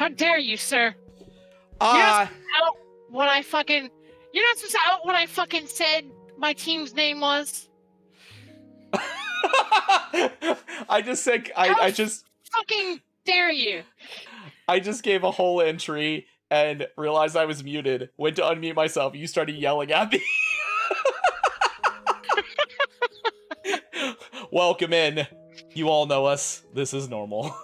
How dare you, sir? You're not supposed to out what I fucking... You're not supposed to out what I fucking said my team's name was. I just said... I just... fucking dare you? I just gave a whole entry and realized I was muted. Went to unmute myself. You started yelling at me. Welcome in. You all know us. This is normal.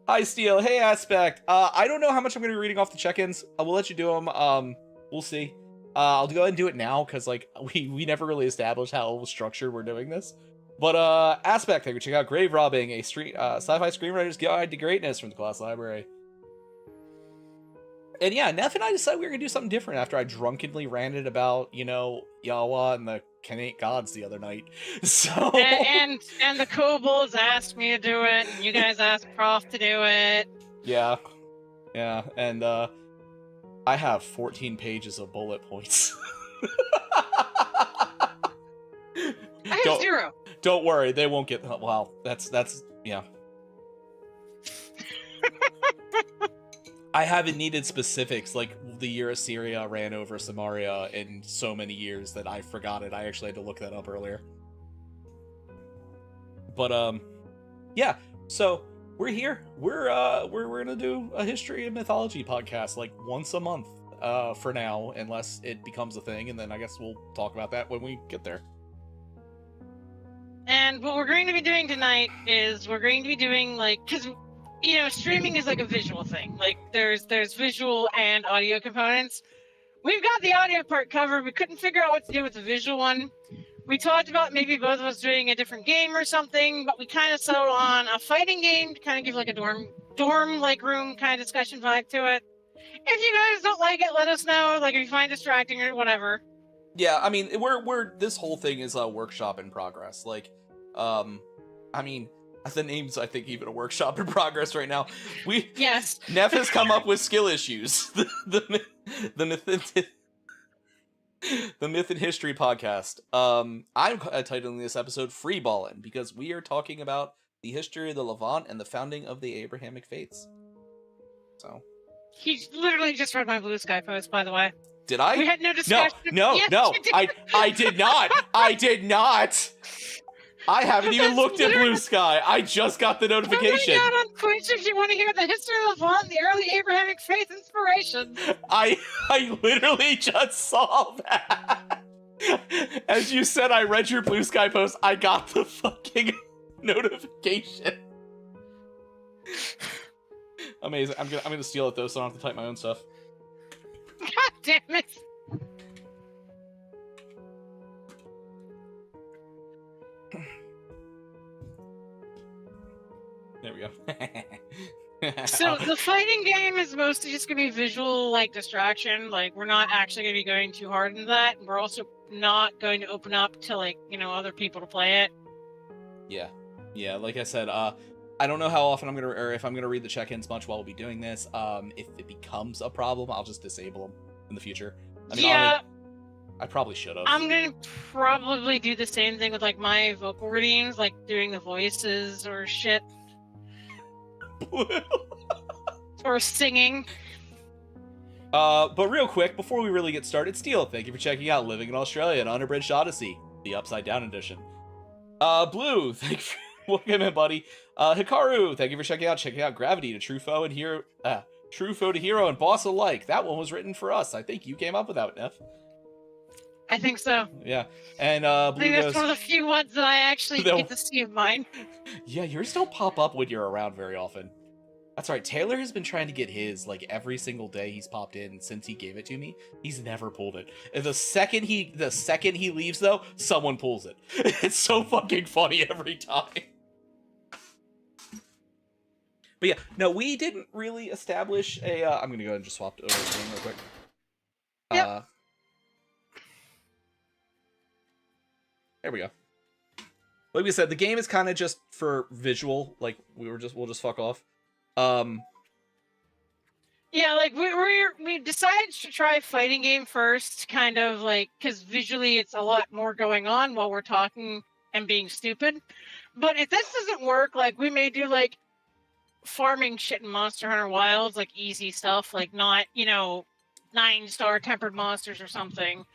Hi, Steel. Hey, Aspect. I don't know how much I'm going to be reading off the check-ins. We'll let you do them. We'll see. I'll go ahead and do it now, because, like, we never really established how structured we're doing this. But, Aspect, thank you for checking out Grave Robbing, a sci-fi screenwriter's guide to greatness from the class library. And yeah, Neff and I decided we were going to do something different after I drunkenly ranted about, you know, Yawa and the Canate gods the other night. So and the kobolds asked me to do it, and you guys asked Prof to do it. Yeah. Yeah, and I have 14 pages of bullet points. I have 0. Don't worry, they won't get... Wow, that's yeah. I haven't needed specifics, like the year Assyria ran over Samaria in so many years that I forgot it. I actually had to look that up earlier. But, yeah, so we're here. We're gonna do a history and mythology podcast, like, once a month, for now, unless it becomes a thing, and then I guess we'll talk about that when we get there. And what we're going to be doing tonight is we're going to be doing, like, because, you know, streaming is like a visual thing. Like, there's visual and audio components. We've got the audio part covered. We couldn't figure out what to do with the visual one. We talked about maybe both of us doing a different game or something, but we kind of settled on a fighting game to kind of give like a dorm-like room kind of discussion vibe to it. If you guys don't like it, let us know. Like, if you find it distracting or whatever. Yeah, I mean, we're this whole thing is a workshop in progress. Like, I mean, the name's, I think, even a workshop in progress right now. Yes. Neff has come up with skill issues. The Myth and History podcast. I'm titling this episode Free Baalin, because we are talking about the history of the Levant and the founding of the Abrahamic faiths. So. He literally just read my Blue Sky post, by the way. Did I? We had no discussion. No, yes, no, I did not. I did not. I haven't even looked at Blue Sky. I just got the notification. Coming out on Twitch if you want to hear the history of Levant, the early Abrahamic faith inspiration. I literally just saw that. As you said, I read your Blue Sky post. I got the fucking notification. Amazing. I'm gonna steal it though, so I don't have to type my own stuff. God damn it. There we go. So the fighting game is mostly just gonna be visual, like, distraction. Like, we're not actually gonna be going too hard into that. We're also not going to open up to, like, you know, other people to play it. Yeah. Like I said, I don't know how often I'm gonna, or if I'm gonna read the check-ins much while we'll be doing this. If it becomes a problem, I'll just disable them in the future. I mean, yeah. I probably should have. I'm gonna probably do the same thing with, like, my vocal readings, like doing the voices or shit. Or singing. But real quick, before we really get started, Steel, thank you for checking out Living in Australia, an Unabridged Odyssey, the Upside Down edition. Blue, thank you for welcome in, buddy. Hikaru, thank you for checking out Gravity, to True Foe and Hero, True Foe to Hero and Boss alike. That one was written for us. I think you came up with that, Neff. I think so. Yeah, and Blue I think that's goes, one of the few ones that I actually get to see of mine. Yeah, yours don't pop up when you're around very often. That's right, Taylor has been trying to get his, like, every single day he's popped in since he gave it to me. He's never pulled it. And the second he leaves, though, someone pulls it. It's so fucking funny every time. But yeah, no, we didn't really establish a, I'm gonna go ahead and just swap over the thing real quick. Yep. There we go. Like we said, the game is kind of just for visual, like, we'll just fuck off. Yeah, like, we decided to try fighting game first, kind of like, because visually it's a lot more going on while we're talking and being stupid. But if this doesn't work, like, we may do, like, farming shit in Monster Hunter Wilds, like easy stuff, like not, 9-star tempered monsters or something.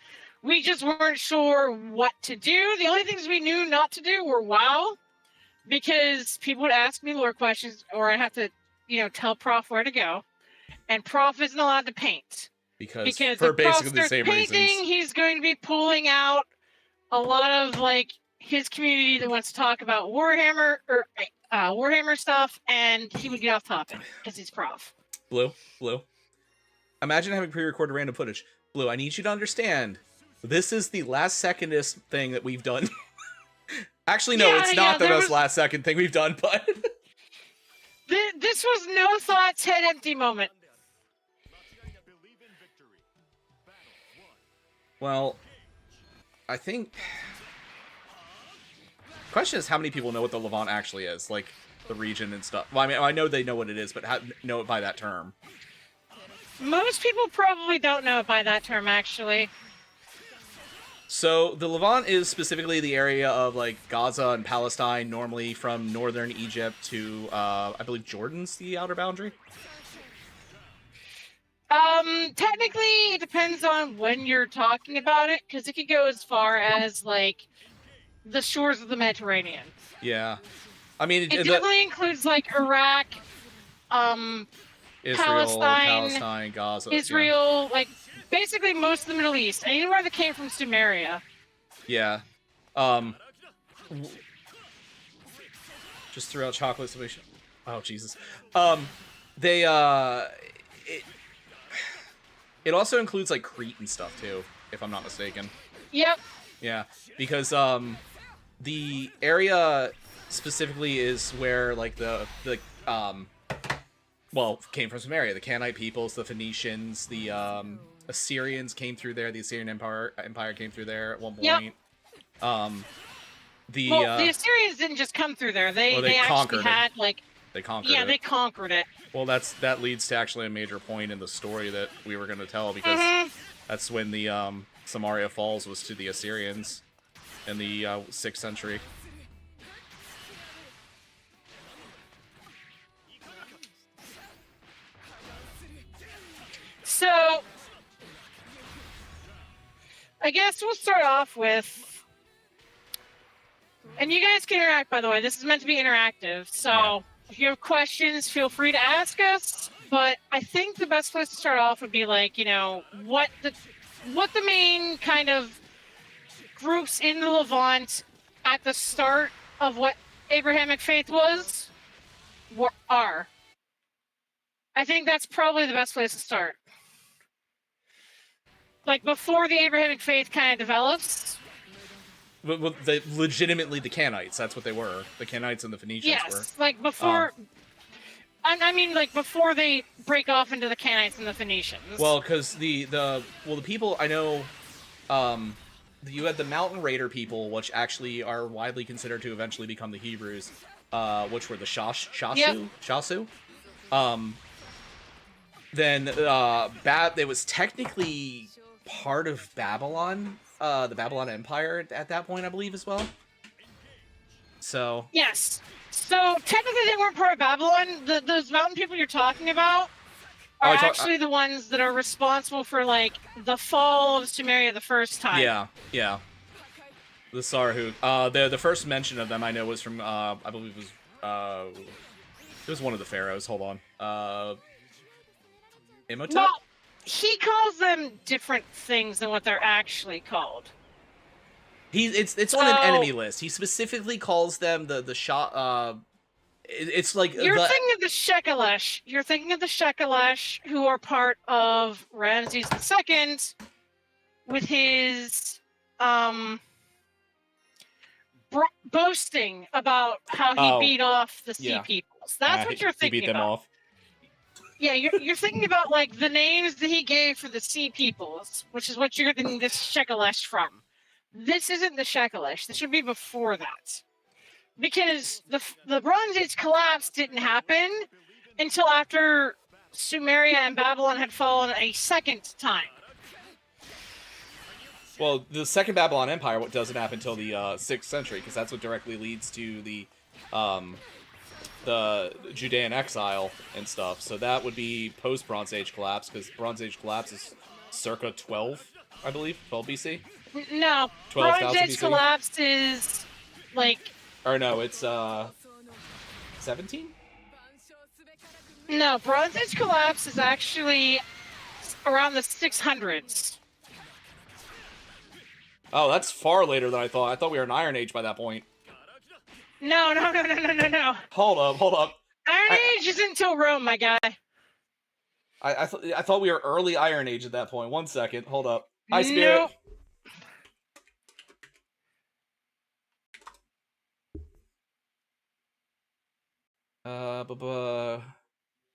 We just weren't sure what to do. The only things we knew not to do were WoW, because people would ask me lore questions, or I'd have to, tell Prof where to go. And Prof isn't allowed to paint. Because for for basically the same painting, reasons. he's going to be pulling out a lot of like his community that wants to talk about Warhammer or Warhammer stuff, and he would get off topic because he's Prof. Blue. Imagine having pre-recorded random footage. Blue, I need you to understand. This is the last secondist thing that we've done. Actually, no, it's not the most last second thing we've done, but this was no thoughts, head empty moment. Well, I think... Question is how many people know what the Levant actually is, like the region and stuff. Well, I mean, I know they know what it is, but know it by that term. Most people probably don't know it by that term, actually. So the Levant is specifically the area of like Gaza and Palestine, normally from northern Egypt to, I believe Jordan's the outer boundary. Technically, it depends on when you're talking about it, because it could go as far as, like, the shores of the Mediterranean. Yeah. I mean... It definitely includes, like, Iraq, Israel, Palestine, Gaza. Israel, like, basically most of the Middle East. Anywhere that came from Sumeria. Yeah. Just threw out chocolate solution. Oh, Jesus. It also includes, like, Crete and stuff, too, if I'm not mistaken. Yep. Yeah, because, the area specifically is where, like, well, came from Sumeria. The Canaanite peoples, the Phoenicians, the, Assyrians came through there. The Assyrian Empire came through there at one point. Yep. The Assyrians didn't just come through there. They conquered actually had, like... They conquered it. Yeah, they conquered it. Well, that leads to actually a major point in the story that we were going to tell, because that's when the Samaria Falls was to the Assyrians in the 6th century. So, I guess we'll start off with... And you guys can interact, by the way. This is meant to be interactive, so... Yeah. If you have questions, feel free to ask us, but I think the best place to start off would be like, what the main kind of groups in the Levant at the start of what Abrahamic faith are. I think that's probably the best place to start. Like before the Abrahamic faith kind of develops. Well, legitimately the Canaanites, that's what they were. The Canaanites and the Phoenicians were. Yes, like before... I mean, like, before they break off into the Canaanites and the Phoenicians. Well, because the people, I know, you had the Mountain Raider people, which actually are widely considered to eventually become the Hebrews, which were the Shasu. Then, it was technically part of Babylon, the Babylon Empire at that point, I believe, as well. So... Yes. So, technically they weren't part of Babylon. Those mountain people you're talking about are actually the ones that are responsible for, like, the fall of Sumeria the first time. Yeah. The Sarhu. The first mention of them I know was from, I believe it was one of the pharaohs. Hold on. Emotes? Well, he calls them different things than what they're actually called. It's on an enemy list. He specifically calls them the Shah. It's like you're thinking of the Shekelesh. You're thinking of the Shekelesh, who are part of Ramses II, with his boasting about how he beat off the Sea Peoples. That's what you're thinking he beat them about. Off. Yeah, you're thinking about like the names that he gave for the Sea Peoples, which is what you're getting this Shekelesh from. This isn't the Shekelesh. This should be before that. Because the Bronze Age collapse didn't happen until after Sumeria and Babylon had fallen a second time. Well, the Second Babylon Empire doesn't happen until the 6th century, because that's what directly leads to the the Judean exile and stuff. So that would be post Bronze Age collapse, because Bronze Age collapse is circa 12, I believe, 12 BC. No, 12,000 Bronze Age BC? collapse is like. Or no, it's 17. No, Bronze Age collapse is actually around the 600s. Oh, that's far later than I thought. I thought we were in Iron Age by that point. No. Hold up. Iron Age is until Rome, my guy. I thought we were early Iron Age at that point. 1 second. Hold up. Hi, Spirit. Nope.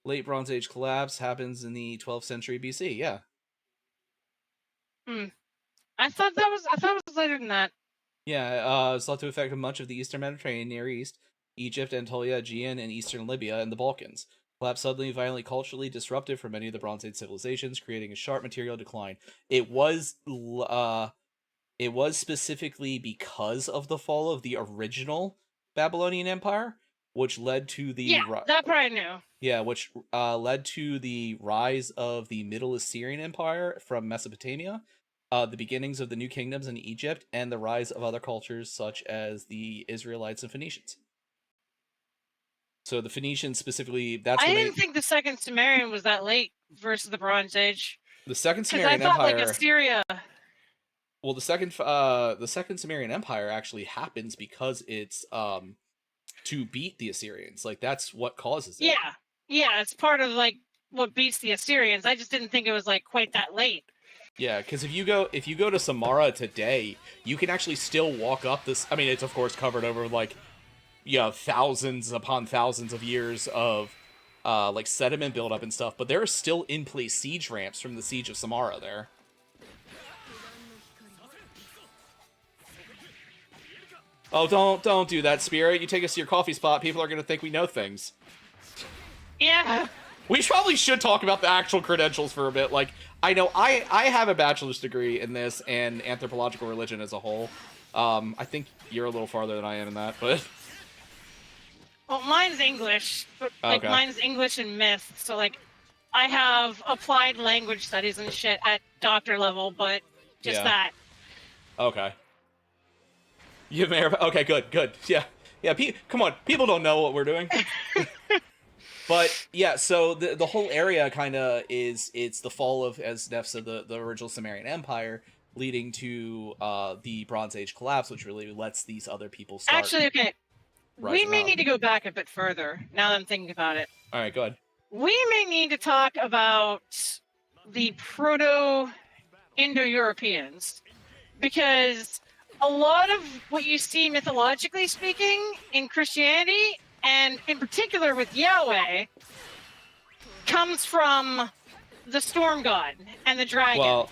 Late Bronze Age collapse happens in the 12th century BC. Yeah. I thought it was later than that. Yeah, it's thought to affect much of the Eastern Mediterranean, Near East, Egypt, Anatolia, Aegean, and Eastern Libya, and the Balkans. Collapse suddenly, violently, culturally disruptive for many of the Bronze Age civilizations, creating a sharp material decline. It was specifically because of the fall of the original Babylonian Empire, which led to the that part I knew. Yeah, which led to the rise of the Middle Assyrian Empire from Mesopotamia, the beginnings of the new kingdoms in Egypt, and the rise of other cultures such as the Israelites and Phoenicians. So the Phoenicians specifically, I didn't think the Second Sumerian was that late versus the Bronze Age. The Second Sumerian Empire. I thought like Assyria. Well, the second Sumerian Empire actually happens because it's to beat the Assyrians. Like, that's what causes it. Yeah, it's part of like what beats the Assyrians. I just didn't think it was like quite that late. Yeah, because if you go to Samarra today, you can actually still walk up this. I mean, it's of course covered over like, thousands upon thousands of years of like sediment buildup and stuff, but there are still in place siege ramps from the siege of Samarra there. Oh, don't do that, Spirit. You take us to your coffee spot, people are gonna think we know things. Yeah. We probably should talk about the actual credentials for a bit. Like, I know I have a bachelor's degree in this and anthropological religion as a whole. I think you're a little farther than I am in that, but... Well, mine's English, but like mine's English and myth, so like I have applied language studies and shit at doctor level, but just that. Okay. You may have... Okay, good. Yeah, come on, people don't know what we're doing. But, yeah, so the whole area kind of it's the fall of, as Neff said, the original Sumerian Empire, leading to the Bronze Age collapse, which really lets these other people start... Actually, okay. We may need to go back a bit further, now that I'm thinking about it. Alright, go ahead. We may need to talk about the Proto-Indo-Europeans, because a lot of what you see mythologically speaking in Christianity, and in particular with Yahweh, comes from the storm god and the dragon. Well,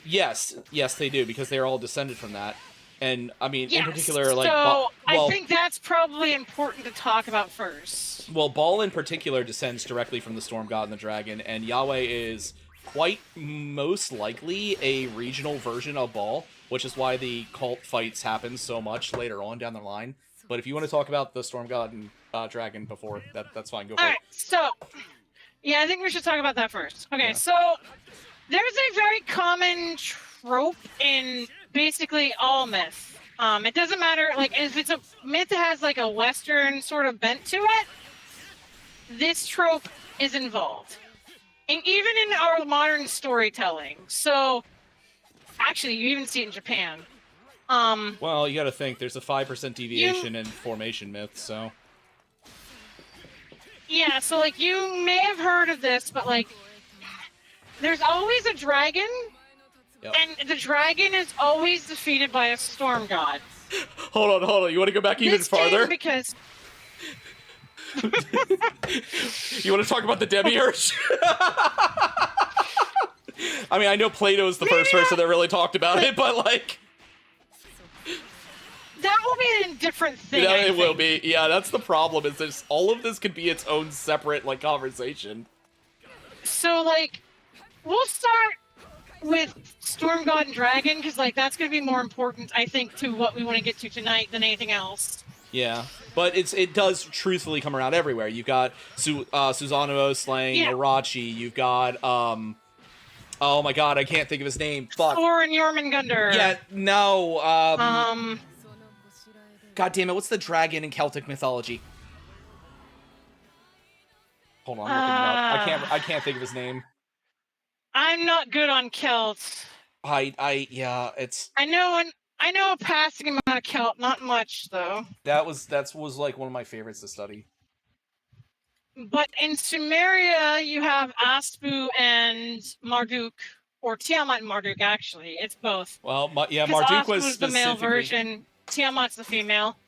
yes, they do, because they're all descended from that. And, I mean, in particular, like... So, I think that's probably important to talk about first. Well, Baalin in particular descends directly from the storm god and the dragon, and Yahweh is quite most likely a regional version of Baal, which is why the cult fights happen so much later on down the line. But if you want to talk about the storm god and dragon before, that's fine. Go for it. Alright, so... Yeah, I think we should talk about that first. Okay, so... There's a very common trope in basically all myth. It doesn't matter, like, if it's a myth that has, like, a Western sort of bent to it, this trope is involved. And even in our modern storytelling. So, actually, you even see it in Japan. Well, you gotta think, there's a 5% deviation in formation myths, so... Yeah, so, like, you may have heard of this, but, like, there's always a dragon, and the dragon is always defeated by a storm god. Hold on. You want to go back even farther? Because... You want to talk about the demiurge? I mean, I know Plato's the first person that really talked about it, but, like... That will be a different thing, Yeah, it will be. Yeah, that's the problem, is this, all of this could be its own separate, like, conversation. So, like... We'll start with Storm God and Dragon, because, like, that's going to be more important, I think, to what we want to get to tonight than anything else. Yeah, but it does truthfully come around everywhere. You've got Susanoo slaying Irachi. You've got oh my god, I can't think of his name. Fuck. Thor and Jormungandr. Yeah, no. God damn it! What's the dragon in Celtic mythology? Hold on, I'm looking it up. I can't think of his name. I'm not good on Celts. Yeah, it's. I know a passing amount of Celt, not much though. That was like one of my favorites to study. But in Sumeria, you have Aspu and Marduk, or Tiamat and Marduk. Actually, it's both. Well, yeah, Marduk was was the male version. Tiamat's the female.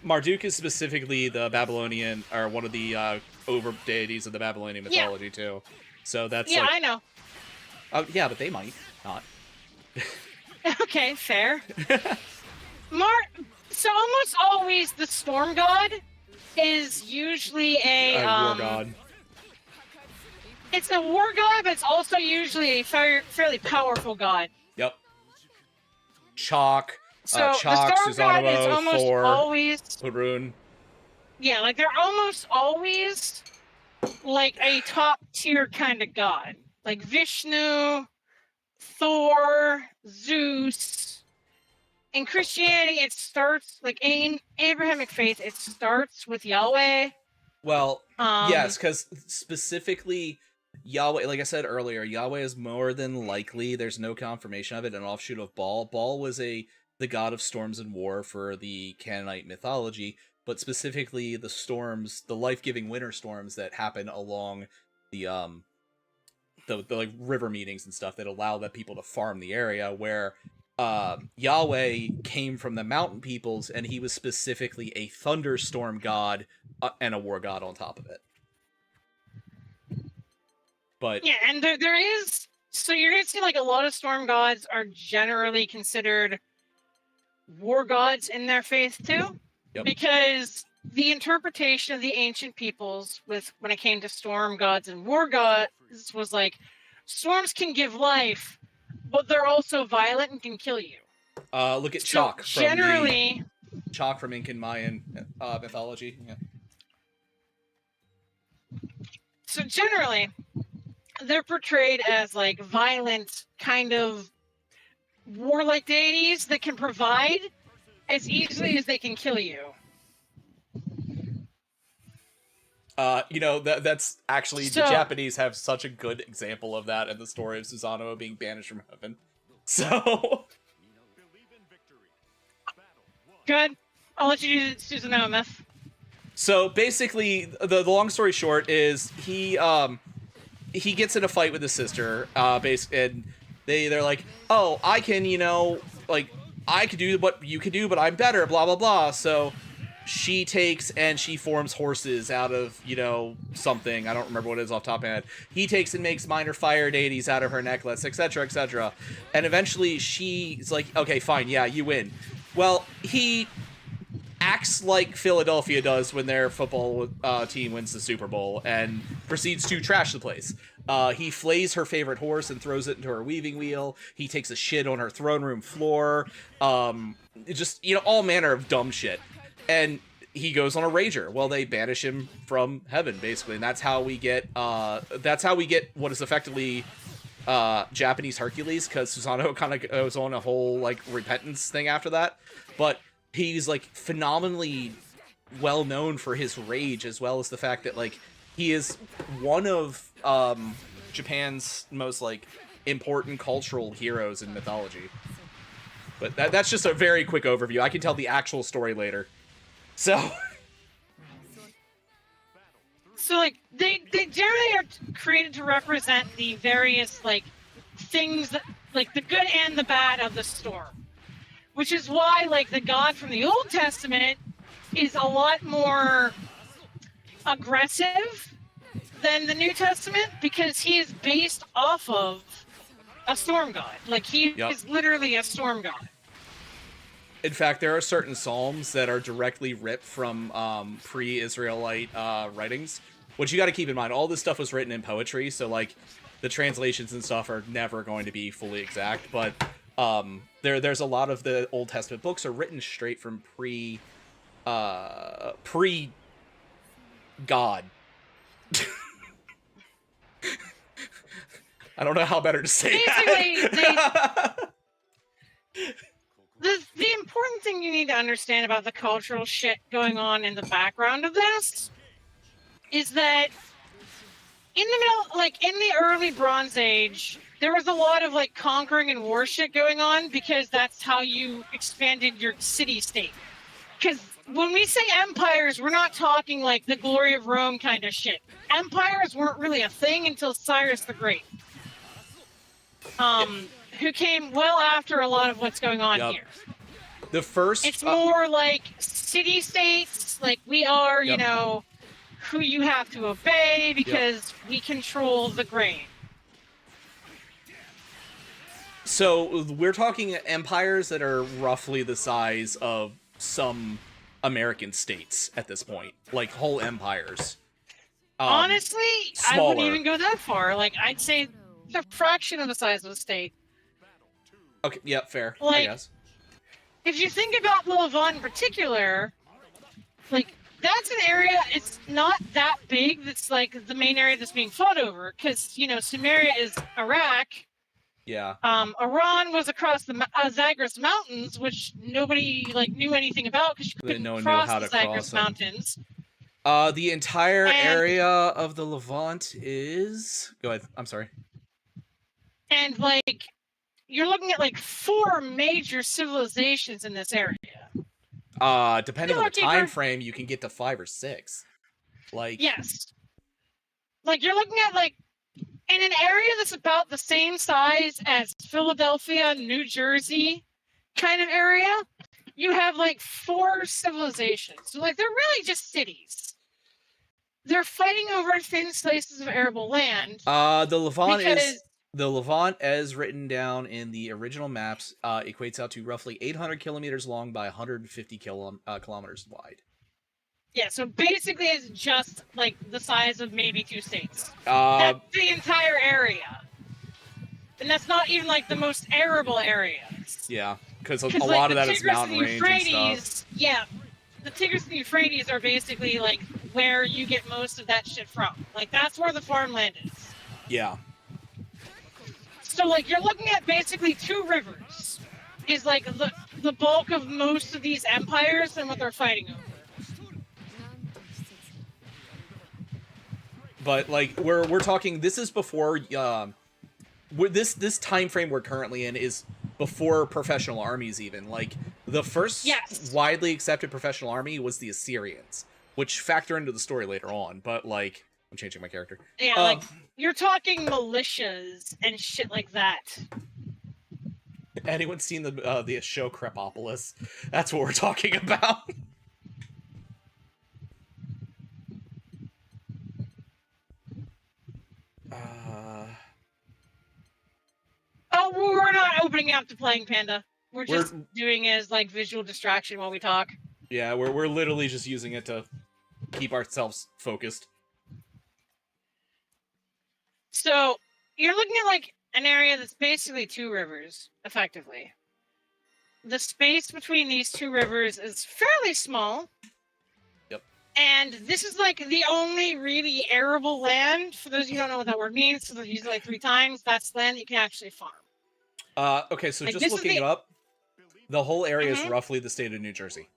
Marduk is specifically the Babylonian, or one of the over deities of the Babylonian mythology too. So that's I know. Yeah, but they might not. Okay, fair. So almost always the storm god is usually a war god. It's a war god, but it's also usually a fairly powerful god. Yep. Chalk. So Chalk, the storm god is Susanoo, almost Thor, always. Hurun. Yeah, like they're almost always like a top tier kind of god, like Vishnu, Thor, Zeus. In Christianity, it starts, like in Abrahamic faith, it starts with Yahweh. Well, yes, because specifically Yahweh, like I said earlier, Yahweh is more than likely, there's no confirmation of it, an offshoot of Baal. Baal was the god of storms and war for the Canaanite mythology, but specifically the storms, the life-giving winter storms that happen along the like river meetings and stuff that allow the people to farm the area, where Yahweh came from the mountain peoples, and he was specifically a thunderstorm god and a war god on top of it. But yeah, and there is, so you're gonna see like a lot of storm gods are generally considered war gods in their faith too. Yep. Because the interpretation of the ancient peoples when it came to storm gods and war gods was like, storms can give life, but they're also violent and can kill you. Look at Chalk. Generally, Chalk from Incan Mayan mythology. Yeah. So generally, they're portrayed as like violent, kind of warlike deities that can provide as easily as they can kill you. That's actually, the Japanese have such a good example of that in the story of Susanoo being banished from heaven. So good. I'll let you do Susanoo myth. So basically, the long story short is he gets in a fight with his sister, and they're like, oh, I can, I could do what you could do, but I'm better, blah blah blah. So she takes and she forms horses out of, something. I don't remember what it is off the top of my head. He takes and makes minor fire deities out of her necklace, etc., etc. And eventually she's like, okay, fine, yeah, you win. Well, he acts like Philadelphia does when their football team wins the Super Bowl and proceeds to trash the place. He flays her favorite horse and throws it into her weaving wheel. He takes a shit on her throne room floor. Just, all manner of dumb shit. And he goes on a rager. Well, they banish him from heaven, basically. And that's how we get what is effectively Japanese Hercules, because Susanoo kind of goes on a whole, repentance thing after that. But he's, phenomenally well known for his rage, as well as the fact that, he is one of Japan's most, important cultural heroes in mythology. But that's just a very quick overview. I can tell the actual story later. So, they generally are created to represent the various, things that, the good and the bad of the storm. Which is why, the God from the Old Testament is a lot more aggressive than the New Testament, because he is based off of a storm god. He is literally a storm god. In fact, there are certain psalms that are directly ripped from pre-Israelite writings, which you got to keep in mind. All this stuff was written in poetry, so the translations and stuff are never going to be fully exact. But there's a lot of the Old Testament books are written straight from pre-God. I don't know how better to say that. The important thing you need to understand about the cultural shit going on in the background of this is that in the middle, like in the early Bronze Age, there was a lot of like conquering and war shit going on because that's how you expanded your city-state. Because when we say empires, we're not talking like the glory of Rome kind of shit. Empires weren't really a thing until Cyrus the Great. Who came well after a lot of what's going on here. The first... It's more like city-states, like we are, you know, who you have to obey because we control the grain. So we're talking empires that are roughly the size of some American states at this point, like whole empires. Honestly, smaller. I wouldn't even go that far. Like, I'd say a fraction of the size of a state. Okay, yeah, fair, like, I guess. If you think about the Levant in particular, like, that's an area, it's not that big, that's like the main area that's being fought over, because, you know, Sumeria is Iraq. Yeah. Iran was across the Zagros Mountains, which nobody, like, knew anything about, because you couldn't cross the Zagros Mountains. The entire area of the Levant is... Go ahead, I'm sorry. And, like, you're looking at, like, 4 major civilizations in this area. Depending on the time frame, you can get to 5 or 6. Like... Yes. Like, you're looking at, like, in an area that's about the same size as Philadelphia, New Jersey kind of area, you have, like, 4 civilizations. So, like, they're really just cities. They're fighting over thin slices of arable land. The Levant, as written down in the original maps, equates out to roughly 800 kilometers long by 150 kilometers wide. Yeah, so basically it's just, like, the size of maybe 2 states. That's the entire area. And that's not even, like, the most arable areas. Yeah, because a lot of that is mountain range and stuff. Yeah, the Tigris and Euphrates are basically, like, where you get most of that shit from. Like, that's where the farmland is. Yeah. So, like, you're looking at basically 2 rivers. Is, like, the bulk of most of these empires and what they're fighting over. But, like, we're talking, this is before, this time frame we're currently in is before professional armies even. Like, the first widely accepted professional army was the Assyrians, which factor into the story later on, but, like, I'm changing my character. Yeah, like, you're talking militias and shit like that. Anyone seen the show Crepopolis? That's what we're talking about. Oh, we're not opening up to playing Panda. We're just doing it as, like, visual distraction while we talk. Yeah, we're literally just using it to keep ourselves focused. So, you're looking at, like, an area that's basically 2 rivers, effectively. The space between these 2 rivers is fairly small. Yep. And this is, like, the only really arable land. For those of you who don't know what that word means, so they've used it, like, 3 times, that's land that you can actually farm. Okay, so like, just looking it up, the whole area is roughly the state of New Jersey.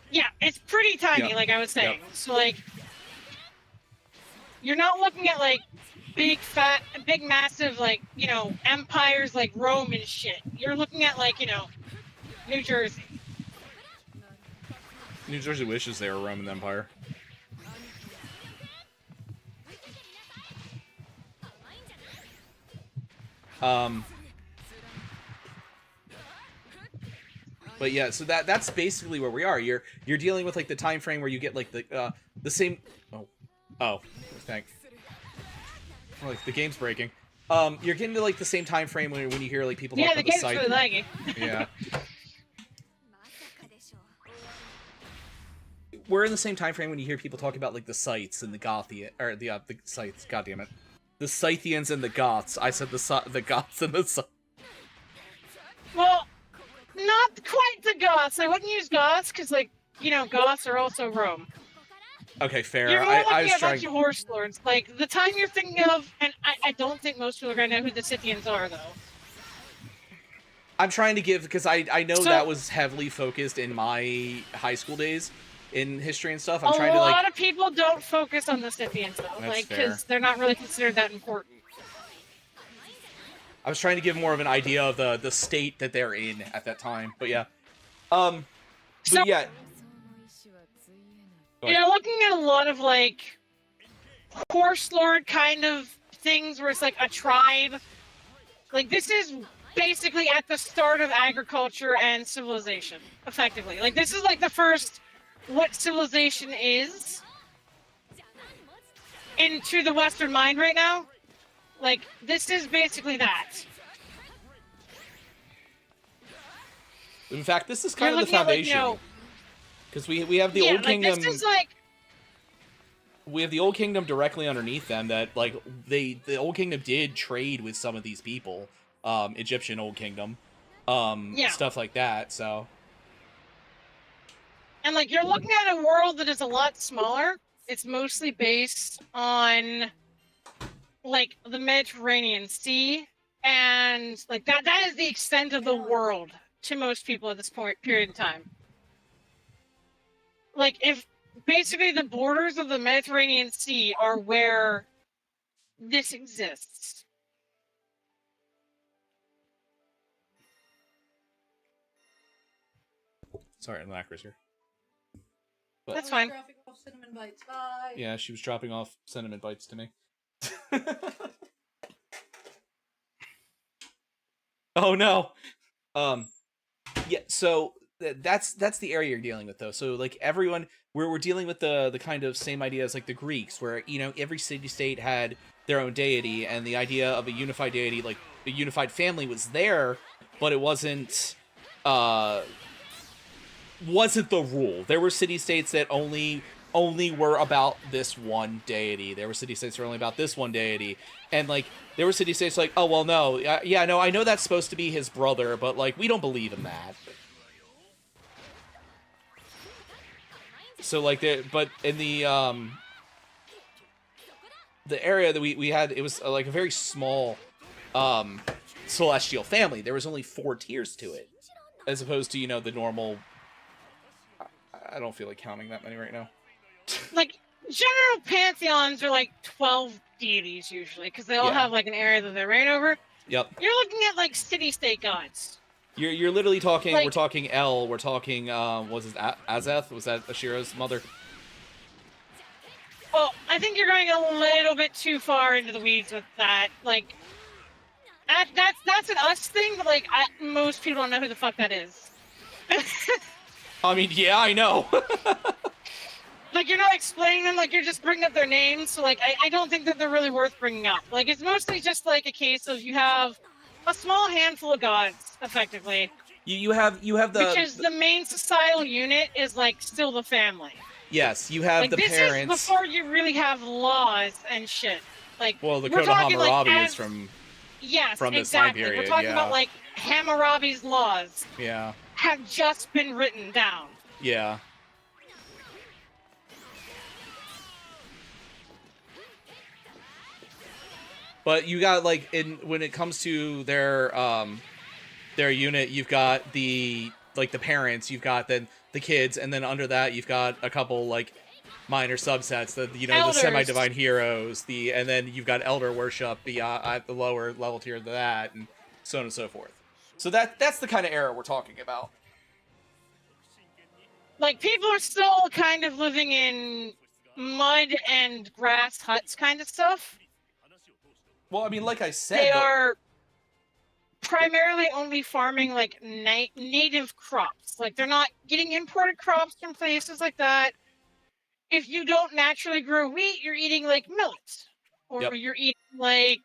Yeah, it's pretty tiny, like I was saying. So, like, you're not looking at, like, big, massive, like, you know, empires like Rome and shit. You're looking at, like, you know, New Jersey. New Jersey wishes they were a Roman Empire. But yeah, so that's basically where we are. You're dealing with, like, the time frame where you get, like, the same. Oh, thanks. Oh, like, the game's breaking. You're getting to, like, the same time frame when you hear, like, people talk about the site. Yeah, the game's really laggy. Yeah. We're in the same time frame when you hear people talk about, like, the Scythes and the Gothian, or the Scythes. God damn it, the Scythians and the Goths. I said the Goths and the Scythes. Well, not quite the Goths. I wouldn't use Goths because, like, you know, Goths are also Rome. Okay, fair. You're more I looking was at a trying. bunch of horse lords. Like, the time you're thinking of, and I don't think most people are going to know who the Scythians are, though. I'm trying to give, because I know So- that was heavily focused in my high school days in history and stuff. I'm A trying to, like... lot of people don't focus on the Scythians, though. That's Like, fair. because they're not really considered that important. I was trying to give more of an idea of the state that they're in at that time. But yeah. So- But yeah. Go ahead. You're looking at a lot of, like, horse lord kind of things where it's like a tribe. Like, this is basically at the start of agriculture and civilization, effectively. Like, this is like the first what civilization is into the Western mind right now. Like, this is basically that. In fact, this is kind You're of the looking at, like, you foundation. know, Because we have the yeah, Old like, Kingdom... this is like... We have the Old Kingdom directly underneath them that, like, the Old Kingdom did trade with some of these people. Egyptian Old Kingdom. Yeah. Stuff like that, so... And, like, you're looking at a world that is a lot smaller. It's mostly based on, like, the Mediterranean Sea. And, like, that is the extent of the world to most people at this period in time. Like, if basically the borders of the Mediterranean Sea are where this exists. Sorry, Lunecra's here. That's fine. Dropping off cinnamon bites. Bye. Yeah, she was dropping off cinnamon bites to me. Oh no. Yeah, so that's the area you're dealing with, though. So, like, everyone, we're dealing with the kind of same idea as, like, the Greeks, where, you know, every city-state had their own deity, and the idea of a unified deity, like, a unified family was there, but it wasn't the rule. There were city-states that only were about this one deity. There were city-states that were only about this one deity. And, like, there were city-states like, oh, well, no. Yeah, no, I know that's supposed to be his brother, but, like, we don't believe in that. So, like, but in the area that we had, it was, like, a very small, celestial family. There was only 4 tiers to it. As opposed to, you know, the normal... I don't feel like counting that many right now. Like, general pantheons are like 12 deities usually, because they all Yeah. have like an area that they reign over. Yep. You're looking at like city-state gods. You're literally talking, Like- we're talking El, we're talking, was it Azeth? Was that Ashira's mother? Well, I think you're going a little bit too far into the weeds with that. Like, that's an us thing, but like, most people don't know who the fuck that is. I mean, yeah, I know. Like, you're not explaining them, like, you're just bringing up their names, so, like, I don't think that they're really worth bringing up. Like, it's mostly just, like, a case of you have a small handful of gods, effectively. you have the... Which is the main societal unit is, like, still the family. Yes, you have Like, the this parents... is before you really have laws and shit. Like, Well, the we're Code of talking, like, Hammurabi as- is from... Yes, from this time exactly. We're period, talking yeah. about, like, Hammurabi's laws Yeah, have just been written down. yeah. But you got, like, when it comes to their unit, you've got the parents, you've got then the kids, and then under that you've got a couple, like, minor subsets, the Elders. semi-divine heroes, and then you've got elder worship at the lower level tier of that, and so on and so forth. So that's the kind of era we're talking about. Like, people are still kind of living in mud and grass huts kind of stuff. Well, I mean, like I said, They are primarily only farming, like, native crops. Like, they're not getting imported crops from places like that. If you don't naturally grow wheat, you're eating, like, millet. Or Yep. you're eating, like,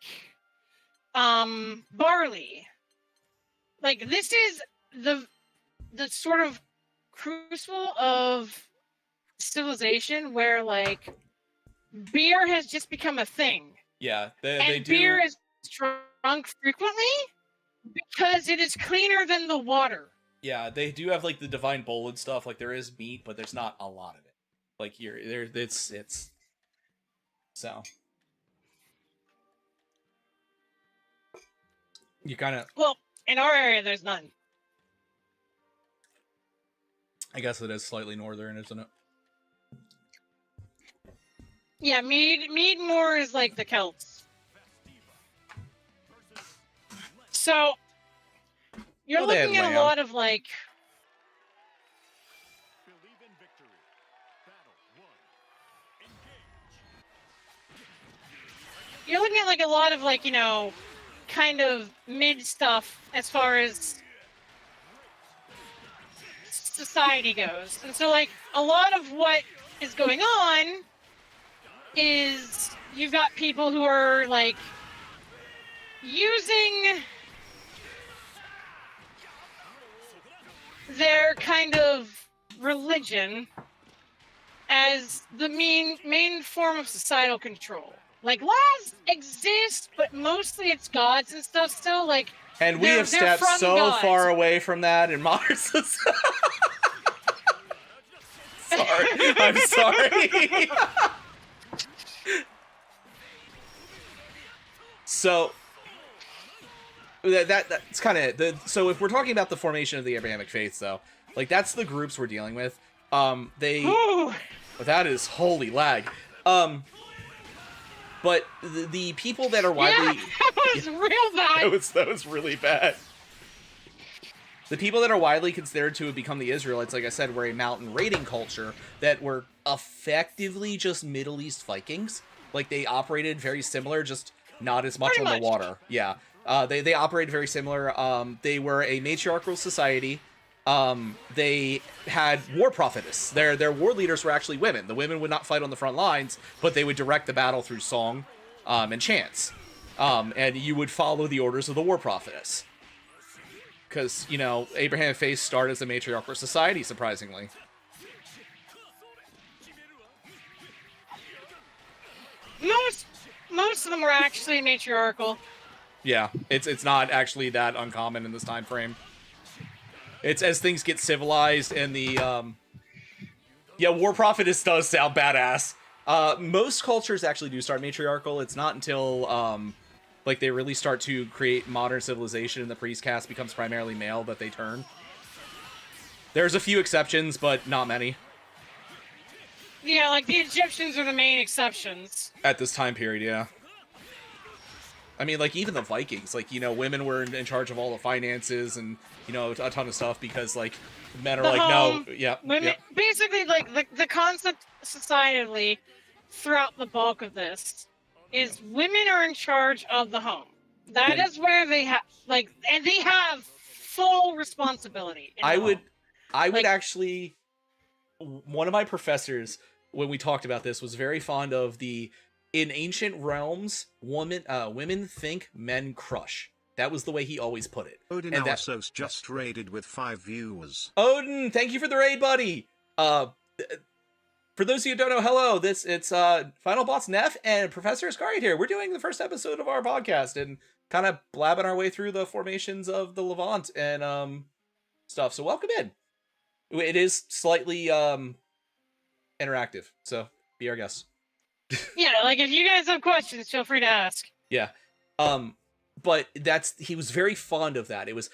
barley. Like, this is the sort of crucible of civilization where, like, beer has just become a thing. yeah, they And do. beer is drunk frequently because it is cleaner than the water. Yeah, they do have like the divine bowl and stuff. Like there is meat, but there's not a lot of it. Like you're there, it's so you kind of. Well, in our area, there's none. I guess it is slightly northern, isn't it? Yeah, mead more is like the Celts. So you're Well, they looking had at a lamb. lot of like. You're looking at like a lot of like, you know, kind of mid stuff as far as society goes. And so like a lot of what is going on is you've got people who are like using their kind of religion as the main form of societal control. Like laws exist, but mostly it's gods and stuff still. Like, And we have stepped so far away from that in modern society. Sorry, I'm sorry. So that's kind of the. So if we're talking about the formation of the Abrahamic faiths, though, like that's the groups we're dealing with. That is holy lag. But the people that are widely... Yeah, that was real bad. That was really bad. The people that are widely considered to have become the Israelites, like I said, were a mountain raiding culture that were effectively just Middle East Vikings. Like, they operated very similar, just not as much on the water. Yeah. They operated very similar. They were a matriarchal society. They had war prophetess. Their war leaders were actually women. The women would not fight on the front lines, but they would direct the battle through song and chants. And you would follow the orders of the war prophetess. Because, you know, Abraham Faith started as a matriarchal society, surprisingly. Most of them were actually matriarchal. Yeah, it's not actually that uncommon in this time frame. It's as things get civilized and the yeah, war prophetess does sound badass. Most cultures actually do start matriarchal. It's not until like they really start to create modern civilization and the priest caste becomes primarily male that they turn. There's a few exceptions, but not many. Yeah, like the Egyptians are the main exceptions. At this time period, yeah. I mean, like, even the Vikings, like, you know, women were in charge of all the finances and, you know, a ton of stuff because, like, men are The like, home, no, yeah. Women, Yeah. basically, like, the concept societally throughout the bulk of this is women are in charge of the home. That is where they have, like, and they have full responsibility. I would Like, actually, one of my professors, when we talked about this, was very fond of the, in ancient realms, women think, men crush. That was the way he always put it. Odin And that- Alsos just raided with 5 viewers. Odin, thank you for the raid, buddy. For those of you who don't know, hello. It's Final Boss Neff and ProfIscariot here. We're doing the first episode of our podcast and kind of blabbing our way through the formations of the Levant and stuff. So welcome in. It is slightly interactive, so be our guest. yeah, like if you guys have questions, feel free to ask. Yeah. But he was very fond of that. It was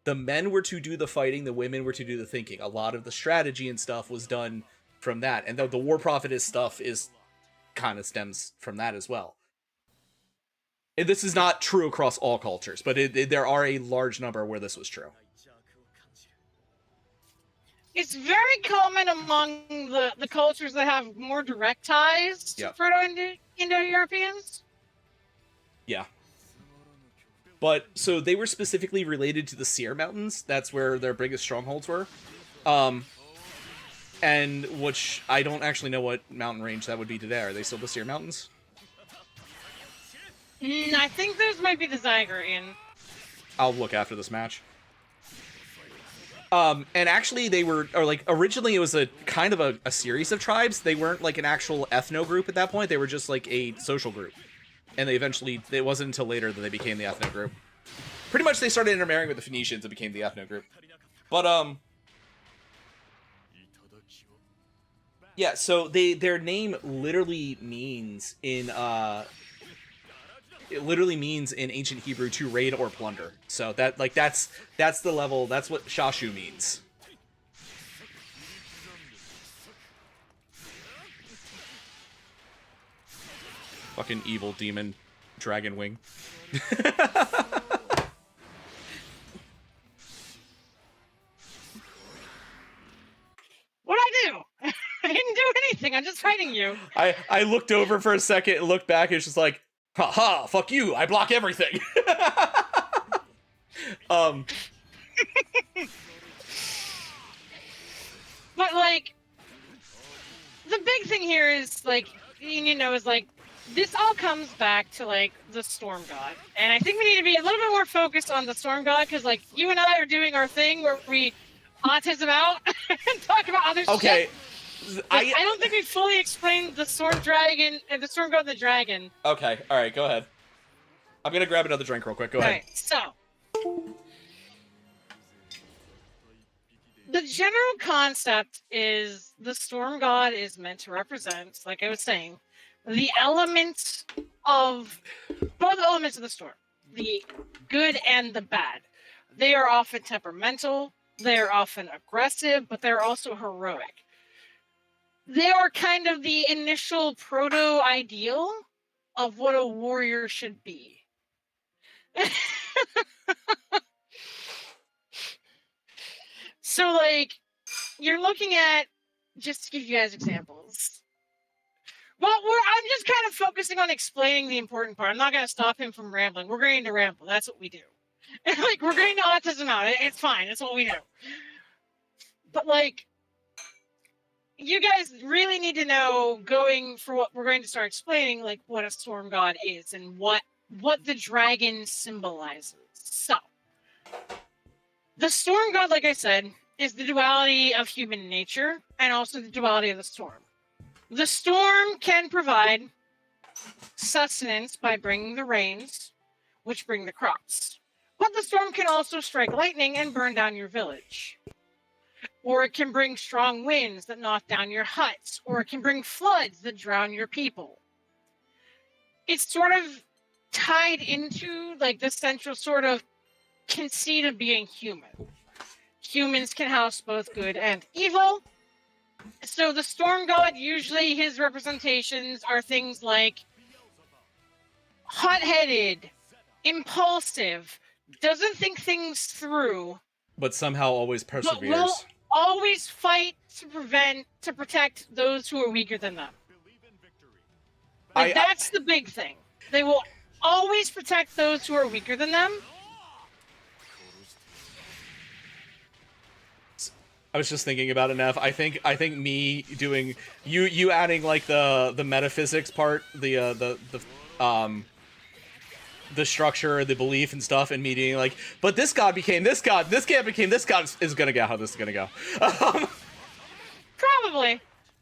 the men were to do the fighting, the women were to do the thinking. A lot of the strategy and stuff was done from that. And the war prophetess stuff is kind of stems from that as well. And this is not true across all cultures, but there are a large number where this was true. It's very common among the cultures that have more direct ties to Yep. Proto-Indo-Europeans. Yeah. But, so they were specifically related to the Seir Mountains. That's where their biggest strongholds were. And which, I don't actually know what mountain range that would be today. Are they still the Seir Mountains? I think those might be the Zygerian. I'll look after this match. And actually they were, or like, originally it was a kind of a series of tribes. They weren't like an actual ethno group at that point. They were just like a social group. And they eventually, it wasn't until later that they became the ethno group. Pretty much they started intermarrying with the Phoenicians and became the ethno group. But yeah. So their name literally means in it literally means in ancient Hebrew to raid or plunder. So that's the level. That's what Shashu means. Fucking evil demon dragon wing. What'd I do? I didn't do anything. I'm just fighting you. I looked over for a second and looked back and it's just like, haha, fuck you, I block everything. But, like, the big thing here is, like, you know, is, like, this all comes back to, like, the Storm God. And I think we need to be a little bit more focused on the Storm God, because, like, you and I are doing our thing where we autism out and talk about other Okay. shit. I don't think we fully explained the Storm Dragon, and the Storm God and the Dragon. Okay, alright, go ahead. I'm gonna grab another drink real quick, go ahead. Alright, so... the general concept is the Storm God is meant to represent, like I was saying, the elements of both elements of the storm, the good and the bad. They are often temperamental, they are often aggressive, but they're also heroic. They are kind of the initial proto-ideal of what a warrior should be. So, like, you're looking at, just to give you guys examples. Well, I'm just kind of focusing on explaining the important part. I'm not going to stop him from rambling. We're going to ramble. That's what we do. Like, we're going to autism out. It's fine. That's what we do. But, like, you guys really need to know, going for what we're going to start explaining, like, what a storm god is and what the dragon symbolizes. So, the storm god, like I said, is the duality of human nature and also the duality of the storm. The storm can provide sustenance by bringing the rains, which bring the crops. But the storm can also strike lightning and burn down your village. Or it can bring strong winds that knock down your huts. Or it can bring floods that drown your people. It's sort of tied into, like, the central sort of conceit of being human. Humans can house both good and evil. So the storm god, usually his representations are things like hot-headed, impulsive, doesn't think things through, But somehow always perseveres. but will always fight to protect those who are weaker than them. Like, that's the big thing. They will always protect those who are weaker than them. I was just thinking about it, Nev. I think me doing you adding like the metaphysics part, the structure, the belief and stuff, and me being like, but this god became this god, this god became this god, is gonna go how this is gonna go. Probably.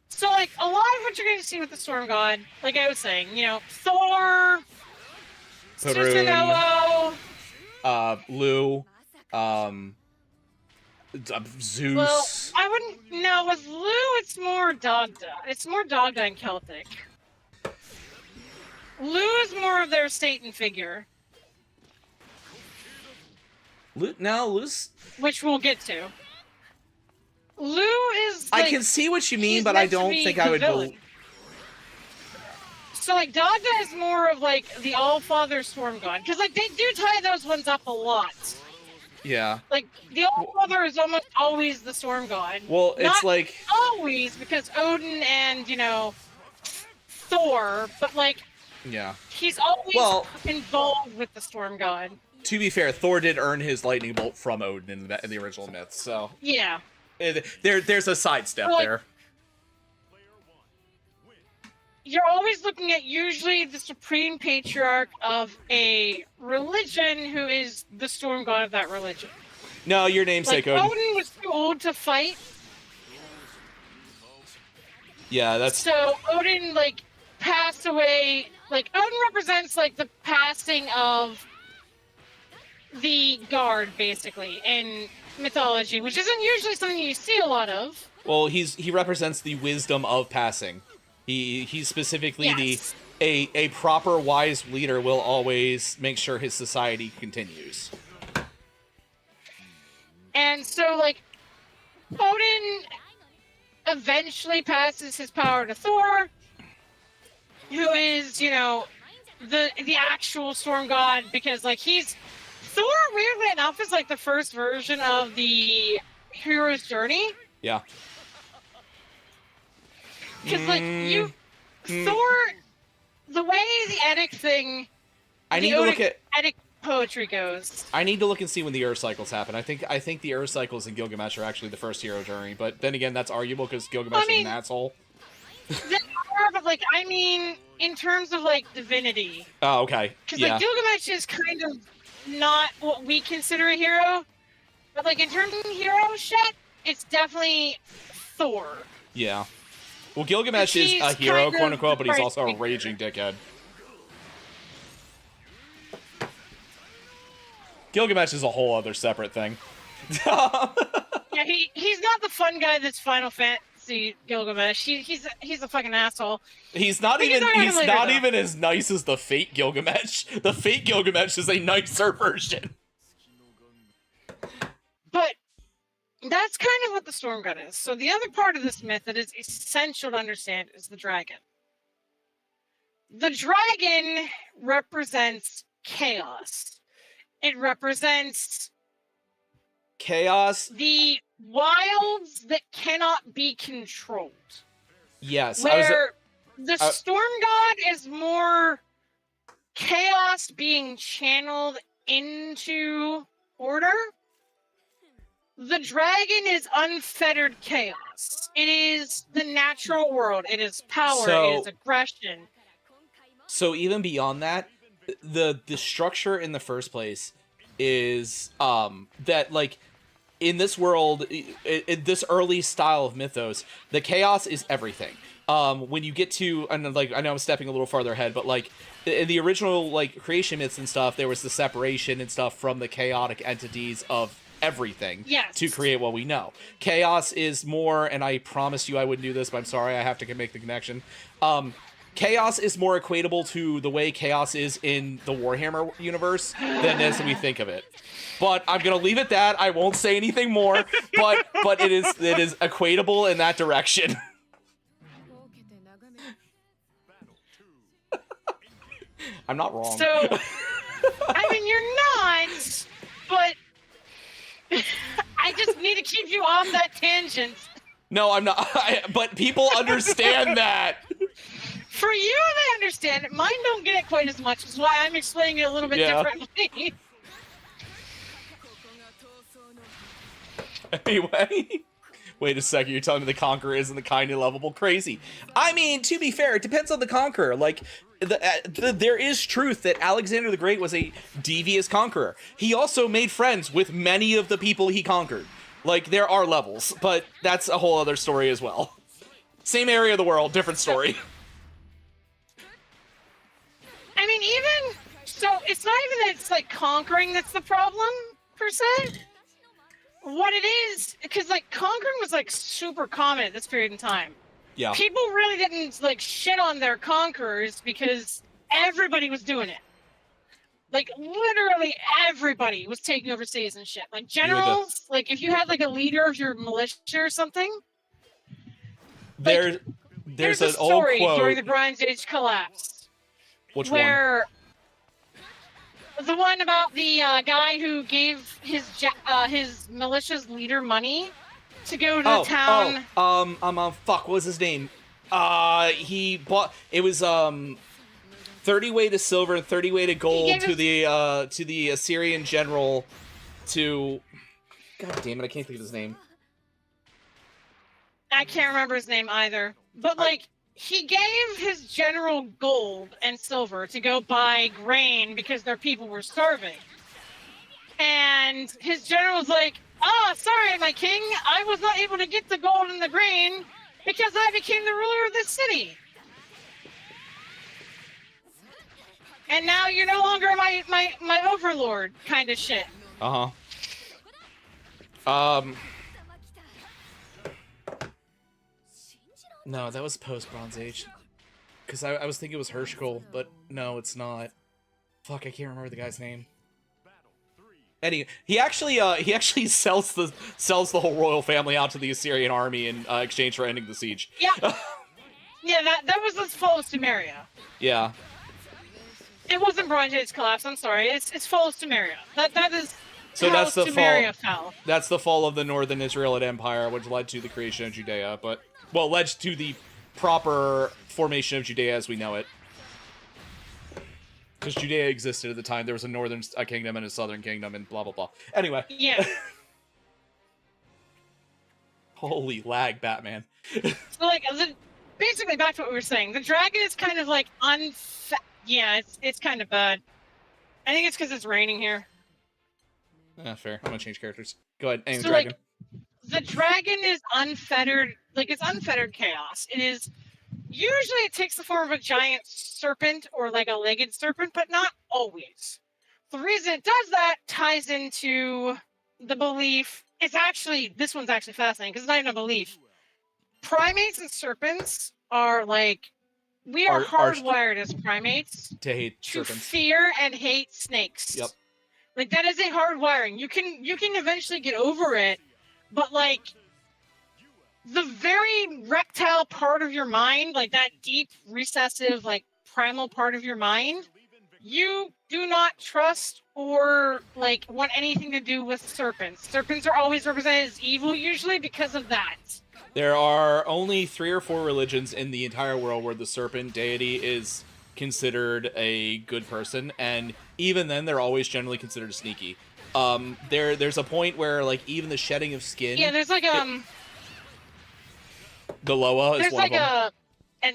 So, like, a lot of what you're going to see with the Storm God, like I was saying, you know, Thor, Susanoo, Lu, Zeus. well, I wouldn't, no, with Lu, it's more Dagda. It's more Dagda and Celtic. Lu is more of their Satan figure. Lu's... Which we'll get to. Lu is, like, I can see what you mean, but I don't think I would believe... So, like, Dagda is more of, like, the All-Father Storm God. Because, like, they do tie those ones up a lot. Yeah. Like, the All-Father is almost always the Storm God. Well, it's Not like... always, because Odin and, you know, Thor, but, like... Yeah. He's always involved with the Storm God. To be fair, Thor did earn his lightning bolt from Odin in the original myths, so... Yeah. There's a sidestep there. You're always looking at usually the supreme patriarch of a religion who is the storm god of that religion. No, your namesake, like, Odin. Odin was too old to fight. Yeah, that's... So Odin, like, passed away. Like, Odin represents, like, the passing of the guard, basically. And mythology, which isn't usually something you see a lot of. Well, he represents the wisdom of passing. He's specifically Yes. a proper wise leader will always make sure his society continues. And so, like, Odin eventually passes his power to Thor, who is, you know, the actual storm god, because, like, Thor, weirdly enough, is, like, the first version of the hero's journey. Yeah. Because, like, Thor, the way the Eddic thing, I need to look at Eddic poetry goes. I need to look and see when the Earth cycles happen. I think the Earth cycles in Gilgamesh are actually the first hero journey, but then again, that's arguable because Gilgamesh is an asshole. But, like, I mean, in terms of, like, divinity. Oh, okay. Because, Yeah. like, Gilgamesh is kind of not what we consider a hero. But, like, in terms of hero shit, it's definitely Thor. Yeah. Well, Gilgamesh is He's a hero, kind of quote unquote, but he's the also a first raging dickhead. Gilgamesh is a whole other separate thing. Yeah, he's not the fun guy that's Final Fantasy Gilgamesh. He's a fucking asshole. He's not We can talk about him later, though. even as nice as the Fate Gilgamesh. The Fate Gilgamesh is a nicer version. But that's kind of what the storm god is. So the other part of this myth that is essential to understand is the dragon. The dragon represents chaos. It represents Chaos. the wilds that cannot be controlled. Yes. Where the storm god is more chaos being channeled into order. The dragon is unfettered chaos. It is the natural world. It is power. It is aggression. So even beyond that, the structure in the first place is that, like, in this world, in this early style of mythos, the chaos is everything. When you get to, and like, I know I'm stepping a little farther ahead, but like in the original like creation myths and stuff, there was the separation and stuff from the chaotic entities of everything to create what we know. Chaos is more, and I promised you I wouldn't do this, but I'm sorry, I have to make the connection. Chaos is more equatable to the way chaos is in the Warhammer universe than as we think of it. But I'm gonna leave it that. I won't say anything more. But it is equatable in that direction. I'm not wrong. So, I mean, you're not, but I just need to keep you on that tangent. No, I'm not. But people understand that. For you, they understand it. Mine don't get it quite as much, which is why I'm explaining it a little bit differently. Anyway, wait a second. You're telling me the Conqueror isn't the kind of lovable crazy? I mean, to be fair, it depends on the Conqueror. Like, there is truth that Alexander the Great was a devious conqueror. He also made friends with many of the people he conquered. Like, there are levels, but that's a whole other story as well. Same area of the world, different story. I mean, even so, it's not even that it's like conquering that's the problem per se. What it is, because like conquering was like super common at this period in time. Yeah. People really didn't like shit on their conquerors because everybody was doing it. Like literally everybody was taking over cities and shit. Like generals, like if you had like a leader of your militia or something. There's a an old story quote during the Bronze Age collapse. Which where the one about the guy who gave his militia's leader money to go to the town. Fuck, what was his name? He bought, it was 30 weight of silver and 30 weight of gold to the Assyrian general to, god damn it, I can't think of his name. I can't remember his name either. But like he gave his general gold and silver to go buy grain because their people were starving. And his general was like, "Oh, sorry, my king, I was not able to get the gold and the grain because I became the ruler of this city. And now you're no longer my overlord," kind of shit. Uh-huh. No, that was post Bronze Age. Because I was thinking it was Hershkol, but no, it's not. Fuck, I can't remember the guy's name. Anyway, he actually sells the whole royal family out to the Assyrian army in exchange for ending the siege. Yeah. Yeah, that was the fall of Sumeria. Yeah. It wasn't Bronze Age collapse. I'm sorry. It's fall of Sumeria. That is. So how that's the Sumeria fall. fell. That's the fall of the Northern Israelite Empire, which led to the creation of Judea, but well, led to the proper formation of Judea as we know it. Because Judea existed at the time. There was a northern kingdom and a southern kingdom and blah, blah, blah. Anyway. Yeah. Holy lag, Batman. So, like, basically back to what we were saying. The dragon is kind of, like, yeah, it's kind of bad. I think it's because it's raining here. Fair. I'm gonna change characters. Go ahead. Aim So, dragon. like, the dragon is unfettered. Like, it's unfettered chaos. It is... Usually it takes the form of a giant serpent or like a legged serpent, but not always. The reason it does that ties into the belief. This one's actually fascinating because it's not even a belief. Primates and serpents are like, we are hardwired as primates to hate to serpents. fear and hate snakes. Yep. Like that is a hard wiring. You can eventually get over it, but like, the very reptile part of your mind, like that deep, recessive, like primal part of your mind, you do not trust or like want anything to do with serpents. Serpents are always represented as evil, usually because of that. There are only 3 or 4 religions in the entire world where the serpent deity is considered a good person, and even then, they're always generally considered sneaky. There's a point where like even the shedding of skin. Yeah, there's like the Loa is there's one like of them.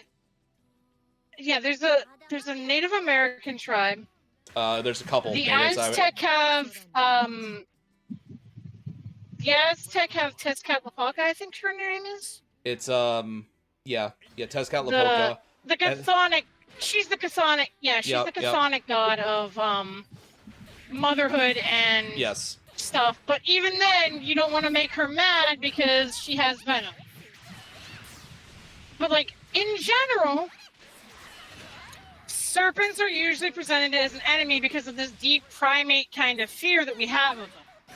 There's a Native American tribe. There's a couple. The natives, Aztec have Tezcatlipoca, I think her name is. It's Tezcatlipoca. The Chthonic. She's the Chthonic. Yeah, she's the Chthonic god of motherhood and stuff. But even then, you don't want to make her mad because she has venom. But like in general, serpents are usually presented as an enemy because of this deep primate kind of fear that we have of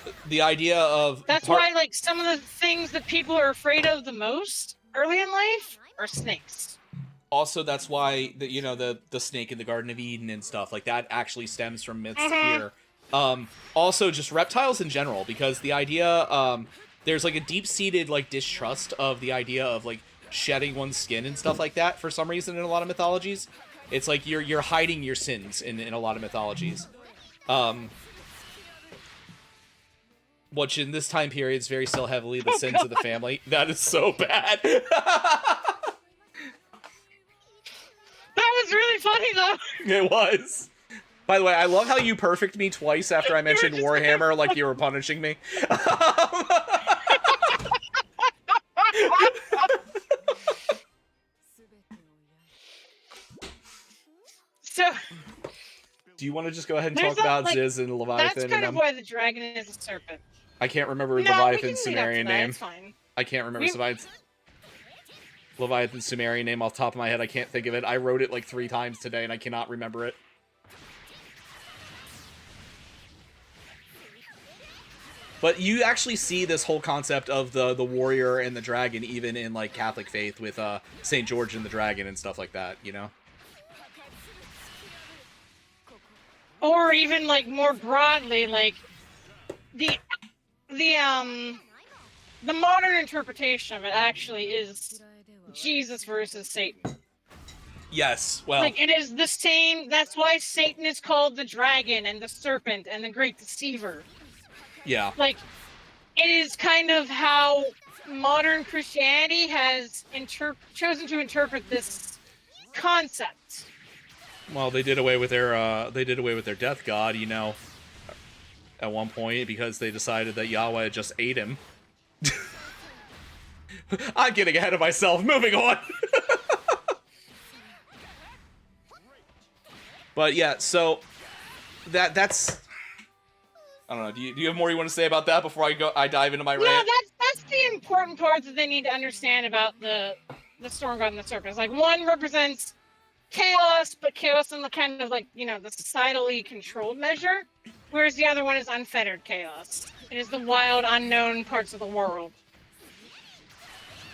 them. The idea of why like some of the things that people are afraid of the most early in life are snakes. Also, that's why the snake in the Garden of Eden and stuff like that actually stems from myths here. Also, just reptiles in general, because the idea there's like a deep-seated like distrust of the idea of like shedding one's skin and stuff like that for some reason in a lot of mythologies. It's like you're hiding your sins in a lot of mythologies. Which in this time period is very still heavily the sins of the family. That is so bad. That was really funny though. It was. By the way, I love how you perfect me twice after I mentioned Warhammer like you were punishing me. So, do you want to just go ahead and talk about Ziz and Leviathan? That's kind of why the dragon is a serpent. I can't remember Leviathan's Sumerian Sumerian name. It's fine. I can't remember Leviathan's Sumerian name off the top of my head. I can't think of it. I wrote it like 3 times today and I cannot remember it. But you actually see this whole concept of the warrior and the dragon even in like Catholic faith with St. George and the Dragon and stuff like that, you know? Or even like more broadly, like the modern interpretation of it actually is Jesus versus Satan. Yes, well, like it is the same. That's why Satan is called the dragon and the serpent and the great deceiver. Yeah. Like it is kind of how modern Christianity has chosen to interpret this concept. Well, they did away with their death god, you know, at one point because they decided that Yahweh had just ate him. I'm getting ahead of myself. Moving on. But yeah, so that's I don't know. Do you have more you want to say about that before I dive into my No, rant? that's the important part that they need to understand about the Storm God and the Serpents. Like, one represents chaos, but chaos in the kind of like, the societally controlled measure, whereas the other one is unfettered chaos. It is the wild, unknown parts of the world.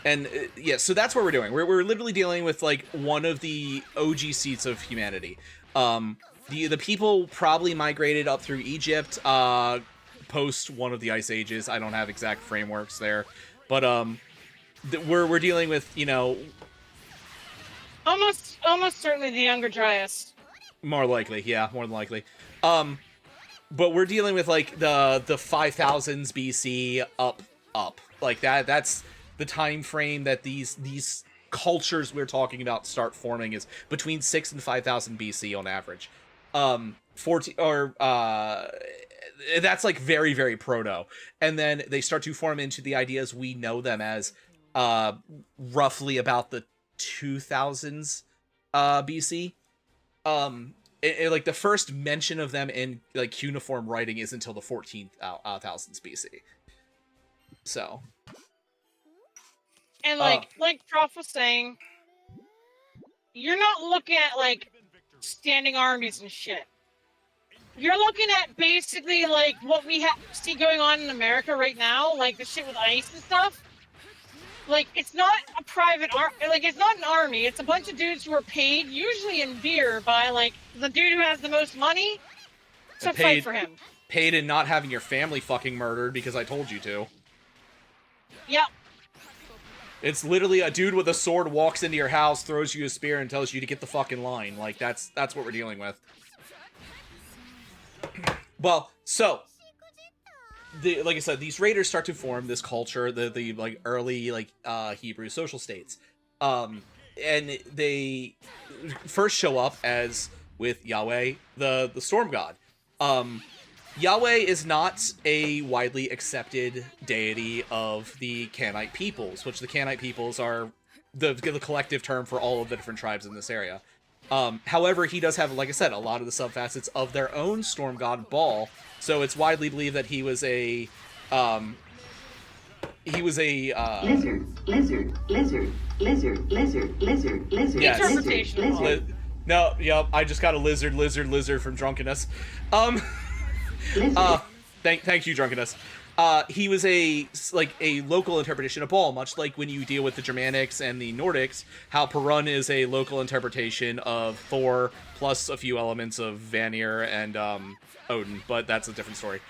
And yeah, so that's what we're doing. We're literally dealing with like one of the OG seats of humanity. The people probably migrated up through Egypt post one of the ice ages. I don't have exact frameworks there, but we're dealing with, almost certainly the Younger Dryas. More likely, yeah, more than likely. But we're dealing with like the 5000s BC up. Like that's the time frame that these cultures we're talking about start forming, is between 6 and 5000 BC on average. 14 or that's like very, very proto. And then they start to form into the ideas we know them as roughly about the 2000s BC. Like the first mention of them in like cuneiform writing is until the 14th thousands BC. So, and like Prof was saying, you're not looking at like standing armies and shit. You're looking at basically like what we see going on in America right now, like the shit with ICE and stuff. Like, it's not a private like, it's not an army. It's a bunch of dudes who are paid, usually in beer, by, like, the dude who has the most money to fight for him. Paid in not having your family fucking murdered because I told you to. Yep. It's literally a dude with a sword walks into your house, throws you a spear, and tells you to get the fucking line. Like, that's what we're dealing with. Well, so... like I said, these raiders start to form this culture, the like early like Hebrew social states, and they first show up as with Yahweh, the storm god. Yahweh is not a widely accepted deity of the Canaanite peoples, which the Canaanite peoples are the collective term for all of the different tribes in this area. However, he does have, like I said, a lot of the subfacets of their own storm god Baal. So it's widely believed that he was a lizard. Yes. Interpretation. No, yep, I just got a lizard from drunkenness. Thank you, drunkenness. He was a local interpretation of Baal, much like when you deal with the Germanics and the Nordics, how Perun is a local interpretation of Thor, plus a few elements of Vanir and Odin, but that's a different story.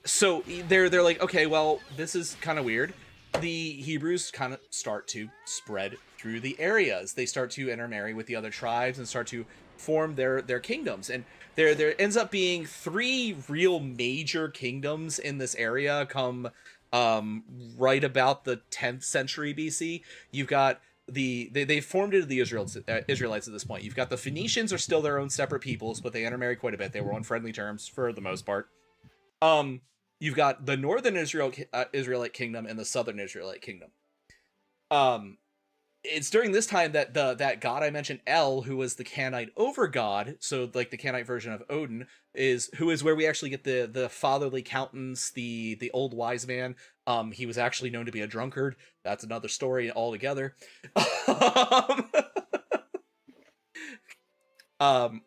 So they're like, okay, well, this is kind of weird. The Hebrews kind of start to spread through the areas. They start to intermarry with the other tribes and start to form their kingdoms. And there ends up being 3 real major kingdoms in this area come right about the 10th century BC. You've got they formed into the Israelites at this point. You've got the Phoenicians are still their own separate peoples, but they intermarry quite a bit. They were on friendly terms for the most part. You've got the northern Israelite kingdom and the southern Israelite kingdom. It's during this time that that god I mentioned, El, who was the Canaanite over-god, so like the Canaanite version of Odin, who is where we actually get the fatherly countenance, the old wise man. He was actually known to be a drunkard. That's another story altogether.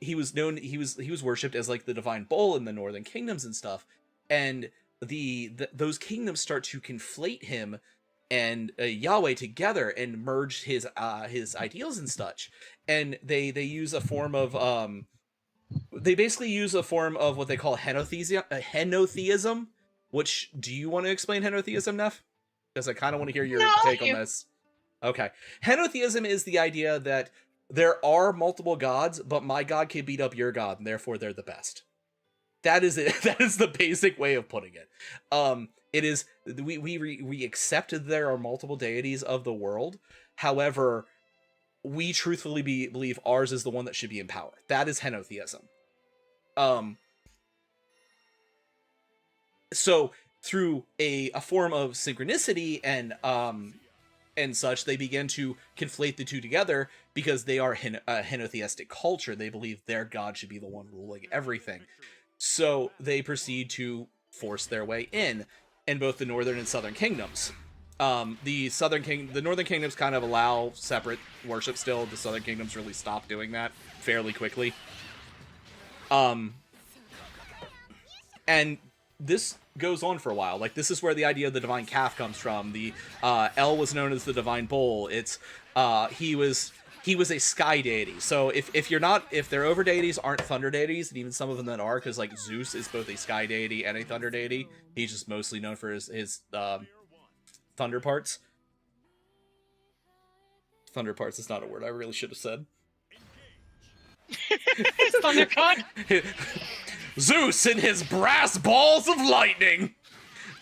He was worshipped as like the divine bull in the northern kingdoms and stuff, and those kingdoms start to conflate him and Yahweh together and merge his ideals and such. And they use a form of they basically use a form of what they call henotheism. Which, do you want to explain henotheism, Neff? Because I kind of want to hear your take on this. Okay, henotheism is the idea that there are multiple gods, but my god can beat up your god, and therefore they're the best. That is it. That is the basic way of putting it. It is we accept that there are multiple deities of the world. However, we truthfully believe ours is the one that should be in power. That is henotheism. So through a form of synchronicity and such, they begin to conflate the two together because they are a henotheistic culture. They believe their god should be the one ruling everything. So they proceed to force their way in both the northern and southern kingdoms. The northern kingdoms kind of allow separate worship still. The southern kingdoms really stop doing that fairly quickly. And this goes on for a while. Like, this is where the idea of the divine calf comes from. The El was known as the divine bull. It's he was a sky deity. So if their over deities aren't thunder deities, and even some of them that are, because like Zeus is both a sky deity and a thunder deity, he's just mostly known for his thunder parts. Thunder parts is not a word I really should have said. Thunder god. Zeus and his brass balls of lightning.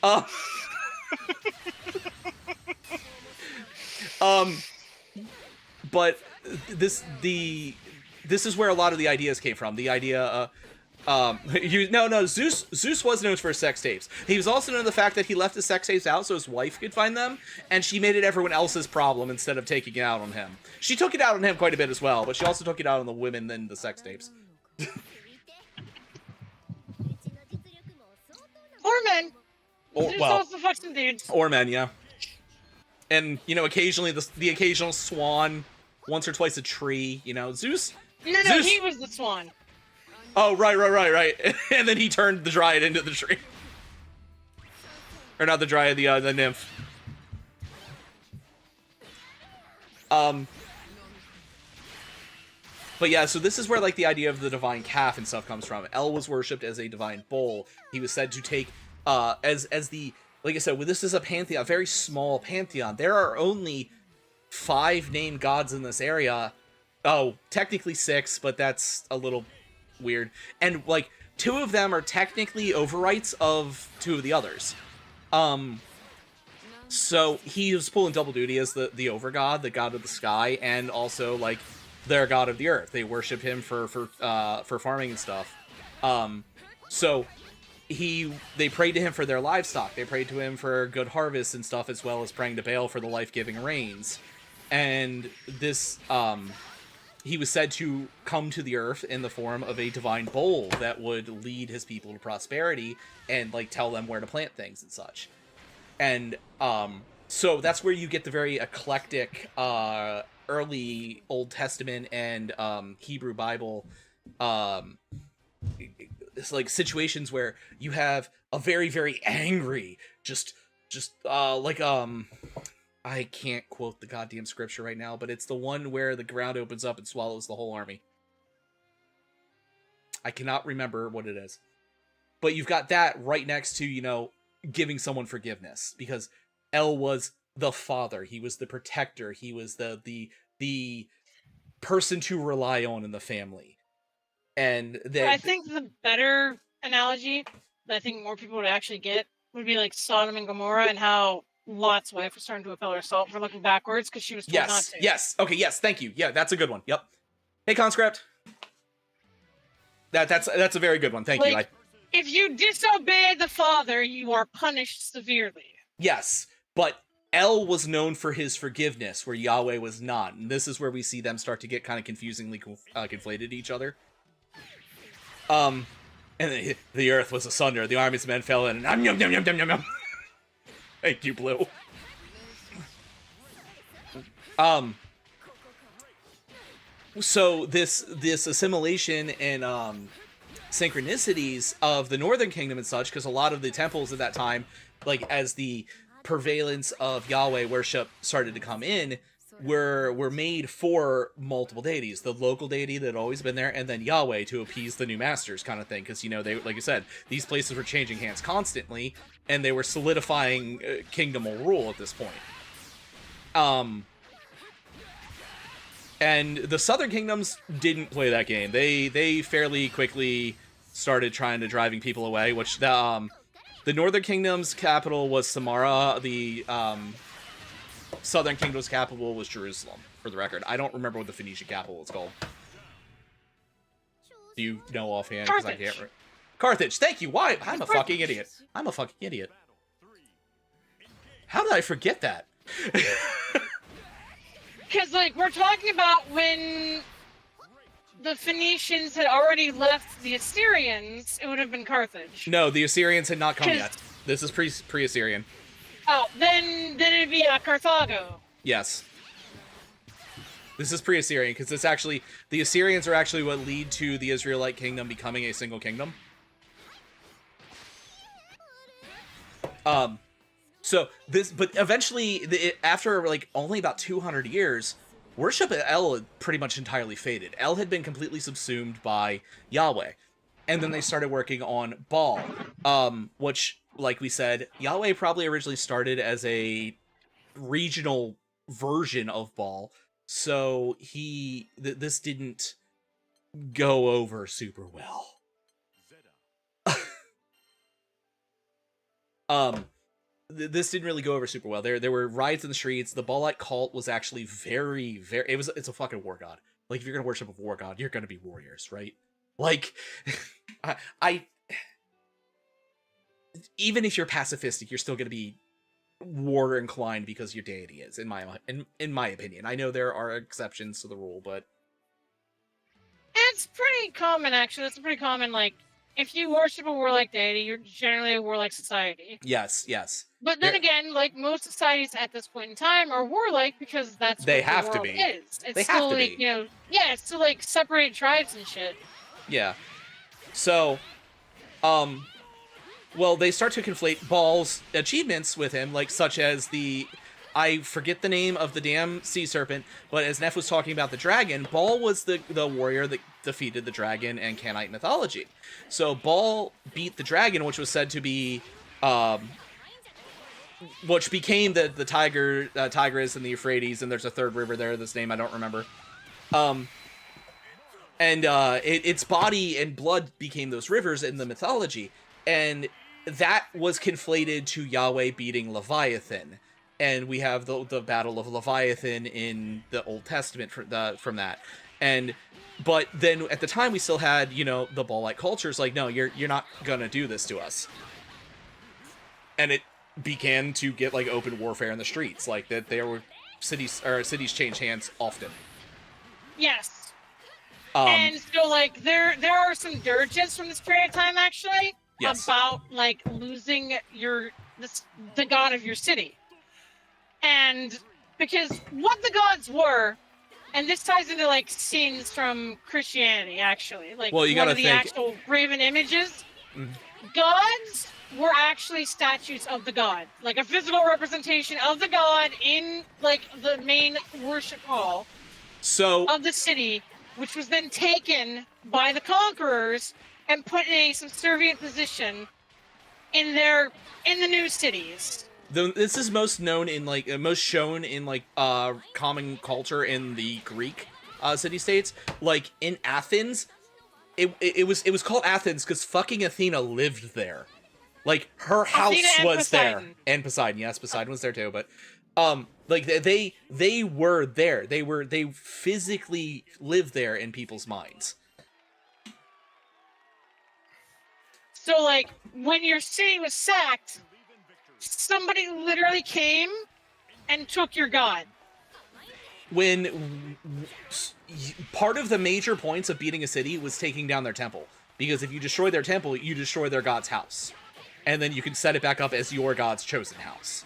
But this is where a lot of the ideas came from. The idea, Zeus was known for his sex tapes. He was also known for the fact that he left his sex tapes out so his wife could find them, and she made it everyone else's problem instead of taking it out on him. She took it out on him quite a bit as well, but she also took it out on the women than the sex tapes. Or men. Or, Zeus well, also fucks some dudes. or men, yeah. And, you know, occasionally the occasional swan, once or twice a tree, you know, Zeus. No, Zeus, he was the swan. Oh, right. And then he turned the dryad into the tree. Or not the dryad, the nymph. But yeah, so this is where, like, the idea of the divine calf and stuff comes from. El was worshipped as a divine bull. He was said to take, as the, like I said, well, this is a pantheon, a very small pantheon. There are only 5 named gods in this area. Oh, technically 6, but that's a little weird. And, like, 2 of them are technically overwrites of 2 of the others. So he was pulling double duty as the over god, the god of the sky, and also, like, their god of the earth. They worship him for farming and stuff. So they prayed to him for their livestock. They prayed to him for good harvests and stuff, as well as praying to Baal for the life-giving rains. And this, he was said to come to the earth in the form of a divine bull that would lead his people to prosperity and, like, tell them where to plant things and such. And, so that's where you get the very eclectic, early Old Testament and Hebrew Bible it's like situations where you have a very, very angry I can't quote the goddamn scripture right now, but it's the one where the ground opens up and swallows the whole army. I cannot remember what it is, but you've got that right next to, you know, giving someone forgiveness, because El was the father, he was the protector, he was the person to rely on in the family. And I think the better analogy that I think more people would actually get would be like Sodom and Gomorrah, and how Lot's wife was starting to repel herself for looking backwards because she was told not to. Yes. Okay. Yes. Thank you. Yeah, that's a good one. Yep. Hey, Conscript. That's a very good one. Thank you. If you disobey the father, you are punished severely. Yes, but El was known for his forgiveness, where Yahweh was not, and this is where we see them start to get kind of confusingly conflated to each other. And the earth was asunder, the armies of men fell in, and yum, yum, yum, yum, yum, yum. Thank you, Blue. So this assimilation and synchronicities of the Northern Kingdom and such, because a lot of the temples at that time, like, as the prevalence of Yahweh worship started to come in, were made for multiple deities. The local deity that had always been there, and then Yahweh to appease the new masters, kind of thing. Because, you know, they, like I said, these places were changing hands constantly, and they were solidifying kingdomal rule at this point. And the Southern Kingdoms didn't play that game. They fairly quickly started trying to driving people away, which the Northern Kingdom's capital was Samara. The Southern Kingdom's capital was Jerusalem, for the record. I don't remember what the Phoenician capital was called. Do you know offhand? Carthage. I can't Carthage. Thank you. Why? I'm a fucking idiot. I'm a fucking idiot. How did I forget that? Because, like, we're talking about when the Phoenicians had already left the Assyrians, it would have been Carthage. No, the Assyrians had not come 'Cause- yet. This is pre-Assyrian. Oh, then it'd be Carthago. Yes. This is pre-Assyrian, because it's actually... The Assyrians are actually what lead to the Israelite kingdom becoming a single kingdom. So, this... But eventually, after, like, only about 200 years, worship of El had pretty much entirely faded. El had been completely subsumed by Yahweh. And then they started working on Baal, which, like we said, Yahweh probably originally started as a regional version of Baal, so this didn't go over super well. This didn't really go over super well. There were riots in the streets. The Baalite cult was actually very, very... It's a fucking war god. Like, if you're gonna worship a war god, you're gonna be warriors, right? Like, I even if you're pacifistic, you're still gonna be war inclined because your deity is, in my opinion. I know there are exceptions to the rule, but It's pretty common, actually. It's pretty common, like, if you worship a warlike deity, you're generally a warlike society. yes. But then again, like, most societies at this point in time are warlike because that's They what have the to world be. is. It's They still, have to like, be. you know, yeah, it's still, like, separate tribes and shit. Yeah. So, well, they start to conflate Baal's achievements with him, like, such as I forget the name of the damn sea serpent, but as Neff was talking about the dragon, Baal was the warrior that defeated the dragon in Canaanite mythology. So Baal beat the dragon, which was said to be, which became the Tigris and the Euphrates, and there's a third river there, this name I don't remember. Its body and blood became those rivers in the mythology, and that was conflated to Yahweh beating Leviathan, and we have the Battle of Leviathan in the Old Testament from that. But then at the time we still had, the Baalite cultures like, no, you're not gonna do this to us, and it began to get like open warfare in the streets, like that. There were cities change hands often. Yes. And so, like, there are some dirges from this period of time, actually, Yes. about, like, losing the god of your city. And because what the gods were, and this ties into, like, scenes from Christianity, actually. Like, Well, you one gotta of the think- actual graven images, Mhm. gods were actually statues of the god. Like, a physical representation of the god in, like, the main worship hall So of the city, which was then taken by the conquerors and put in a subservient position in the new cities. this is most shown in common culture in the Greek city-states. Like in Athens, it was called Athens because fucking Athena lived there. Like her house Athena and was there, Poseidon. and Poseidon. Yes, Poseidon was there too. But like they were there. They physically lived there in people's minds. So, like, when your city was sacked, somebody literally came and took your god. When part of the major points of beating a city was taking down their temple, because if you destroy their temple, you destroy their god's house, and then you can set it back up as your god's chosen house.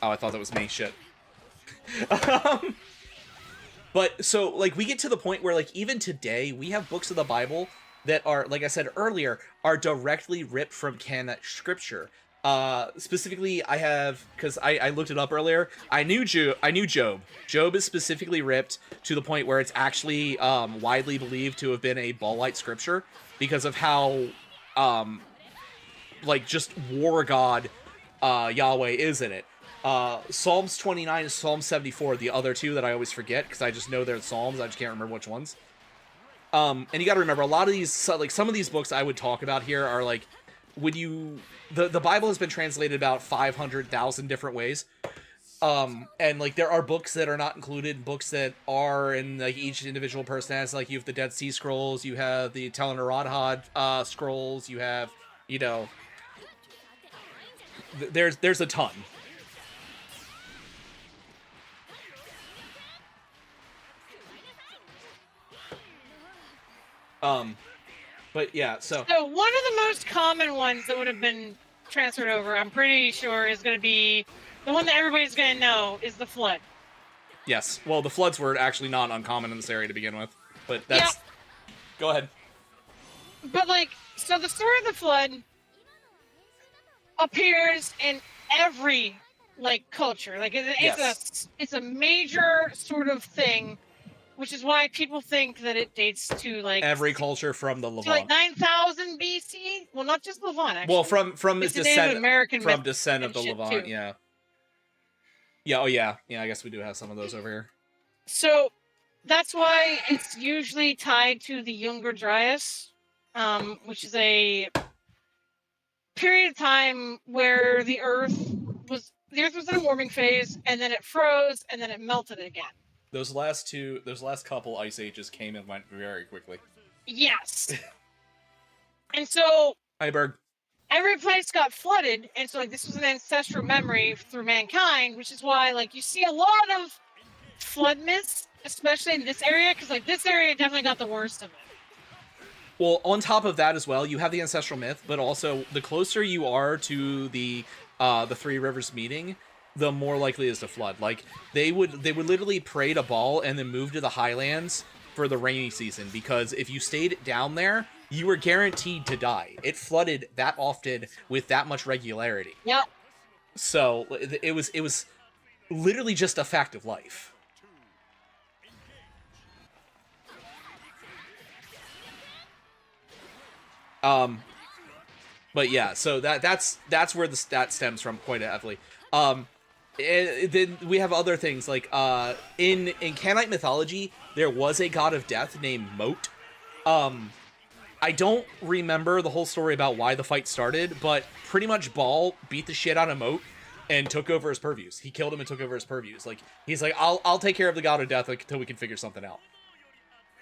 Oh, I thought that was me. Shit. But so, like, we get to the point where, like, even today, we have books of the Bible that are, like I said earlier, are directly ripped from Canaanite scripture. Specifically, I have, because I looked it up earlier, I knew Job. Job is specifically ripped to the point where it's actually widely believed to have been a Baalite scripture because of how, like, just war god Yahweh is in it. Psalms 29 and Psalm 74, the other two that I always forget because I just know they're Psalms, I just can't remember which ones. And you gotta remember, a lot of these, like, some of these books I would talk about here are, like, the Bible has been translated about 500,000 different ways. And, like, there are books that are not included, books that are, and, like, each individual person has, like, you have the Dead Sea Scrolls, you have the Tel Naradhad scrolls, you have, there's a ton. But yeah, so one of the most common ones that would have been transferred over, I'm pretty sure, is going to be the one that everybody's going to know is the flood. yes, well, the floods were actually not uncommon in this area to begin with, but that's... Yep. Go ahead. But like, so the story of the flood appears in every like culture. Like it's a major sort of thing, which is why people think that it dates to like Every culture from the Levant. to like 9,000 BC. Well, not just Levant. Actually. Well, from it's descent American from descent of the Levant, too. yeah. Yeah, oh yeah. Yeah, I guess we do have some of those over here. So that's why it's usually tied to the Younger Dryas, which is a period of time where the Earth was in a warming phase, and then it froze, and then it melted again. Those last couple ice ages came and went very quickly. Yes. And so Hi, Berg. every place got flooded, and so like this was an ancestral memory through mankind, which is why like you see a lot of flood myths, especially in this area, because like this area definitely got the worst of it. Well, on top of that as well, you have the ancestral myth, but also the closer you are to the Three Rivers meeting, the more likely it is to flood. Like they would literally pray to Baal and then move to the highlands for the rainy season, because if you stayed down there, you were guaranteed to die. It flooded that often with that much regularity. Yep. So it was literally just a fact of life. But yeah, so that's where the stat stems from quite heavily. And then we have other things like in Canaanite mythology there was a god of death named Moat. I don't remember the whole story about why the fight started, but pretty much Baal beat the shit out of Moat and took over his purviews. He killed him and took over his purviews. Like he's like, I'll take care of the god of death until we can figure something out.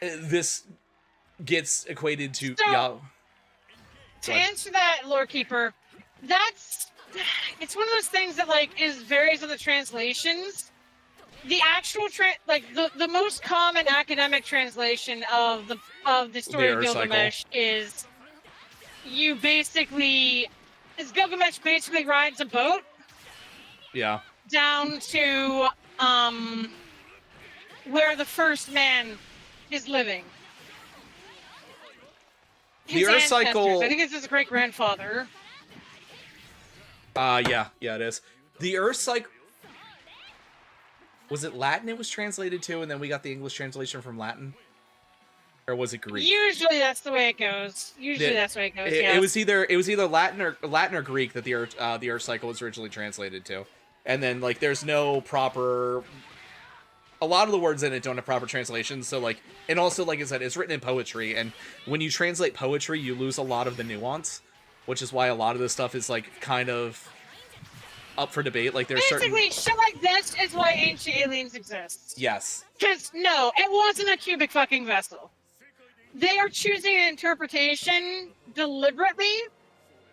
This gets equated to To answer that, Lore Keeper, it's one of those things that like varies on the translations. The actual the most common academic translation of the story of Gilgamesh is Gilgamesh basically rides a boat. Yeah. Down to where the first man is living. The Earth cycle. I think it's his great grandfather. Yeah, it is. The Earth cycle. Was it Latin it was translated to, and then we got the English translation from Latin? Or was it Greek? Usually that's the way it goes. It was either Latin or Greek that the Earth cycle was originally translated to. And then like there's no proper, a lot of the words in it don't have proper translations, so like, and also like I said, it's written in poetry, and when you translate poetry you lose a lot of the nuance, which is why a lot of this stuff is like kind of up for debate. Like there's basically shit like this is why ancient aliens exist. Yes. Because no, it wasn't a cubic fucking vessel. They are choosing an interpretation deliberately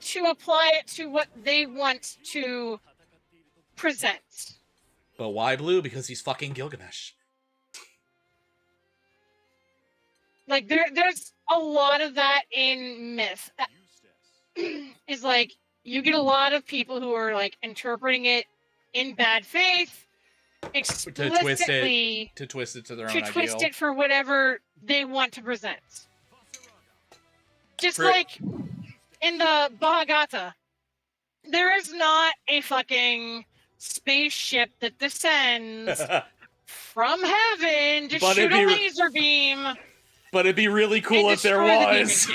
to apply it to what they want to present. But why blue? Because he's fucking Gilgamesh. Like there's a lot of that in myth. Is like you get a lot of people who are like interpreting it in bad faith, explicitly to twist it to their own ideal. To twist it for whatever they want to present. Just like in the Bhagavata, there is not a fucking spaceship that descends from heaven to shoot a laser beam. But it'd be really cool if there was.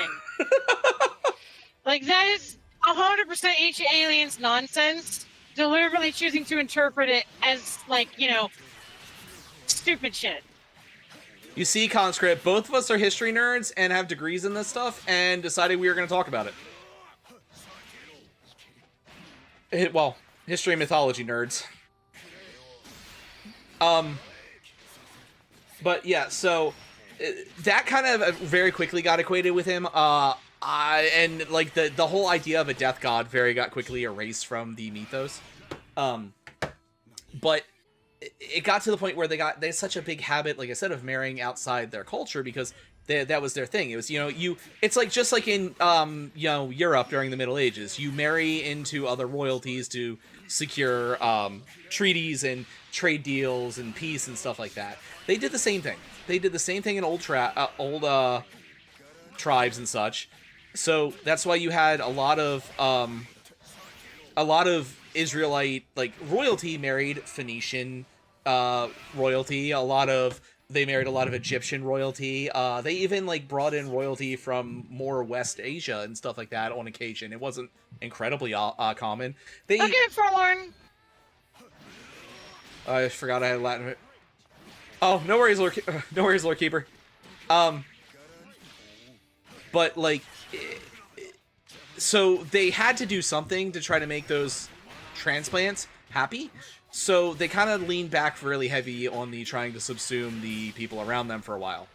Like that is 100% ancient aliens nonsense, deliberately choosing to interpret it as like, stupid shit. You see, Conscript, both of us are history nerds and have degrees in this stuff, and decided we were going to talk about it. Well, history and mythology nerds. But yeah, so that kind of very quickly got equated with him. And like the whole idea of a death god got quickly erased from the mythos. But it got to the point where they had such a big habit, like I said, of marrying outside their culture because that was their thing. It was, it's like just like in Europe during the Middle Ages, you marry into other royalties to secure treaties and trade deals and peace and stuff like that. They did the same thing. They did the same thing in old tribes and such. So that's why you had a lot of Israelite like royalty married Phoenician royalty. They married a lot of Egyptian royalty. They even like brought in royalty from more West Asia and stuff like that on occasion. It wasn't incredibly common. Okay, Forlorn. I forgot I had Latin. Oh, no worries, Lord Keeper. But like, so they had to do something to try to make those transplants happy. So they kind of leaned back really heavy on the trying to subsume the people around them for a while.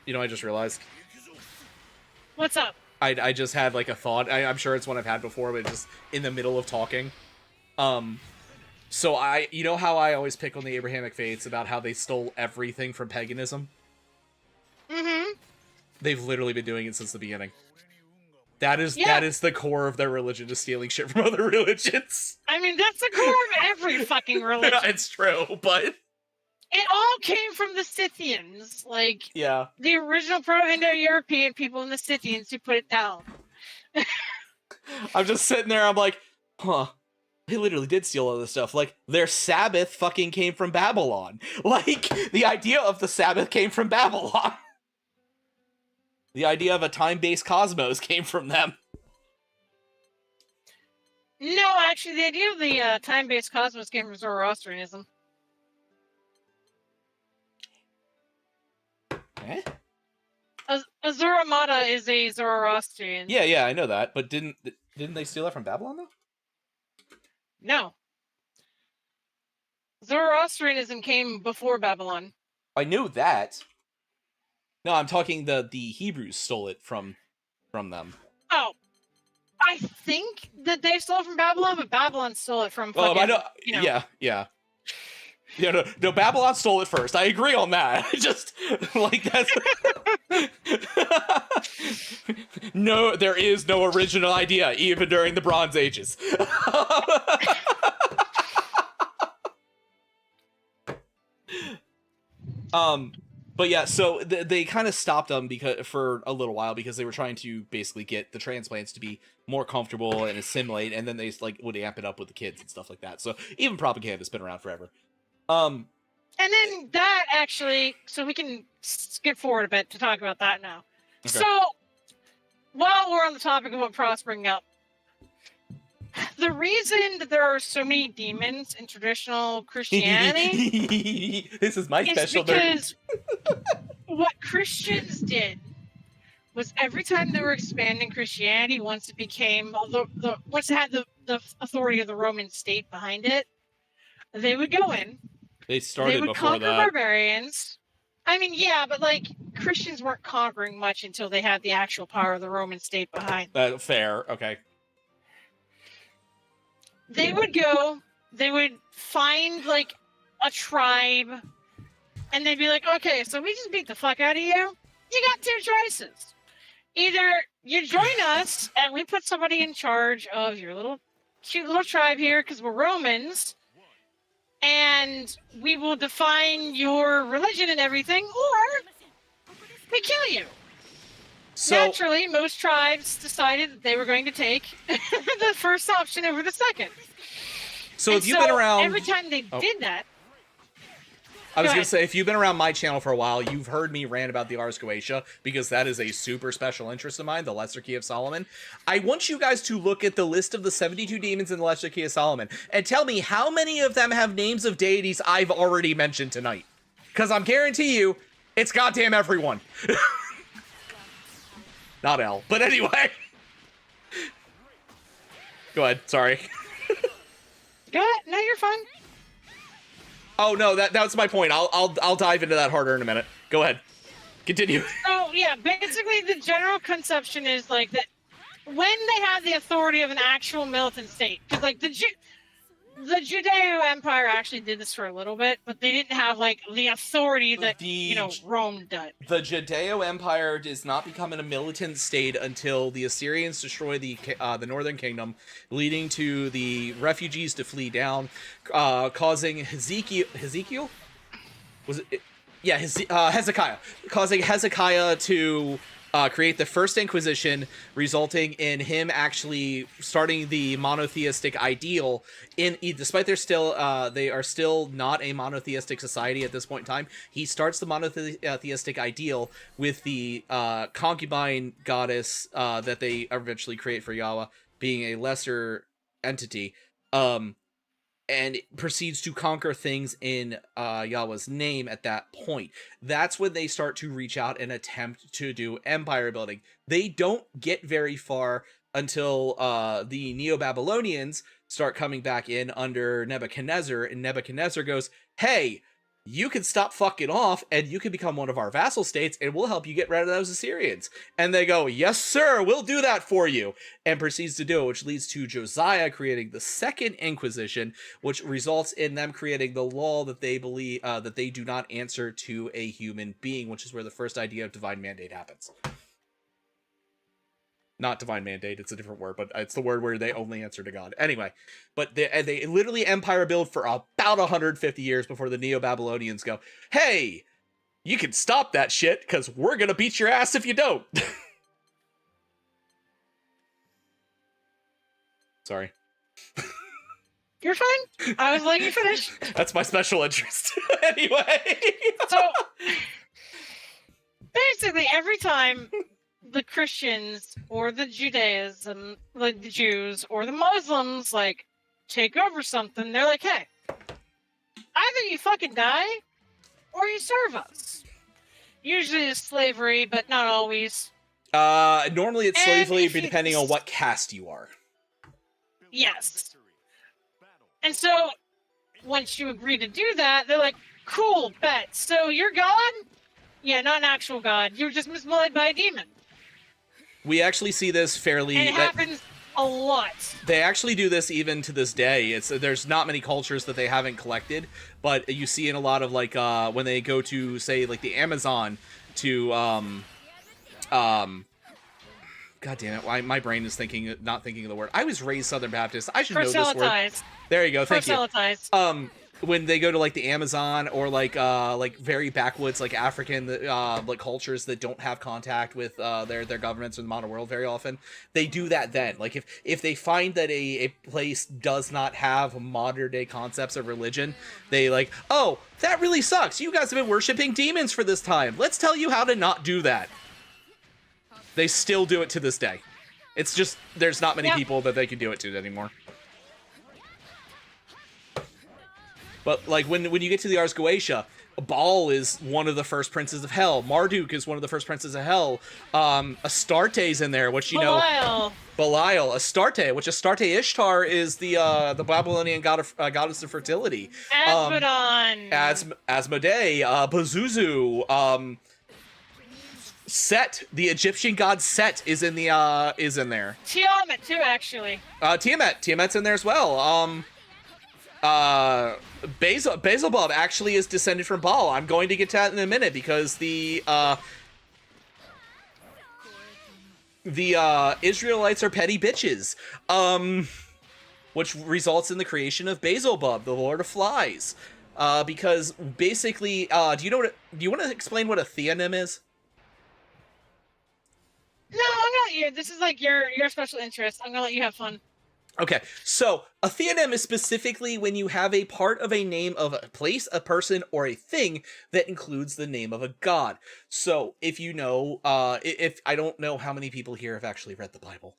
I just realized. What's up? I just had like a thought. I'm sure it's one I've had before, but just in the middle of talking. So how I always pick on the Abrahamic faiths about how they stole everything from paganism? Mm-hmm. They've literally been doing it since the beginning. That is the core of their religion, is stealing shit from other religions. I mean, that's the core of every fucking religion. It's true, but it all came from the Scythians. Like, yeah, the original Pro-Indo-European people and the Scythians who put it down. I'm just sitting there, I'm like, huh. They literally did steal all this stuff. Like, their Sabbath fucking came from Babylon. Like, the idea of the Sabbath came from Babylon. The idea of a time-based cosmos came from them. No, actually, the idea of the time-based cosmos came from Zoroastrianism. Eh? Azura Mata is a Zoroastrian. Yeah, I know that. But didn't they steal that from Babylon, though? No. Zoroastrianism came before Babylon. I knew that. No, I'm talking the Hebrews stole it from them. Oh. I think that they stole it from Babylon, but Babylon stole it from fucking, I know. Yeah. Yeah, no, Babylon stole it first. I agree on that. Just, like, that's... No, there is no original idea, even during the Bronze Ages. But yeah, so they kind of stopped them for a little while because they were trying to basically get the transplants to be more comfortable and assimilate, and then they like would amp it up with the kids and stuff like that. So even propaganda's been around forever. And then that actually, so we can skip forward a bit to talk about that now. Okay. So while we're on the topic of what Pro's bringing up, the reason that there are so many demons in traditional Christianity this is my special because what Christians did was every time they were expanding Christianity, once it became once it had the authority of the Roman state behind it, they would go in. They started would before conquer that. Barbarians. I mean, yeah, but like Christians weren't conquering much until they had the actual power of the Roman state behind them. Fair, okay. They would go, they would find like a tribe, and they'd be like, okay, so we just beat the fuck out of you. You got two choices. Either you join us and we put somebody in charge of your cute little tribe here because we're Romans, and we will define your religion and everything, or we kill you. So, naturally, most tribes decided that they were going to take the first option over the second. So if you've been around... Every time they did that... I was going to say, if you've been around my channel for a while, you've heard me rant about the Ars Goetia, because that is a super special interest of mine, the Lesser Key of Solomon. I want you guys to look at the list of the 72 demons in the Lesser Key of Solomon, and tell me how many of them have names of deities I've already mentioned tonight. Because I'm guarantee you, it's goddamn everyone. Not L, but anyway. Go ahead, sorry. Go ahead, no, you're fine. Oh no, that's my point. I'll dive into that harder in a minute. Go ahead, continue. So yeah, basically the general conception is like that when they have the authority of an actual militant state, because like the Judeo Empire actually did this for a little bit, but they didn't have like the authority that Rome did. The Judeo Empire does not become a militant state until the Assyrians destroy the Northern Kingdom, leading to the refugees to flee down, causing Hezekiah, causing Hezekiah to create the First Inquisition, resulting in him actually starting the monotheistic ideal. Despite they are still not a monotheistic society at this point in time, he starts the monotheistic ideal with the concubine goddess that they eventually create for Yahweh being a lesser entity, and proceeds to conquer things in Yahweh's name at that point. That's when they start to reach out and attempt to do empire building. They don't get very far until the Neo-Babylonians start coming back in under Nebuchadnezzar, and Nebuchadnezzar goes, hey, you can stop fucking off and you can become one of our vassal states and we'll help you get rid of those Assyrians. And they go, yes, sir, we'll do that for you. And proceeds to do it, which leads to Josiah creating the Second Inquisition, which results in them creating the law that they believe that they do not answer to a human being, which is where the first idea of divine mandate happens. Not divine mandate, it's a different word, but it's the word where they only answer to God. Anyway, but they literally empire build for about 150 years before the Neo-Babylonians go, hey, you can stop that shit, because we're going to beat your ass if you don't. Sorry. You're fine. I was letting you finish. That's my special interest. Anyway. So, basically, every time the Christians or the Judaism, like the Jews or the Muslims, like take over something, they're like, hey, either you fucking die or you serve us. Usually it's slavery, but not always. Normally it's slavery depending on what caste you are. Yes. And so once you agree to do that, they're like, cool, bet. So you're God? Yeah, not an actual God. You were just misled by a demon. We actually see this fairly... And it happens a lot. They actually do this even to this day. There's not many cultures that they haven't collected, but you see in a lot of, like, when they go to, say, like, the Amazon to, God damn it, my brain is not thinking of the word. I was raised Southern Baptist. I should know this word. There you go, thank you. When they go to, like, the Amazon or, like very backwoods, like, African, like, cultures that don't have contact with, their governments in the modern world very often, they do that then. Like, if they find that a place does not have modern-day concepts of religion, they, like, oh, that really sucks. You guys have been worshipping demons for this time. Let's tell you how to not do that. They still do it to this day. It's just, there's not many people that they can do it to anymore. But, like, when you get to the Ars Goetia, Baal is one of the first princes of hell. Marduk is one of the first princes of hell. Astarte's in there, which, you know... Belial. Astarte, which Astarte Ishtar is the Babylonian goddess of fertility. Asmodon. Asmodee, Pazuzu, Set, the Egyptian god Set is in there. Tiamat too, actually. Tiamat's in there as well. Beelzebub actually is descended from Baal. I'm going to get to that in a minute because the Israelites are petty bitches. Which results in the creation of Beelzebub, the Lord of Flies. Because basically, do you want to explain what a theonym is? No, I'm not you. This is like your special interest. I'm gonna let you have fun. Okay, so a theonym is specifically when you have a part of a name of a place, a person, or a thing that includes the name of a god. So if you know, if I don't know how many people here have actually read the Bible.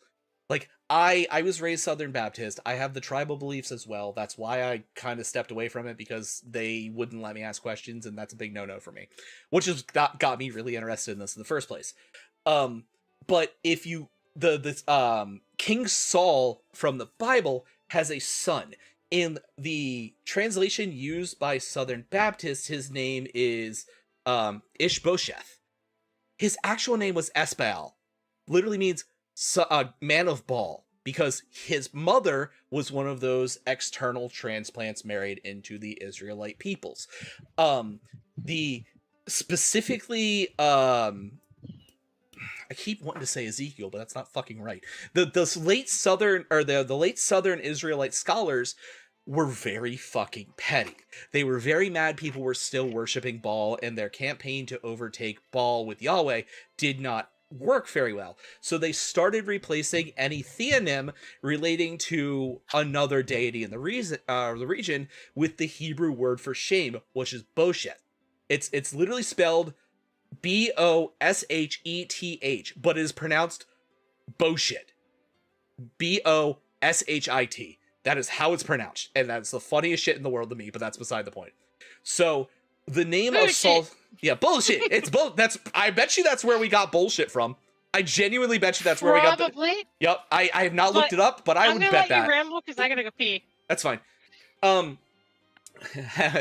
Like, I was raised Southern Baptist. I have the tribal beliefs as well. That's why I kind of stepped away from it, because they wouldn't let me ask questions, and that's a big no-no for me. Which has got me really interested in this in the first place. But if you... King Saul from the Bible has a son. In the translation used by Southern Baptists, his name is Ishbosheth. His actual name was Esbaal. Literally means man of Baal, because his mother was one of those external transplants married into the Israelite peoples. The specifically, I keep wanting to say Ezekiel, but that's not fucking right. The late southern, or the late southern Israelite scholars were very fucking petty. They were very mad people were still worshiping Baal, and their campaign to overtake Baal with Yahweh did not work very well. So they started replacing any theonym relating to another deity in the region with the Hebrew word for shame, which is Bosheth. It's literally spelled Bosheth, but it is pronounced Boshit. Boshit. That is how it's pronounced, and that's the funniest shit in the world to me, but that's beside the point. So the name of Saul, yeah, bullshit. It's that's, I bet you that's where we got bullshit from. I genuinely bet you that's where we got. Probably. Yep. I have not looked it up, but I would bet that. I'm gonna let you ramble because I gotta go pee. That's fine.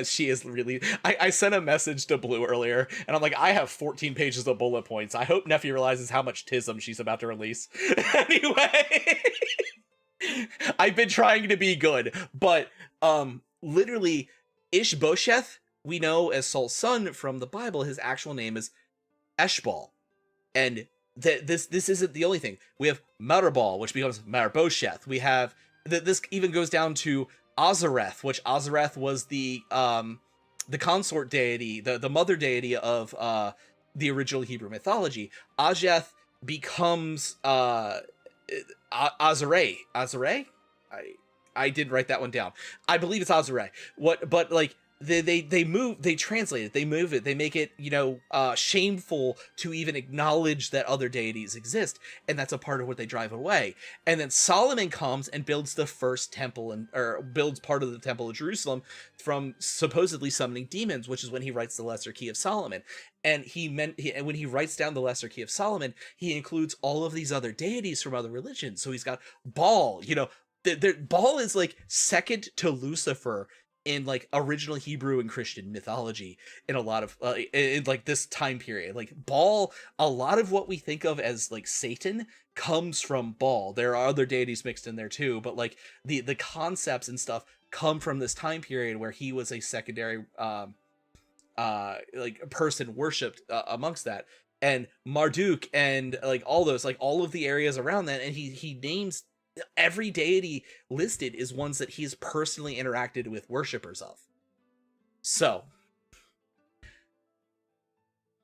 She is really. I sent a message to Blue earlier, and I'm like, I have 14 pages of bullet points. I hope Neffy realizes how much tism she's about to release. Anyway. I've been trying to be good, but literally Ishbosheth, we know as Saul's son from the Bible, his actual name is Eshbal. And this isn't the only thing. We have Meribal, which becomes Merbosheth. We have this even goes down to Azareth, which Azareth was the consort deity, the mother deity of the original Hebrew mythology. Ajeth becomes Azare. I didn't write that one down. I believe it's Azare. But like they translate it, they move it, they make it, shameful to even acknowledge that other deities exist, and that's a part of what they drive away. And then Solomon comes and builds the first temple, or builds part of the Temple of Jerusalem from supposedly summoning demons, which is when he writes the Lesser Key of Solomon. And when he writes down the Lesser Key of Solomon, he includes all of these other deities from other religions. So he's got Baal, Baal is like second to Lucifer in like original Hebrew and Christian mythology in a lot of in like this time period. Like Baal, a lot of what we think of as like Satan comes from Baal. There are other deities mixed in there too, but like the concepts and stuff come from this time period where he was a secondary like person worshipped amongst that. And Marduk and like all those, like all of the areas around that, and he names every deity listed is ones that he's personally interacted with worshippers of. So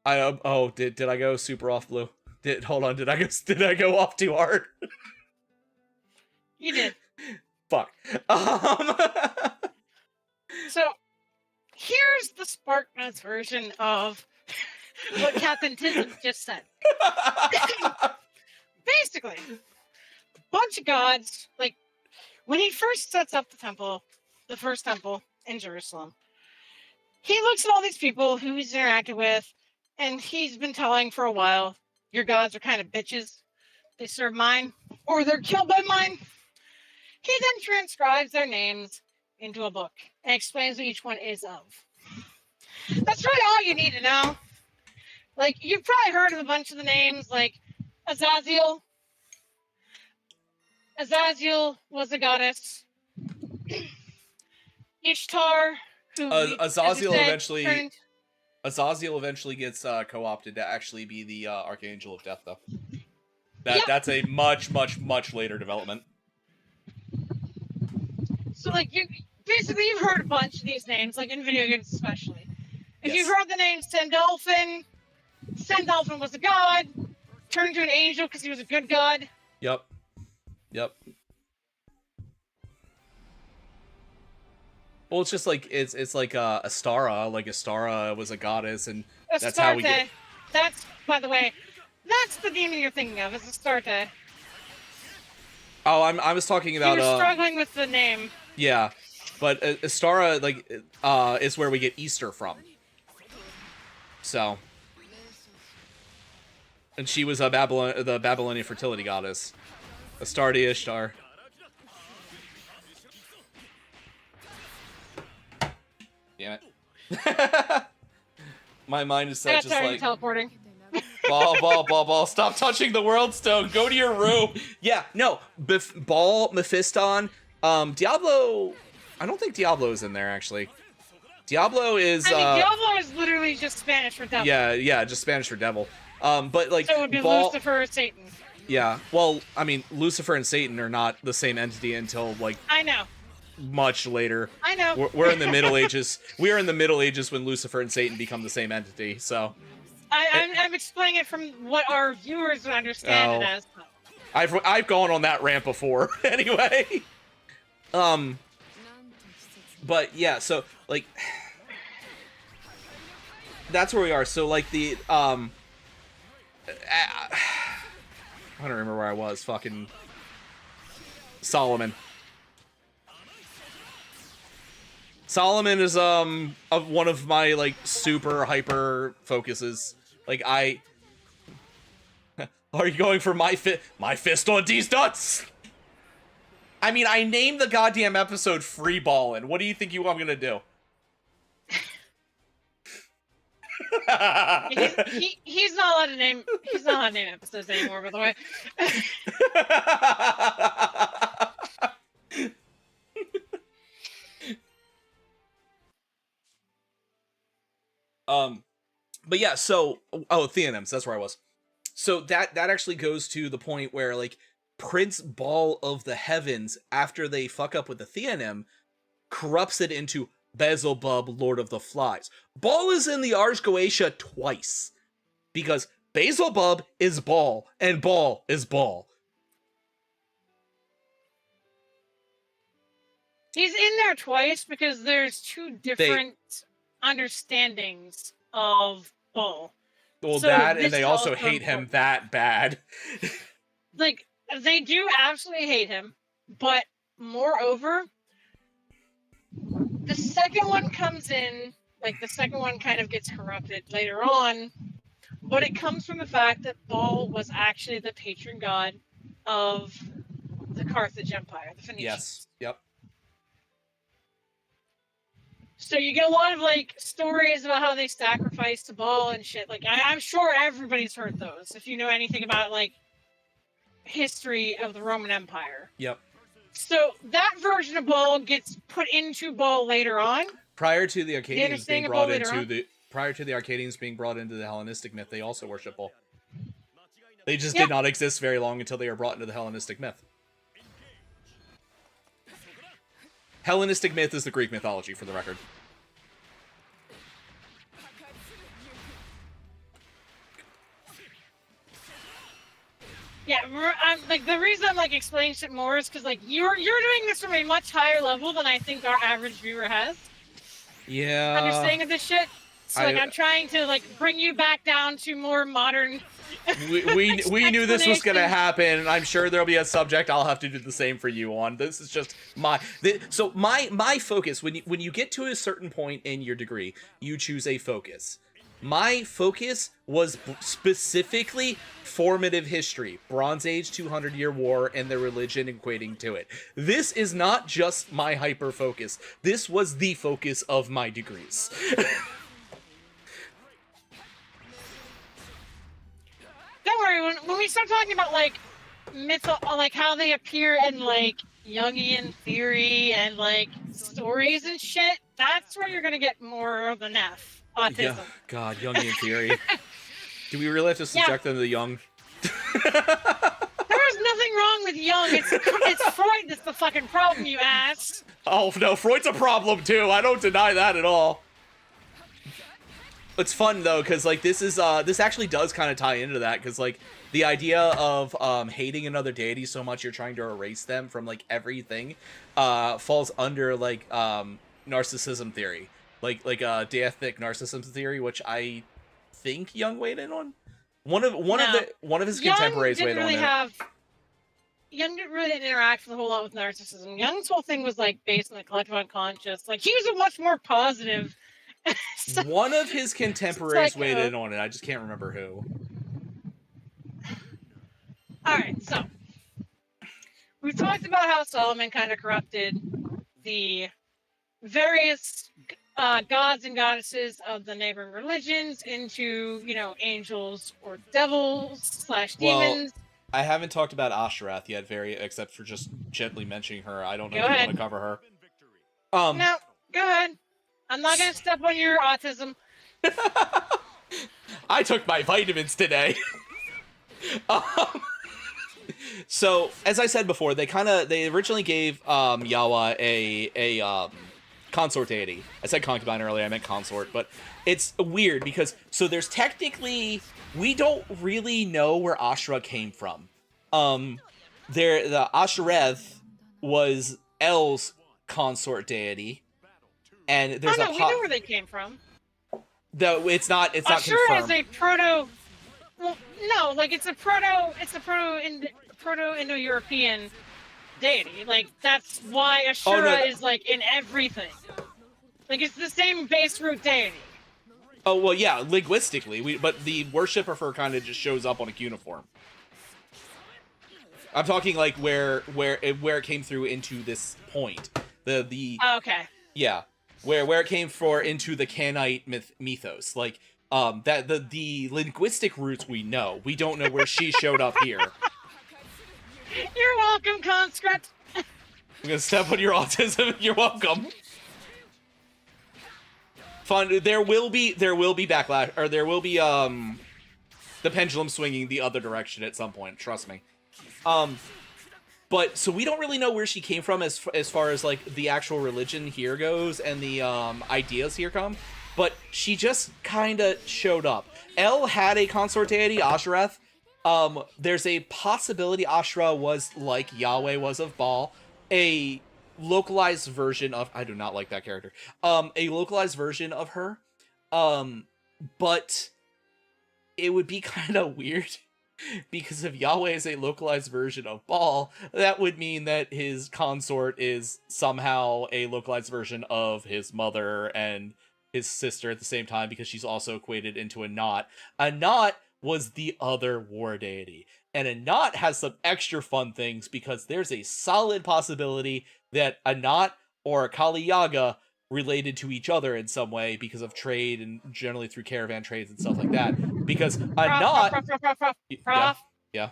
did I go super off, Blue? Did I go off too hard? You did. Fuck. So here's the SparkNotes version of what Captain Tism just said. Basically, a bunch of gods, like when he first sets up the first temple in Jerusalem, he looks at all these people who he's interacted with, and he's been telling for a while, your gods are kind of bitches. They serve mine, or they're killed by mine. He then transcribes their names into a book and explains what each one is of. That's really all you need to know. Like, you've probably heard of a bunch of the names, like Azazel. Azazel was a goddess. Ishtar, who Azazel eventually gets co-opted to actually be the Archangel of Death, though. That's a much, much, much later development. So, like, you've heard a bunch of these names, like in video games especially. If you've heard the name Sandalphon was a god, turned into an angel because he was a good god. Yep. Well, it's just like it's like Astara. Like Astara was a goddess, and Astarte. That's how we get. That's, by the way, that's the demon you're thinking of. Is Astarte. Oh, I was talking about. You were struggling with the name. Yeah, but Astara is where we get Easter from. So, and she was the Babylonian fertility goddess, Astarte Ishtar. Damn it. My mind is set just like teleporting. Ball. Stop touching the world stone. Go to your room. Yeah, no. Ball, Mephiston, Diablo. I don't think Diablo's in there, actually. Diablo is. I mean, Diablo is literally just Spanish for devil. Yeah, just Spanish for devil. But like. So it would be Ball, Lucifer or Satan. Yeah, well, I mean, Lucifer and Satan are not the same entity until, like, I know. much later. I know. We're in the Middle Ages. We are in the Middle Ages when Lucifer and Satan become the same entity, so... I'm explaining it from what our viewers would understand it as. I've gone on that rant before, anyway. But, yeah, so, like... That's where we are, so, like, the, I don't remember where I was. Fucking Solomon. Solomon is one of my like super hyper focuses. Like are you going for my fist on these nuts? I mean, I named the goddamn episode Free Ballin'. What do you think I'm gonna do? He's not allowed to name. He's not allowed to name episodes anymore. By the way. But yeah. So, Theonyms. That's where I was. So that actually goes to the point where like Prince Ball of the Heavens, after they fuck up with the Theonym, corrupts it into Beelzebub, Lord of the Flies. Ball is in the Ars Goetia twice, because Beelzebub is Ball, and Ball is Ball. He's in there twice because there's two different understandings of Ball. Well, so that, and they also hate him that bad. Like, they do absolutely hate him, but moreover... The second one comes in, like, the second one kind of gets corrupted later on, but it comes from the fact that Baal was actually the patron god of the Carthage Empire, the Phoenicians. Yes, yep. So you get a lot of, like, stories about how they sacrificed to Baal and shit. Like, I'm sure everybody's heard those, if you know anything about, like, history of the Roman Empire. Yep. So that version of Baal gets put into Baal later on. Prior to the Arcadians being brought into the Hellenistic myth, they also worship Baal. They just did not exist very long until they were brought into the Hellenistic myth. Hellenistic myth is the Greek mythology, for the record. Yeah, like the reason I'm like explaining shit more is because like you're doing this from a much higher level than I think our average viewer has. Yeah. Understanding of this shit. So like I'm trying to like bring you back down to more modern. we knew this was gonna happen, and I'm sure there'll be a subject I'll have to do the same for you on. This is just my focus. When you get to a certain point in your degree, you choose a focus. My focus was specifically formative history, Bronze Age, 200-year war, and the religion equating to it. This is not just my hyper focus. This was the focus of my degrees. Don't worry, when we start talking about like myth, like how they appear in like Jungian theory and like stories and shit, that's where you're gonna get more of the Nath. Autism. Yeah, God, Jungian theory. Do we really have to subject them to the Jung? There's nothing wrong with Jung. It's Freud that's the fucking problem, you ass. Oh no, Freud's a problem too. I don't deny that at all. It's fun though, because like this actually does kind of tie into that, because like the idea of hating another deity so much you're trying to erase them from like everything falls under like narcissism theory. Like deithic narcissism theory, which I think Jung weighed in on. One of his contemporaries weighed on it. Jung didn't really interact with a whole lot with narcissism. Jung's whole thing was like based on the collective unconscious. Like he was a much more positive. One of his contemporaries weighed in on it. I just can't remember who. All right, so we've talked about how Solomon kind of corrupted the various gods and goddesses of the neighboring religions into, angels or devils / Well, demons. I haven't talked about Asherath yet, except for just gently mentioning her. I don't know Go if you ahead. want to cover her. No, go ahead. I'm not going to step on your autism. I took my vitamins today. So, as I said before, they originally gave Yawa a consort deity. I said concubine earlier, I meant consort, but it's weird because there's technically, we don't really know where Ashra came from. The Ashereth was El's consort deity, and there's we know where they came from. Though it's not confirmed. Ashura is a proto. Well, no, like it's a proto-Indo-European deity. Like that's why Ashura is like in everything. Like it's the same base root deity. Oh well, yeah, linguistically, but the worship of her kind of just shows up on a cuneiform. I'm talking like where it came through into this point. Okay. Yeah, where it came into the Canite mythos, like that the linguistic roots we know. We don't know where she showed up here. You're welcome, conscript. I'm gonna step on your autism. You're welcome. Fun. There will be backlash, or there will be the pendulum swinging the other direction at some point. Trust me. But so we don't really know where she came from as far as like the actual religion here goes and the ideas here come. But she just kind of showed up. El had a consort deity, Ashereth. There's a possibility Ashra was like Yahweh was of Baal, a localized version of. I do not like that character. A localized version of her. But it would be kind of weird. Because if Yahweh is a localized version of Baal, that would mean that his consort is somehow a localized version of his mother and his sister at the same time, because she's also equated into a Knot. A Knot was the other war deity. And a Knot has some extra fun things, because there's a solid possibility that a Knot or a Kali Yaga related to each other in some way because of trade and generally through caravan trades and stuff like that. Because a Knot... Prof. Yeah.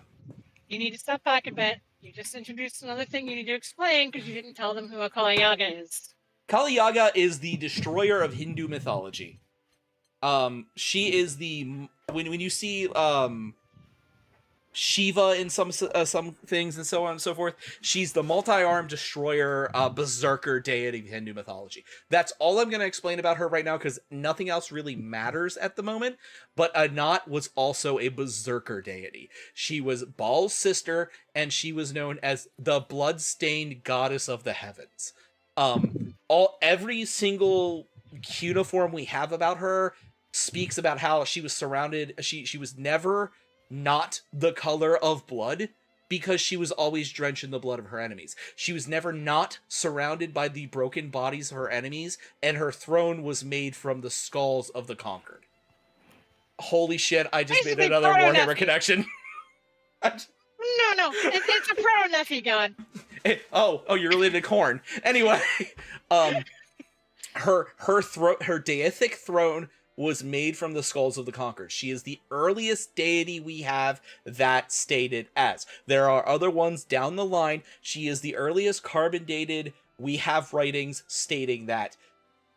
You need to step back a bit. You just introduced another thing you need to explain because you didn't tell them who a Kali Yaga is. Kali Yaga is the destroyer of Hindu mythology. She is the... When you see Shiva in some things and so on and so forth, she's the multi-armed destroyer, berserker deity of Hindu mythology. That's all I'm going to explain about her right now, because nothing else really matters at the moment. But Anat was also a berserker deity. She was Baal's sister, and she was known as the blood-stained goddess of the heavens. Every single cuneiform we have about her speaks about how she was surrounded. She was never not the color of blood, because she was always drenched in the blood of her enemies. She was never not surrounded by the broken bodies of her enemies, and her throne was made from the skulls of the conquered. Holy shit, I just made another Warhammer connection. No, it's a proto-Nephi god. Oh, you're related to corn. Anyway, her deific throne was made from the skulls of the conquered. She is the earliest deity we have that stated as. There are other ones down the line. She is the earliest carbon dated we have writings stating that.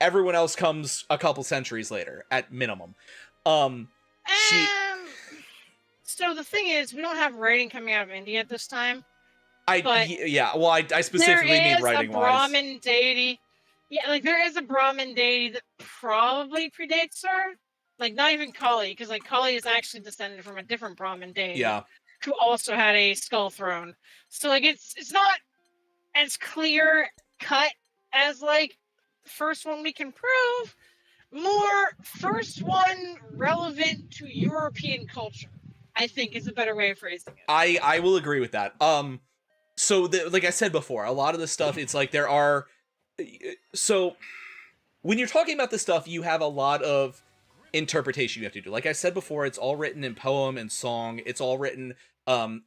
Everyone else comes a couple centuries later, at minimum. So the thing is, we don't have writing coming out of India at this time. I specifically mean writing-wise. There is a Brahmin deity. Yeah, like there is a Brahmin deity that probably predates her. Like not even Kali, because like Kali is actually descended from a different Brahmin deity. Yeah. Who also had a skull throne. So like it's not as clear cut as like the first one we can prove. More first one relevant to European culture, I think, is a better way of phrasing it. I will agree with that. Like I said before, a lot of the stuff, it's like there are. So when you're talking about this stuff, you have a lot of interpretation you have to do. Like I said before, it's all written in poem and song. It's all written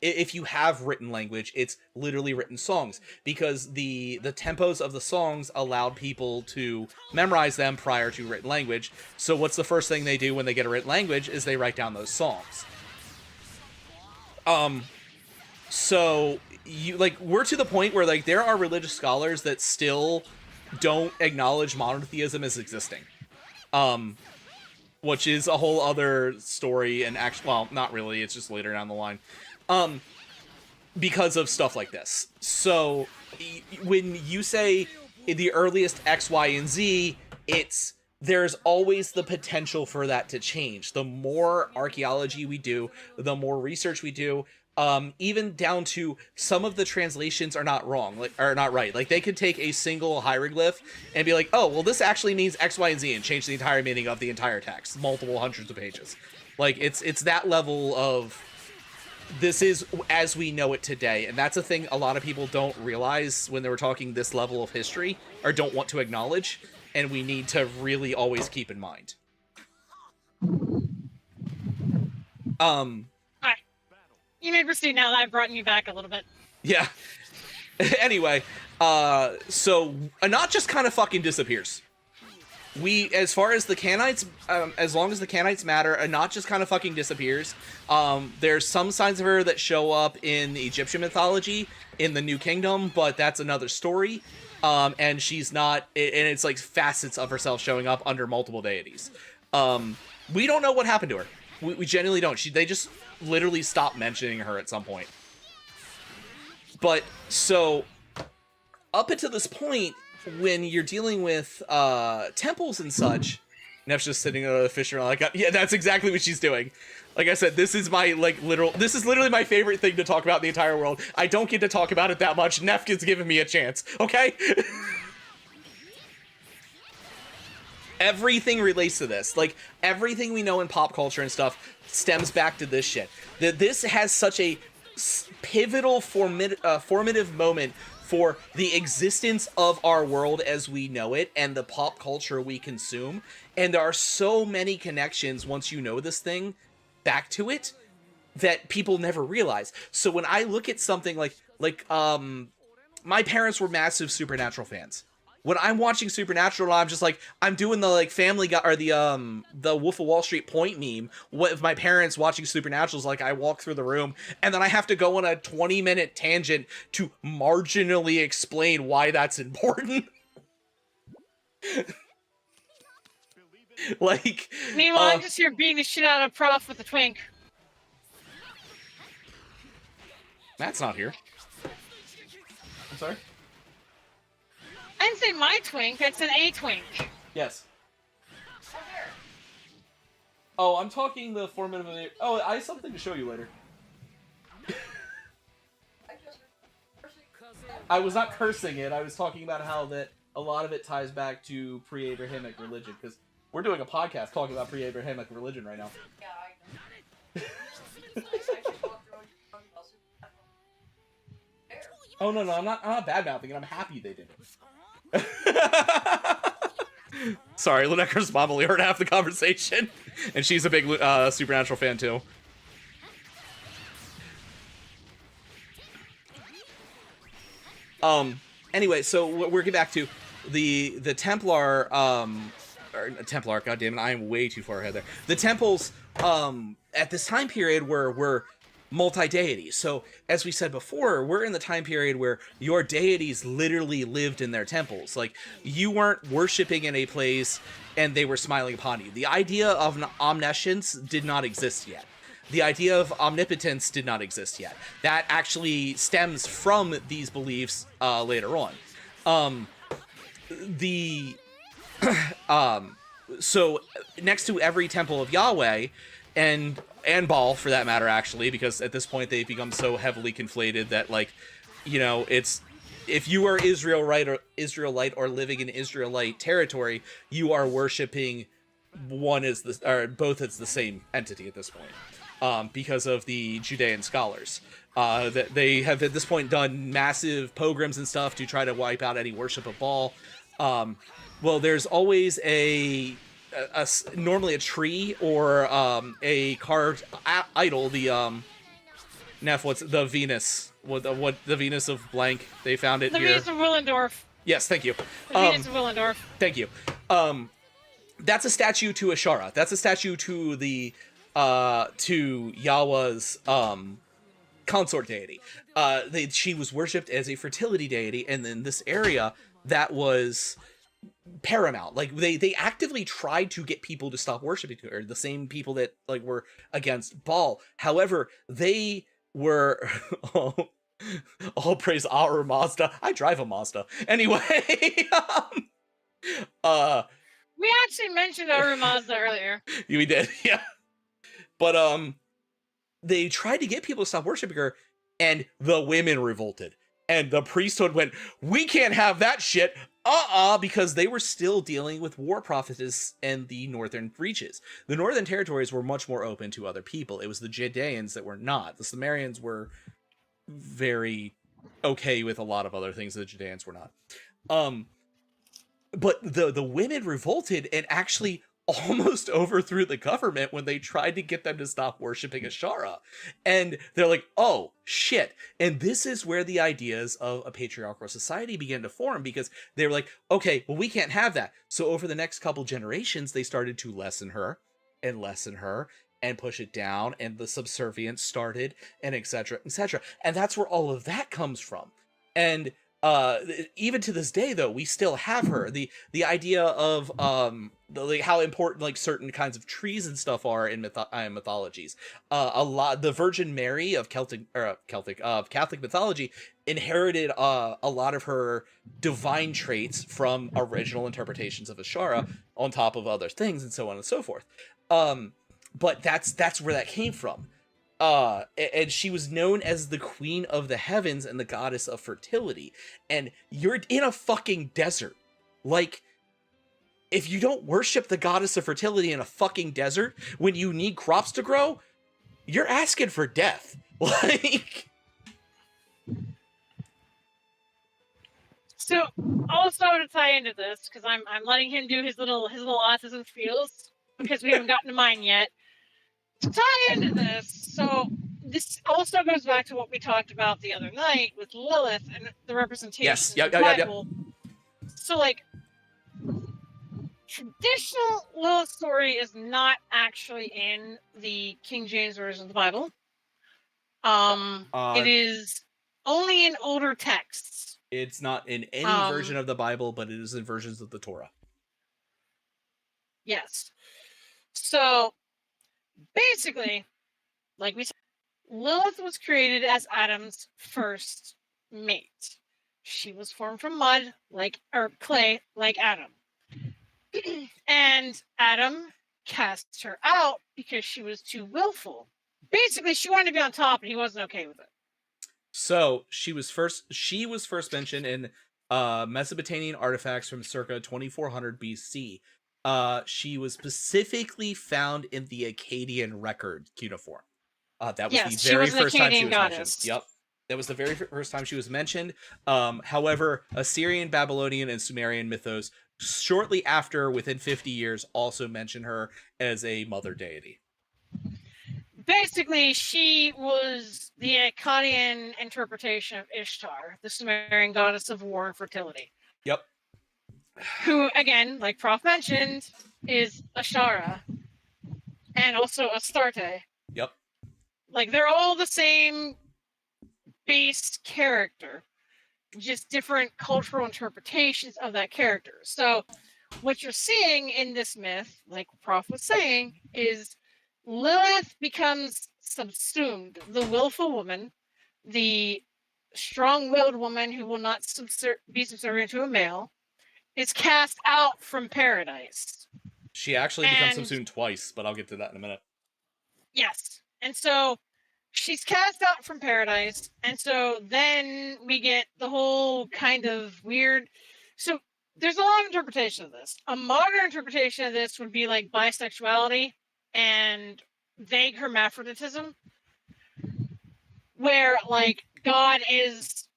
If you have written language, it's literally written songs, because the tempos of the songs allowed people to memorize them prior to written language. So what's the first thing they do when they get a written language is they write down those songs. So we're to the point where like there are religious scholars that still don't acknowledge monotheism as existing. Which is a whole other story, and well, not really, it's just later down the line. Because of stuff like this. So when you say the earliest X, Y, and Z, there's always the potential for that to change. The more archaeology we do, the more research we do, even down to some of the translations are not wrong, are not right. Like, they could take a single hieroglyph and be like, oh, well, this actually means X, Y, and Z, and change the entire meaning of the entire text, multiple hundreds of pages. Like, it's that level of, this is as we know it today. And that's a thing a lot of people don't realize when they were talking this level of history, or don't want to acknowledge, and we need to really always keep in mind. Hi. You may proceed now that I've brought you back a little bit. Yeah. Anyway, so Anat just kind of fucking disappears. As far as the Canaanites, as long as the Canaanites matter, Anat just kind of fucking disappears. There's some signs of her that show up in the Egyptian mythology in the New Kingdom, but that's another story. And she's not, and it's like facets of herself showing up under multiple deities. We don't know what happened to her. We genuinely don't. They just literally stopped mentioning her at some point. But so up until this point, when you're dealing with temples and such, Neff's just sitting on the fish around like, yeah, that's exactly what she's doing. Like I said, this is my this is literally my favorite thing to talk about in the entire world. I don't get to talk about it that much. Neff is giving me a chance, okay? Everything relates to this. Like, everything we know in pop culture and stuff stems back to this shit. This has such a pivotal, formative moment for the existence of our world as we know it and the pop culture we consume. And there are so many connections once you know this thing back to it that people never realize. So when I look at something like my parents were massive Supernatural fans. When I'm watching Supernatural, I'm just like, I'm doing the like Family Guy or the Wolf of Wall Street point meme with my parents watching Supernatural. Is like, I walk through the room and then I have to go on a 20-minute tangent to marginally explain why that's important. Like, meanwhile, I'm just here beating the shit out of Prof with a twink. Matt's not here. I'm sorry? I didn't say my twink, it's an A twink. Yes. Oh, I'm talking the formative... Oh, I have something to show you later. I was not cursing it, I was talking about how that a lot of it ties back to pre-Abrahamic religion, because we're doing a podcast talking about pre-Abrahamic religion right now. Yeah, I know. Oh, no, I'm not bad-mouthing it, I'm happy they did it. Sorry, Lunecra's mom only heard half the conversation, and she's a big Supernatural fan too. Anyway, so we're getting back to the Templar, or Templar, goddammit, I am way too far ahead there. The temples, at this time period were multi-deities. So, as we said before, we're in the time period where your deities literally lived in their temples. Like, you weren't worshipping in a place and they were smiling upon you. The idea of omniscience did not exist yet. The idea of omnipotence did not exist yet. That actually stems from these beliefs later on. So, next to every temple of Yahweh, and Baal, for that matter, actually, because at this point they've become so heavily conflated that, like, you know, it's, if you are Israelite or living in Israelite territory, you are worshiping both as the same entity at this point, because of the Judean scholars. That they have at this point done massive pogroms and stuff to try to wipe out any worship of Baal. Well, there's always normally a tree or a carved idol, the Neff, what's the Venus? What the Venus of blank? They found it The here. Venus of Willendorf. Yes, thank you. The Venus of Willendorf. Thank you. That's a statue to Ashara. That's a statue to the to Yawa's consort deity. She was worshipped as a fertility deity, and in this area that was paramount. Like they actively tried to get people to stop worshiping her, the same people that like were against Baal. However, they were all praise our Mazda. I drive a Mazda. Anyway, We actually mentioned Aru Mazda earlier. we did, yeah. But they tried to get people to stop worshiping her, and the women revolted. And the priesthood went, we can't have that shit, because they were still dealing with war prophetess and the northern reaches. The northern territories were much more open to other people. It was the Judeans that were not. The Sumerians were very okay with a lot of other things. The Judeans were not. But the women revolted and actually almost overthrew the government when they tried to get them to stop worshiping Ashara. And they're like, oh, shit. And this is where the ideas of a patriarchal society began to form, because they were like, okay, well, we can't have that. So over the next couple generations, they started to lessen her and push it down, and the subservience started, and etc., etc. And that's where all of that comes from. And even to this day, though, we still have her. The idea of like how important like certain kinds of trees and stuff are in mythologies. The Virgin Mary of Catholic mythology inherited a lot of her divine traits from original interpretations of Ashara, on top of other things, and so on and so forth. But that's where that came from. And she was known as the Queen of the Heavens and the Goddess of Fertility. And you're in a fucking desert. Like, if you don't worship the Goddess of Fertility in a fucking desert when you need crops to grow, you're asking for death. Like, So also to tie into this, because I'm letting him do his little autism spiels, because we haven't gotten to mine yet. To tie into this, so this also goes back to what we talked about the other night with Lilith and the representation yes, of the Bible. So, like, traditional Lilith story is not actually in the King James Version of the Bible. It is only in older texts. It's not in any version of the Bible, but it is in versions of the Torah. Yes. So, basically, like we said, Lilith was created as Adam's first mate. She was formed from mud, or clay, like Adam. And Adam cast her out because she was too willful. Basically, she wanted to be on top, and he wasn't okay with it. So she was first mentioned in Mesopotamian artifacts from circa 2400 BC. She was specifically found in the Akkadian record cuneiform. That was the very first time she was mentioned. Yep. That was the very first time she was mentioned. However, Assyrian, Babylonian, and Sumerian mythos shortly after, within 50 years, also mention her as a mother deity. Basically, she was the Akkadian interpretation of Ishtar, the Sumerian goddess of war and fertility. Yep. Who, again, like Prof mentioned, is Ashara and also Astarte. Yep. Like, they're all the same base character, just different cultural interpretations of that character. So, what you're seeing in this myth, like Prof was saying, is Lilith becomes subsumed. The willful woman, the strong-willed woman who will not be subservient to a male, is cast out from paradise. She actually becomes subsumed twice, but I'll get to that in a minute. Yes. And so she's cast out from paradise, and so then we get the whole kind of weird... So there's a lot of interpretation of this. A modern interpretation of this would be like bisexuality and vague hermaphroditism, where like God is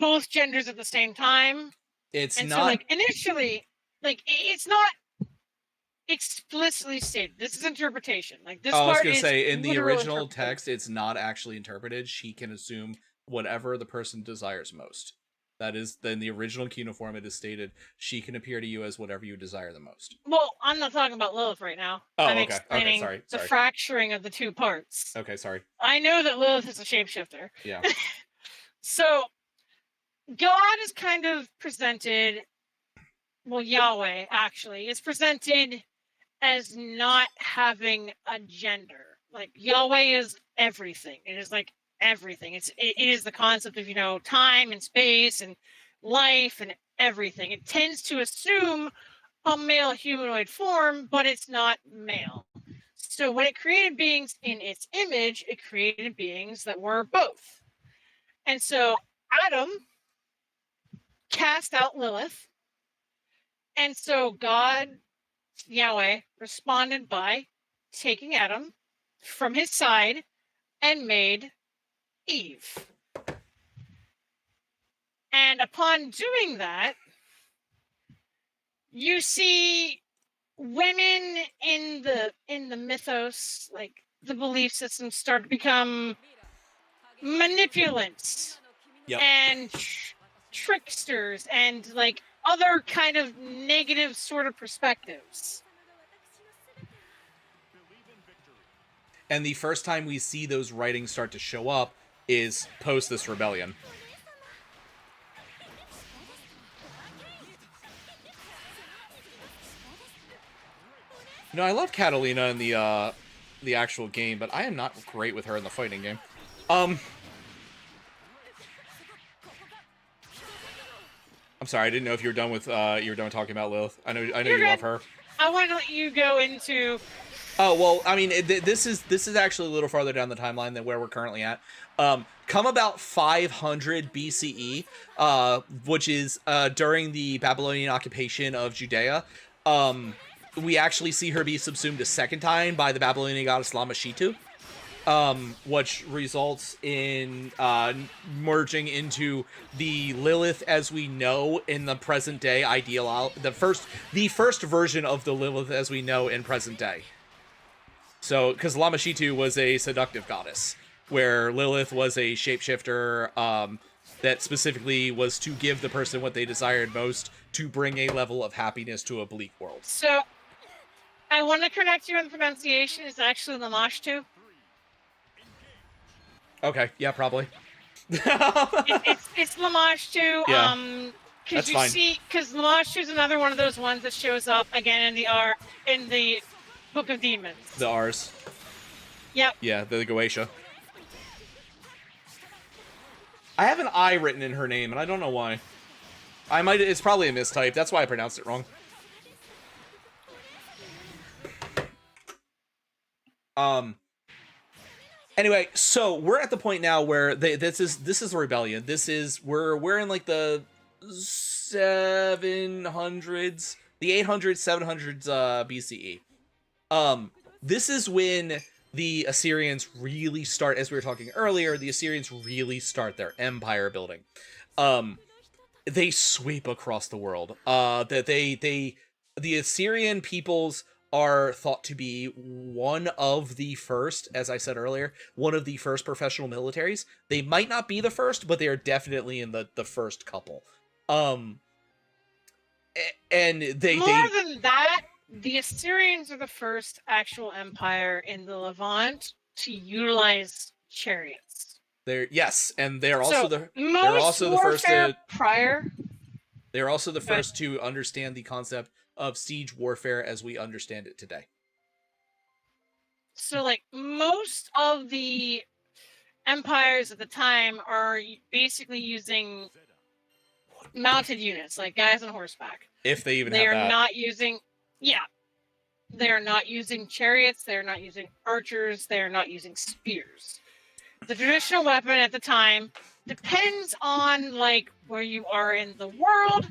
both genders at the same time. It's and not so, like, initially, like, it's not explicitly stated. This is interpretation. Like this Oh, I was part gonna is say in the literal original interpretation. text, it's not actually interpreted. She can assume whatever the person desires most. That is, in the original cuneiform, it is stated she can appear to you as whatever you desire the most. Well, I'm not talking about Lilith right now. Oh, I'm okay. explaining Sorry. the fracturing of the two parts. Okay, sorry. I know that Lilith is a shapeshifter. Yeah. So God is kind of presented, well, Yahweh actually is presented as not having a gender. Like Yahweh is everything. It is like everything. It is the concept of time and space and life and everything. It tends to assume a male humanoid form, but it's not male. So when it created beings in its image, it created beings that were both. And so Adam cast out Lilith. And so God, Yahweh, responded by taking Adam from his side and made Eve. And upon doing that, you see women in the mythos, like the belief system, start to become manipulants and tricksters and like other kind of negative sort of perspectives. And the first time we see those writings start to show up is post this rebellion. I love Catalina in the actual game, but I am not great with her in the fighting game. I'm sorry, I didn't know if you were done with talking about Lilith. I know you love her. I want to let you go into. Oh well, I mean, this is actually a little farther down the timeline than where we're currently at. Come about 500 BCE, which is during the Babylonian occupation of Judea. We actually see her be subsumed a second time by the Babylonian goddess Lamashtu, which results in merging into the Lilith as we know in the present day the first version of the Lilith as we know in present day. So, because Lamashtu was a seductive goddess, where Lilith was a shapeshifter that specifically was to give the person what they desired most to bring a level of happiness to a bleak world. So, I want to correct you on the pronunciation. It's actually Lamashtu. Okay, yeah, probably. it's Lamashtu. Yeah, that's fine. Because Lamashtu is another one of those ones that shows up again in the Book of Demons. The R's. Yep. Yeah, the Goetia. I have an I written in her name, and I don't know why. It's probably a mistype. That's why I pronounced it wrong. Anyway, so we're at the point now where this is a rebellion. We're in like the 700s, the 800s, 700s BCE. This is when the Assyrians really start, as we were talking earlier, the Assyrians really start their empire building. They sweep across the world. The Assyrian peoples are thought to be one of the first, as I said earlier, one of the first professional militaries. They might not be the first, but they are definitely in the first couple. And than that, the Assyrians are the first actual empire in the Levant to utilize chariots. They're also the first to prior. They're also the first to understand the concept of siege warfare as we understand it today. So, like, most of the empires at the time are basically using mounted units, like guys on horseback. If they even they have are that. not using, they are not using chariots. They are not using archers. They are not using spears. The traditional weapon at the time depends on like where you are in the world,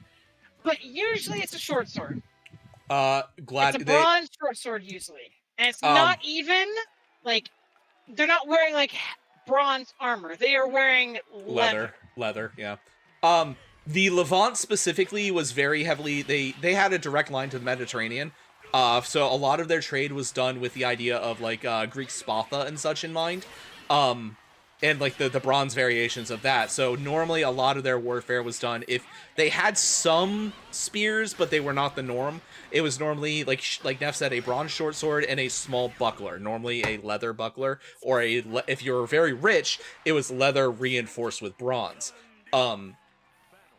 but usually it's a short sword. It's a bronze short sword usually, and it's not even like they're not wearing like bronze armor. They are wearing leather. Yeah. The Levant specifically was very heavily. They had a direct line to the Mediterranean, So a lot of their trade was done with the idea of like Greek spatha and such in mind, and like the bronze variations of that. So normally a lot of their warfare was done if they had some spears, but they were not the norm. It was normally like Neff said, a bronze short sword and a small buckler, normally a leather buckler, or if you were very rich, it was leather reinforced with bronze.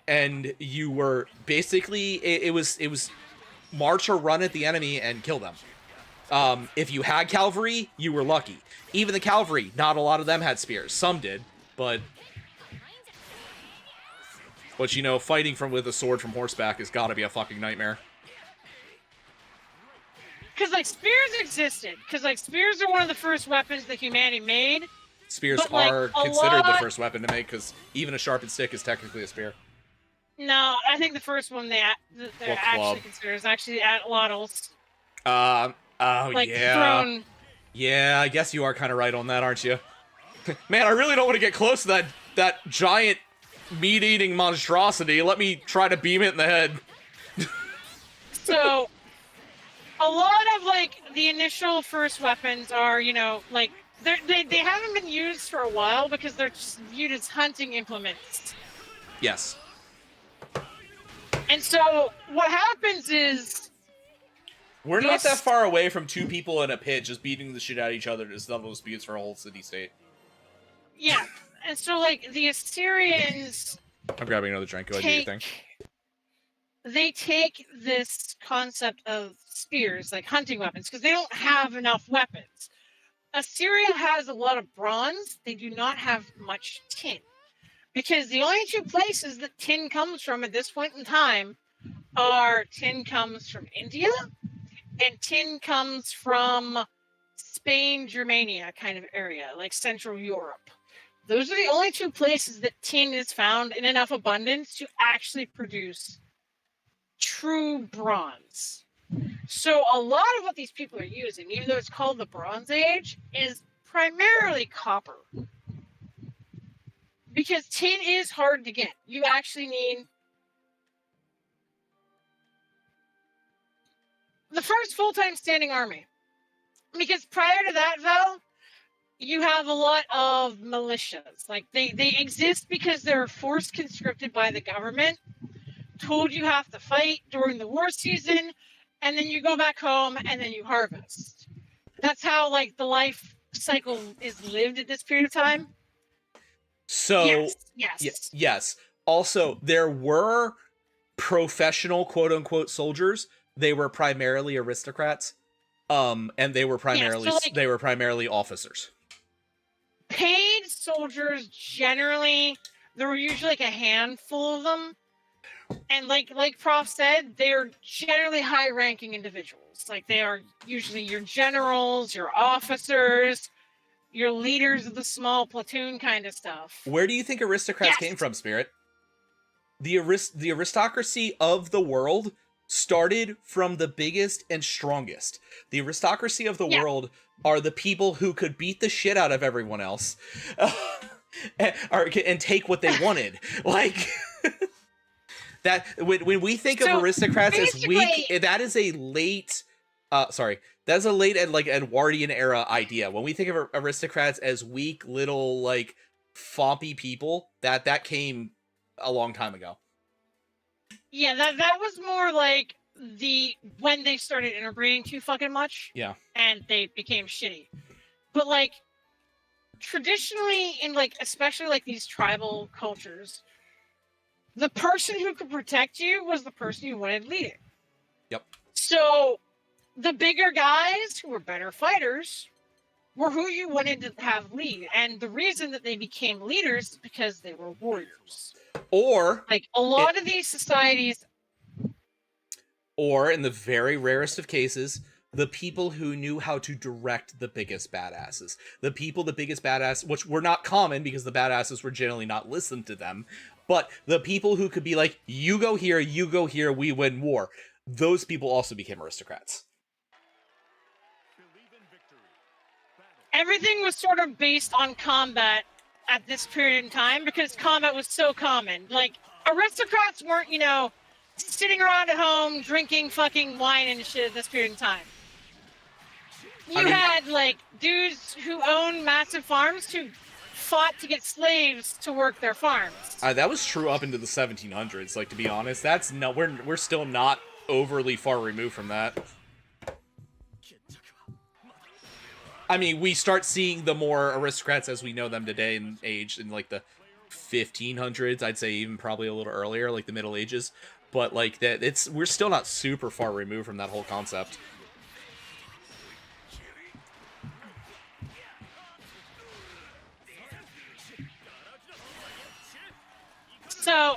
And you were basically it was march or run at the enemy and kill them. If you had cavalry, you were lucky. Even the cavalry, not a lot of them had spears. Some did, but you know, fighting with a sword from horseback has got to be a fucking nightmare. Because like spears existed. Because like spears are one of the first weapons that humanity made. Spears are considered the first weapon to make, because even a sharpened stick is technically a spear. No, I think the first one they're actually considered is actually atlatls. Oh, like yeah. Thrown. Yeah, I guess you are kind of right on that, aren't you? Man, I really don't want to get close to that giant meat-eating monstrosity. Let me try to beam it in the head. So, a lot of, like, the initial first weapons are, you know, like, they haven't been used for a while because they're just viewed as hunting implements. Yes. And so, what happens is... We're not that far away from two people in a pit just beating the shit out of each other to settle disputes for a whole city-state. Yeah, and so, like, the Assyrians... I'm grabbing another drink. Go ahead, do your thing. They take this concept of spears, like hunting weapons, because they don't have enough weapons. Assyria has a lot of bronze. They do not have much tin. Because the only two places that tin comes from at this point in time are tin comes from India and tin comes from Spain, Germania kind of area, like Central Europe. Those are the only two places that tin is found in enough abundance to actually produce true bronze. So a lot of what these people are using, even though it's called the Bronze Age, is primarily copper. Because tin is hard to get. You actually need... the first full-time standing army. Because prior to that, Val, you have a lot of militias. Like, they exist because they're force conscripted by the government, told you have to fight during the war season, and then you go back home and then you harvest. That's how, like, the life cycle is lived at this period of time. So, yes. Yes. Also, there were professional quote-unquote soldiers. They were primarily aristocrats. And they were primarily officers. Paid soldiers, generally, there were usually like a handful of them. And like Prof said, they're generally high-ranking individuals. Like, they are usually your generals, your officers, your leaders of the small platoon kind of stuff. Where do you think aristocrats came from, Spirit? The aristocracy of the world started from the biggest and strongest. The aristocracy of the world are the people who could beat the shit out of everyone else and take what they wanted. Like... that when we think of aristocrats as weak, that is a late that's a late and like Edwardian era idea. When we think of aristocrats as weak little like fompy people, that came a long time ago. Yeah, that was more like when they started interbreeding too fucking much. Yeah. And they became shitty. But like traditionally in like especially like these tribal cultures, the person who could protect you was the person you wanted leading. Yep. So the bigger guys who were better fighters were who you wanted to have lead. And the reason that they became leaders is because they were warriors. Or like a lot of these societies. Or in the very rarest of cases, the people who knew how to direct the biggest badasses. The biggest badass, which were not common because the badasses were generally not listened to them. But the people who could be like, you go here, we win war. Those people also became aristocrats. Everything was sort of based on combat at this period in time because combat was so common. Like, aristocrats weren't, sitting around at home drinking fucking wine and shit at this period of time. You had like dudes who owned massive farms who fought to get slaves to work their farms. That was true up into the 1700s. Like, to be honest, that's no, we're still not overly far removed from that. I mean, we start seeing the more aristocrats as we know them today in age in like the 1500s. I'd say even probably a little earlier, like the Middle Ages. But like that, we're still not super far removed from that whole concept. So,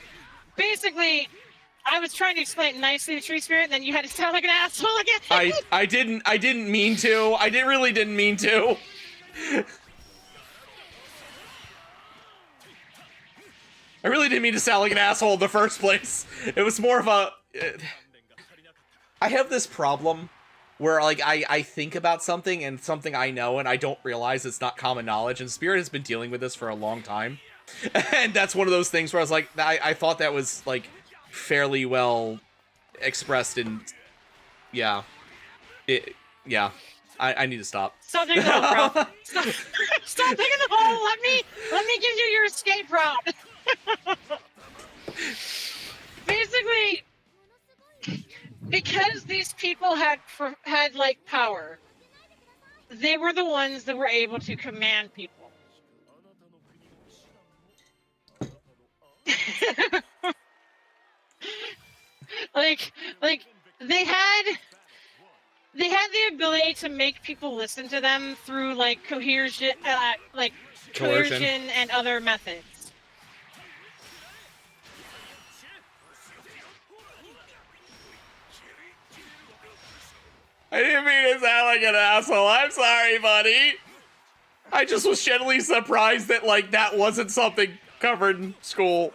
basically, I was trying to explain nicely the tree spirit, and then you had to sound like an asshole again. I didn't mean to. I really didn't mean to. I really didn't mean to sound like an asshole in the first place. It was more of a... I have this problem where, like, I think about something and something I know and I don't realize it's not common knowledge, and Spirit has been dealing with this for a long time. And that's one of those things where I was like, I thought that was, like, fairly well expressed and... Yeah. Yeah. I need to stop. Stop digging the hole, bro. Stop digging the hole. Let me give you your escape route. Basically, because these people had like power, they were the ones that were able to command people. like they had the ability to make people listen to them through like coercion and other methods. I didn't mean to sound like an asshole. I'm sorry, buddy. I just was genuinely surprised that, like, that wasn't something covered in school.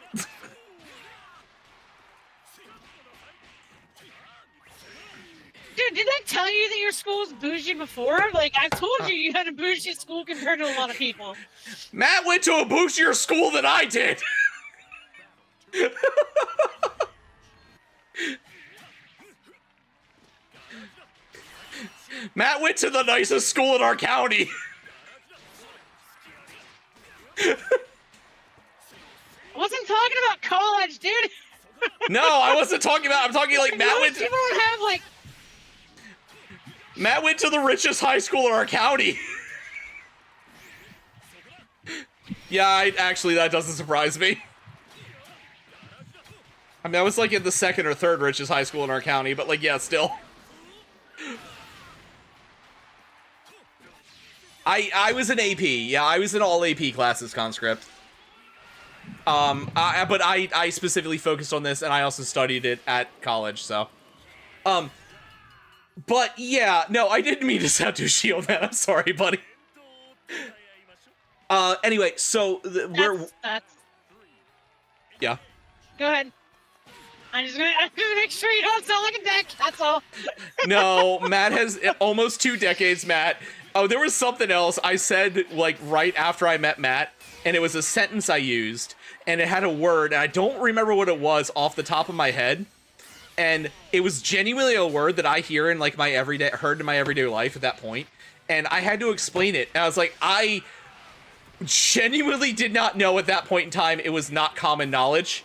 Dude, did I tell you that your school was bougie before? Like, I told you had a bougie school compared to a lot of people. Matt went to a bougier school than I did. Matt went to the nicest school in our county. I wasn't talking about college, dude. No, I wasn't talking about. I'm talking like Matt went. People don't have like. Matt went to the richest high school in our county. Yeah, actually, that doesn't surprise me. I mean, I was like in the second or third richest high school in our county, but like, yeah, still. I was an AP. Yeah, I was in all AP classes, conscript. But I specifically focused on this, and I also studied it at college, so. But yeah, no, I didn't mean to sound too shield, man. I'm sorry, buddy. Anyway, so That's... Yeah. Go ahead. I'm just gonna make sure you don't sound like a dick. That's all. No, Matt has almost 2 decades, Matt. Oh, there was something else I said, like, right after I met Matt, and it was a sentence I used, and it had a word, and I don't remember what it was off the top of my head, and it was genuinely a word that I heard in my everyday life at that point, and I had to explain it, and I was like, I genuinely did not know at that point in time it was not common knowledge,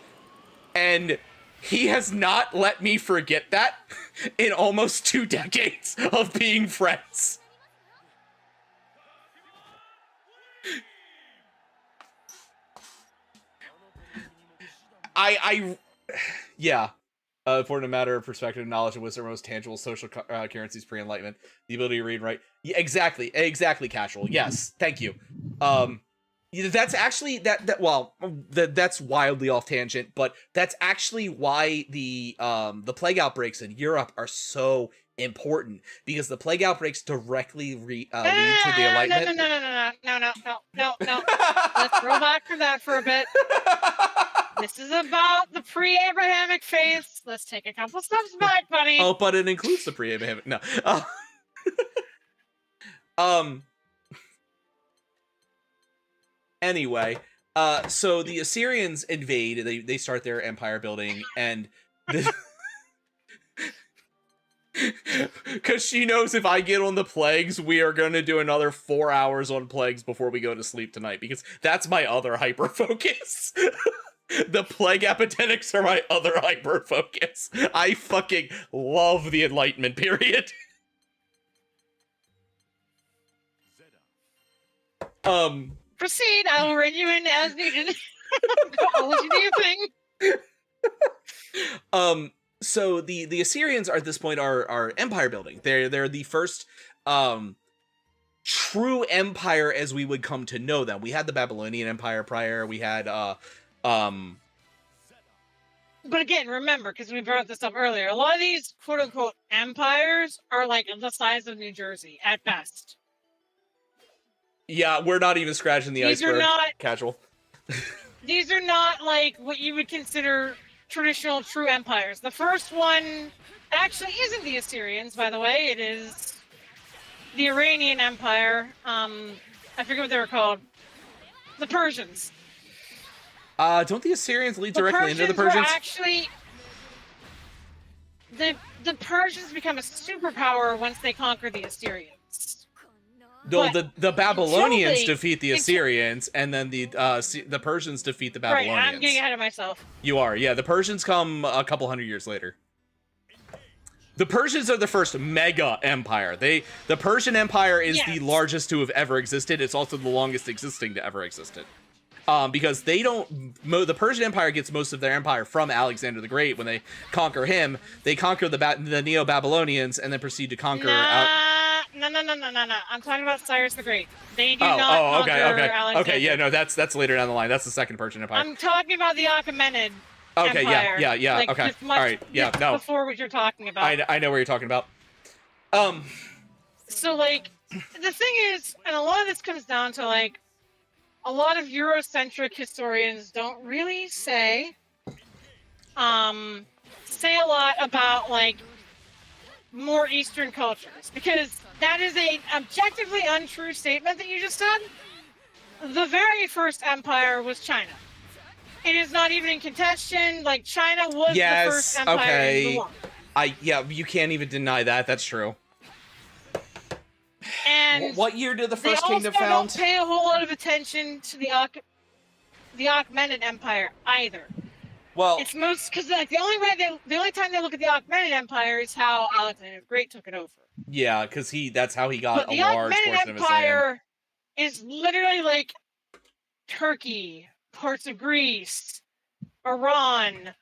and he has not let me forget that in almost 2 decades of being friends. Yeah. For a matter of perspective, knowledge and wisdom are most tangible social currencies pre-enlightenment. The ability to read and write. Yeah, exactly, casual. Yes, thank you. That's actually that's wildly off tangent, but that's actually why the plague outbreaks in Europe are so important, because the plague outbreaks directly lead to the Enlightenment. No. Let's roll back from that for a bit. This is about the pre-Abrahamic faith. Let's take a couple steps back, buddy. Oh, but it includes the pre-Abrahamic. No. Anyway, so the Assyrians invade. They start their empire building, and Because she knows if I get on the plagues, we are going to do another 4 hours on plagues before we go to sleep tonight, because that's my other hyper focus. The plague epidemics are my other hyper focus. I fucking love the Enlightenment period. Proceed. I will rein you in as needed. I'll let you do your thing. So the Assyrians are at this point are empire building. They're the first true empire as we would come to know them. We had the Babylonian Empire prior. We had But again, remember, because we brought this up earlier, a lot of these quote unquote empires are like the size of New Jersey at best. yeah, we're not even scratching the These are iceberg. not- Casual. These are not like what you would consider traditional true empires. The first one actually isn't the Assyrians, by the way. It is the Iranian Empire. I forget what they were called. The Persians. Don't the Assyrians lead directly into the Persians? Were actually, the Persians become a superpower once they conquer the Assyrians. No, But the Babylonians until they- defeat the Assyrians, and then the Persians defeat the Babylonians. Right, I'm getting ahead of myself. You are, yeah. The Persians come a couple hundred years later. The Persians are the first mega empire. The Persian Empire is the Yes. largest to have ever existed. It's also the longest existing to ever existed. Because they don't, the Persian Empire gets most of their empire from Alexander the Great. When they conquer him, they conquer the Neo-Babylonians and then proceed to conquer. No. I'm talking about Cyrus the Great. They do not conquer Alexander. Okay, yeah, no, that's later down the line. That's the second Persian Empire. I'm talking about the Achaemenid Okay, Empire. yeah, Like, okay, just much- all right, yeah, just no. Before what you're talking about. I know what you're talking about. So, like, the thing is, and a lot of this comes down to, like, a lot of Eurocentric historians don't really say a lot about, like, more Eastern cultures, because that is a objectively untrue statement that you just said. The very first empire was China. It is not even in contention. Like, China was the first empire in the world. Yeah, you can't even deny that. That's true. And what year did the they first also kingdom found? don't pay a whole lot of attention to the Achaemenid Empire either. Well, It's most because, like, the only time they look at the Achaemenid Empire is how Alexander the Great took it over. yeah, because that's how he got But a the large Achaemenid portion of his land. Empire is literally like Turkey, parts of Greece, Iran.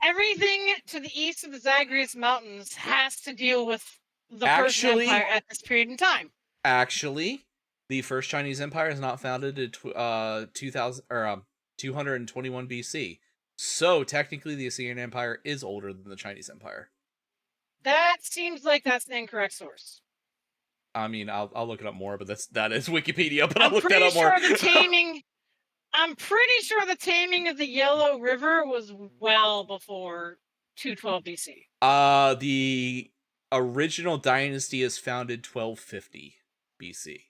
Everything to the east of the Zagreus Mountains has to deal with the Persian Empire at this period in time. Actually, the first Chinese empire is not founded in 221 BC. So technically, the Assyrian Empire is older than the Chinese Empire. That seems like that's an incorrect source. I mean, I'll look it up more, but that is Wikipedia. But I'll I'm look that pretty up sure more. I'm pretty sure the taming of the Yellow River was well before 212 BC. The original dynasty is founded 1250 BC.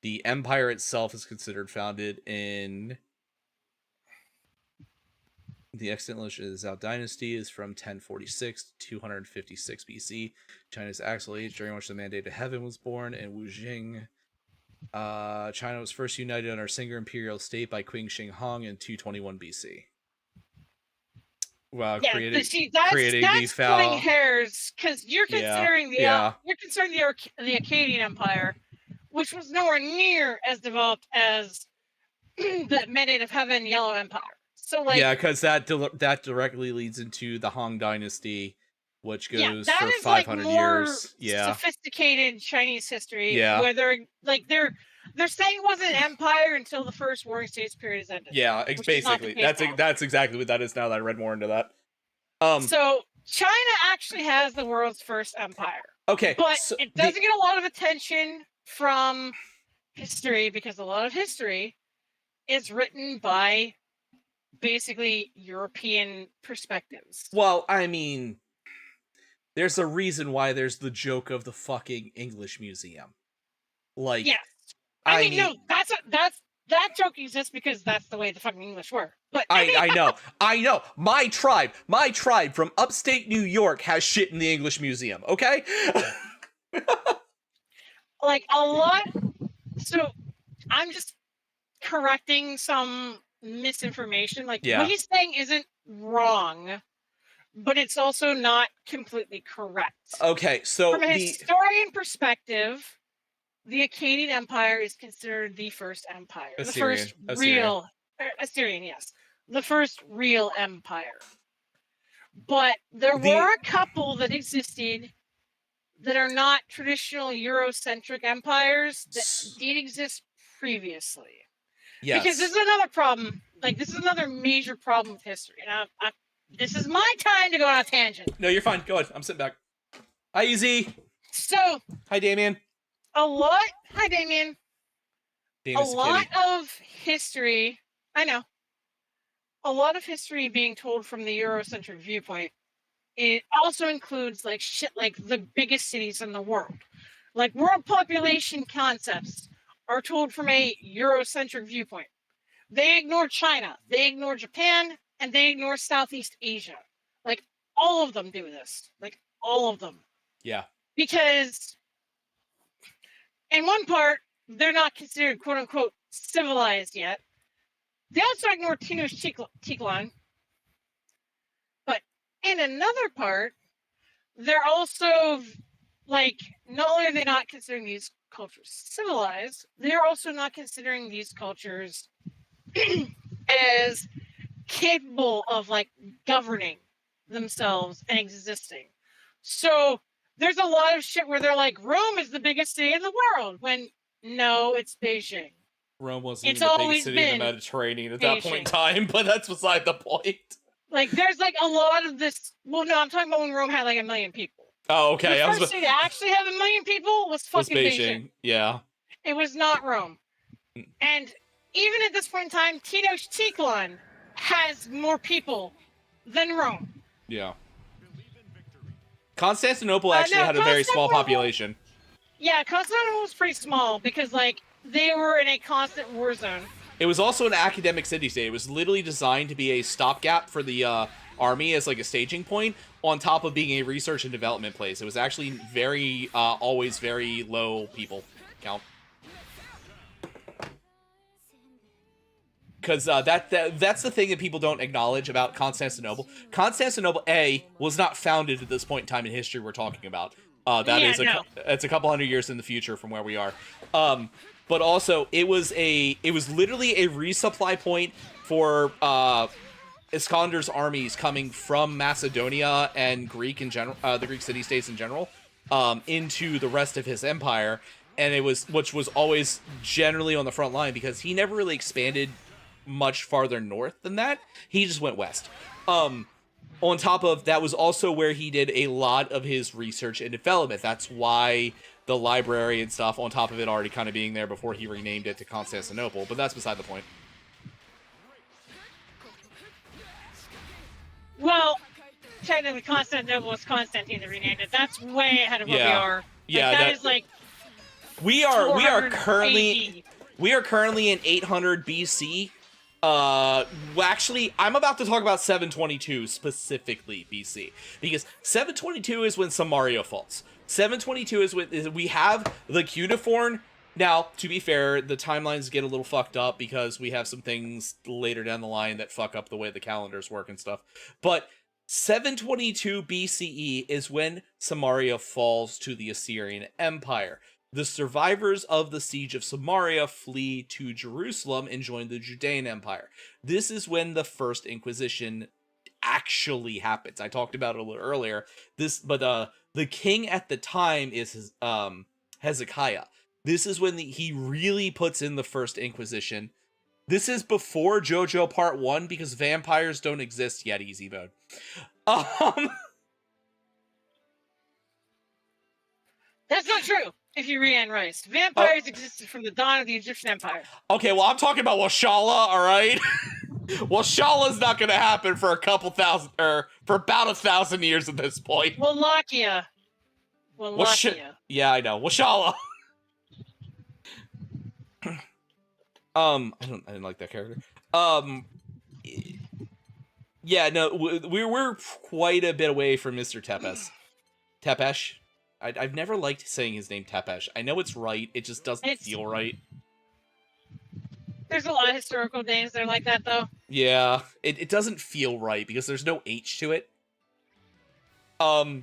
The empire itself is considered founded in the extant Zhao dynasty is from 1046 to 256 BC. China's Axel Age, during which the Mandate of Heaven was born, and Wujing. China was first united under Singer imperial state by Qing Shi Huang in 221 BC. Wow, Yeah, creating that's the splitting hairs, because you're considering yeah. You're considering the Akkadian Empire, which was nowhere near as developed as the Mandate of Heaven Yellow Empire. So, like, yeah, because that directly leads into the Han Dynasty, which goes that for is 500 like more years. Yeah, sophisticated Chinese history. Yeah. Where they're saying it wasn't an empire until the first Warring States period is ended. yeah, Which is not the basically case now. that's exactly what that is now that I read more into that. So China actually has the world's first empire, Okay, but so it doesn't get a lot of attention from history because a lot of history is written by basically European perspectives. well, I mean, there's a reason why there's the joke of the fucking English museum. Like, Yes. I mean, no, that's that joke exists because that's the way the fucking English were. But I know. My tribe from upstate New York has shit in the English Museum, okay? like a lot. So I'm just correcting some misinformation. Like Yeah. what he's saying isn't wrong, but it's also not completely correct. Okay, so From a historian perspective, the Akkadian Empire is considered the first empire. Assyrian. The first real Assyrian, yes. The first real empire. But there were a couple that existed that are not traditional Eurocentric empires that did exist previously. Yes. Because this is another problem. Like, this is another major problem with history. And this is my time to go on a tangent. No, you're fine. Go ahead. I'm sitting back. Hi, Easy. So. Hi, Damien. Hi, Damien. Damien's a lot of history. I know. A lot of history being told from the Eurocentric viewpoint. It also includes like shit like the biggest cities in the world. Like world population concepts are told from a Eurocentric viewpoint. They ignore China, they ignore Japan, and they ignore Southeast Asia. Like all of them do this. Like all of them. Yeah. Because in one part, they're not considered quote unquote civilized yet. They also ignore Tenochtitlan. But in another part, they're also like, not only are they not considering these cultures civilized, they're also not considering these cultures as capable of like governing themselves and existing. So there's a lot of shit where they're like, Rome is the biggest city in the world, when no, it's Beijing. Rome wasn't even the biggest city in the Mediterranean at that point in time, but that's beside the point. Like, there's like a lot of this. Well, no, I'm talking about when Rome had like 1 million people. Oh, okay. The first city to actually have 1 million people was fucking Beijing. Yeah. It was not Rome. And even at this point in time, Tenochtitlan has more people than Rome. Yeah. Constantinople actually had a very small population. Yeah, Constantinople was pretty small because, like, they were in a constant war zone. It was also an academic city-state. It was literally designed to be a stopgap for the army as, like, a staging point, on top of being a research and development place. It was actually very, always very low people count. Because that's the thing that people don't acknowledge about Constantinople. Constantinople, A, was not founded at this point in time in history we're talking about. It's a couple hundred years in the future from where we are. But also, it was literally a resupply point for Iskandar's armies coming from Macedonia and Greek in general, the Greek city-states in general, into the rest of his empire. And which was always generally on the front line, because he never really expanded much farther north than that. He just went west. On top of that was also where he did a lot of his research and development. That's why the library and stuff, on top of it already kind of being there before he renamed it to Constantinople, but that's beside the point. Well, technically Constantinople was Constantine that renamed it. That's way ahead of what we are. Yeah, that is like we are currently in 800 BC. Actually, I'm about to talk about 722 specifically BC, because 722 is when Samaria falls. 722 is when we have the cuneiform. Now, to be fair, the timelines get a little fucked up because we have some things later down the line that fuck up the way the calendars work and stuff. But 722 BCE is when Samaria falls to the Assyrian Empire. The survivors of the siege of Samaria flee to Jerusalem and join the Judean Empire. This is when the First Inquisition actually happens. I talked about it a little earlier. But the king at the time is Hezekiah. This is when he really puts in the First Inquisition. This is before JoJo Part 1, because vampires don't exist yet, easy mode. That's not true. If you read Anne Rice, vampires existed from the dawn of the Egyptian Empire. Okay, well, I'm talking about Washala, all right? Washala's not going to happen for for about 1,000 years at this point. Wallachia. Yeah, I know. Washala. I didn't like that character. Yeah, no, we're quite a bit away from Mr. Tepesh. I've never liked saying his name Tepesh. I know it's right, it just doesn't feel right. There's a lot of historical names that are like that, though. Yeah, it doesn't feel right because there's no H to it. But,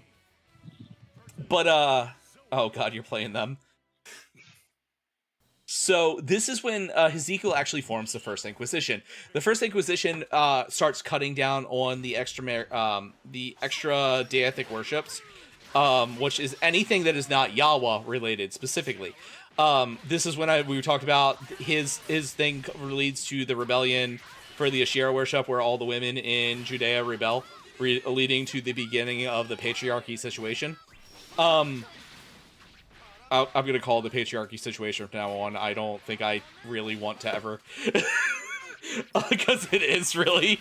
oh god, you're playing them. So this is when Ezekiel actually forms the First Inquisition. The First Inquisition starts cutting down on the extra deific worships, which is anything that is not Yahweh related specifically. This is when we talked about his thing leads to the rebellion for the Asherah worship, where all the women in Judea rebel, leading to the beginning of the patriarchy situation. I'm going to call it the patriarchy situation from now on. I don't think I really want to ever. Because it is really.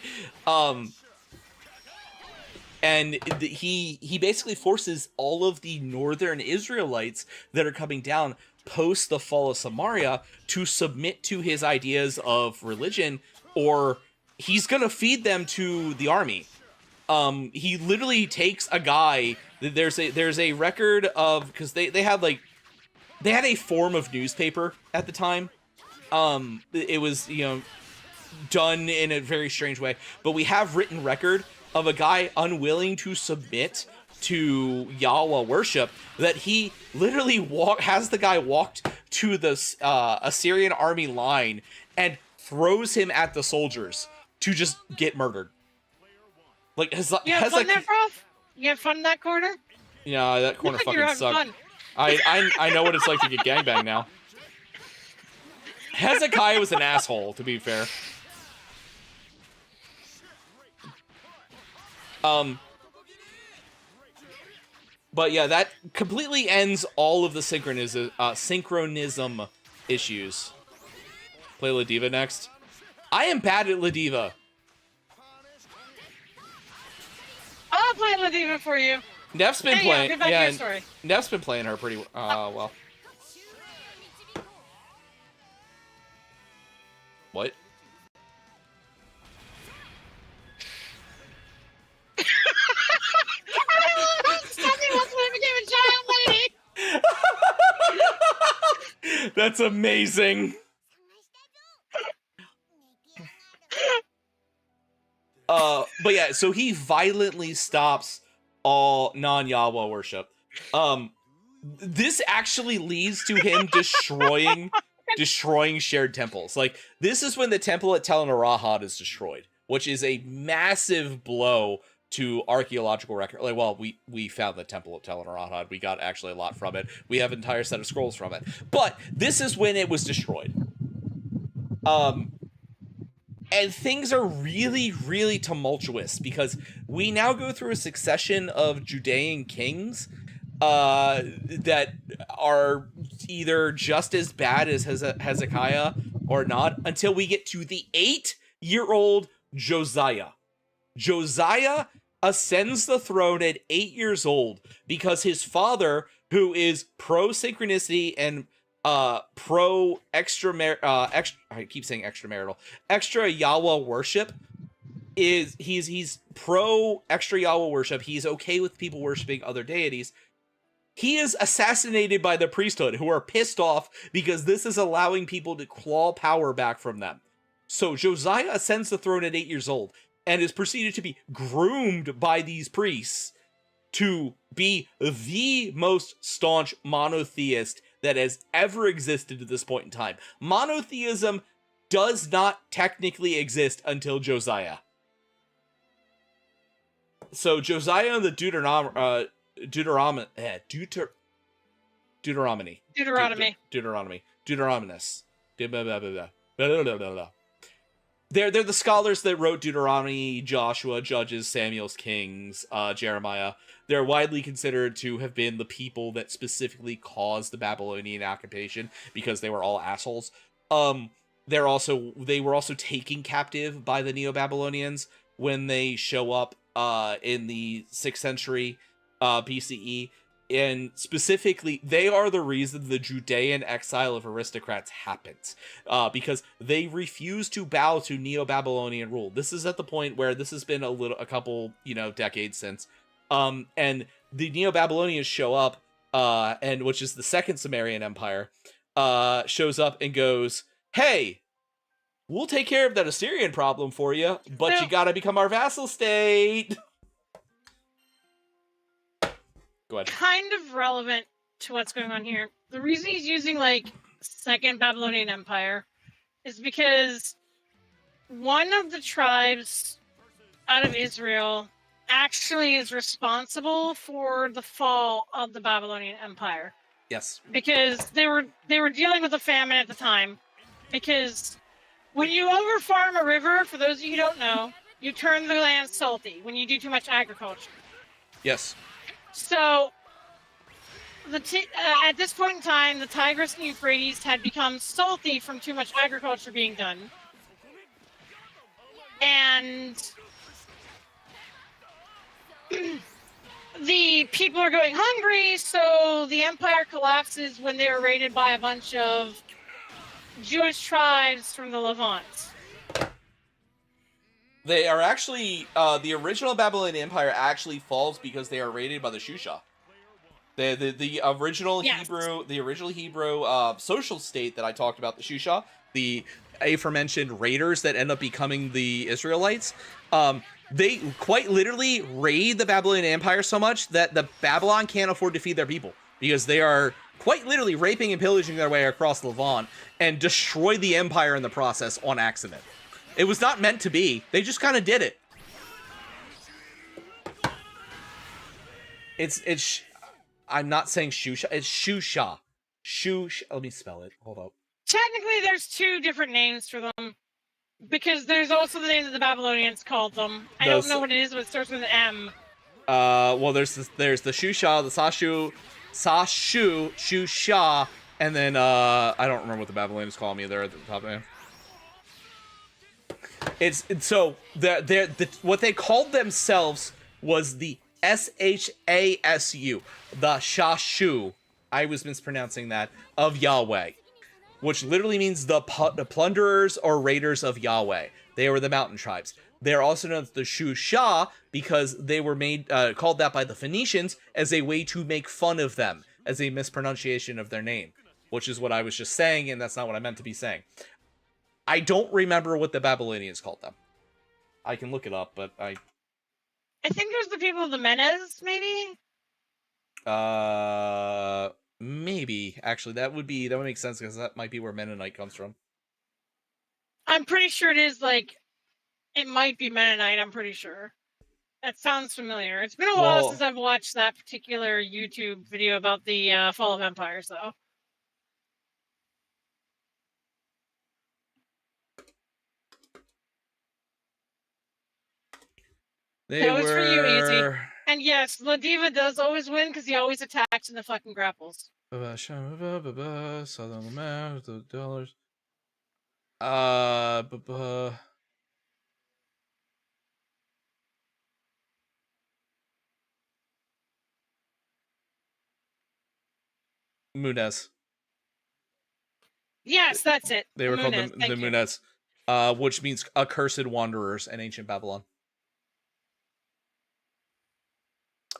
And he basically forces all of the northern Israelites that are coming down post the fall of Samaria to submit to his ideas of religion, or he's going to feed them to the army. He literally takes a guy. There's a record of, because they had a form of newspaper at the time. It was, done in a very strange way. But we have written record of a guy unwilling to submit to Yahweh worship, that he literally has the guy walked to the Assyrian army line and throws him at the soldiers to just get murdered. Like, you have fun there, Prof? You have fun in that corner? Yeah, that corner fucking sucked. Fun. I know what it's like to get gangbanged now. Hezekiah was an asshole, to be fair. But yeah, that completely ends all of the synchronism issues. Play Ladiva next. I am bad at Ladiva. I'll play Ladiva for you. Neff's been playing. Yeah, Neff's been playing her pretty well. What? That's amazing. But yeah, so he violently stops all non-Yahweh worship. This actually leads to him destroying shared temples. Like, this is when the temple at Tel Narahad is destroyed, which is a massive blow to archaeological record. Like, well, we found the temple at Tel Narahad. We got actually a lot from it. We have an entire set of scrolls from it. But this is when it was destroyed. And things are really, really tumultuous because we now go through a succession of Judean kings that are either just as bad as Hezekiah or not, until we get to the 8-year-old Josiah. Josiah ascends the throne at 8 years old because his father, who is pro-synchronicity and I keep saying extramarital, extra Yahweh worship, he's pro extra Yahweh worship. He's okay with people worshiping other deities. He is assassinated by the priesthood, who are pissed off because this is allowing people to claw power back from them. So Josiah ascends the throne at 8 years old and is proceeded to be groomed by these priests to be the most staunch monotheist that has ever existed to this point in time. Monotheism does not technically exist until Josiah. So Josiah and the Deuteronomy. Deuteronomous. They're the scholars that wrote Deuteronomy, Joshua, Judges, Samuel's, Kings, Jeremiah. They're widely considered to have been the people that specifically caused the Babylonian occupation because they were all assholes. They were also taken captive by the Neo-Babylonians when they show up in the 6th century BCE and specifically, they are the reason the Judean exile of aristocrats happens, because they refuse to bow to Neo-Babylonian rule. This is at the point where this has been a couple, decades since, and the Neo-Babylonians show up, and which is the second Sumerian Empire, shows up and goes, "Hey, we'll take care of that Assyrian problem for you, but you gotta become our vassal state." Go ahead. Kind of relevant to what's going on here. The reason he's using, like, Second Babylonian Empire is because one of the tribes out of Israel actually is responsible for the fall of the Babylonian Empire. Yes. Because they were dealing with a famine at the time. Because when you overfarm a river, for those of you who don't know, you turn the land salty when you do too much agriculture. Yes. So, at this point in time, the Tigris and Euphrates had become salty from too much agriculture being done. And the people are going hungry, so the empire collapses when they were raided by a bunch of Jewish tribes from the Levant. They are actually, the original Babylonian Empire actually falls because they are raided by the Shusha. The original Yes. Hebrew social state that I talked about, the Shusha, the aforementioned raiders that end up becoming the Israelites, they quite literally raid the Babylonian Empire so much that the Babylon can't afford to feed their people, because they are quite literally raping and pillaging their way across Levant and destroy the empire in the process on accident. It was not meant to be. They just kind of did it. It's I'm not saying Shusha. It's Shusha. Let me spell it. Hold up. Technically, there's two different names for them. Because there's also the name that the Babylonians called them. I don't know what it is, but it starts with an M. Well, there's the Shusha, the Shusha, and then, I don't remember what the Babylonians call me there at the top, man. So what they called themselves was the Shasu, the Shashu. I was mispronouncing that, of Yahweh, which literally means the plunderers or raiders of Yahweh. They were the mountain tribes. They are also known as the Shusha because they were called that by the Phoenicians as a way to make fun of them, as a mispronunciation of their name, which is what I was just saying, and that's not what I meant to be saying. I don't remember what the Babylonians called them. I can look it up, but I think there's the people of the Menes, maybe? Maybe. Actually, that would make sense, because that might be where Mennonite comes from. I'm pretty sure it is, like, it might be Mennonite, I'm pretty sure. That sounds familiar. It's been a while since I've watched that particular YouTube video about the fall of empires, though. That was for you, Easy. And yes, Ladiva does always win because he always attacks in the fucking grapples. Southern map, the dollars. Munez. Yes, that's it. They were called the Thank you. Munez, which means accursed wanderers in ancient Babylon.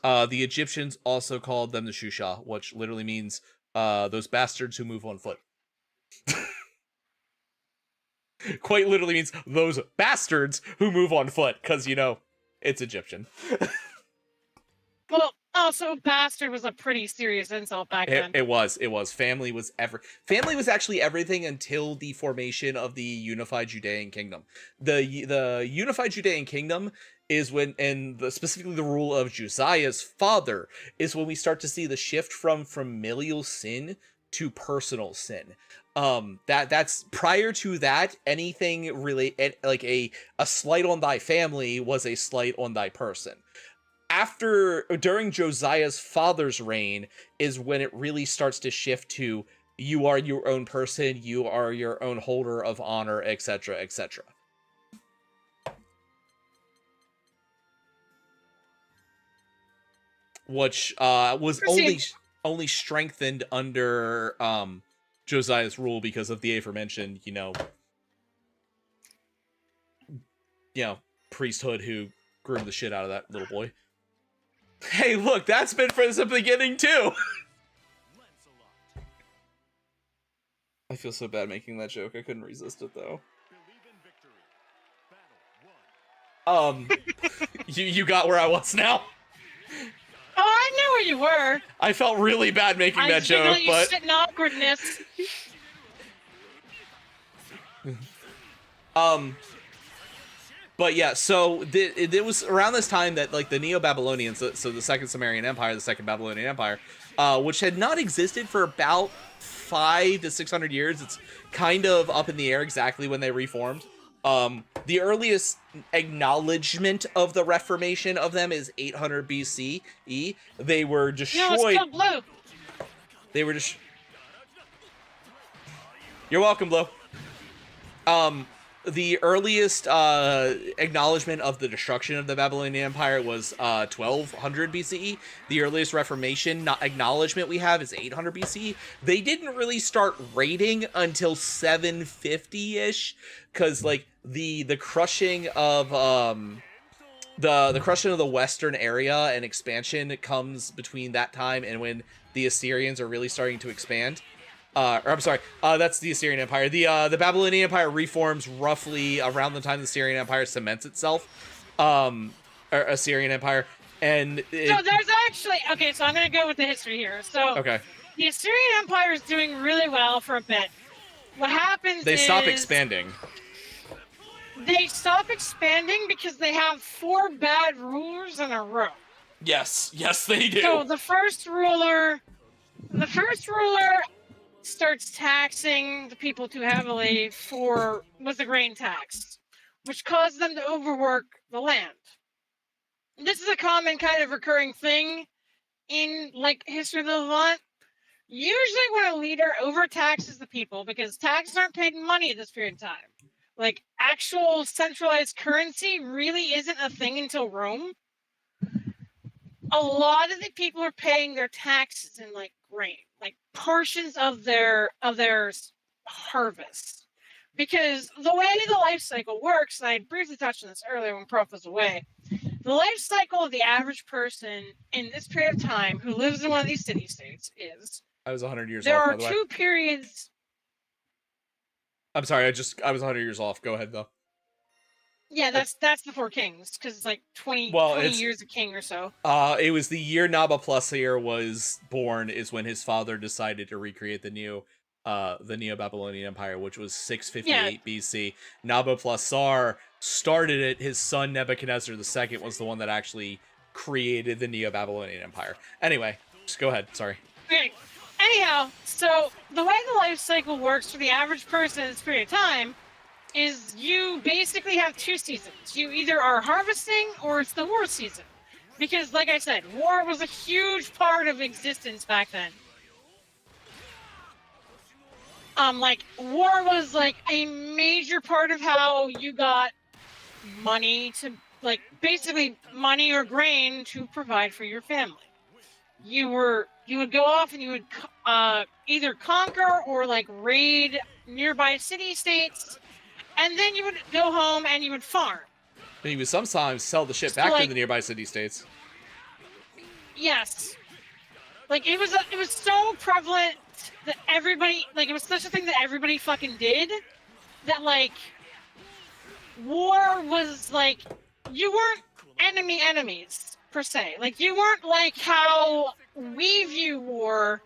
The Egyptians also called them the Shusha, which literally means those bastards who move on foot. Quite literally means those bastards who move on foot, because, it's Egyptian. Well, also, bastard was a pretty serious insult back then. It was. Family was actually everything until the formation of the unified Judean kingdom. The unified Judean kingdom is when, specifically the rule of Josiah's father, is when we start to see the shift from familial sin to personal sin. That's prior to that, anything really like a slight on thy family was a slight on thy person. During Josiah's father's reign is when it really starts to shift to you are your own person, you are your own holder of honor, etc., etc. which was Proceed. only strengthened under Josiah's rule because of the aforementioned, priesthood who groomed the shit out of that little boy. Hey, look, that's been from the beginning too. I feel so bad making that joke. I couldn't resist it though. You got where I was now. Oh, I knew where you were. I felt really bad making that joke, you but sit in awkwardness. But yeah, so it was around this time that like the Neo-Babylonians, so the Second Sumerian Empire, the Second Babylonian Empire, which had not existed for about 500 to 600 years. It's kind of up in the air exactly when they reformed. The earliest acknowledgement of the reformation of them is 800 BCE. They were destroyed. It's still blue. They were just. You're welcome, Blue. The earliest acknowledgement of the destruction of the Babylonian Empire was 1200 BCE. The earliest Reformation acknowledgement we have is 800 BCE. They didn't really start raiding until 750-ish, because like the crushing of the crushing of the western area and expansion comes between that time and when the Assyrians are really starting to expand. That's the Assyrian Empire. The Babylonian Empire reforms roughly around the time the Assyrian Empire cements itself. Or Assyrian Empire, and So there's actually so I'm gonna go with the history here. So okay, the Assyrian Empire is doing really well for a bit. What happens they is stop expanding. They stop expanding because they have 4 bad rulers in a row. Yes, they do. So the first ruler starts taxing the people too heavily with the grain tax, which caused them to overwork the land. This is a common kind of recurring thing in like history of the Levant. Usually when a leader overtaxes the people, because taxes aren't paid in money at this period of time, like actual centralized currency really isn't a thing until Rome. A lot of the people are paying their taxes in like grain, like portions of their harvest. Because the way the life cycle works, and I briefly touched on this earlier when Prof was away, the life cycle of the average person in this period of time who lives in one of these city-states is... I was 100 years there off, are by the way. 2 periods... I'm sorry, I was 100 years off. Go ahead, though. Yeah, that's the 4 kings, because it's like 20 years a king or so. It was the year Nabopolassar was born is when his father decided to recreate the Neo-Babylonian Empire, which was 658 BC. Nabopolassar started it. His son Nebuchadnezzar II was the one that actually created the Neo-Babylonian Empire. Anyway, just go ahead. Sorry. Okay. Anyhow, so the way the life cycle works for the average person in this period of time is you basically have 2 seasons. You either are harvesting or it's the war season. Because, like I said, war was a huge part of existence back then. War was, like, a major part of how you got money to, like, basically money or grain to provide for your family. You would go off and you would either conquer or, like, raid nearby city-states, and then you would go home and you would farm. And you would sometimes sell the shit back to the nearby city-states. Yes. Like, it was so prevalent that everybody, like, it was such a thing that everybody fucking did, that, like, war was, like, you weren't enemies, per se. Like, you weren't like how we view war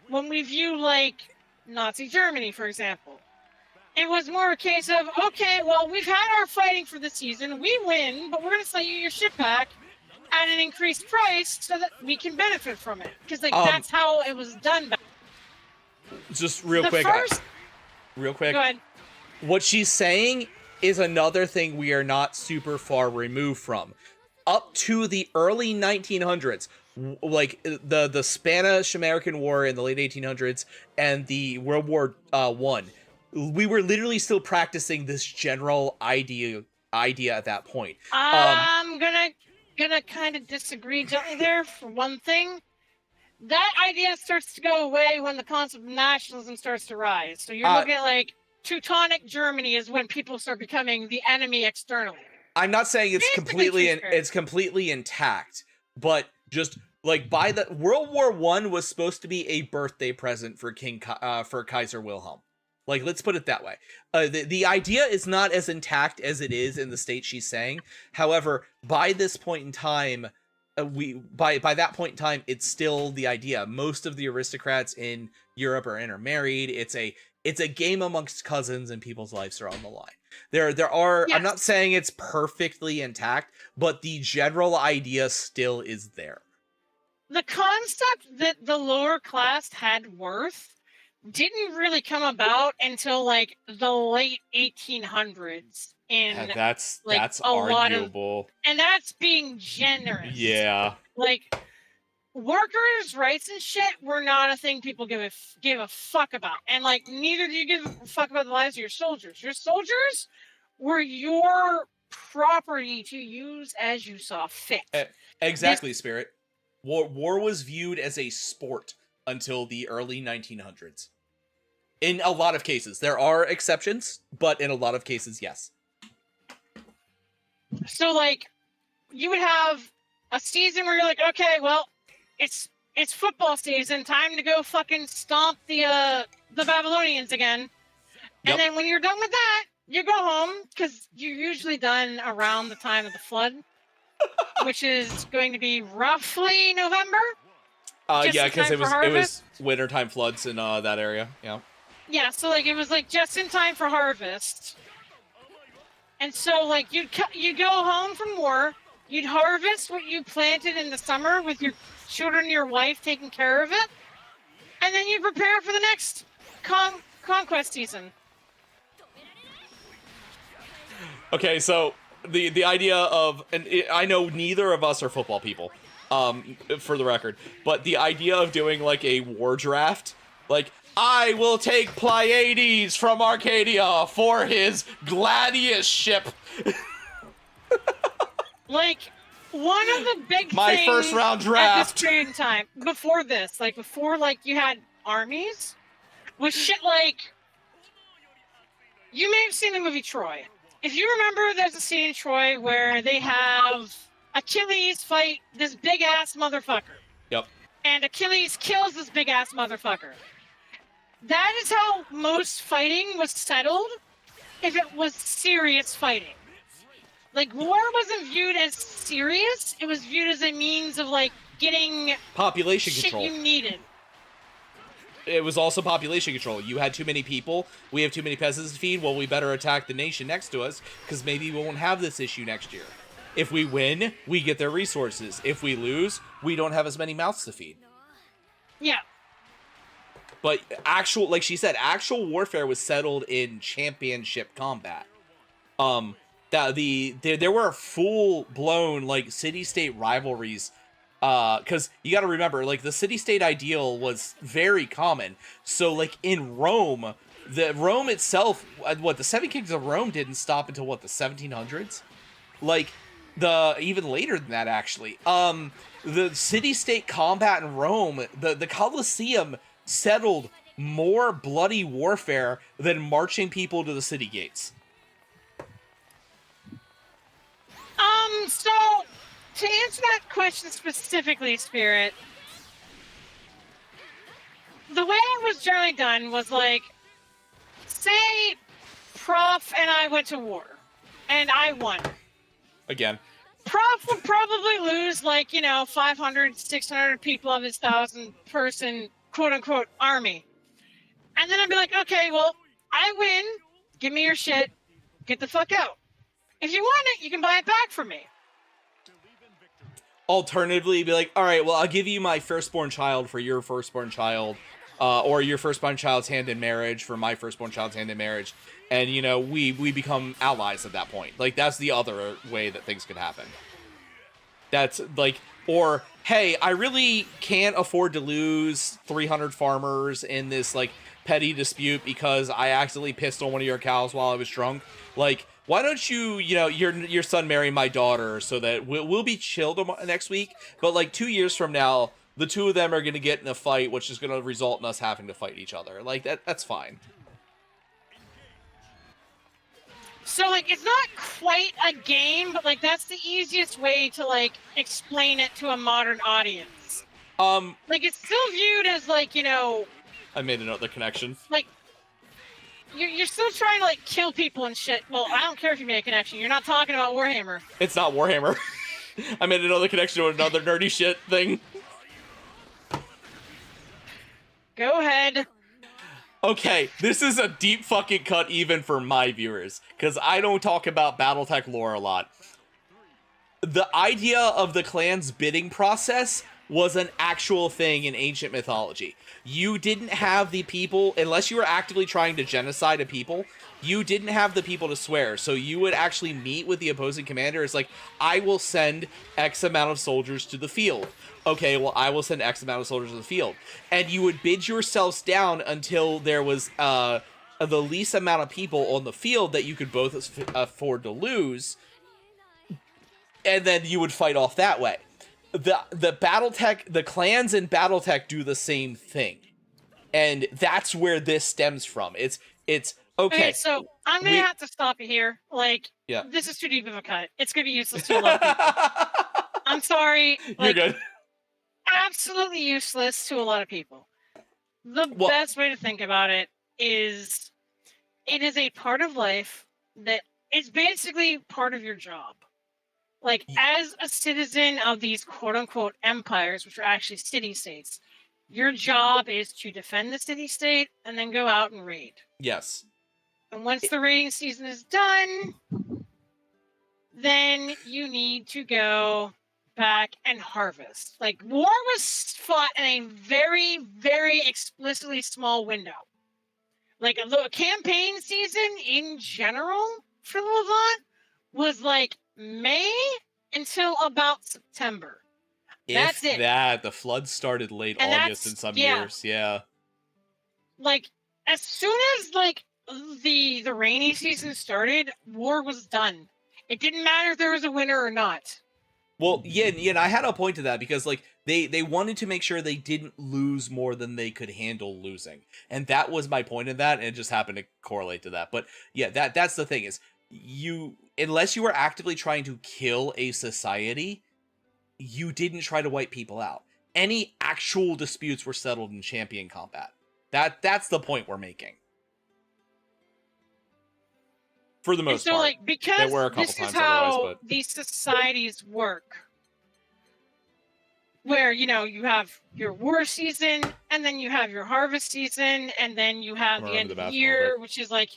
when we view, like, Nazi Germany, for example. It was more a case of, okay, well, we've had our fighting for the season, we win, but we're going to sell you your shit back at an increased price so that we can benefit from it. Because, like, that's how it was done back. Just real quick. Real quick. Go ahead. What she's saying is another thing we are not super far removed from. Up to the early 1900s, like the Spanish-American War in the late 1800s and the World War I, we were literally still practicing this general idea at that point. I'm gonna gonna kind of disagree gently there for one thing. That idea starts to go away when the concept of nationalism starts to rise. So you're looking at like Teutonic Germany is when people start becoming the enemy externally. I'm not saying it's Basically completely intact, but just like by the World War I was supposed to be a birthday present for for Kaiser Wilhelm. Like, let's put it that way. The idea is not as intact as it is in the state she's saying. However, by this point in time, by that point in time, it's still the idea. Most of the aristocrats in Europe are intermarried. It's a game amongst cousins, and people's lives are on the line. There are. Yes. I'm not saying it's perfectly intact, but the general idea still is there. The concept that the lower class had worth didn't really come about until like the late 1800s. And that's arguable. And that's being generous. Yeah. Like, workers' rights and shit were not a thing people give a fuck about. And like, neither do you give a fuck about the lives of your soldiers. Your soldiers were your property to use as you saw fit. Exactly, Spirit. War was viewed as a sport until the early 1900s. In a lot of cases. There are exceptions, but in a lot of cases, yes. So, like, you would have a season where you're like, okay, well, it's football season, time to go fucking stomp the Babylonians again. And then when you're done with that, you go home, because you're usually done around the time of the flood, which is going to be roughly November. Yeah, because it was wintertime floods in that area. Yeah. Yeah, so like it was like just in time for harvest. And so like you go home from war, you'd harvest what you planted in the summer with your children and your wife taking care of it, and then you prepare for the next conquest season. Okay, so the idea of, and I know neither of us are football people, for the record, but the idea of doing like a war draft, like, I will take Pleiades from Arcadia for his gladius ship. Like, one of the big things first round draft at this period of time, before you had armies, was shit like, you may have seen the movie Troy. If you remember, there's a scene in Troy where they have Achilles fight this big-ass motherfucker. Yep. And Achilles kills this big-ass motherfucker. That is how most fighting was settled if it was serious fighting. Like, war wasn't viewed as serious, it was viewed as a means of, like, getting population control. Shit you needed. It was also population control. You had too many people, we have too many peasants to feed, well, we better attack the nation next to us, because maybe we won't have this issue next year. If we win, we get their resources. If we lose, we don't have as many mouths to feed. Yeah. But like she said, actual warfare was settled in championship combat. There were full-blown, like, city-state rivalries, because you got to remember, like, the city-state ideal was very common. So, like, in Rome, Rome itself, the Seven Kings of Rome didn't stop until, the 1700s? Like, even later than that, actually. The city-state combat in Rome, the Colosseum settled more bloody warfare than marching people to the city gates. So, to answer that question specifically, Spirit, the way it was generally done was like, say Prof and I went to war, and I won. Again. Prof would probably lose, 500, 600 people of his 1,000-person quote-unquote army. And then I'd be like, okay, well, I win, give me your shit, get the fuck out. If you want it, you can buy it back from me. Alternatively, be like, all right, well, I'll give you my firstborn child for your firstborn child, or your firstborn child's hand in marriage for my firstborn child's hand in marriage, and, we become allies at that point. Like, that's the other way that things could happen. That's, like, or, hey, I really can't afford to lose 300 farmers in this, like, petty dispute because I accidentally pissed on one of your cows while I was drunk. Like, why don't you, your son marry my daughter so that we'll be chill next week, but like 2 years from now, the two of them are going to get in a fight, which is going to result in us having to fight each other. Like, that's fine. So, like, it's not quite a game, but, like, that's the easiest way to, like, explain it to a modern audience. Like, it's still viewed as, like, I made another connection. Like, you're still trying to, like, kill people and shit. Well, I don't care if you make a connection. You're not talking about Warhammer. It's not Warhammer. I made another connection to another nerdy shit thing. Go ahead. Okay, this is a deep fucking cut even for my viewers, because I don't talk about Battletech lore a lot. The idea of the clan's bidding process was an actual thing in ancient mythology. You didn't have the people, unless you were actively trying to genocide a people, you didn't have the people to swear, so you would actually meet with the opposing commander. It's like, I will send X amount of soldiers to the field. Okay, well, I will send X amount of soldiers to the field. And you would bid yourselves down until there was the least amount of people on the field that you could both afford to lose, and then you would fight off that way. The Battletech, the clans in Battletech do the same thing. And that's where this stems from. It's okay, so I'm gonna have to stop you here. Like, yeah. This is too deep of a cut. It's gonna be useless to a lot of people. I'm sorry. You're good. Absolutely useless to a lot of people. The best way to think about it is a part of life that is basically part of your job. Like, as a citizen of these quote-unquote empires, which are actually city-states, your job is to defend the city-state and then go out and raid. Yes. And once the raiding season is done, then you need to go back and harvest. Like, war was fought in a very, very explicitly small window. Like, a campaign season in general for the Levant was like May until about September. That's it. The flood started late August in some years. Yeah. Like, as soon as like the rainy season started, war was done. It didn't matter if there was a winter or not. Well, yeah, I had a point to that because like they wanted to make sure they didn't lose more than they could handle losing. And that was my point in that, and it just happened to correlate to that. But yeah, that's the thing is, unless you were actively trying to kill a society, you didn't try to wipe people out. Any actual disputes were settled in champion combat. That's the point we're making. For the most part. So, like, because there were a couple this times is how otherwise, but these societies work, where, you have your war season, and then you have your harvest season, and then you have the end of the year, which is like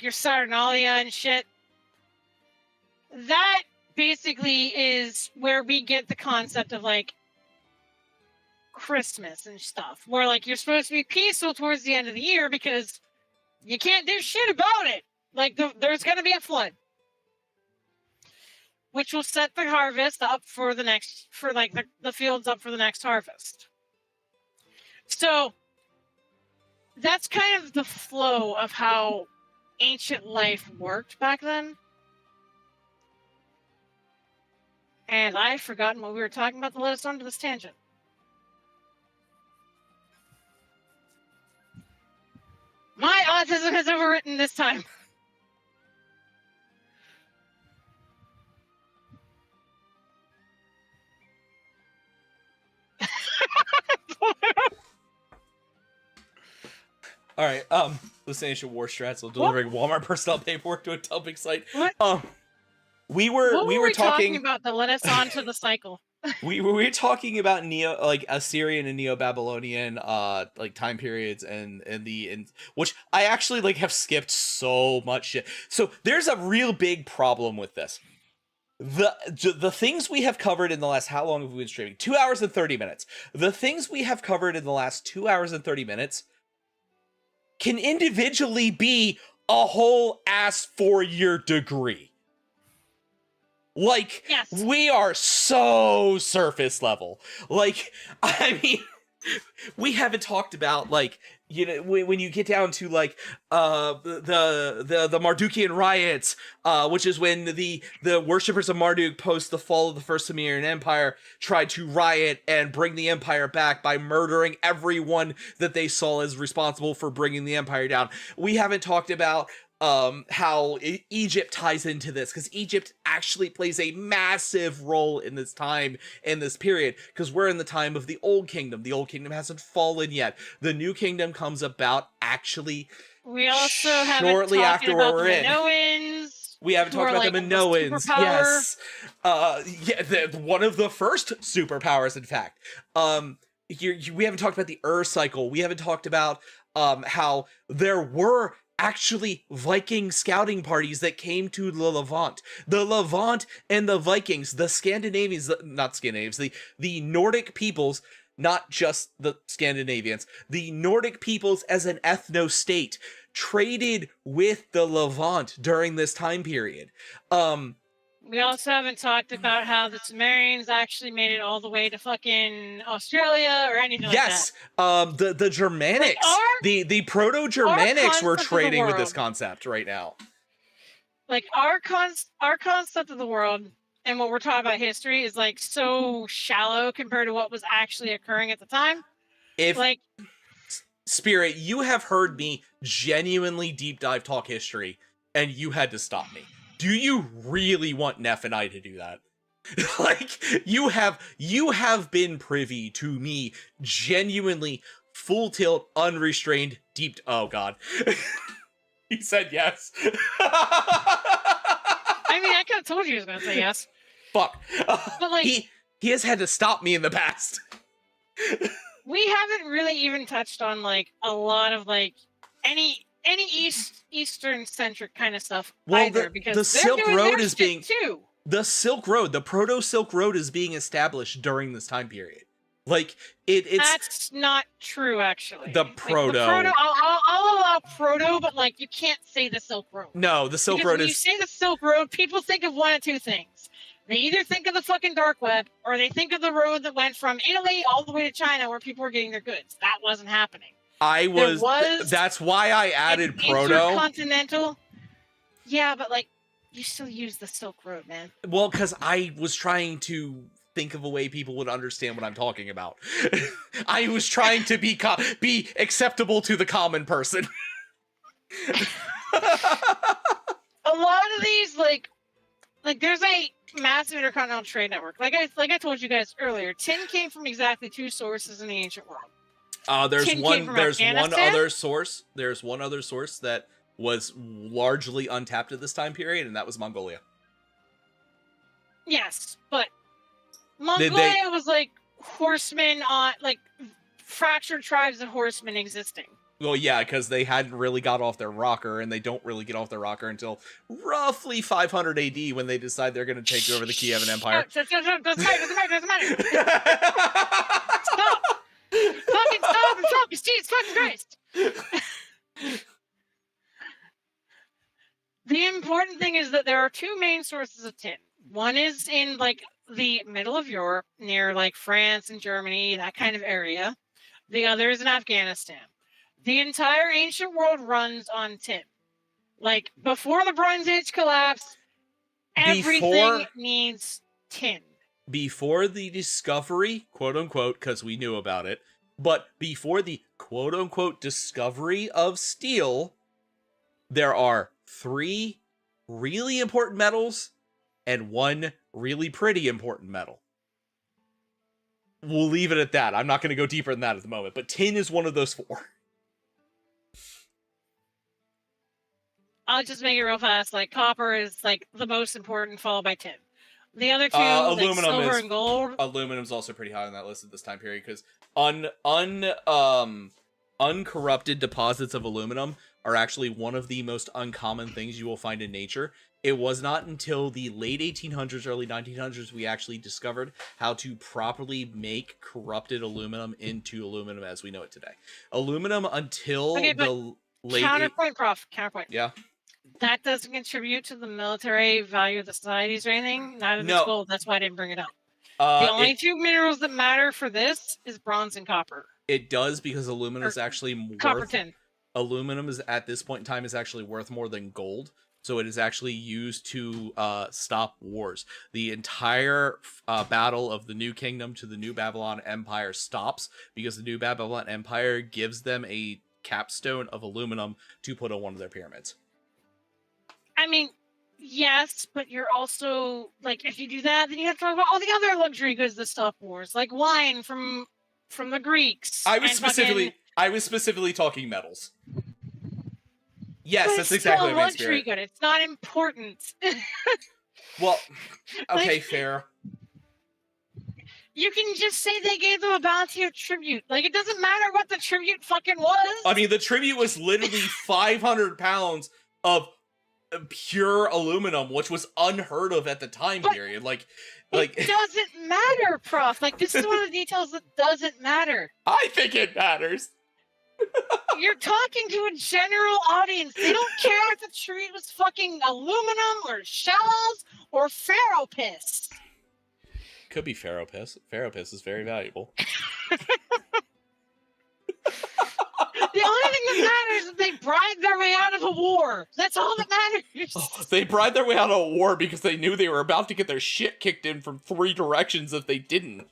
your Saturnalia and shit. That basically is where we get the concept of, like, Christmas and stuff, where, like, you're supposed to be peaceful towards the end of the year because you can't do shit about it. Like, there's going to be a flood, which will set the harvest up for the next, the fields up for the next harvest. So that's kind of the flow of how ancient life worked back then. And I've forgotten what we were talking about to let us onto this tangent. My autism has overwritten this time. all right, this ancient war strats of delivering Walmart personnel paperwork to a dumping site. What? We were talking about to let us onto the cycle. we were talking about Assyrian and Neo-Babylonian time periods and which I actually like have skipped so much shit. So there's a real big problem with this. The things we have covered in the last, how long have we been streaming? 2 hours and 30 minutes. The things we have covered in the last 2 hours and 30 minutes can individually be a whole ass 4-year degree. Like, yes. We are so surface level. Like, I mean, we haven't talked about, like, you know, when you get down to like the Mardukian riots, which is when the worshippers of Marduk post the fall of the First Sumerian Empire tried to riot and bring the empire back by murdering everyone that they saw as responsible for bringing the empire down. We haven't talked about how Egypt ties into this, because Egypt actually plays a massive role in this time, in this period, because we're in the time of the Old Kingdom. The Old Kingdom hasn't fallen yet. The New Kingdom comes about actually We also shortly haven't after talked where about we're the in. Minoans. We haven't talked about like the Minoans. superpower. Yes. One of the first superpowers, in fact. We haven't talked about the cycle. We haven't talked about how there were actually Viking scouting parties that came to the Levant. The Levant and the Vikings, the Scandinavians, not Scandinavians, the Nordic peoples, not just the Scandinavians, the Nordic peoples as an ethno-state traded with the Levant during this time period. We also haven't talked about how the Sumerians actually made it all the way to fucking Australia or anything like that. Yes, the Germanics, Like the Proto-Germanics were concept of the trading with this world. concept right now. Like our concept of the world and what we're talking about history is like so shallow compared to what was actually occurring at the time. If Like, Spirit, you have heard me genuinely deep dive talk history, and you had to stop me. Do you really want Neff and I to do that? Like, you have been privy to me genuinely full tilt, unrestrained, deep. Oh God, he said yes. I mean, I could have told you he was going to say yes. Fuck. But like, he has had to stop me in the past. we haven't really even touched on like a lot of like any Eastern centric kind of stuff either, because the Silk Road is being too. The Silk Road, the Proto Silk Road, is being established during this time period. Like it's That's not true, actually. The Like, Proto. I'll allow Proto, but like you can't say the Silk Road. No, the Silk Because Road when you say the Silk Road, people think of one of two things. They either think of the fucking dark web, or they think of the road that went from Italy all the way to China where people were getting their goods. That wasn't happening. That's why I added Proto. Intercontinental. Yeah, but like, you still use the Silk Road, man. Well, because I was trying to think of a way people would understand what I'm talking about. I was trying to be acceptable to the common person. A lot of these, like there's a massive intercontinental trade network. Like I told you guys earlier, tin came from exactly two sources in the ancient world. There's Tin one came from other Afghanistan. There's one other source that was largely untapped at this time period, and that was Mongolia. Yes, but Mongolia was like horsemen on, like fractured tribes of horsemen existing. Well, yeah, because they hadn't really got off their rocker, and they don't really get off their rocker until roughly 500 AD when they decide they're going to take over the Kievan Empire. Doesn't matter. Stop! Fucking stop and focus! Jesus fucking Christ! The important thing is that there are two main sources of tin. One is in like the middle of Europe, near like France and Germany, that kind of area. The other is in Afghanistan. The entire ancient world runs on tin. Like, before the Bronze Age collapse, everything needs tin. Before the discovery, quote unquote, because we knew about it, but before the quote unquote discovery of steel, there are 3 really important metals and 1 really pretty important metal. We'll leave it at that. I'm not going to go deeper than that at the moment, but tin is one of those 4. I'll just make it real fast. Like, copper is like the most important, followed by tin. The other two, aluminum, like silver and gold. Aluminum's also pretty high on that list at this time period, because uncorrupted deposits of aluminum are actually one of the most uncommon things you will find in nature. It was not until the late 1800s, early 1900s, we actually discovered how to properly make corrupted aluminum into aluminum as we know it today. Aluminum until the late... Counterpoint, Prof. Counterpoint. Yeah. That doesn't contribute to the military value of the societies or anything. Neither does gold. That's why I didn't bring it up. The only 2 minerals that matter for this is bronze and copper. It does, because aluminum is actually Copper worth... tin. Aluminum is, at this point in time, is actually worth more than gold. So it is actually used to stop wars. The entire battle of the New Kingdom to the New Babylon Empire stops because the New Babylon Empire gives them a capstone of aluminum to put on one of their pyramids. I mean, yes, but you're also, like, if you do that, then you have to talk about all the other luxury goods that stop wars, like wine from the Greeks. I was and specifically talking metals. Yes, but that's it's exactly still a what I mean, luxury Spirit. good. It's not important. Well, okay, Like, fair. you can just say they gave them a bounty of tribute. Like, it doesn't matter what the tribute fucking was. I mean, the tribute was literally 500 pounds of pure aluminum, which was unheard of at the time period. Like, it doesn't matter, Prof. Like, this is one of the details that doesn't matter. I think it matters. You're talking to a general audience. They don't care if the tribute was fucking aluminum or shells or pharaoh piss. Could be pharaoh piss. Pharaoh piss is very valuable. The only thing that matters is they bribed their way out of a war. That's all that matters. Oh, they bribed their way out of a war because they knew they were about to get their shit kicked in from 3 directions if they didn't.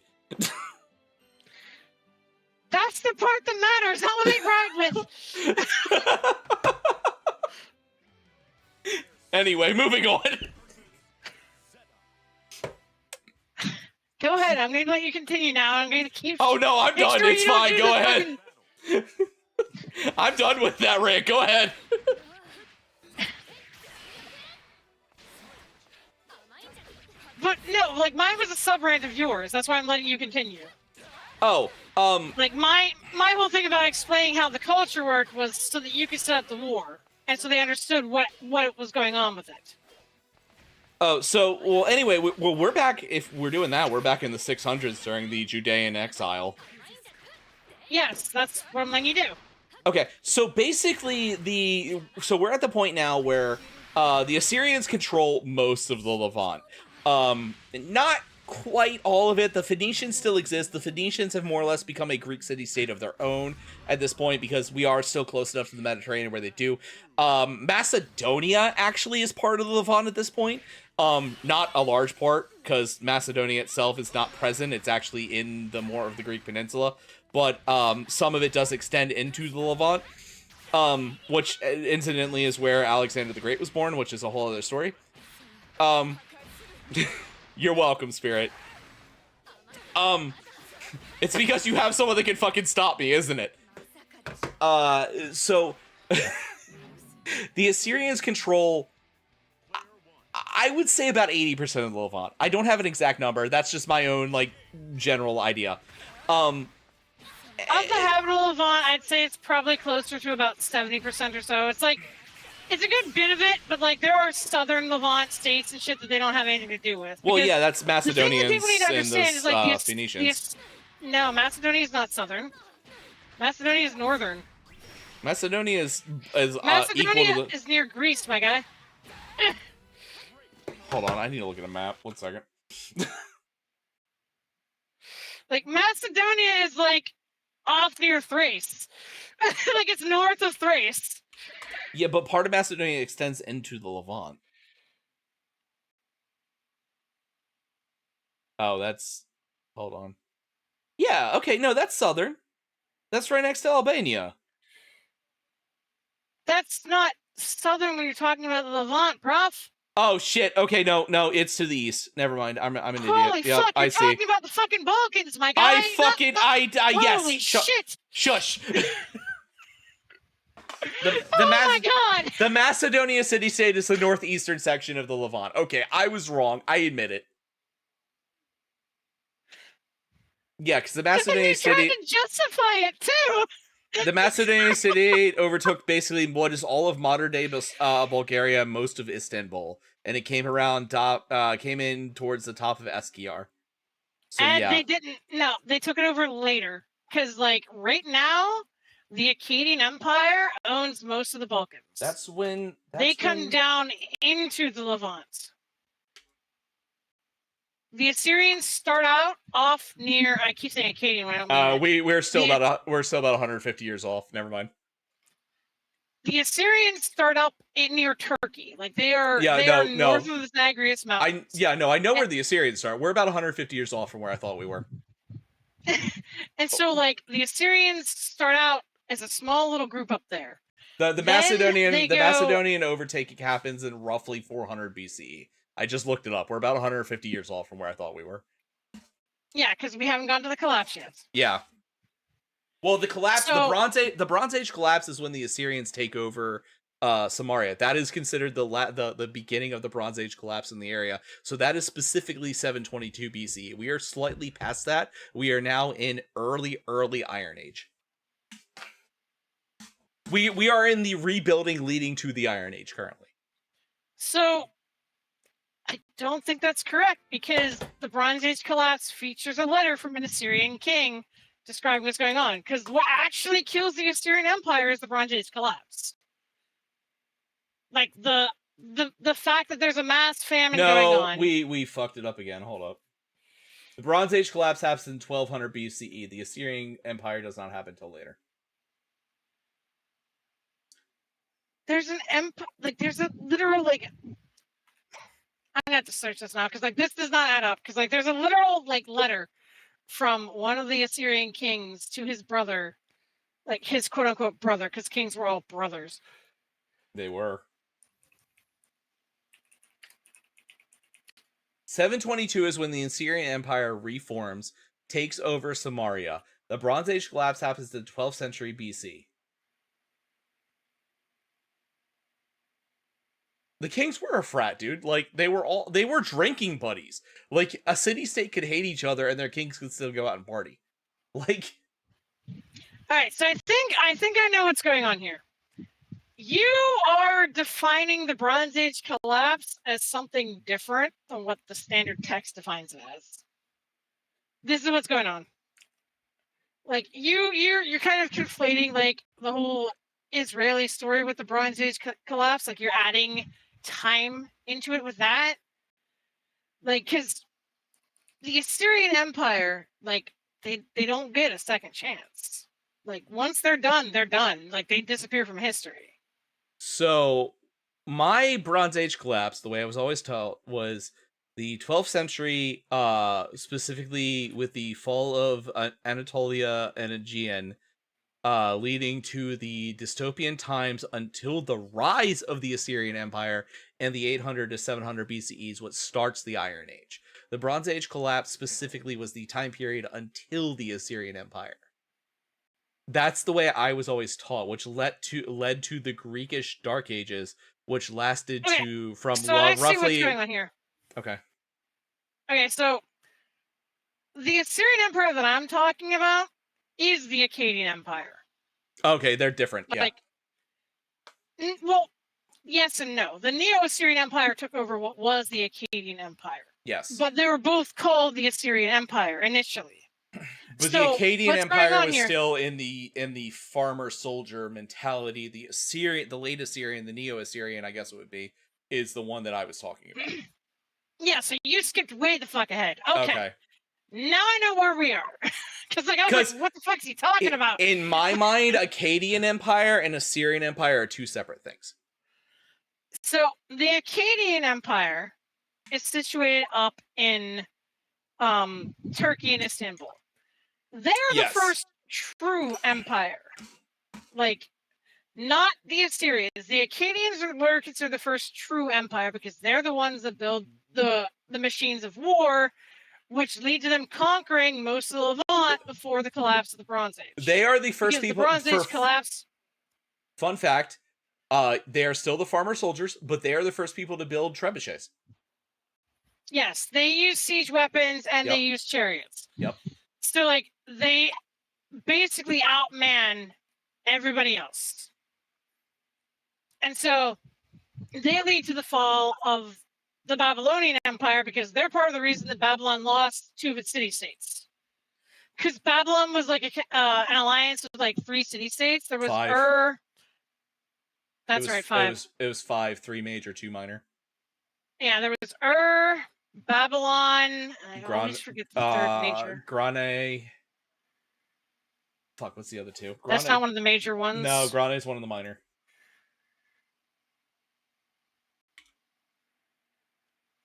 That's the part that matters. How were they bribed with? Anyway, moving on. Go ahead. I'm going to let you continue now. I'm going to keep... Oh no, I'm done. sure It's you don't fine. do Go the ahead. fucking- I'm done with that rant. Go ahead. But no, like, mine was a sub-rant of yours. That's why I'm letting you continue. Oh, Like, my whole thing about explaining how the culture worked was so that you could set up the war. And so they understood what was going on with it. Oh, so, well, anyway, we're back, if we're doing that, we're back in the 600s during the Judean exile. Yes, that's what I'm letting you do. Okay, so basically, so we're at the point now where the Assyrians control most of the Levant. Not quite all of it. The Phoenicians still exist. The Phoenicians have more or less become a Greek city-state of their own at this point because we are still close enough to the Mediterranean where they do. Macedonia actually is part of the Levant at this point. Not a large part, because Macedonia itself is not present. It's actually in the more of the Greek peninsula. But some of it does extend into the Levant, which incidentally is where Alexander the Great was born, which is a whole other story. You're welcome, Spirit. It's because you have someone that can fucking stop me, isn't it? So the Assyrians control, I would say, about 80% of the Levant. I don't have an exact number. That's just my own, like, general idea. Of the habitable Levant, I'd say it's probably closer to about 70% or so. It's like, it's a good bit of it, but like there are southern Levant states and shit that they don't have anything to do with. Well, yeah, that's Macedonians people need to and understand those is like Phoenicians. No, Macedonia is not southern. Macedonia is northern. Macedonia is Macedonia equal to the... is near Greece, my guy. Hold on, I need to look at a map. 1 second. Like, Macedonia is like off near Thrace. Like, it's north of Thrace. Yeah, but part of Macedonia extends into the Levant. Oh, that's... Hold on. Yeah, okay, no, that's southern. That's right next to Albania. That's not southern when you're talking about the Levant, prof. Oh, shit. Okay, no, it's to the east. Never mind. I'm an idiot. Holy Yep, fuck, I you're see. talking about the fucking Balkans, my guy. Yes. Holy shit. Shush. Oh my god. The Macedonia city-state is the northeastern section of the Levant. Okay, I was wrong. I admit it. Yeah, because the Macedonian city... You're trying to justify it, too. The Macedonian city overtook basically what is all of modern-day Bulgaria, most of Istanbul. And it came came in towards the top of Eskiyar. So, and yeah. they didn't... No, they took it over later. Because, like, right now, the Akkadian Empire owns most of the Balkans. That's when... They come down into the Levant. the Assyrians start out off near. I keep saying Akkadian when I don't mean it. We're still about 150 years off. Never mind. The Assyrians start up near Turkey. Like they are north of the Zagreus Mountains. I know where the Assyrians start. We're about 150 years off from where I thought we were. And so, like, the Assyrians start out as a small little group up there. The Macedonian overtaking happens in roughly 400 BCE. I just looked it up. We're about 150 years off from where I thought we were. Yeah, because we haven't gone to the collapse yet. Yeah. Well, the Bronze Age collapse is when the Assyrians take over Samaria. That is considered the beginning of the Bronze Age collapse in the area. So that is specifically 722 BCE. We are slightly past that. We are now in early Iron Age. We are in the rebuilding leading to the Iron Age currently. So I don't think that's correct, because the Bronze Age collapse features a letter from an Assyrian king describing what's going on. Because what actually kills the Assyrian Empire is the Bronze Age collapse. Like the fact that there's a mass famine going on. We fucked it up again. Hold up. The Bronze Age collapse happens in 1200 BCE. The Assyrian Empire does not happen until later. There's an there's a literal, like, I'm gonna have to search this now, because like this does not add up. Because like there's a literal letter from one of the Assyrian kings to his brother, like his quote unquote brother, because kings were all brothers. They were. 722 is when the Assyrian Empire reforms, takes over Samaria. The Bronze Age collapse happens in the 12th century BC. The kings were a frat, dude. Like, they were drinking buddies. Like, a city-state could hate each other and their kings could still go out and party. Like... Alright, so I think I know what's going on here. You are defining the Bronze Age collapse as something different than what the standard text defines it as. This is what's going on. Like, you're kind of conflating, like, the whole Israeli story with the Bronze Age collapse. Like, you're adding time into it with that. Like, because the Assyrian Empire, like, they don't get a second chance. Like, once they're done, they're done. Like, they disappear from history. So, my Bronze Age collapse, the way I was always taught, was the 12th century, specifically with the fall of Anatolia and Aegean, leading to the dystopian times until the rise of the Assyrian Empire and the 800 to 700 BCE is what starts the Iron Age. The Bronze Age collapse specifically was the time period until the Assyrian Empire. That's the way I was always taught, which led to the Greekish Dark Ages, which lasted roughly. I see what's going on here. Okay. Okay, so the Assyrian Empire that I'm talking about is the Akkadian Empire. Okay, they're different. Yeah. Well, yes and no. The Neo-Assyrian Empire took over what was the Akkadian Empire. Yes. But they were both called the Assyrian Empire initially. But so, the Akkadian Empire was still in the farmer soldier mentality. The late Assyrian, the Neo-Assyrian, I guess it would be, is the one that I was talking about. Yeah, so you skipped way the fuck ahead. Okay. Now I know where we are. Because I was like, what the fuck is he talking about? In my mind, Akkadian Empire and Assyrian Empire are two separate things. So the Akkadian Empire is situated up in Turkey and Istanbul. They're the first true empire. Like, not the Assyrians. The Akkadians were considered the first true empire because they're the ones that build the machines of war, which lead to them conquering most of the Levant before the collapse of the Bronze Age. They are the first people. The Bronze Age collapse. Fun fact: they are still the farmer soldiers, but they are the first people to build trebuchets. Yes, they use siege weapons and they use chariots. Yep. So, like, they basically outman everybody else. And so they lead to the fall of the Babylonian Empire because they're part of the reason that Babylon lost two of its city-states. Because Babylon was like an alliance with like 3 city-states. There was 5. That's right, 5. It was 5, 3 major, 2 minor. Yeah, there was Babylon. I always forget the third major. Grane. Fuck, what's the other two? That's not one of the major ones. No, Grane is one of the minor.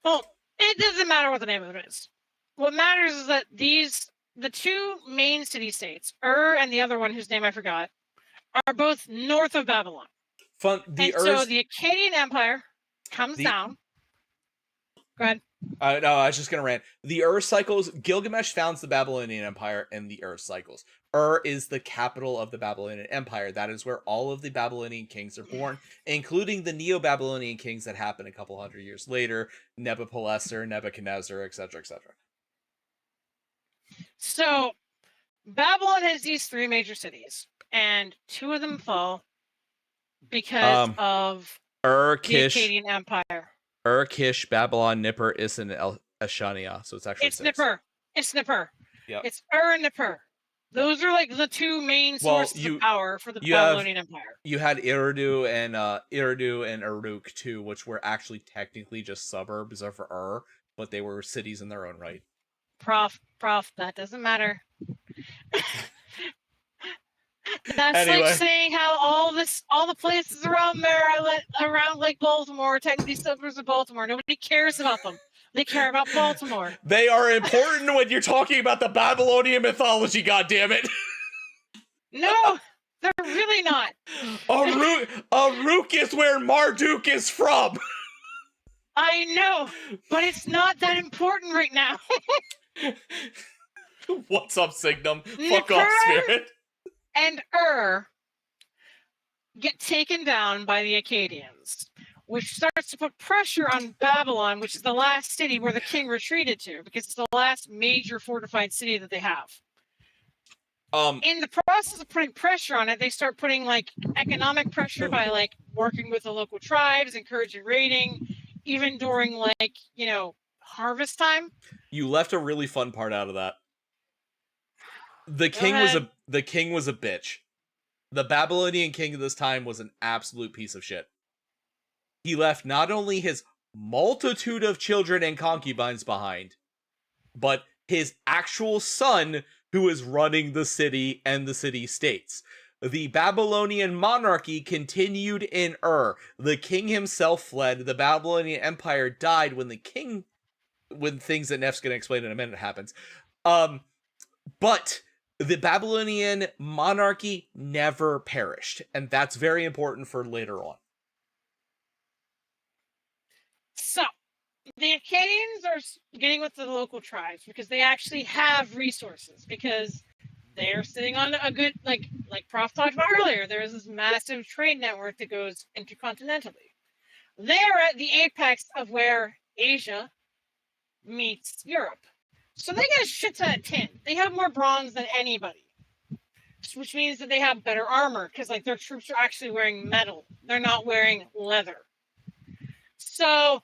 Well, it doesn't matter what the name of it is. What matters is that the two main city-states, and the other one whose name I forgot, are both north of Babylon. So the Akkadian Empire comes down. Go ahead. No, I was just gonna rant. The cycles. Gilgamesh founds the Babylonian Empire in the cycles. Is the capital of the Babylonian Empire. That is where all of the Babylonian kings are born, including the Neo-Babylonian kings that happen a couple hundred years later, Nebuchadnezzar, etc., etc. So, Babylon has these three major cities, and two of them fall because of the Akkadian Empire. Kish, Babylon, Nippur, Isin, and Ashania. So it's actually Nippur. It's Nippur. Yeah. It's and Nippur. Those are like the two main sources of power for the Babylonian Empire. You had Eridu and Uruk too, which were actually technically just suburbs of but they were cities in their own right. Prof, that doesn't matter. That's anyway. Like saying how all the places around there, around like Baltimore, are technically suburbs of Baltimore. Nobody cares about them. They care about Baltimore. They are important when you're talking about the Babylonian mythology, goddammit. No, they're really not. Uruk is where Marduk is from. I know, but it's not that important right now. What's up, Signum? Fuck off, Spirit. And get taken down by the Akkadians, which starts to put pressure on Babylon, which is the last city where the king retreated to, because it's the last major fortified city that they have. In the process of putting pressure on it, they start putting like economic pressure by like working with the local tribes, encouraging raiding, even during like, harvest time. You left a really fun part out of that. The king was a bitch. The Babylonian king of this time was an absolute piece of shit. He left not only his multitude of children and concubines behind, but his actual son, who is running the city and the city-states. The Babylonian monarchy continued in The king himself fled. The Babylonian Empire died when things that Neff's gonna explain in a minute happens. But the Babylonian monarchy never perished, and that's very important for later on. So, the Akkadians are getting with the local tribes because they actually have resources, because they're sitting on a good, like Prof talked about earlier, there's this massive trade network that goes intercontinentally. They're at the apex of where Asia meets Europe. So they get a shit ton of tin. They have more bronze than anybody, which means that they have better armor, because like their troops are actually wearing metal. They're not wearing leather. So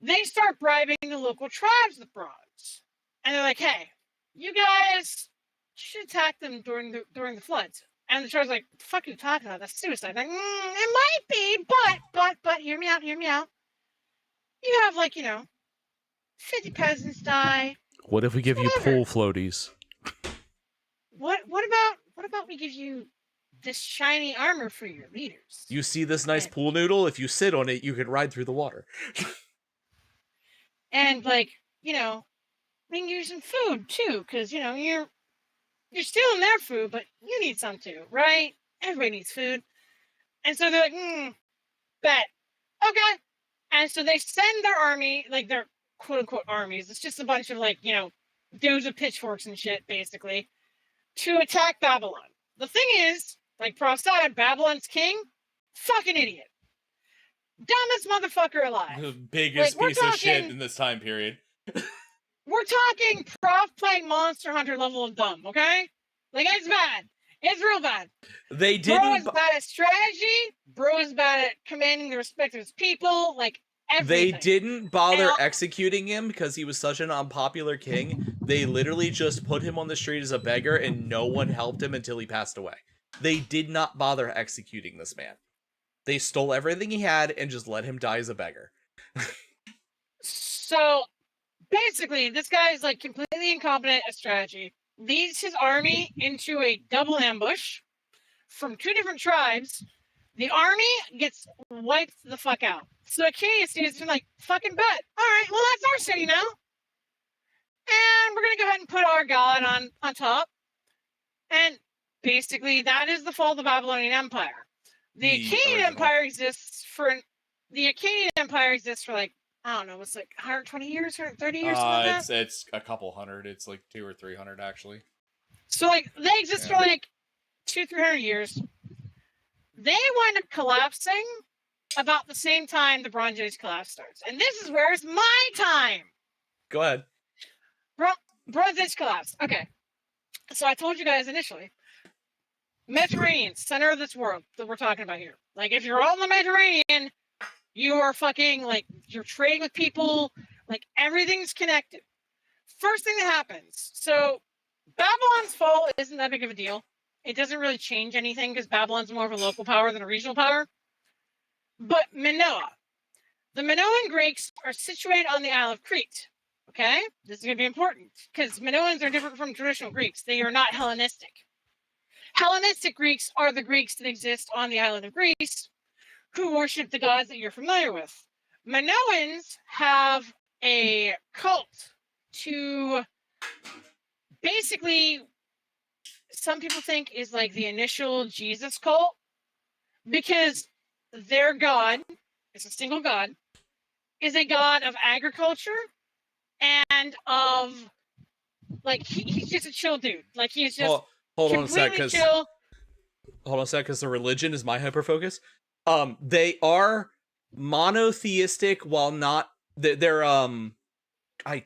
they start bribing the local tribes with bronze, and they're like, "Hey, you guys should attack them during the floods." And the tribes are like, "What the fuck are you talking about? That's suicide." Like, it might be, but hear me out. You have 50 peasants die. What if we give you pool floaties? What about we give you this shiny armor for your leaders? You see this nice pool noodle? If you sit on it, you can ride through the water. And we can give you some food too, because you're stealing their food, but you need some too, right? Everybody needs food. And so they're like, bet. Okay. And so they send their army, like their quote unquote armies. It's just a bunch of dudes with pitchforks and shit, basically, to attack Babylon. The thing is, like Prof said, Babylon's king, fucking idiot. Dumbest motherfucker alive. The biggest piece of shit in this time period. We're talking Prof playing Monster Hunter level of dumb, okay? It's bad. It's real bad. They didn't. Bro is bad at strategy. Bro is bad at commanding the respect of his people. Everything. They didn't bother executing him because he was such an unpopular king. They literally just put him on the street as a beggar, and no one helped him until he passed away. They did not bother executing this man. They stole everything he had and just let him die as a beggar. So basically, this guy is like completely incompetent at strategy. Leads his army into a double ambush from 2 different tribes. The army gets wiped the fuck out. So Achaeus has been like, fucking bet. All right, well, that's our city now. And we're going to go ahead and put our god on top. And basically, that is the fall of the Babylonian Empire. The Akkadian Empire exists for like, I don't know, it's like 120 years, 130 years, something like that. It's a couple hundred. It's like 200 or 300 actually. So like they exist for like 200-300 years. They wind up collapsing about the same time the Bronze Age collapse starts, and this is where it's my time. Go ahead. Bronze Age collapse. Okay, so I told you guys initially, Mediterranean, center of this world that we're talking about here. Like if you're on the Mediterranean, you are fucking like you're trading with people. Like everything's connected. First thing that happens. So Babylon's fall isn't that big of a deal. It doesn't really change anything because Babylon's more of a local power than a regional power. But Minoa. The Minoan Greeks are situated on the Isle of Crete. Okay? This is going to be important because Minoans are different from traditional Greeks. They are not Hellenistic. Hellenistic Greeks are the Greeks that exist on the island of Greece who worship the gods that you're familiar with. Minoans have a cult to basically, some people think is like the initial Jesus cult because their god, it's a single god, is a god of agriculture and of like he's just a chill dude. Like he's just hold on a sec, because chill. Hold on a sec, because the religion is my hyper focus. They are monotheistic while not they're I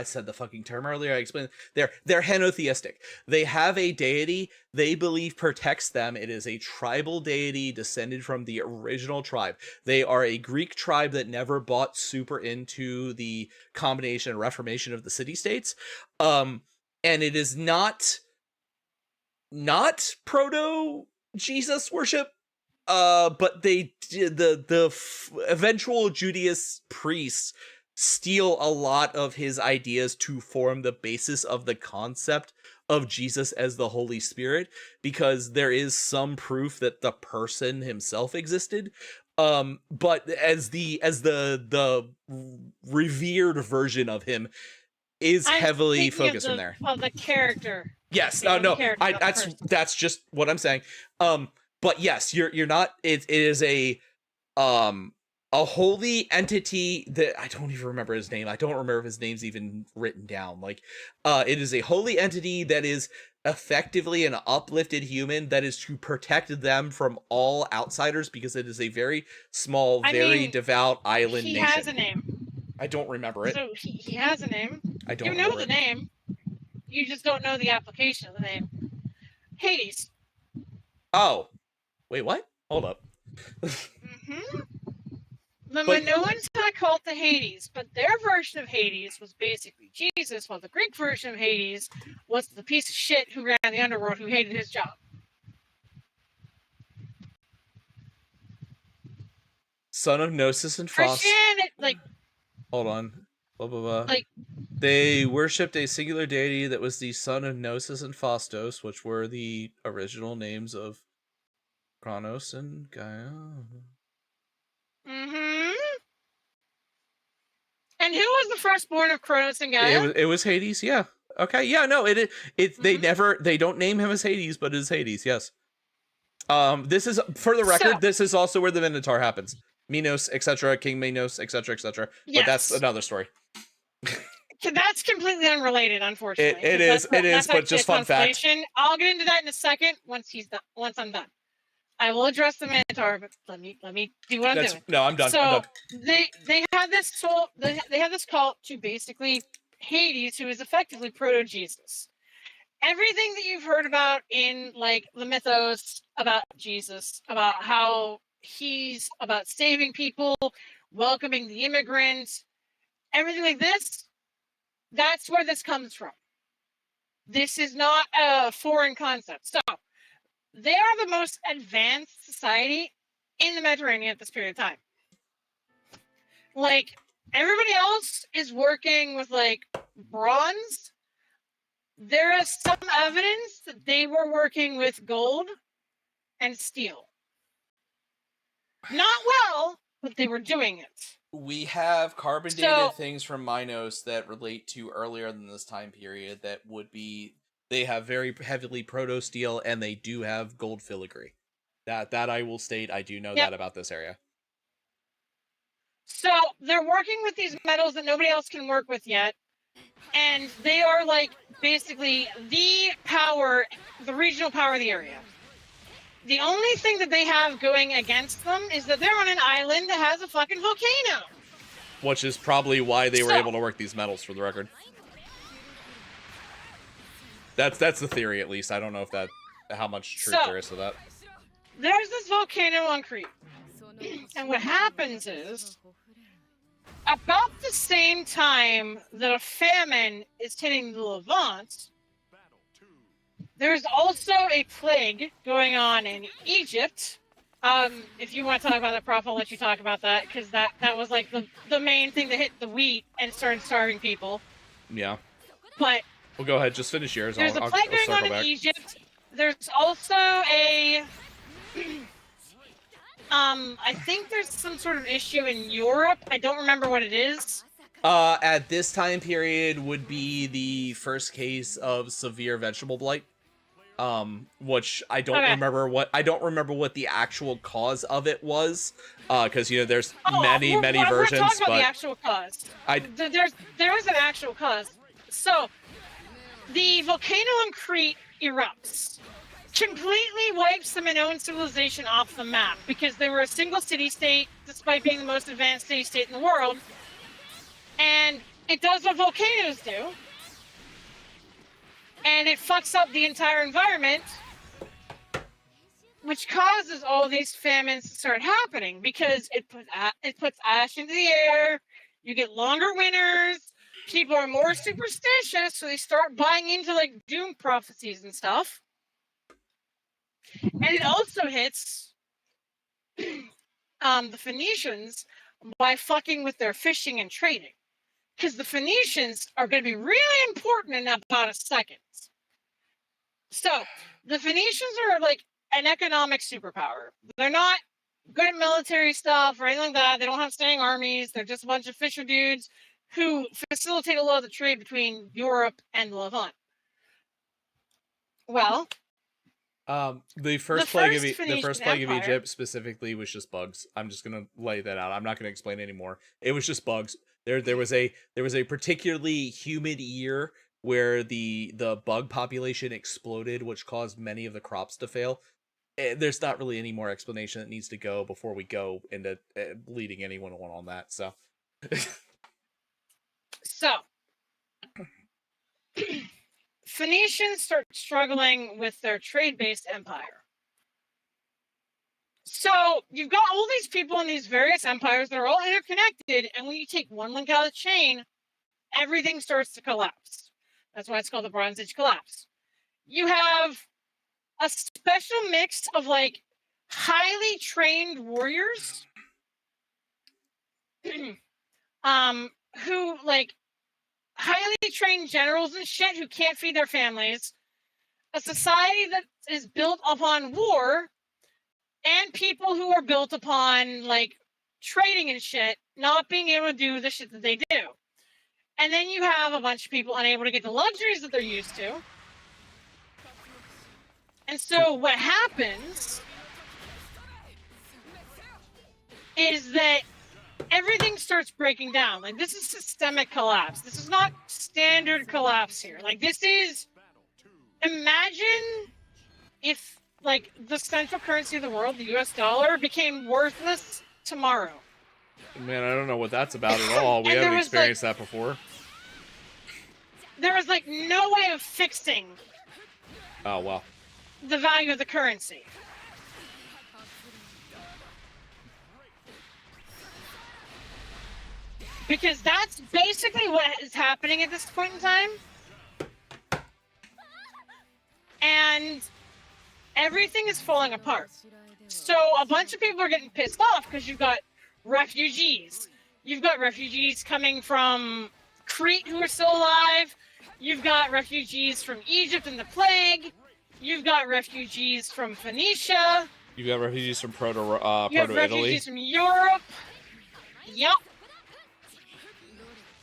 said the fucking term earlier. I explained they're henotheistic. They have a deity they believe protects them. It is a tribal deity descended from the original tribe. They are a Greek tribe that never bought super into the combination and reformation of the city-states. And it is not proto Jesus worship. But the eventual Judaist priests steal a lot of his ideas to form the basis of the concept of Jesus as the Holy Spirit, because there is some proof that the person himself existed. But as the revered version of him is heavily focused from there. Of the character. Yes. No. That's just what I'm saying. But yes, you're not. It is a holy entity that I don't even remember his name. I don't remember if his name's even written down. Like, it is a holy entity that is effectively an uplifted human that is to protect them from all outsiders because it is a very small, very devout island nation. He has a name. I don't remember it. So he has a name. I don't. You know the name. You just don't know the application of the name. Hades. Oh. Wait, what? Hold up. Mm-hmm. The Minoans had a cult to Hades, but their version of Hades was basically Jesus, while the Greek version of Hades was the piece of shit who ran the underworld who hated his job. Son of Gnosis and Faustus. Hold on. Blah, blah, blah. Like, they worshipped a singular deity that was the son of Gnosis and Faustos, which were the original names of Kronos and Gaia. Mm-hmm. And who was the firstborn of Kronos and Gaia? It was Hades, yeah. Okay, yeah, no, they don't name him as Hades, but it is Hades, yes. This is, for the record, this is also where the Minotaur happens. Minos, etc., King Minos, etc., etc. Yes. But that's another story. That's completely unrelated, unfortunately. It is, but just fun fact. I'll get into that in a second once I'm done. I will address the Minotaur, but let me do what I'm doing. No, I'm done. So I'm done. they have this cult to basically Hades, who is effectively proto Jesus. Everything that you've heard about in like the mythos about Jesus, about how he's about saving people, welcoming the immigrants, everything like this, that's where this comes from. This is not a foreign concept. So they are the most advanced society in the Mediterranean at this period of time. Like, Everybody else is working with like bronze. There is some evidence that they were working with gold and steel. Not well, but they were doing it. We have carbon dated things from Minos that relate to earlier than this time period that would be, they have very heavily proto steel and they do have gold filigree. That I will state, I do know that about this area. So they're working with these metals that nobody else can work with yet. And they are like basically the power, the regional power of the area. The only thing that they have going against them is that they're on an island that has a fucking volcano. Which is probably why they were able to work these metals, for the record. That's the theory, at least. I don't know if that, how much truth there is to that. There's this volcano on Crete. And what happens is, about the same time that a famine is hitting the Levant, there's also a plague going on in Egypt. If you want to talk about that, Prof, I'll let you talk about that, because that was like the main thing that hit the wheat and started starving people. Yeah. But well, go ahead, just finish yours. There's a plague going on in Egypt. There's also a I think there's some sort of issue in Europe. I don't remember what it is. At this time period would be the first case of severe vegetable blight. Which I don't remember what the actual cause of it was. Because you know there's many versions. We're talking about but the actual cause. There is an actual cause. So the volcano in Crete erupts. Completely wipes the Minoan civilization off the map because they were a single city-state, despite being the most advanced city-state in the world. And it does what volcanoes do. And it fucks up the entire environment, which causes all these famines to start happening because it puts ash into the air. You get longer winters. People are more superstitious, so they start buying into like doom prophecies and stuff. And it also hits the Phoenicians by fucking with their fishing and trading. Because the Phoenicians are going to be really important in about a second. So, the Phoenicians are like an economic superpower. They're not good at military stuff or anything like that. They don't have standing armies. They're just a bunch of fisher dudes who facilitate a lot of the trade between Europe and the Levant. Well, the first plague of Egypt specifically was just bugs. I'm just gonna lay that out. I'm not gonna explain anymore. It was just bugs. There was a particularly humid year where the bug population exploded, which caused many of the crops to fail. There's not really any more explanation that needs to go before we go into leading anyone on that. So, Phoenicians start struggling with their trade-based empire. So you've got all these people in these various empires that are all interconnected, and when you take one link out of the chain, everything starts to collapse. That's why it's called the Bronze Age collapse. You have a special mix of like highly trained warriors who like highly trained generals and shit who can't feed their families, a society that is built upon war, and people who are built upon like trading and shit, not being able to do the shit that they do. And then you have a bunch of people unable to get the luxuries that they're used to. And so what happens is that everything starts breaking down. Like, this is systemic collapse. This is not standard collapse here. Like, this is... Imagine if, like, the central currency of the world, the US dollar, became worthless tomorrow. Man, I don't know what that's about at all. We haven't experienced that before. There was, like, no way of fixing... Oh, well. ...the value of the currency. Because that's basically what is happening at this point in time. And everything is falling apart. So a bunch of people are getting pissed off because you've got refugees. You've got refugees coming from Crete who are still alive. You've got refugees from Egypt and the plague. You've got refugees from Phoenicia. You got refugees from You have Proto-Italy. refugees from Europe. Yep.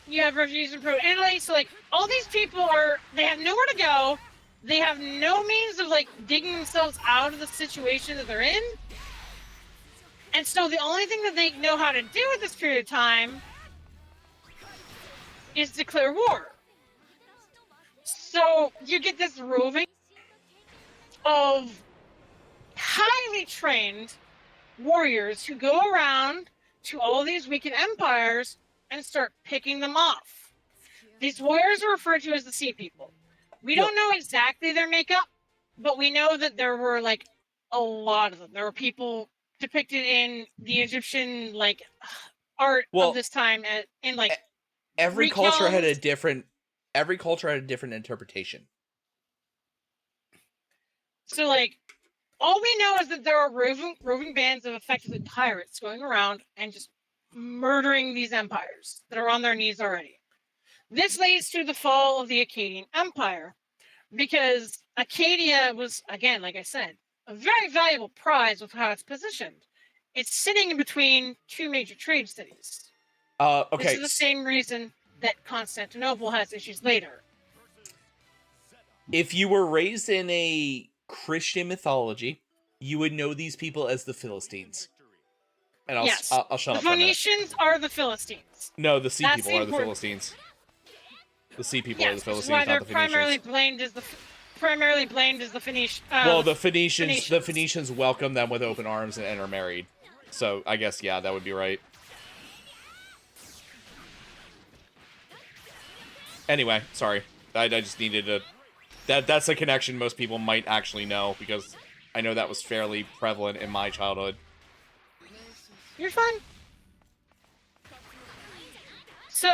You have refugees from Proto-Italy. So, like, all these people they have nowhere to go. They have no means of, like, digging themselves out of the situation that they're in. And so the only thing that they know how to do at this period of time is declare war. So you get this roving of highly trained warriors who go around to all these weakened empires and start picking them off. These warriors are referred to as the Sea People. We don't know exactly their makeup, but we know that there were like a lot of them. There were people depicted in the Egyptian like art of this time in like every Greek culture had a helms. different interpretation. So like all we know is that there are roving bands of effectively pirates going around and just murdering these empires that are on their knees already. This leads to the fall of the Akkadian Empire because Acadia was, again, like I said, a very valuable prize with how it's positioned. It's sitting in between two major trade cities. Okay. This is the same reason that Constantinople has issues later. If you were raised in a Christian mythology, you would know these people as the Philistines. And I'll shut up for a minute. The Phoenicians are the Philistines. No, the Sea That's People are the Philistines. The Sea People are the Philistines, why not they're the Phoenicians. primarily blamed as the Phoenicians. Well, the Phoenicians welcome them with open arms and are married. So I guess that would be right. Anyway, sorry. I just needed to. That's a connection most people might actually know because I know that was fairly prevalent in my childhood. You're fine. So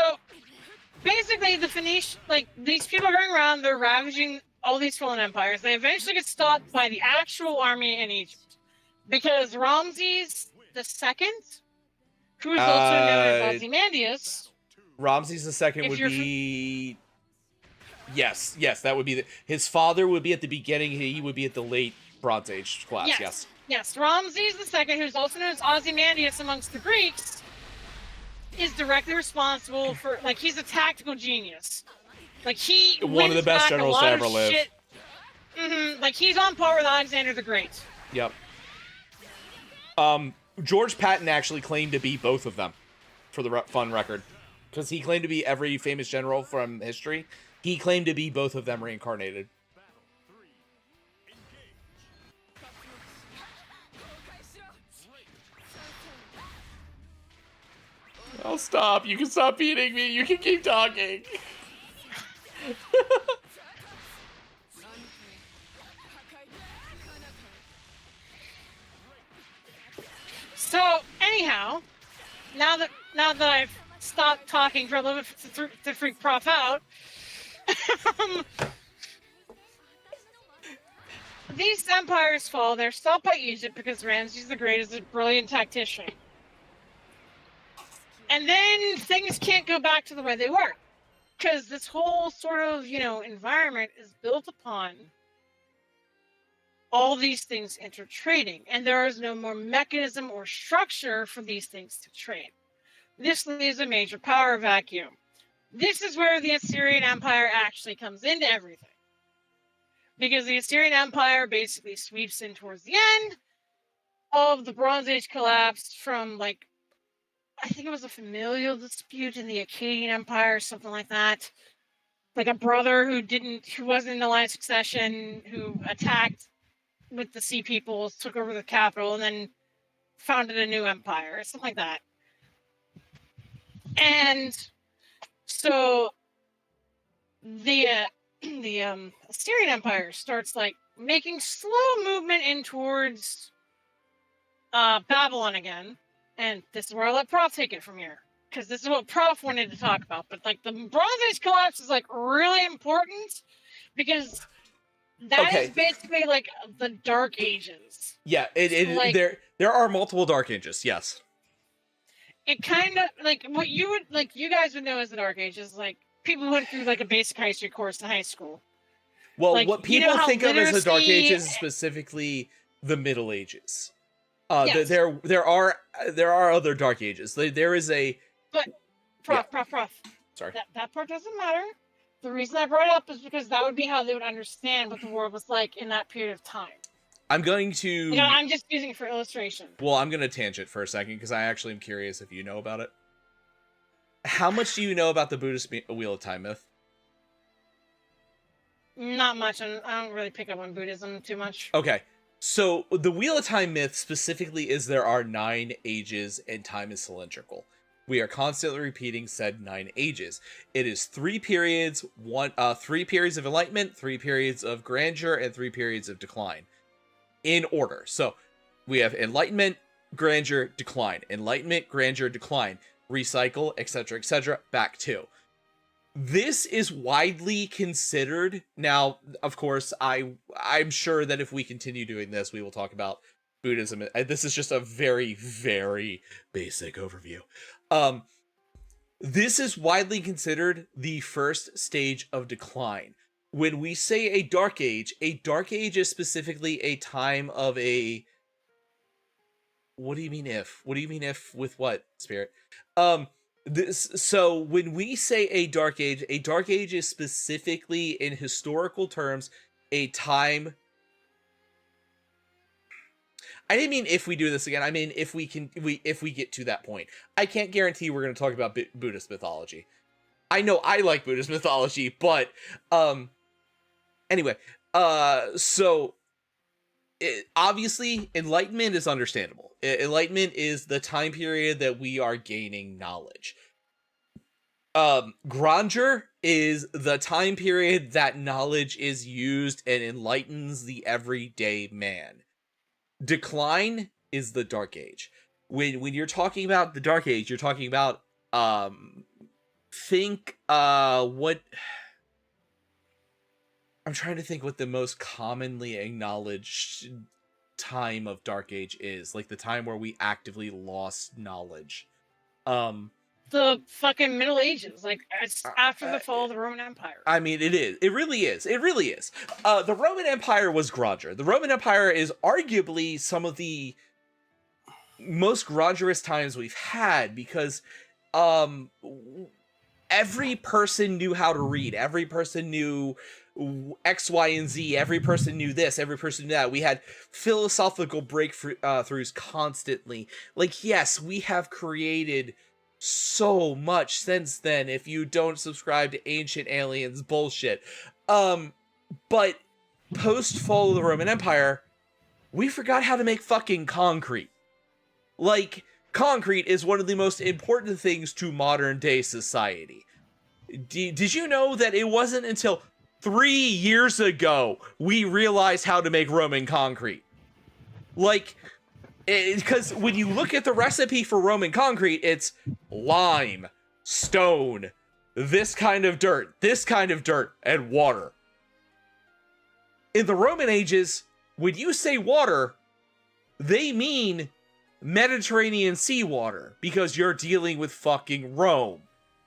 basically, the Phoenicians, like these people going around, they're ravaging all these fallen empires. They eventually get stopped by the actual army in Egypt because Ramses II, who is also known as Ozymandias. Ramses II would be. Yes, that would be his father would be at the beginning. He would be at the late Bronze Age class. Yes. Ramses II, who's also known as Ozymandias amongst the Greeks, is directly responsible for he's a tactical genius. Like he one of the best generals to ever live. Like he's on par with Alexander the Great. Yep. George Patton actually claimed to be both of them, for the fun record, because he claimed to be every famous general from history. He claimed to be both of them reincarnated. Oh, stop. You can stop beating me. You can keep talking. So, anyhow, now that I've stopped talking for a little bit to freak Prof out, these empires fall. They're stopped by Egypt because Ramses the Great is a brilliant tactician. And then things can't go back to the way they were. Because this whole sort of, environment is built upon all these things intertrading. And there is no more mechanism or structure for these things to trade. This leaves a major power vacuum. This is where the Assyrian Empire actually comes into everything. Because the Assyrian Empire basically sweeps in towards the end of the Bronze Age collapse from, I think it was a familial dispute in the Akkadian Empire, something like that. Like a brother who wasn't in the line of succession, who attacked with the Sea Peoples, took over the capital, and then founded a new empire, something like that. And so the Assyrian Empire starts making slow movement in towards Babylon again. And this is where I'll let Prof take it from here, because this is what Prof wanted to talk about. But the Bronze Age collapse is really important because that is basically the Dark Ages. Yeah, there are multiple Dark Ages. Yes. it kind of like what you would like. You guys would know as the Dark Ages, like people who went through like a basic history course in high school. Well, Like, what you know people how think of as the Dark literacy- Ages is specifically the Middle Ages. Yes. There are other Dark Ages. There is a Prof. sorry. That part doesn't matter. The reason I brought it up is because that would be how they would understand what the world was like in that period of time. I'm going to. Like, I'm just using it for illustration. Well, I'm going to tangent for a second because I actually am curious if you know about it. How much do you know about the Buddhist Wheel of Time myth? Not much. I don't really pick up on Buddhism too much. Okay, so the Wheel of Time myth specifically is there are 9 ages and time is cylindrical. We are constantly repeating said 9 ages. It is 3 periods, 3 periods of enlightenment, 3 periods of grandeur, and 3 periods of decline. In order. So we have enlightenment, grandeur, decline. Enlightenment, grandeur, decline. Recycle, etc., back to. This is widely considered. Now, of course, I'm sure that if we continue doing this, we will talk about Buddhism. This is just a very, very basic overview. This is widely considered the first stage of decline. When we say a dark age is specifically a time of a... What do you mean if? What do you mean if with what, Spirit? So when we say a dark age is specifically in historical terms a time... I didn't mean if we do this again. I mean if we get to that point. I can't guarantee we're going to talk about Buddhist mythology. I know I like Buddhist mythology, but anyway, so obviously enlightenment is understandable. Enlightenment is the time period that we are gaining knowledge. Grandeur is the time period that knowledge is used and enlightens the everyday man. Decline is the Dark Age. When you're talking about the Dark Age, you're talking about what I'm trying to think what the most commonly acknowledged time of Dark Age is, like the time where we actively lost knowledge. The fucking Middle Ages, like it's after the fall of the Roman Empire. I mean, it is. It really is. It really is. The Roman Empire was grandeur. The Roman Empire is arguably some of the most grandiose times we've had because every person knew how to read. Every person knew X, Y, and Z. Every person knew this. Every person knew that. We had philosophical breakthroughs constantly. Like, yes, we have created so much since then if you don't subscribe to Ancient Aliens bullshit. But post-fall of the Roman Empire, we forgot how to make fucking concrete. Like, concrete is one of the most important things to modern day society. Did you know that it wasn't until 3 years ago we realized how to make Roman concrete? Like, because when you look at the recipe for Roman concrete, it's lime, stone, this kind of dirt, and water. In the Roman ages, when you say water, they mean Mediterranean seawater, because you're dealing with fucking Rome.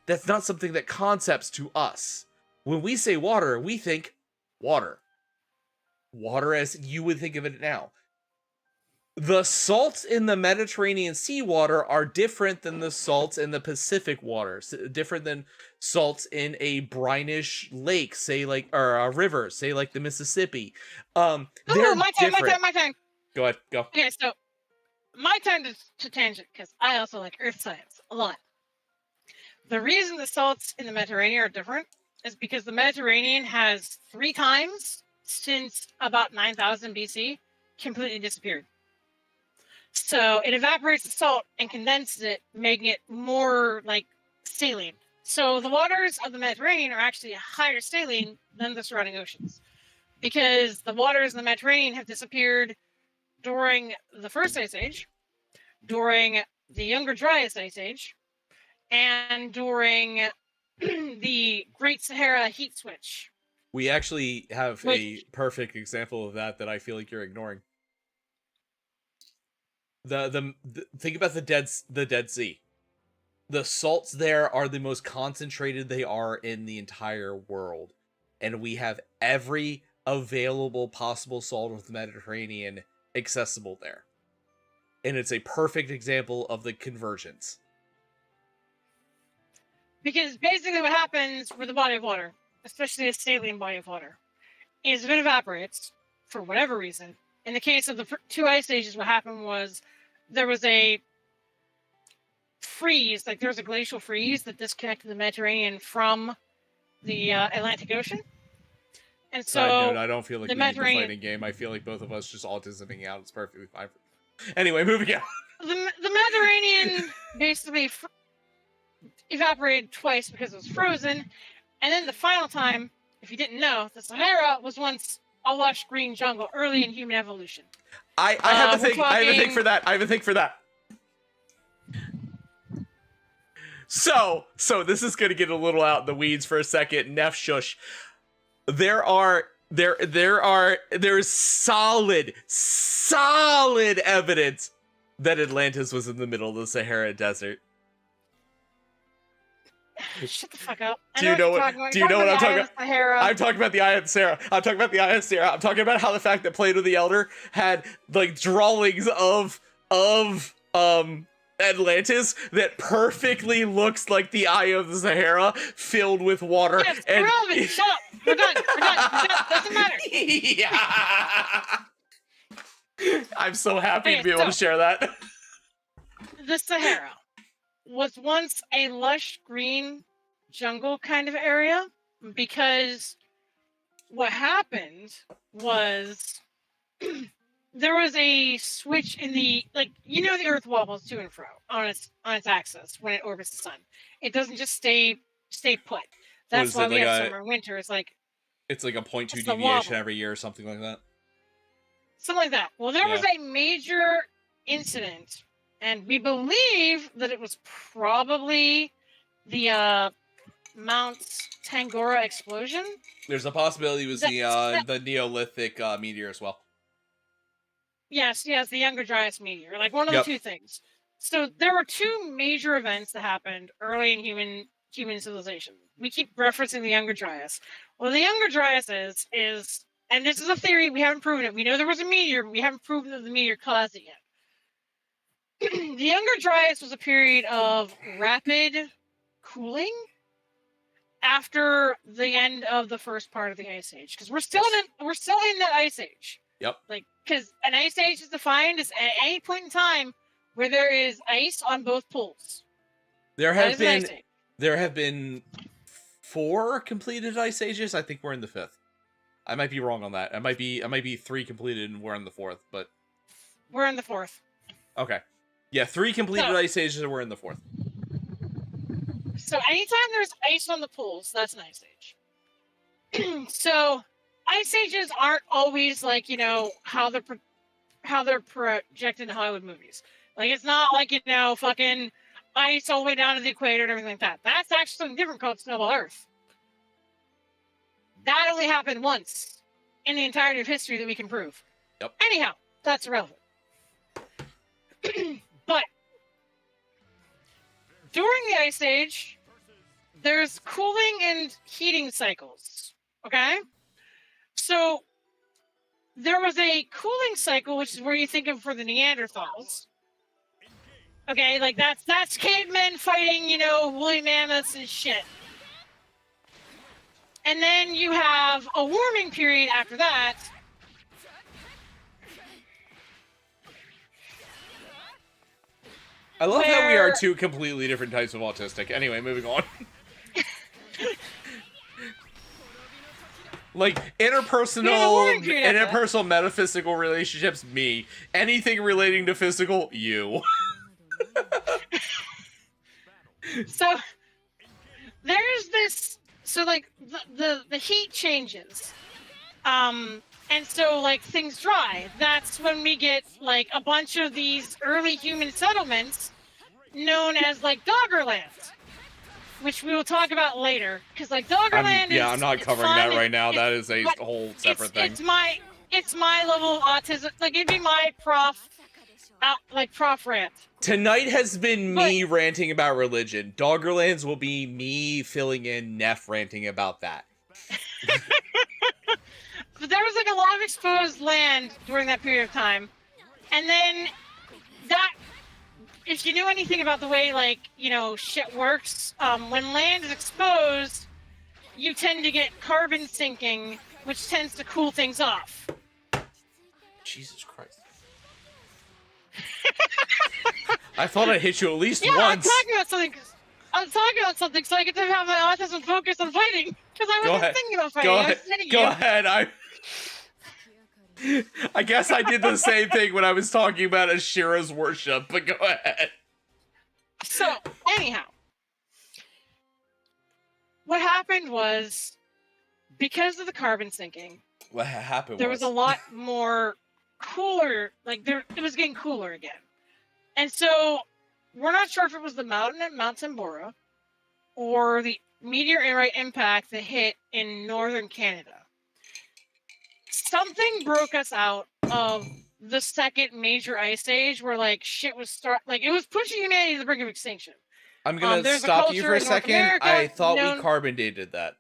That's not something that concepts to us. When we say water, we think water. Water as you would think of it now. The salts in the Mediterranean seawater are different than the salts in the Pacific waters, different than salts in a brinish lake, say like, or a river, say like the Mississippi. They're my turn. Go ahead, go. Okay, so my time to tangent, because I also like earth science a lot. The reason the salts in the Mediterranean are different is because the Mediterranean has 3 times since about 9000 BC completely disappeared. So it evaporates the salt and condenses it, making it more like saline. So the waters of the Mediterranean are actually higher saline than the surrounding oceans, because the waters in the Mediterranean have disappeared during the First Ice Age, during the Younger Dryas Ice Age, and during the Great Sahara Heat Switch. We actually have a perfect example of that I feel like you're ignoring. The think about the Dead Sea. The salts there are the most concentrated they are in the entire world. And we have every available possible salt of the Mediterranean accessible there. And it's a perfect example of the convergence. Because basically what happens with a body of water, especially a saline body of water, is if it evaporates, for whatever reason. In the case of the two ice ages, what happened was there was a freeze, like there was a glacial freeze that disconnected the Mediterranean from the Atlantic Ocean. And so, Side note, I don't feel like the we need the Mediterranean, fighting game. I feel like both of us just autisming out. It's perfectly fine. Anyway, moving on. the Mediterranean basically evaporated twice because it was frozen. And then the final time, if you didn't know, the Sahara was once a lush green jungle early in human evolution. I have a thing. Talking... I have a thing for that. I have a thing for that. So this is gonna get a little out in the weeds for a second. Neff shush. There's solid evidence that Atlantis was in the middle of the Sahara Desert. Shut the fuck up. Do you know what I'm talking about? Sahara. I'm talking about the Eye of Sarah. I'm talking about the Eye of Sarah. I'm talking about how the fact that Plato the Elder had like drawings of Atlantis that perfectly looks like the Eye of the Sahara filled with water. Yes, and irrelevant. Shut up. We're done. Doesn't matter. Yeah. I'm so happy to be able to share that. The Sahara was once a lush green jungle kind of area because what happened was there was a switch in the, like, you know, the Earth wobbles to and fro on its axis when it orbits the sun. It doesn't just stay put. That's why we have summer and winter. It's like a 0.2 deviation every year or something like that. Something like that. Well, there was a major incident, and we believe that it was probably the Mount Tangora explosion. There's a possibility it was the Neolithic meteor as well. Yes, the Younger Dryas meteor. Like one of the two things. So there were two major events that happened early in human civilization. We keep referencing the Younger Dryas. Well, the Younger Dryas is, and this is a theory, we haven't proven it. We know there was a meteor, but we haven't proven that the meteor caused it yet. The Younger Dryas was a period of rapid cooling after the end of the first part of the Ice Age, because we're still in that Ice Age. Yep. Like, because an Ice Age is defined as at any point in time where there is ice on both poles. There have been 4 completed Ice Ages. I think we're in the 5th. I might be wrong on that. It might be 3 completed and we're in the 4th, but we're in the 4th. Okay. Yeah, 3 completed Ice Ages and we're in the 4th. So anytime there's ice on the poles, that's an Ice Age. So Ice Ages aren't always like, you know, how they're projected in Hollywood movies. Like, it's not like, you know, fucking ice all the way down to the equator and everything like that. That's actually something different called snowball Earth. That only happened once in the entirety of history that we can prove. Yep. Anyhow, that's irrelevant. But during the Ice Age, there's cooling and heating cycles. Okay? So there was a cooling cycle, which is where you think of for the Neanderthals. Okay, like that's cavemen fighting, you know, woolly mammoths and shit. And then you have a warming period after that. I love how we are 2 completely different types of autistic. Anyway, moving on. Like, interpersonal metaphysical relationships, me. Anything relating to physical, you. So, there's this, so like, the heat changes. And so, like, things dry. That's when we get, like, a bunch of these early human settlements known as, like, Doggerland. Which we will talk about later, because like Doggerland is. Yeah, I'm not covering that right now. That is a whole separate thing. It's my level of autism. Like, it'd be my like prof rant. Tonight has been me ranting about religion. Doggerlands will be me filling in Neff ranting about that. But there was like a lot of exposed land during that period of time, and then that, if you knew anything about the way like shit works, when land is exposed, you tend to get carbon sinking, which tends to cool things off. Jesus Christ. I thought I hit you at least Yeah, once. I'm talking about something so I get to have my autism focus on fighting, because I wasn't thinking about fighting. I was hitting you. Go ahead. I guess I did the same thing when I was talking about Ashira's worship, but go ahead. So, anyhow, what happened was, because of the carbon sinking, What happened there was a lot more cooler, like it was getting cooler again. And so, we're not sure if it was the mountain at Mount Tambora or the meteorite impact that hit in northern Canada. Something broke us out of the second major ice age, where like shit was it was pushing humanity to the brink of extinction. I'm gonna stop you for a second. America, I thought we carbon dated that.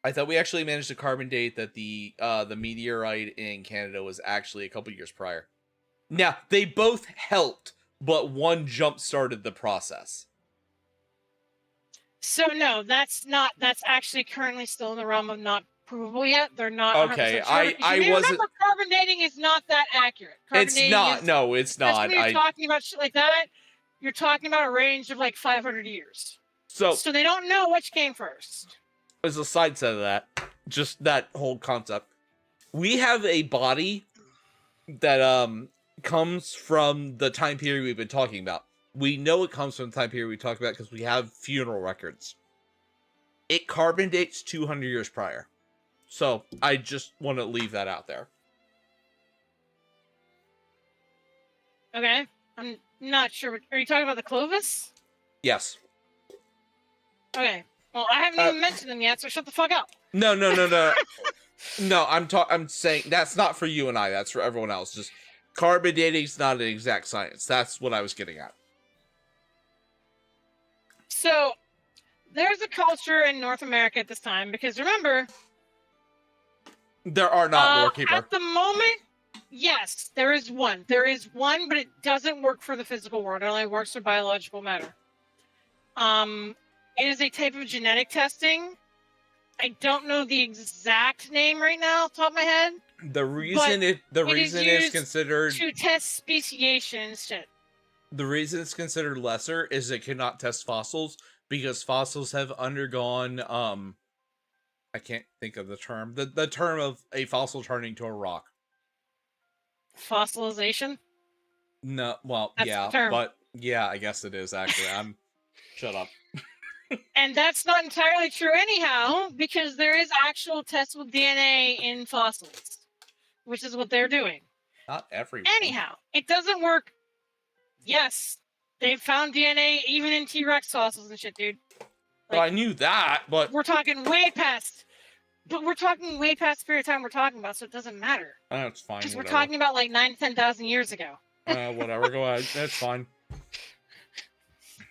I thought we actually managed to carbon date that the meteorite in Canada was actually a couple years prior. Now, they both helped, but one jump started the process. So no, that's actually currently still in the realm of not provable yet. They're not. Okay, sure. I wasn't. Remember, carbon dating is not that accurate. It's not. No, it's not. When you're talking about shit like that, you're talking about a range of like 500 years. So they don't know which came first. As a side set of that, just that whole concept, we have a body that comes from the time period we've been talking about. We know it comes from the time period we talked about because we have funeral records. It carbon dates 200 years prior. So I just want to leave that out there. Okay, I'm not sure. Are you talking about the Clovis? Yes. Okay. Well, I haven't even mentioned them yet, so shut the fuck up. No. No, I'm saying that's not for you and I. That's for everyone else. Just carbon dating's not an exact science. That's what I was getting at. So there's a culture in North America at this time, because remember, there are not Lorekeeper. At the moment, yes, there is one. There is one, but it doesn't work for the physical world. It only works for biological matter. It is a type of genetic testing. I don't know the exact name right now off the top of my head. The reason it's considered to test speciation and shit. The reason it's considered lesser is it cannot test fossils because fossils have undergone I can't think of the term. The term of a fossil turning to a rock. Fossilization? No, well, That's yeah, the term. but yeah, I guess it is actually. Shut up. And that's not entirely true anyhow, because there is actual tests with DNA in fossils, which is what they're doing. Not everyone. Anyhow, it doesn't work. Yes, they've found DNA even in T-Rex fossils and shit, dude. Well, I knew that, but we're talking way past. But we're talking way past the period of time we're talking about, so it doesn't matter. That's fine. Because we're talking about like 9,000 to 10,000 years ago. Whatever, go ahead. That's fine.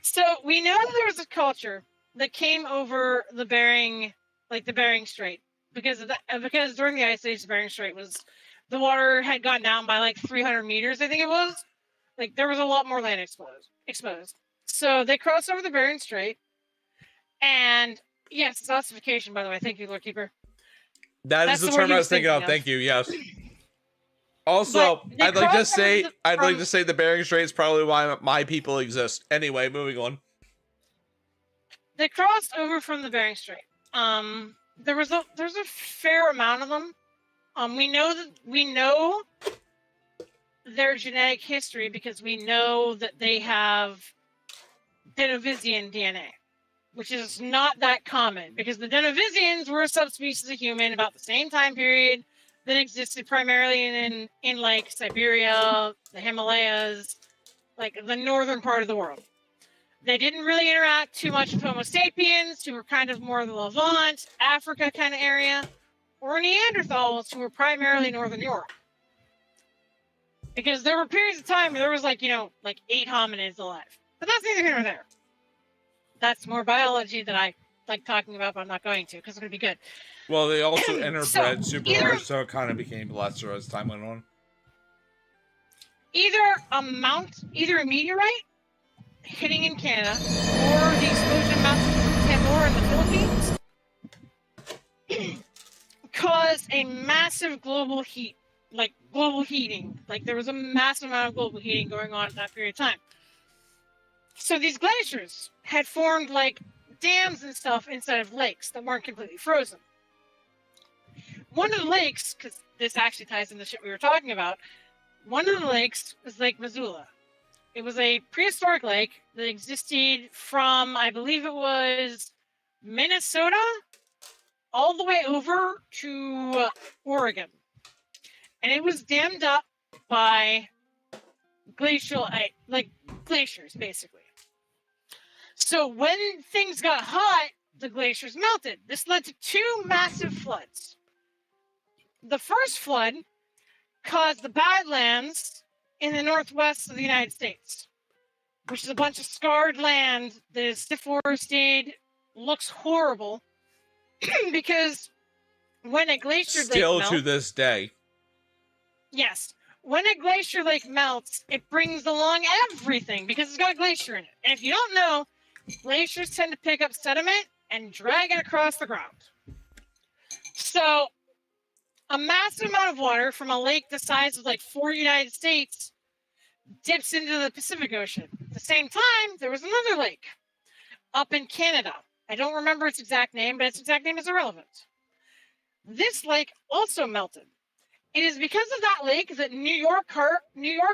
So we know that there was a culture that came over the Bering Strait, because during the Ice Age, the Bering Strait the water had gone down by like 300 meters, I think it was. Like there was a lot more land exposed. So they crossed over the Bering Strait, and yes, it's ossification, by the way. Thank you, Lord Keeper. That's the term I was thinking of. Thank you. Yes. Also, I'd like to say the Bering Strait is probably why my people exist. Anyway, moving on. They crossed over from the Bering Strait. There's a fair amount of them. We know their genetic history because we know that they have Denovisian DNA, which is not that common because the Denovisians were a subspecies of human about the same time period that existed primarily in like Siberia, the Himalayas, like the northern part of the world. They didn't really interact too much with Homo sapiens, who were kind of more the Levant, Africa kind of area, or Neanderthals, who were primarily Northern Europe. Because there were periods of time where there was like 8 hominids alive. But that's neither here nor there. That's more biology that I like talking about, but I'm not going to because it's going to be good. Well, they also interbred super either- hard, so it kind of became lesser as time went on. Either a meteorite hitting in Canada or the explosion of Mount Tambor in the Philippines caused a massive global heating. Like there was a massive amount of global heating going on at that period of time. So these glaciers had formed like dams and stuff inside of lakes that weren't completely frozen. One of the lakes, because this actually ties into the shit we were talking about, one of the lakes was Lake Missoula. It was a prehistoric lake that existed from, I believe it was Minnesota, all the way over to Oregon. And it was dammed up by glaciers, basically. So when things got hot, the glaciers melted. This led to 2 massive floods. The first flood caused the Badlands in the northwest of the United States, which is a bunch of scarred land that is deforested, looks horrible, because when a glacier Still lake to melts, this day. yes, when a glacier lake melts, it brings along everything because it's got a glacier in it. And if you don't know, glaciers tend to pick up sediment and drag it across the ground. So a massive amount of water from a lake the size of like 4 United States dips into the Pacific Ocean. At the same time, there was another lake up in Canada. I don't remember its exact name, but its exact name is irrelevant. This lake also melted. It is because of that lake that New York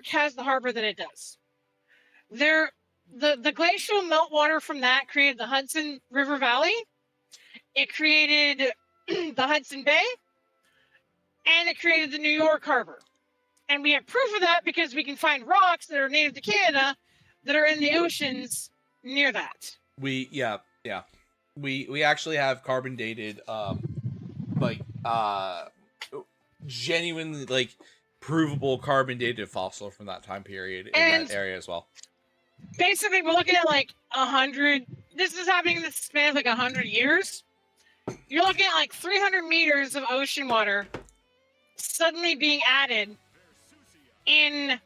has the harbor that it does. The glacial meltwater from that created the Hudson River Valley. It created the Hudson Bay. And it created the New York Harbor. And we have proof of that because we can find rocks that are native to Canada that are in the oceans near that. We actually have carbon dated genuinely like provable carbon dated fossil from that time period in that area as well. Basically, we're looking at like 100. This is happening in the span of like 100 years. You're looking at like 300 meters of ocean water suddenly being added in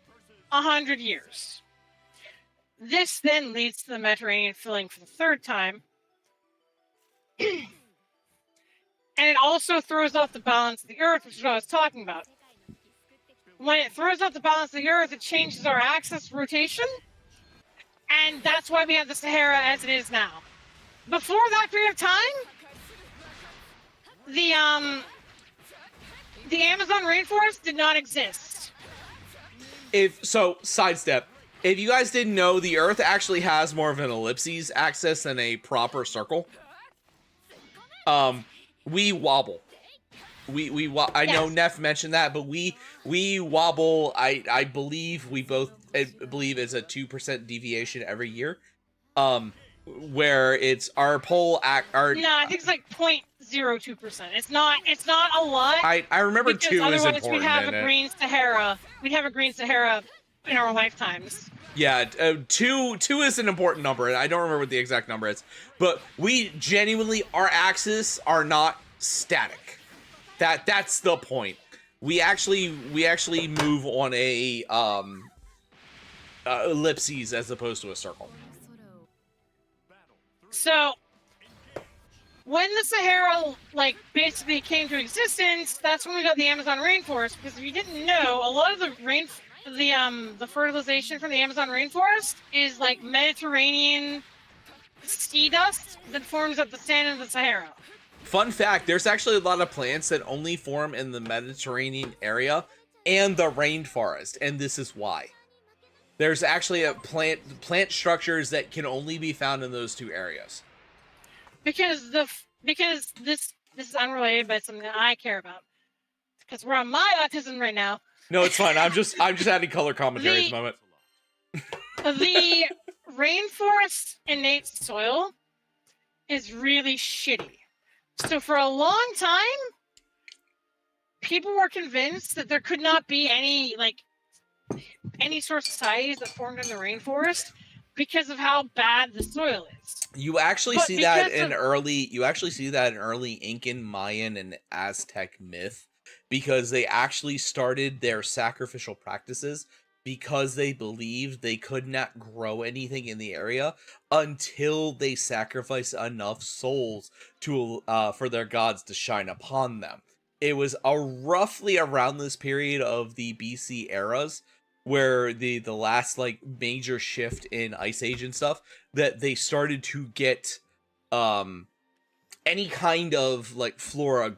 100 years. This then leads to the Mediterranean filling for the 3rd time. And it also throws off the balance of the Earth, which is what I was talking about. When it throws off the balance of the Earth, it changes our axis rotation. And that's why we have the Sahara as it is now. Before that period of time, the Amazon rainforest did not exist. Sidestep. If you guys didn't know, the Earth actually has more of an ellipses axis than a proper circle. We wobble. I know Neff mentioned that, but we wobble. I believe it's a 2% deviation every year. Where it's our pole no, I think it's like 0.02%. It's not a lot. I remember 2 is important. Otherwise, we'd have a green Sahara. We'd have a green Sahara in our lifetimes. Yeah, 2 is an important number, and I don't remember what the exact number is. But we genuinely, our axes are not static. That's the point. We actually move on a ellipses as opposed to a circle. So, when the Sahara, basically came to existence, that's when we got the Amazon rainforest, because if you didn't know, a lot of the fertilization from the Amazon rainforest is, Mediterranean sea dust that forms up the sand of the Sahara. Fun fact, there's actually a lot of plants that only form in the Mediterranean area and the rainforest, and this is why. There's actually a plant structures that can only be found in those 2 areas. Because this is unrelated, but it's something that I care about. Because we're on my autism right now. No, it's fine. I'm just adding color commentary at the moment. The rainforest's innate soil is really shitty. So for a long time, people were convinced that there could not be any any sort of societies that formed in the rainforest because of how bad the soil is. You actually But see that because in of- early Incan, Mayan, and Aztec myth, because they actually started their sacrificial practices because they believed they could not grow anything in the area until they sacrificed enough souls to for their gods to shine upon them. It was roughly around this period of the BC eras where the last like major shift in Ice Age and stuff, that they started to get any kind of like flora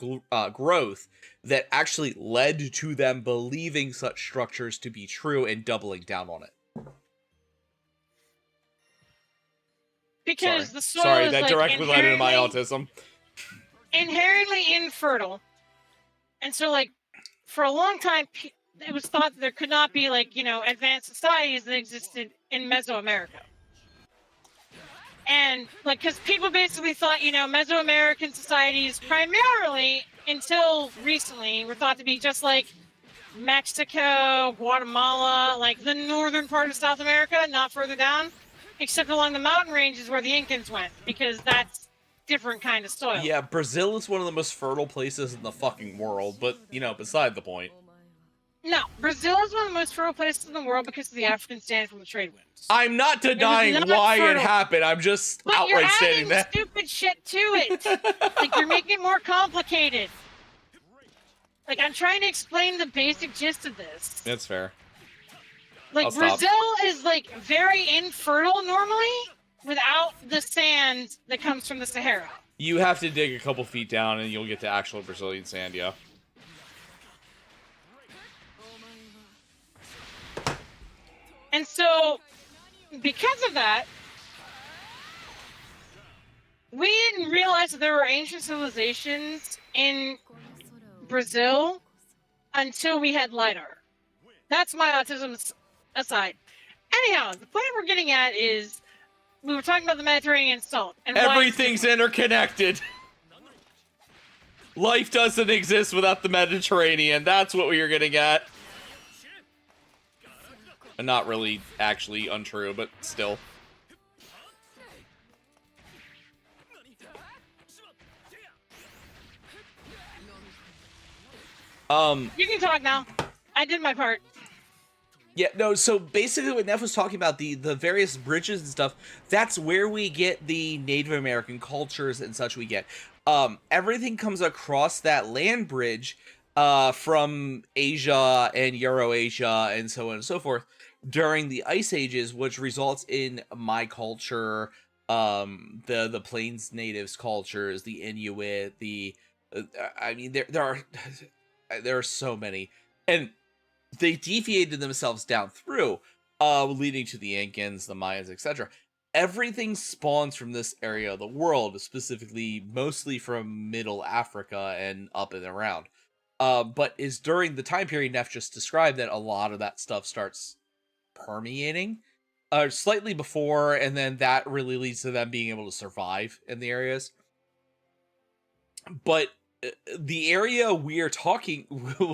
growth that actually led to them believing such structures to be true and doubling down on it. because the soil Sorry, is that like directly led into my autism. inherently infertile, and so like for a long time it was thought that there could not be like advanced societies that existed in Mesoamerica. And like, because people basically thought, Mesoamerican societies primarily, until recently, were thought to be just like Mexico, Guatemala, like the northern part of South America, not further down, except along the mountain ranges where the Incans went, because that's different kind of soil. Yeah, Brazil is one of the most fertile places in the fucking world, but, beside the point. No, Brazil is one of the most fertile places in the world because of the African stand from the trade winds. I'm not denying not why it fertile. happened. I'm just But outright you're stating adding that. stupid shit to it. Like, you're making it more complicated. Like, I'm trying to explain the basic gist of this. That's fair. Like, I'll stop. Brazil is, like, very infertile normally without the sand that comes from the Sahara. You have to dig a couple feet down and you'll get to actual Brazilian sand, yeah. And so, because of that, we didn't realize that there were ancient civilizations in Brazil until we had LiDAR. That's my autism aside. Anyhow, the point we're getting at is we were talking about the Mediterranean salt. And why it's Everything's interconnected. Life doesn't exist without the Mediterranean. That's what we were getting at. Not really actually untrue, but still. You can talk now. I did my part. Yeah, no, so basically what Neff was talking about, the various bridges and stuff, that's where we get the Native American cultures and such we get. Everything comes across that land bridge from Asia and Eurasia and so on and so forth during the Ice Ages, which results in my culture, the Plains Natives cultures, the Inuit, I mean, there are so many. And they deviated themselves down through, leading to the Incans, the Mayans, etc. Everything spawns from this area of the world, specifically mostly from Middle Africa and up and around. But is during the time period Neff just described that a lot of that stuff starts permeating slightly before, and then that really leads to them being able to survive in the areas. But the area we are talking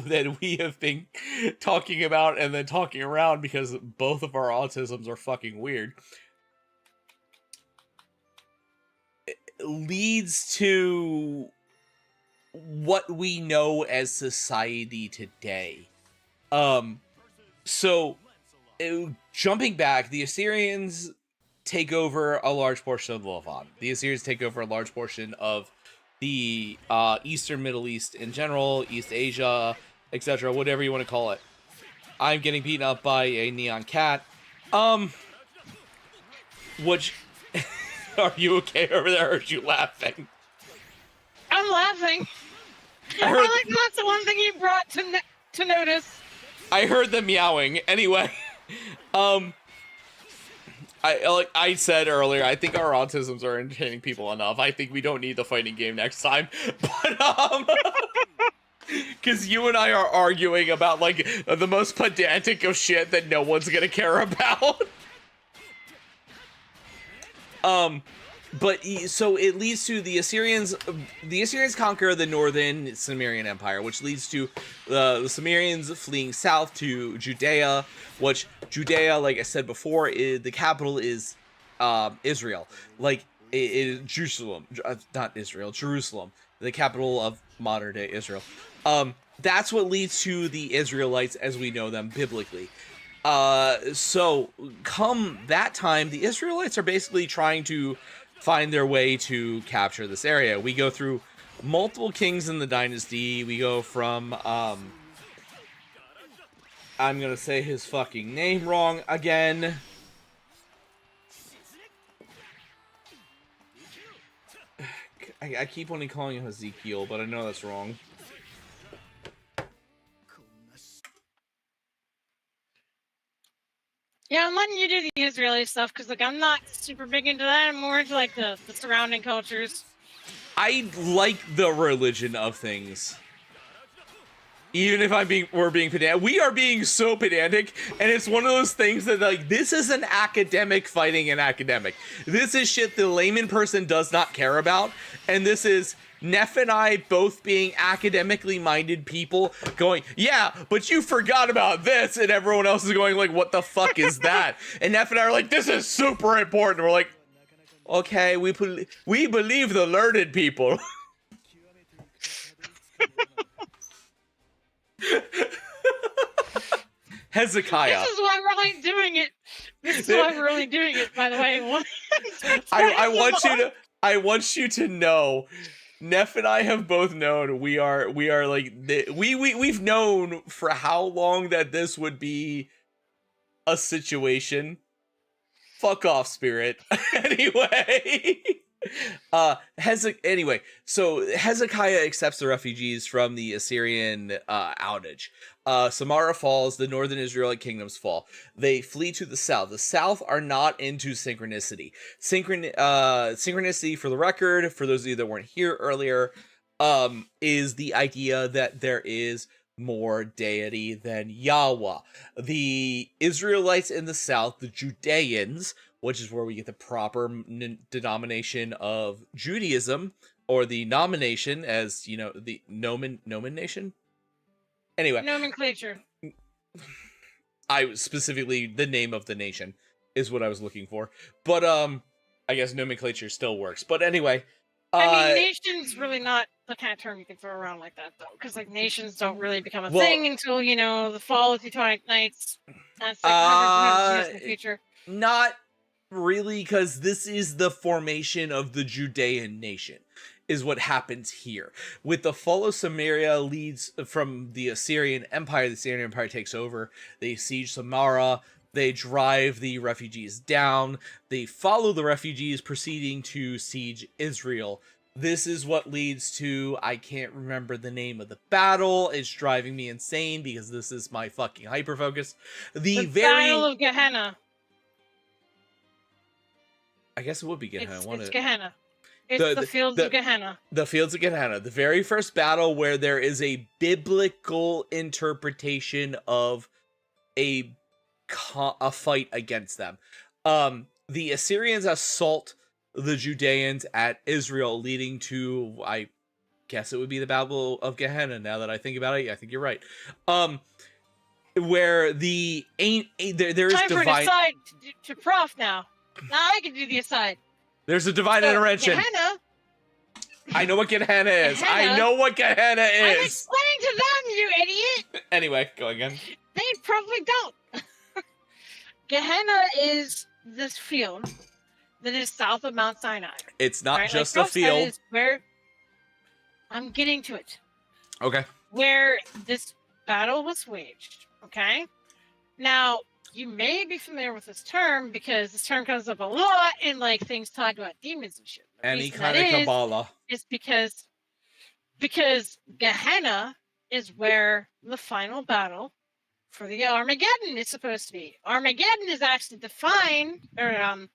that we have been talking about and then talking around because both of our autisms are fucking weird leads to what we know as society today. So jumping back, the Assyrians take over a large portion of the Levant. The Assyrians take over a large portion of the Eastern Middle East in general, East Asia, etc., whatever you want to call it. I'm getting beaten up by a neon cat. Which... Are you okay over there, or are you laughing? I'm laughing. I heard... like that's the one thing you brought to notice. I heard them meowing. Anyway, like I said earlier, I think our autisms are entertaining people enough. I think we don't need the fighting game next time. But because you and I are arguing about like the most pedantic of shit that no one's gonna care about. so it leads to the Assyrians. The Assyrians conquer the northern Sumerian Empire, which leads to the Sumerians fleeing south to Judea. Which Judea, like I said before, the capital is Israel. Like it is Jerusalem, not Israel, Jerusalem, the capital of modern day Israel. That's what leads to the Israelites as we know them biblically. So come that time, the Israelites are basically trying to find their way to capture this area. We go through multiple kings in the dynasty. We go from, I'm gonna say his fucking name wrong again. I keep wanting calling him Ezekiel, but I know that's wrong. Yeah, I'm letting you do the Israeli stuff because, like, I'm not super big into that. I'm more into like the surrounding cultures. I like the religion of things. Even if we're being pedantic, we are being so pedantic, and it's one of those things that, like, this is an academic fighting an academic. This is shit the layman person does not care about, and this is Neff and I both being academically minded people going, yeah, but you forgot about this, and everyone else is going like, what the fuck is that? And Neff and I are like, this is super important. And we're like, okay, we believe the learned people. Hezekiah. This is why we're like doing it. This is why we're really doing it, by the way. I want you to know, Neff and I have both known we've known for how long that this would be a situation. Fuck off, Spirit. Anyway. Anyway, so Hezekiah accepts the refugees from the Assyrian outage. Samarra falls, the northern Israelite kingdoms fall. They flee to the south. The south are not into synchronicity. Synchronicity, for the record, for those of you that weren't here earlier, is the idea that there is more deity than Yahweh. The Israelites in the south, the Judeans, which is where we get the proper denomination of Judaism, or the nomination, as you know, the nomen nation. Anyway, Nomenclature. I specifically the name of the nation is what I was looking for, but I guess nomenclature still works. But anyway, I mean, nation's really not the kind of term you can throw around like that, though, because like nations don't really become a thing until the fall of the Teutonic Knights. That's like hundreds of years in the future. Not really, because this is the formation of the Judean nation, is what happens here. With the fall of Samaria leads from the Assyrian Empire. The Assyrian Empire takes over. They siege Samarra. They drive the refugees down. They follow the refugees, proceeding to siege Israel. This is what leads to, I can't remember the name of the battle. It's driving me insane because this is my fucking hyper-focus. The Battle of Gehenna. I guess it would be Gehenna. It's Gehenna. It's the fields of Gehenna. The fields of Gehenna. The very first battle where there is a biblical interpretation of a fight against them. The Assyrians assault the Judeans at Israel, leading to, I guess it would be the Battle of Gehenna. Now that I think about it, I think you're right. Where there is time for an aside to Prof now. Now I can do the aside. There's a divine intervention. Gehenna. I know what Gehenna is. Gehenna? I know what Gehenna is. I'm explaining to them, you idiot. Anyway, go again. They probably don't. Gehenna is this field that is south of Mount Sinai. It's not right? just like a field. Is where I'm getting to it. Okay. Where this battle was waged. Okay. Now, you may be familiar with this term because this term comes up a lot in like things talking about demons and shit. Any kind of Kabbalah. It's because Gehenna is where the final battle for the Armageddon is supposed to be. Armageddon is actually defined or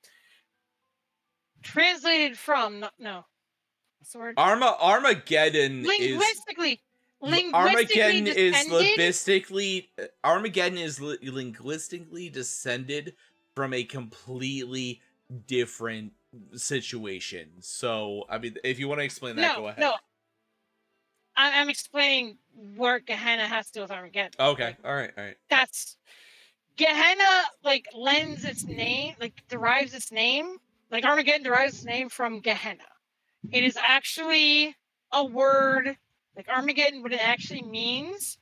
translated from what's the word? Armageddon linguistically Armageddon descended? Armageddon is linguistically descended from a completely different situation. So, I mean, if you want to explain that, go ahead. No. I'm explaining where Gehenna has to do with Armageddon. Okay, Like, all right. that's Gehenna, like, lends its name, like, derives its name. Like, Armageddon derives its name from Gehenna. It is actually a word, like, Armageddon, what it actually means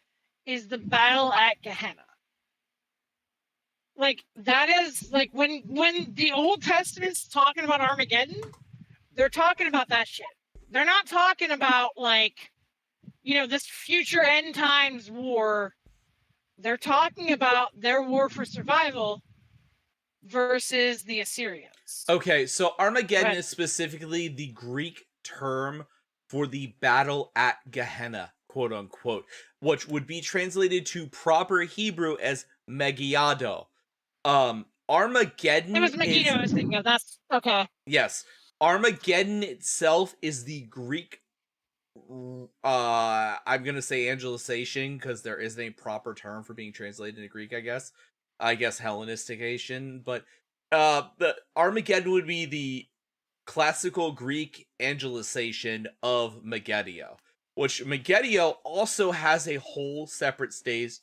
is the battle at Gehenna. Like, that is, like, when the Old Testament's talking about Armageddon, they're talking about that shit. They're not talking about, like, you know, this future end times war. They're talking about their war for survival versus the Assyrians. Okay, so Armageddon Right. is specifically the Greek term for the battle at Gehenna, quote unquote, which would be translated to proper Hebrew as Megiddo. Armageddon It was Megiddo I was thinking of. That's okay. Yes. Armageddon itself is the Greek I'm gonna say angelicization because there isn't a proper term for being translated into Greek, I guess Hellenistication, but the Armageddon would be the classical Greek angelicization of Megiddo, which Megiddo also has a whole separate status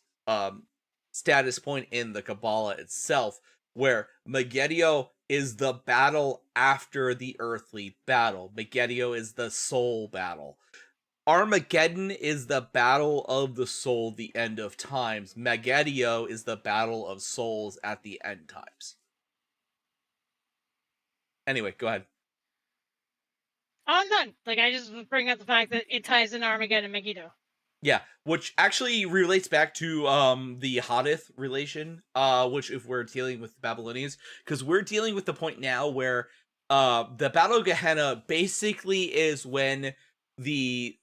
point in the Kabbalah itself, where Megiddo is the battle after the earthly battle. Megiddo is the soul battle. Armageddon is the battle of the soul, the end of times. Megiddo is the battle of souls at the end times. Anyway, go ahead. I'm done. Like, I just was bringing up the fact that it ties in Armageddon and Megiddo. Yeah, which actually relates back to the Hadith relation, which if we're dealing with the Babylonians, because we're dealing with the point now where the Battle of Gehenna basically is when the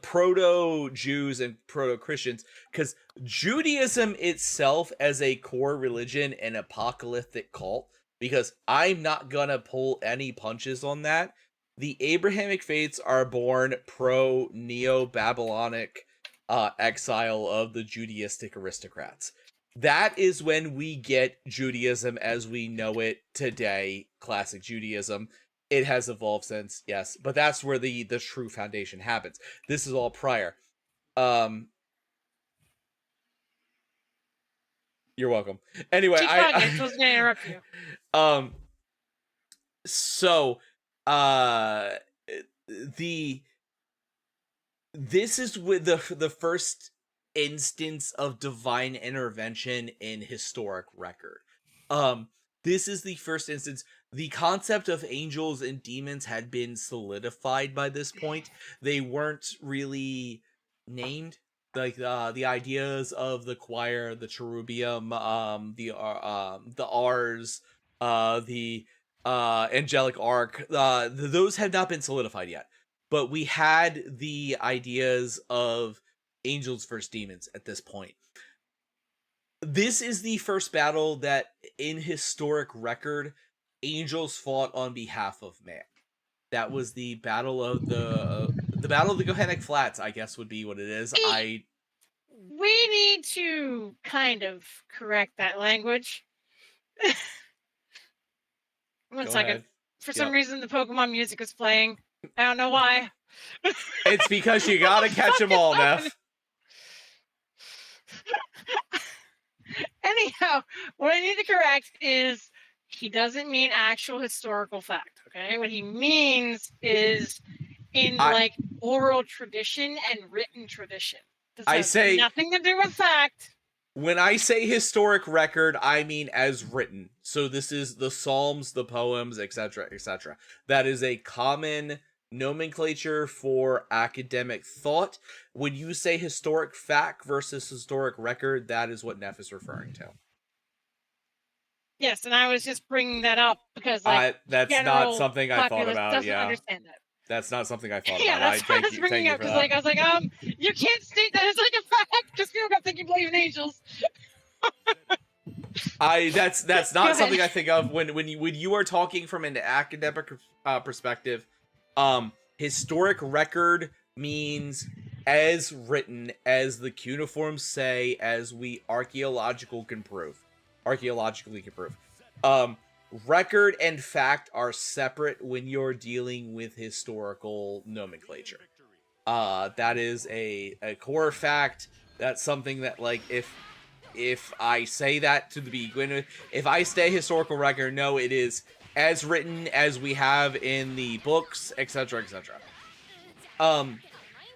proto-Jews and proto-Christians, because Judaism itself as a core religion and apocalyptic cult, because I'm not gonna pull any punches on that, the Abrahamic faiths are born pro-Neo-Babylonic exile of the Judaistic aristocrats. That is when we get Judaism as we know it today, classic Judaism. It has evolved since, yes, but that's where the true foundation happens. This is all prior. You're welcome. Anyway, I was gonna interrupt you. So, this is with the first instance of divine intervention in historic record. This is the first instance. The concept of angels and demons had been solidified by this point. They weren't really named. Like the ideas of the choir, the cherubium, the R's, the angelic arc, those had not been solidified yet. But we had the ideas of angels versus demons at this point. This is the first battle that, in historic record, angels fought on behalf of man. That was the battle of the Battle of the Gehennic Flats, I guess would be what it is. We need to kind of correct that language. One second. Ahead. For some reason, the Pokemon music is playing. I don't know why. It's because you gotta catch them all, Neff. Anyhow, what I need to correct is he doesn't mean actual historical fact, okay? What he means is in like oral tradition and written tradition. This has nothing to do with fact. When I say historic record, I mean as written. So this is the Psalms, the poems, etc., etc. That is a common nomenclature for academic thought. When you say historic fact versus historic record, that is what Neff is referring to. Yes, and I was just bringing that up because like that's not something I thought about. Doesn't yeah, understand that. That's not something I thought about. Yeah, that's why I was bringing up because like I was like, you can't state that as like a fact because people don't think you believe in angels. That's not something I think of when you are talking from an academic perspective. Historic record means as written, as the cuneiforms say, as we archaeologically can prove. record and fact are separate when you're dealing with historical nomenclature. That is a core fact. That's something that, like, if I say that to the beginning, if I say historical record, no, it is as written as we have in the books, etc., etc.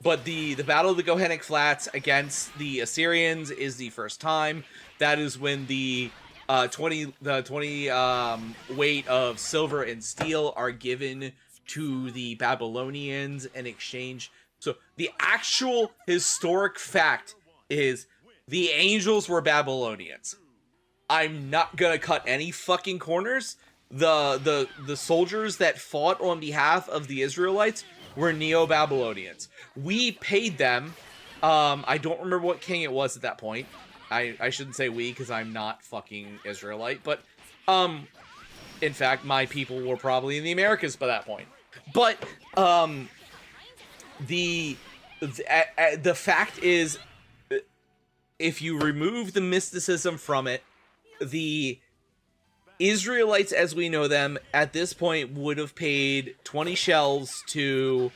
But the Battle of the Gohenic Flats against the Assyrians is the first time. That is when the 20 weight of silver and steel are given to the Babylonians in exchange. So the actual historic fact is the angels were Babylonians. I'm not gonna cut any fucking corners. The soldiers that fought on behalf of the Israelites were Neo-Babylonians. We paid them. I don't remember what king it was at that point. I shouldn't say we, because I'm not fucking Israelite, but in fact, my people were probably in the Americas by that point. But the fact is, if you remove the mysticism from it, the Israelites as we know them at this point would have paid 20 shells to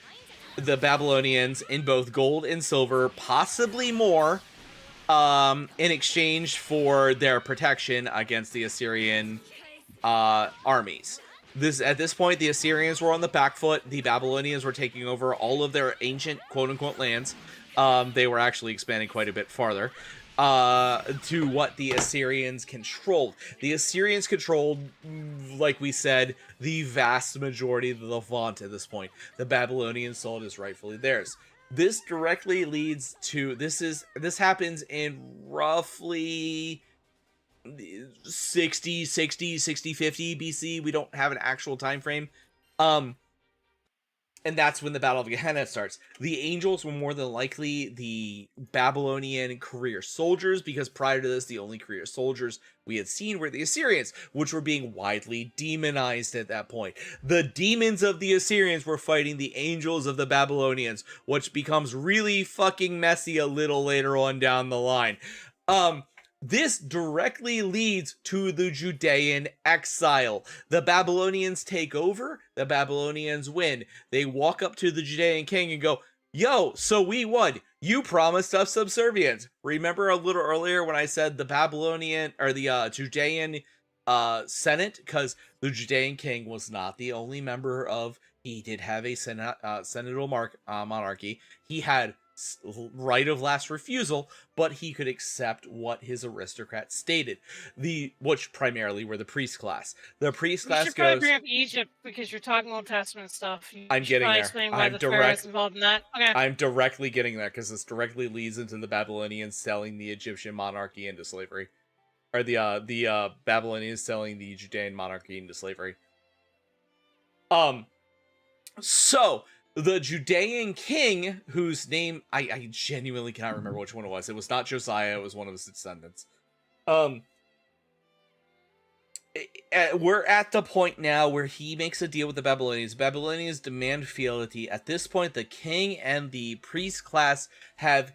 the Babylonians in both gold and silver, possibly more, in exchange for their protection against the Assyrian armies. At this point, the Assyrians were on the back foot. The Babylonians were taking over all of their ancient quote-unquote lands. They were actually expanding quite a bit farther to what the Assyrians controlled. The Assyrians controlled, like we said, the vast majority of the Levant at this point. The Babylonians saw it as rightfully theirs. This directly leads to, this happens in roughly 60, 50 BC. We don't have an actual time frame. And that's when the Battle of Gehenna starts. The angels were more than likely the Babylonian career soldiers, because prior to this, the only career soldiers we had seen were the Assyrians, which were being widely demonized at that point. The demons of the Assyrians were fighting the angels of the Babylonians, which becomes really fucking messy a little later on down the line. This directly leads to the Judean exile. The Babylonians take over, the Babylonians win. They walk up to the Judean king and go, yo, so we won. You promised us subservience. Remember a little earlier when I said the Babylonian, or the Judean Senate? Because the Judean king was not the only member of, he did have a senatorial monarchy. He had right of last refusal, but he could accept what his aristocrats stated, which primarily were the priest class. The priest class should probably bring up Egypt because you're talking Old Testament stuff. I'm getting there. Explain why the pharaohs involved in that. Okay. I'm directly getting there because this directly leads into the Babylonians selling the Egyptian monarchy into slavery, or the Babylonians selling the Judean monarchy into slavery. So the Judean king, whose name I genuinely cannot remember which one it was. It was not Josiah, it was one of his descendants. We're at the point now where he makes a deal with the Babylonians. Babylonians demand fealty. At this point, the king and the priest class have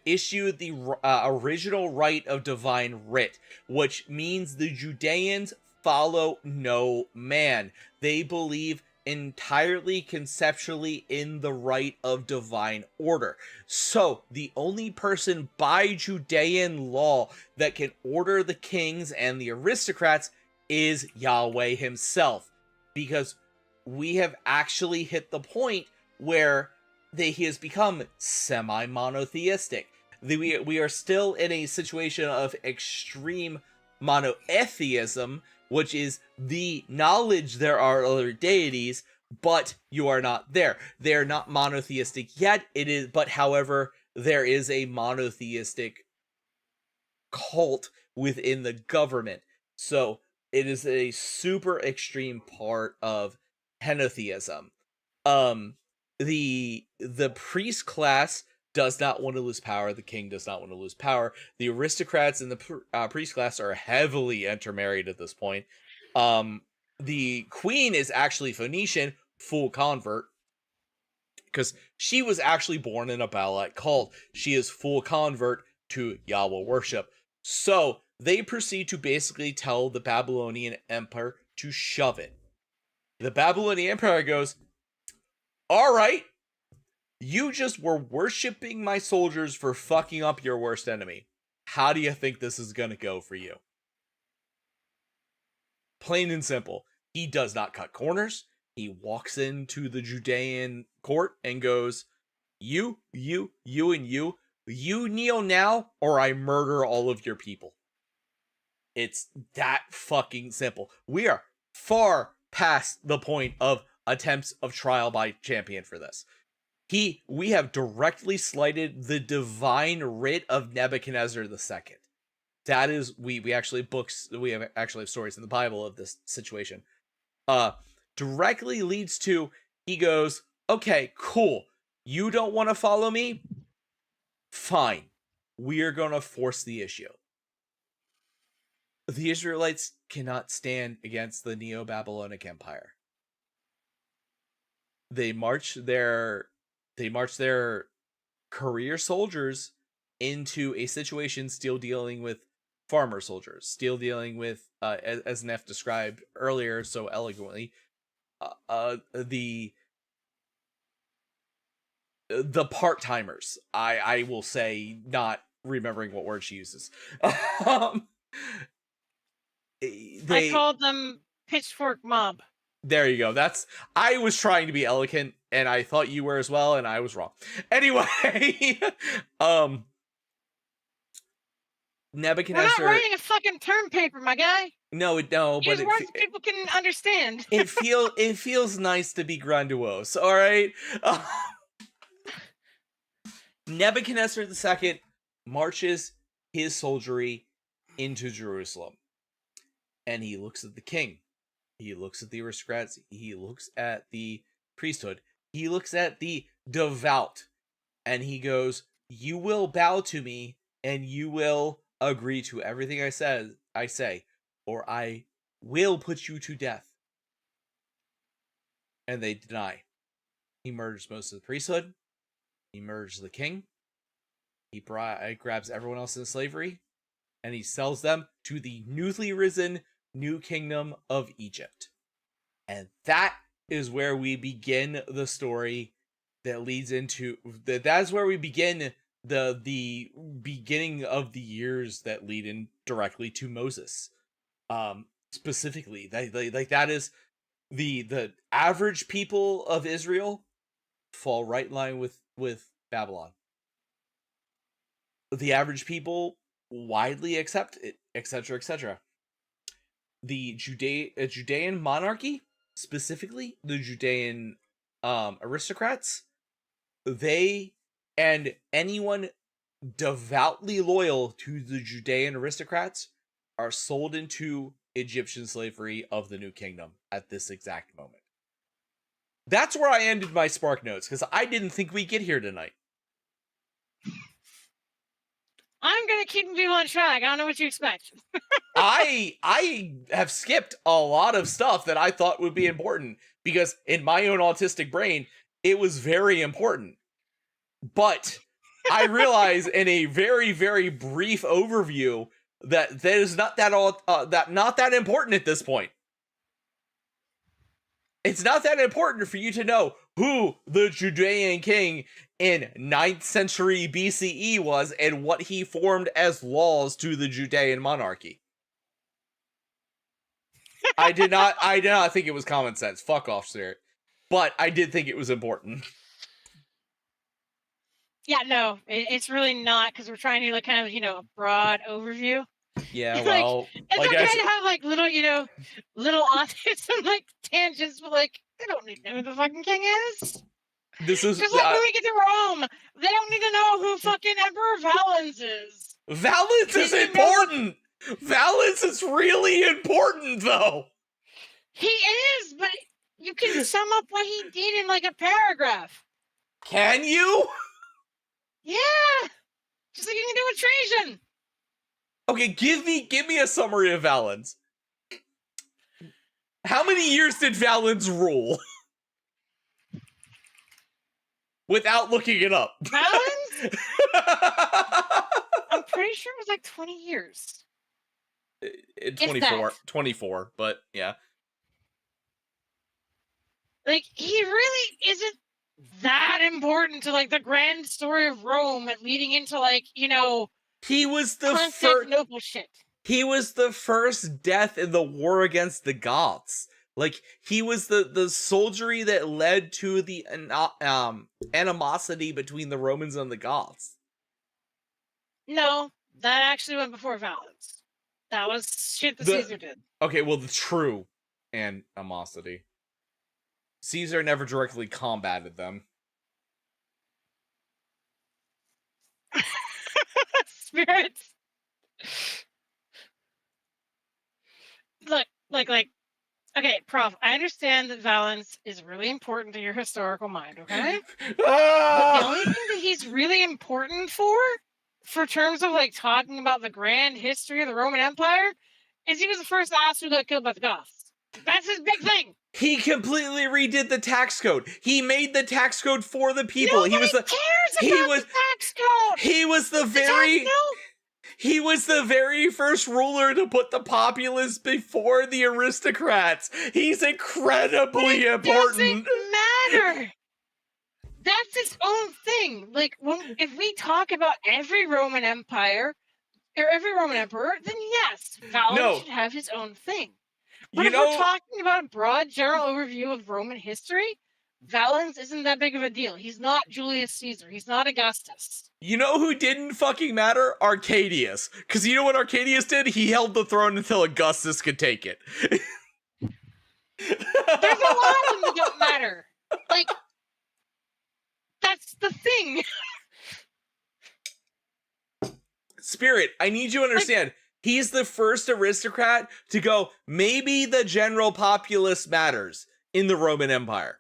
issued the original right of divine writ, which means the Judeans follow no man. They believe entirely conceptually in the right of divine order. So the only person by Judean law that can order the kings and the aristocrats is Yahweh himself, because we have actually hit the point where he has become semi-monotheistic. We are still in a situation of extreme monotheism, which is the knowledge there are other deities, but you are not there. They are not monotheistic yet. But however, there is a monotheistic cult within the government. So it is a super extreme part of henotheism. The priest class does not want to lose power. The king does not want to lose power. The aristocrats and the priest class are heavily intermarried at this point. The queen is actually Phoenician, full convert, because she was actually born in a Baalite cult. She is full convert to Yahweh worship. So they proceed to basically tell the Babylonian Empire to shove it. The Babylonian Empire goes, all right, you just were worshipping my soldiers for fucking up your worst enemy. How do you think this is going to go for you? Plain and simple. He does not cut corners. He walks into the Judean court and goes, you, and you kneel now or I murder all of your people. It's that fucking simple. We are far past the point of attempts of trial by champion for this. We have directly slighted the divine writ of Nebuchadnezzar II. That is, we actually have stories in the Bible of this situation. Directly leads to, he goes, okay, cool. You don't want to follow me? Fine. We are going to force the issue. The Israelites cannot stand against the Neo-Babylonic Empire. They march their career soldiers into a situation still dealing with farmer soldiers, still dealing with, as Neff described earlier so eloquently, the part-timers. I will say, not remembering what word she uses. I called them pitchfork mob. There you go. I was trying to be eloquent, and I thought you were as well, and I was wrong. Anyway, Nebuchadnezzar. We're not writing a fucking term paper, my guy. No, but use words people can understand. it feels nice to be grandiose. All right. Nebuchadnezzar II marches his soldiery into Jerusalem, and he looks at the king. He looks at the aristocrats. He looks at the priesthood. He looks at the devout, and he goes, "You will bow to me, and you will agree to everything I say, or I will put you to death." And they deny. He murders most of the priesthood. He murders the king. He grabs everyone else in slavery, and he sells them to the newly risen new kingdom of Egypt. And that is where we begin the story that leads into that's where we begin the beginning of the years that lead in directly to Moses. Specifically, that is the average people of Israel fall right in line with Babylon. The average people widely accept it, etc., etc. The Judean monarchy, specifically the Judean aristocrats, they and anyone devoutly loyal to the Judean aristocrats are sold into Egyptian slavery of the New Kingdom at this exact moment. That's where I ended my Spark Notes, because I didn't think we'd get here tonight. I'm gonna keep people on track. I don't know what you expect. I have skipped a lot of stuff that I thought would be important, because in my own autistic brain, it was very important. But I realize in a very, very brief overview that is not that important at this point. It's not that important for you to know who the Judean king in 9th century BCE was and what he formed as laws to the Judean monarchy. I did not think it was common sense. Fuck off, sir. But I did think it was important. Yeah, no, it's really not, because we're trying to do like kind of, a broad overview. Yeah, Like, well, it's okay to have like little autism like tangents, but like they don't need to know who the fucking king is. This is just like when we get to Rome, they don't need to know who fucking Emperor Valens is. Valens is important. Valens is really important, though. He is, but you can sum up what he did in like a paragraph. Can you? Yeah, just like you can do with Trajan. Okay, give me a summary of Valens. How many years did Valens rule? Without looking it up. Valens? I'm pretty sure it was like 20 years. 24, but yeah. Like, he really isn't that important to, like, the grand story of Rome and leading into, like, you know, He was the first. Constantinople shit. He was the first death in the war against the Goths. Like, he was the soldiery that led to the animosity between the Romans and the Goths. No, that actually went before Valens. That was shit that Caesar did. Okay, well, the true animosity. Caesar never directly combated them. Spirits. Look, okay, Prof, I understand that Valens is really important to your historical mind, okay? But the only thing that he's really important for terms of, like, talking about the grand history of the Roman Empire, is he was the first ass who got killed by the Goths. That's his big thing. He completely redid the tax code. He made the tax code for the people. Nobody cares about the tax code. He was the very first ruler to put the populace before the aristocrats. He's incredibly important. Doesn't matter. That's its own thing. Like, if we talk about every Roman Empire or every Roman emperor, then yes, Valens should have his own thing. But if we're talking about a broad general overview of Roman history, Valens isn't that big of a deal. He's not Julius Caesar. He's not Augustus. You know who didn't fucking matter? Arcadius. Because you know what Arcadius did? He held the throne until Augustus could take it. There's a lot of them that don't matter. Like, that's the thing. Spirit, I need you to understand. He's the first aristocrat to go, maybe the general populace matters in the Roman Empire.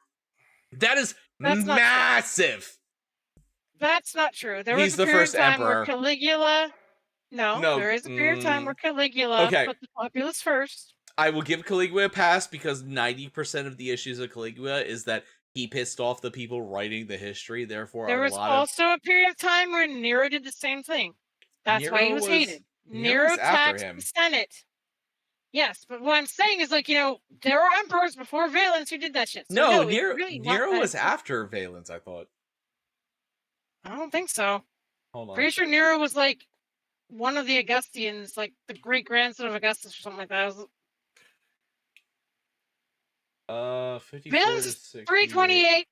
That's massive. That's not true. There was He's a the period first of time emperor. where Caligula... No, there is a period of time where Caligula put the populace first. I will give Caligula a pass because 90% of the issues of Caligula is that he pissed off the people writing the history. Therefore, there was also a period of time where Nero did the same thing. That's why he was hated. Nero taxed the Senate. Yes, but what I'm saying is, like, you know, there were emperors before Valens who did that shit. So no, Nero was after Valens, I thought. I don't think so. Hold on. Pretty sure Nero was, like, one of the Augustians, like the great-grandson of Augustus or something like that. 54 Valens is 328.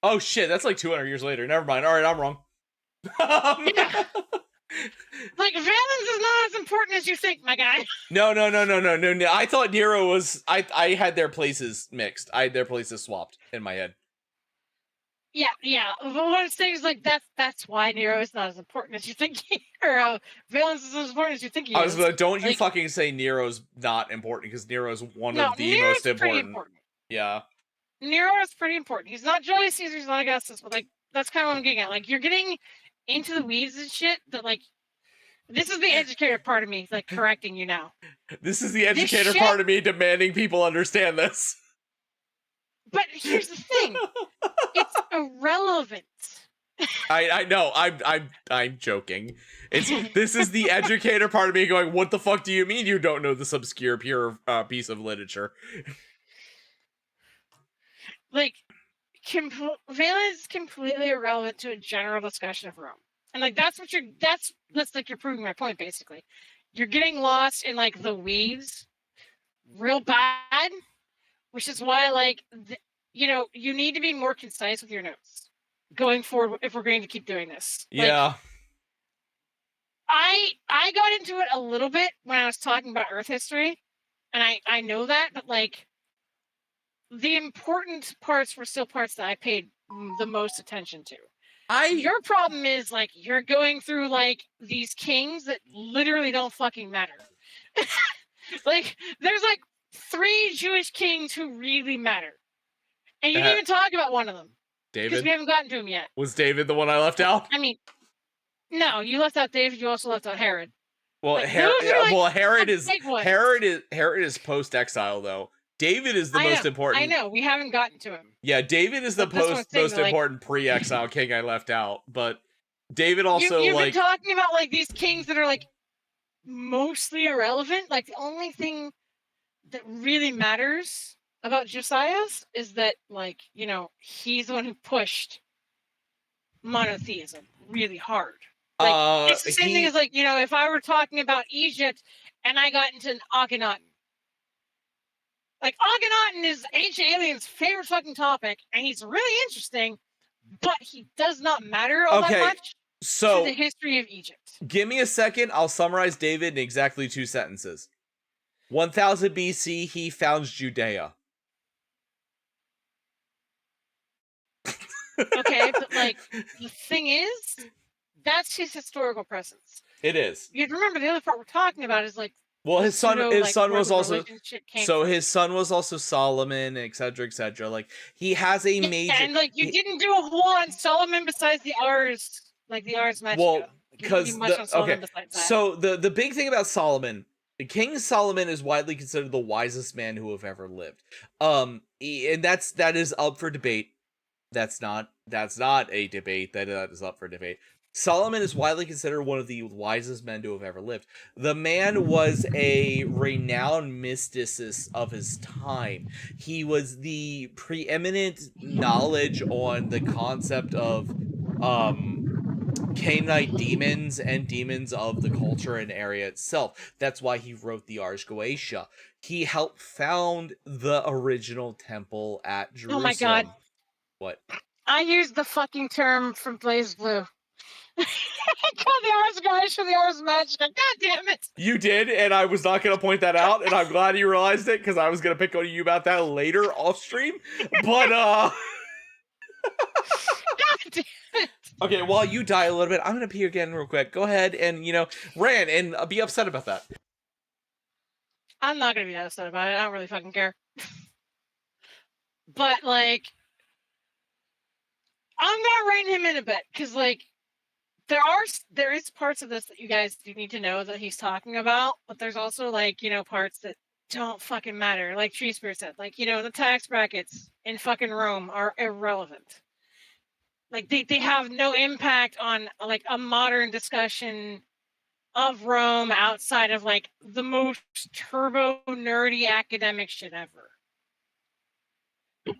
Oh shit, that's like 200 years later. Never mind. All right, I'm wrong. Yeah. Like, Valens is not as important as you think, my guy. No. I thought Nero was... I had their places mixed. I had their places swapped in my head. Yeah. But what I'm saying is, like, that's why Nero is not as important as you think or Valens is as important as you think he is. Don't you fucking say Nero's not important, because Nero's one of the Nero's most important. Yeah. Nero is pretty important. He's not Julius Caesar, he's not Augustus, but, like, that's kind of what I'm getting at. Like, you're getting into the weeds and shit that, like, this is the educator part of me, like, correcting you now. This is the educator part of me demanding people understand this. But here's the thing. It's irrelevant. I know. I'm joking. This is the educator part of me going, what the fuck do you mean you don't know this obscure pure piece of literature? Like, Valens is completely irrelevant to a general discussion of Rome. And, like, that's like you're proving my point, basically. You're getting lost in, like, the weeds real bad, which is why, like, you know, you need to be more concise with your notes going forward if we're going to keep doing this. Yeah. Like, I got into it a little bit when I was talking about Earth history, and I know that, but, like, the important parts were still parts that I paid the most attention to. Your problem is, like, you're going through, like, these kings that literally don't fucking matter. Like, there's, like, 3 Jewish kings who really matter. And you didn't even talk about one of them. David? Because we haven't gotten to him yet. Was David the one I left out? I mean, no, you left out David, you also left out Herod. Well, like, Herod is post-exile, though. David is the most important. I know, we haven't gotten to him. Yeah, David is the most important pre-exile king I left out, but David also, you've been talking about, like, these kings that are, like, mostly irrelevant. Like, the only thing that really matters about Josiah's is that, like, you know, he's the one who pushed monotheism really hard. Like, it's the same thing as, like, you know, if I were talking about Egypt and I got into an Akhenaten. Like, Akhenaten is Ancient Alien's favorite fucking topic, and he's really interesting, but he does not matter all that much to the history of Egypt. Give me a second. I'll summarize David in exactly 2 sentences. 1000 BC, he founds Judea. Okay, but, like, the thing is, that's his historical presence. It is. You remember the other part we're talking about is, like, well, his son was also so his son was also Solomon, etc., etc. Like, he has a major, and like you didn't do a whole on Solomon besides the Ars, like the Ars Magica. Well, like, because so the big thing about Solomon, King Solomon is widely considered the wisest man who have ever lived. And that is up for debate. That's not a debate. That is up for debate. Solomon is widely considered one of the wisest men to have ever lived. The man was a renowned mysticist of his time. He was the preeminent knowledge on the concept of Canaanite demons and demons of the culture and area itself. That's why he wrote the Ars Goetia. He helped found the original temple at Jerusalem. Oh my god. What? I used the fucking term from Blaze Blue. I called the Ars Goetia for the Ars Magica. God damn it. You did, and I was not going to point that out, and I'm glad you realized it, because I was going to pick on you about that later off stream. But, God damn it. Okay, while you die a little bit, I'm going to pee again real quick. Go ahead and, you know, rant and be upset about that. I'm not going to be that upset about it. I don't really fucking care. But, like, I'm going to rein him in a bit, because, like, there is parts of this that you guys do need to know that he's talking about, but there's also, like, you know, parts that don't fucking matter. Like Tree Spear said, like, you know, the tax brackets in fucking Rome are irrelevant. Like, they have no impact on, like, a modern discussion of Rome outside of, like, the most turbo nerdy academic shit ever.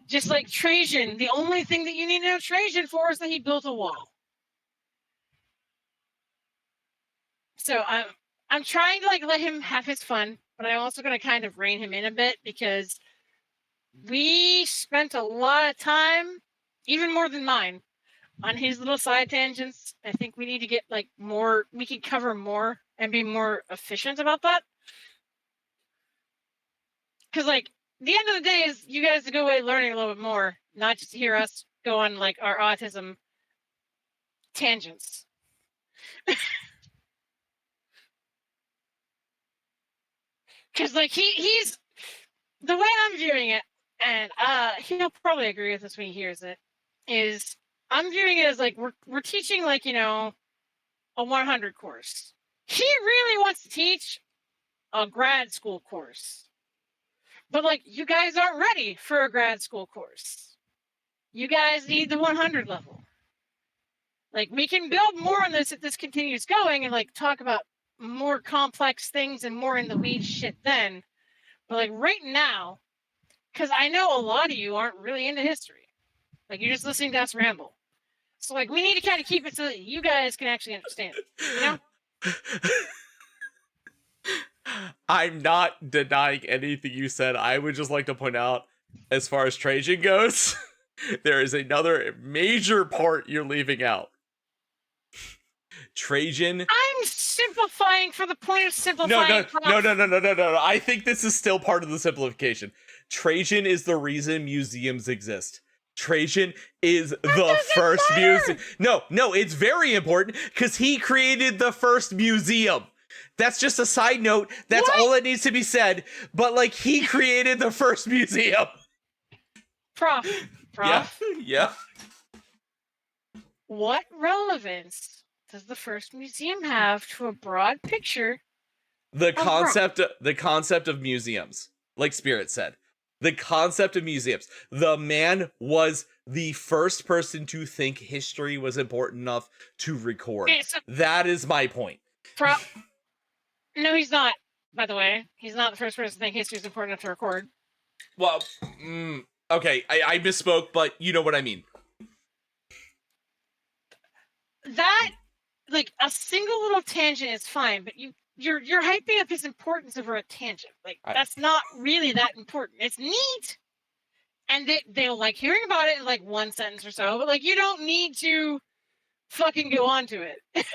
Just like Trajan, the only thing that you need to know Trajan for is that he built a wall. So I'm trying to, like, let him have his fun, but I'm also going to kind of rein him in a bit, because we spent a lot of time, even more than mine, on his little side tangents. I think we need to get, like, more, we could cover more and be more efficient about that. Because, like, the end of the day is you guys to go away learning a little bit more, not just to hear us go on, like, our autism tangents. Because, like, he's the way I'm viewing it, and he'll probably agree with us when he hears it, is I'm viewing it as, like, we're teaching, like, you know, a 100 course. He really wants to teach a grad school course. But, like, you guys aren't ready for a grad school course. You guys need the 100 level. Like, we can build more on this if this continues going and, like, talk about more complex things and more in the weeds shit then. But, like, right now, because I know a lot of you aren't really into history. Like, you're just listening to us ramble. So, like, we need to kind of keep it so that you guys can actually understand it, you know? I'm not denying anything you said. I would just like to point out, as far as Trajan goes, there is another major part you're leaving out. Trajan. I'm simplifying for the point of simplifying. No. I think this is still part of the simplification. Trajan is the reason museums exist. Trajan is the first museum. No, it's very important because he created the first museum. That's just a side note. That's all that needs to be said. But, like, he created the first museum. Prof. Yeah. What relevance does the first museum have to a broad picture? The concept of museums, like Spirit said. The concept of museums. The man was the first person to think history was important enough to record. That is my point. No, he's not, by the way. He's not the first person to think history is important enough to record. Well, okay, I misspoke, but you know what I mean. That, like, a single little tangent is fine, but you're hyping up his importance over a tangent. Like, that's not really that important. It's neat, and they'll like hearing about it in like one sentence or so, but like you don't need to fucking go on to it.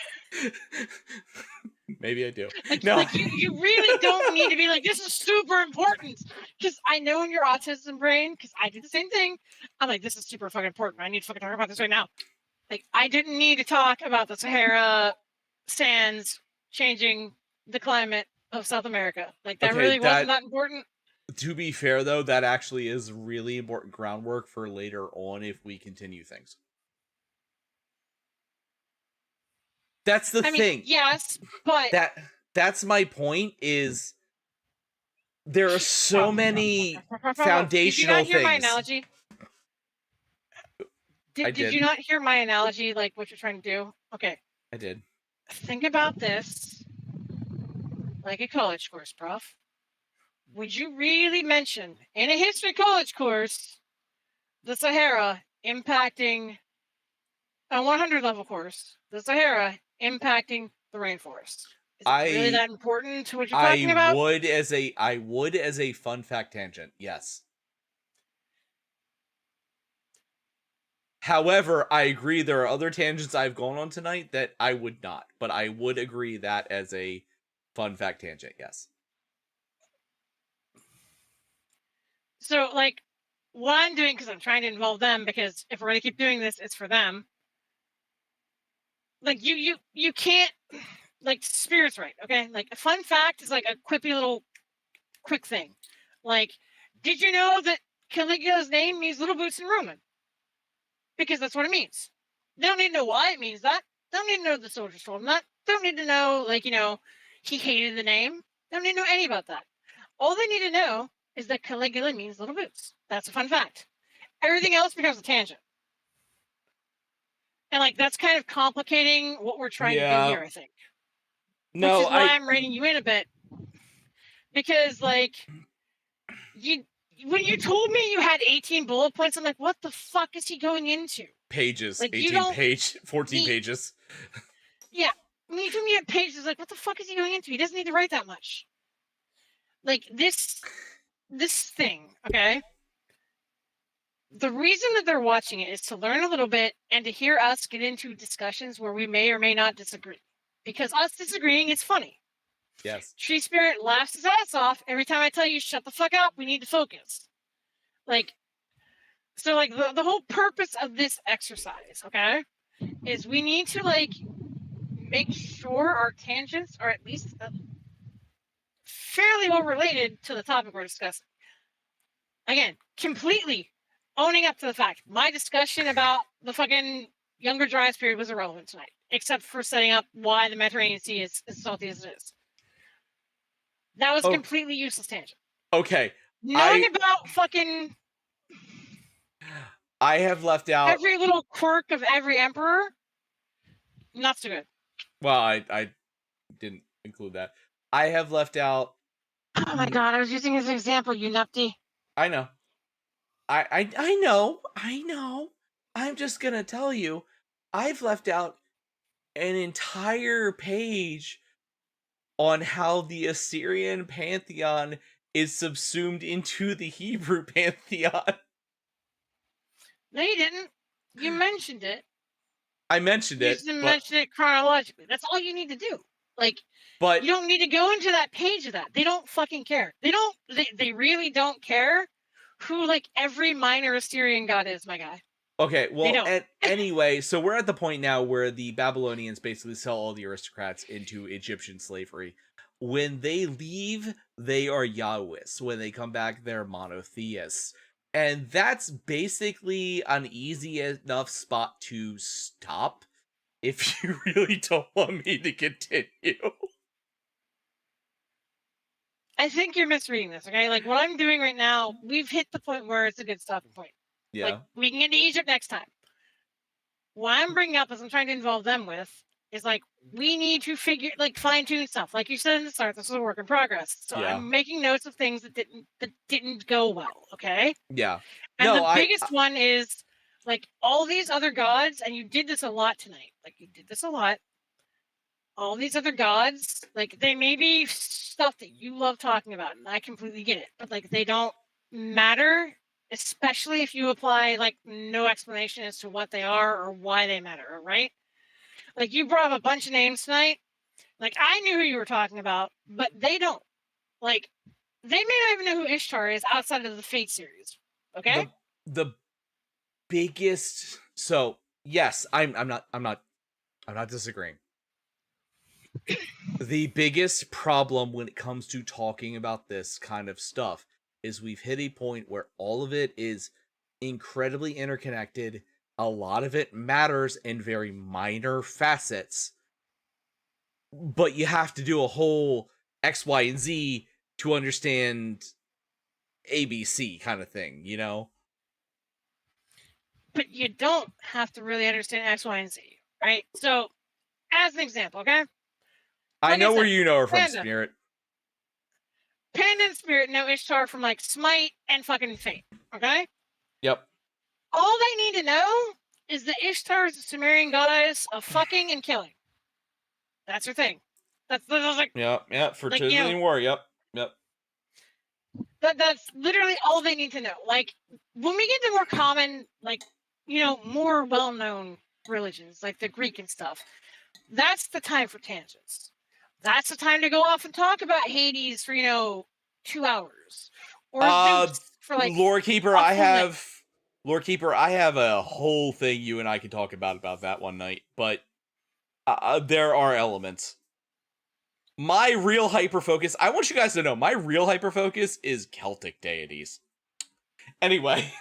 Maybe I do. Like, No. like you really don't need to be like, this is super important. Because I know in your autism brain, because I do the same thing, I'm like, this is super fucking important. I need to fucking talk about this right now. Like, I didn't need to talk about the Sahara sands changing the climate of South America. Like, that Okay, really wasn't that important. To be fair, though, that actually is really important groundwork for later on if we continue things. That's the thing. Yes, but that's my point. Is there are so many foundational things. Did you not hear my analogy? Did you not hear my analogy? Like what you're trying to do? Okay. I did. Think about this like a college course, Prof. Would you really mention in a history college course the Sahara impacting a 100 level course, the Sahara impacting the rainforest? Is it really that important to what you're talking about? I would as a fun fact tangent, yes. However, I agree there are other tangents I've gone on tonight that I would not, but I would agree that as a fun fact tangent, yes. So, like, what I'm doing, because I'm trying to involve them, because if we're going to keep doing this, it's for them. Like, you can't, like, Spirit's right, okay? Like, a fun fact is like a quippy little quick thing. Like, did you know that Caligula's name means little boots in Roman? Because that's what it means. They don't need to know why it means that. They don't need to know the soldiers told them that. They don't need to know, like, he hated the name. They don't need to know any about that. All they need to know is that Caligula means little boots. That's a fun fact. Everything else becomes a tangent. And, like, that's kind of complicating what we're trying to do here, I think. No, which is why I'm reining you in a bit. Because, like, when you told me you had 18 bullet points, I'm like, what the fuck is he going into? Pages. Like, 14 pages. Yeah. When you told me you had pages, like, what the fuck is he going into? He doesn't need to write that much. Like, this thing, okay? The reason that they're watching it is to learn a little bit and to hear us get into discussions where we may or may not disagree. Because us disagreeing is funny. Yes. Tree Spirit laughs his ass off every time I tell you, shut the fuck up, we need to focus. Like, so, like, the whole purpose of this exercise, okay, is we need to, like, make sure our tangents are at least fairly well related to the topic we're discussing. Again, completely owning up to the fact my discussion about the fucking Younger Dryas period was irrelevant tonight, except for setting up why the Mediterranean Sea is as salty as it is. That was a completely useless tangent. Okay. Knowing about fucking... I have left out... every little quirk of every emperor, not so good. Well, I didn't include that. I have left out... Oh my god, I was using as an example, you nupty. I know. I know. I'm just gonna tell you, I've left out an entire page on how the Assyrian pantheon is subsumed into the Hebrew pantheon. No, you didn't. You mentioned it. I mentioned it. You just mentioned it chronologically. That's all you need to do. Like, but you don't need to go into that page of that. They don't fucking care. They really don't care who, like, every minor Assyrian god is, my guy. Okay, well, anyway, so we're at the point now where the Babylonians basically sell all the aristocrats into Egyptian slavery. When they leave, they are Yahwists. When they come back, they're monotheists. And that's basically an easy enough spot to stop if you really don't want me to continue. I think you're misreading this, okay? Like, what I'm doing right now, we've hit the point where it's a good stopping point. Yeah. Like, we can get to Egypt next time. What I'm bringing up is I'm trying to involve them with is like we need to fine tune stuff. Like you said in the start, this is a work in progress. So Yeah. I'm making notes of things that didn't go well. Okay. Yeah. And No, the biggest one is like all these other gods, and you did this a lot tonight. Like you did this a lot. All these other gods, like they may be stuff that you love talking about, and I completely get it, but like they don't matter, especially if you apply like no explanation as to what they are or why they matter, right? Like you brought up a bunch of names tonight. Like I knew who you were talking about, but they don't. Like they may not even know who Ishtar is outside of the Fate series. Okay? the biggest. So yes, I'm not disagreeing. The biggest problem when it comes to talking about this kind of stuff is we've hit a point where all of it is incredibly interconnected. A lot of it matters in very minor facets, but you have to do a whole X, Y, and Z to understand ABC kind of thing, you know? But you don't have to really understand X, Y, and Z, right? So, as an example, okay? I Like know I where said, you know her from, Panda. Spirit. Panda and Spirit know Ishtar from like Smite and fucking Fate, okay? Yep. All they need to know is that Ishtar is a Sumerian goddess of fucking and killing. That's her thing. That's like Yep. Fertility you know, and war. Yep. that's literally all they need to know. Like when we get to more common, like more well-known religions, like the Greek and stuff, that's the time for tangents. That's the time to go off and talk about Hades for 2 hours, or Zeus for like Lorekeeper. a I full night. have Lorekeeper. I have a whole thing you and I can talk about that one night, but there are elements. My real hyper focus. I want you guys to know my real hyper focus is Celtic deities. Anyway.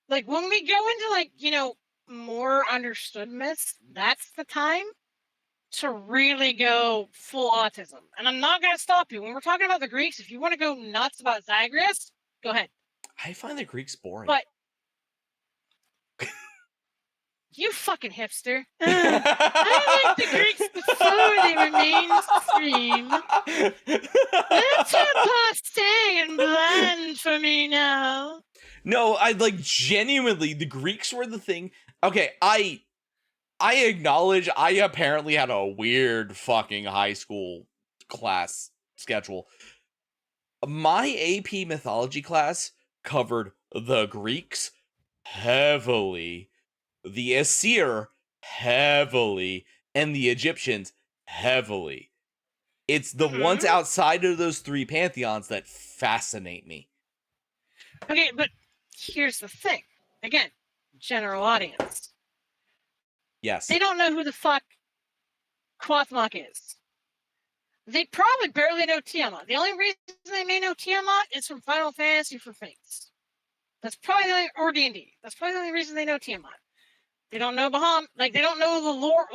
Like when we go into more understood myths, that's the time to really go full autism. And I'm not gonna stop you. When we're talking about the Greeks, if you want to go nuts about Zagreus, go ahead. I find the Greeks boring. But you fucking hipster. I like the Greeks before they were mainstream. They're too passe and bland for me now. No, I genuinely, the Greeks were the thing. Okay, I acknowledge I apparently had a weird fucking high school class schedule. My AP mythology class covered the Greeks heavily, the Assyr heavily, and the Egyptians heavily. It's the ones outside of those three pantheons that fascinate me. Okay, but here's the thing. Again, general audience. Yes. They don't know who the fuck Quathmok is. They probably barely know Tiamat. The only reason they may know Tiamat is from Final Fantasy for Fates. That's probably the only, or D&D. That's probably the only reason they know Tiamat. They don't know Bahamut. Like they don't know the lore,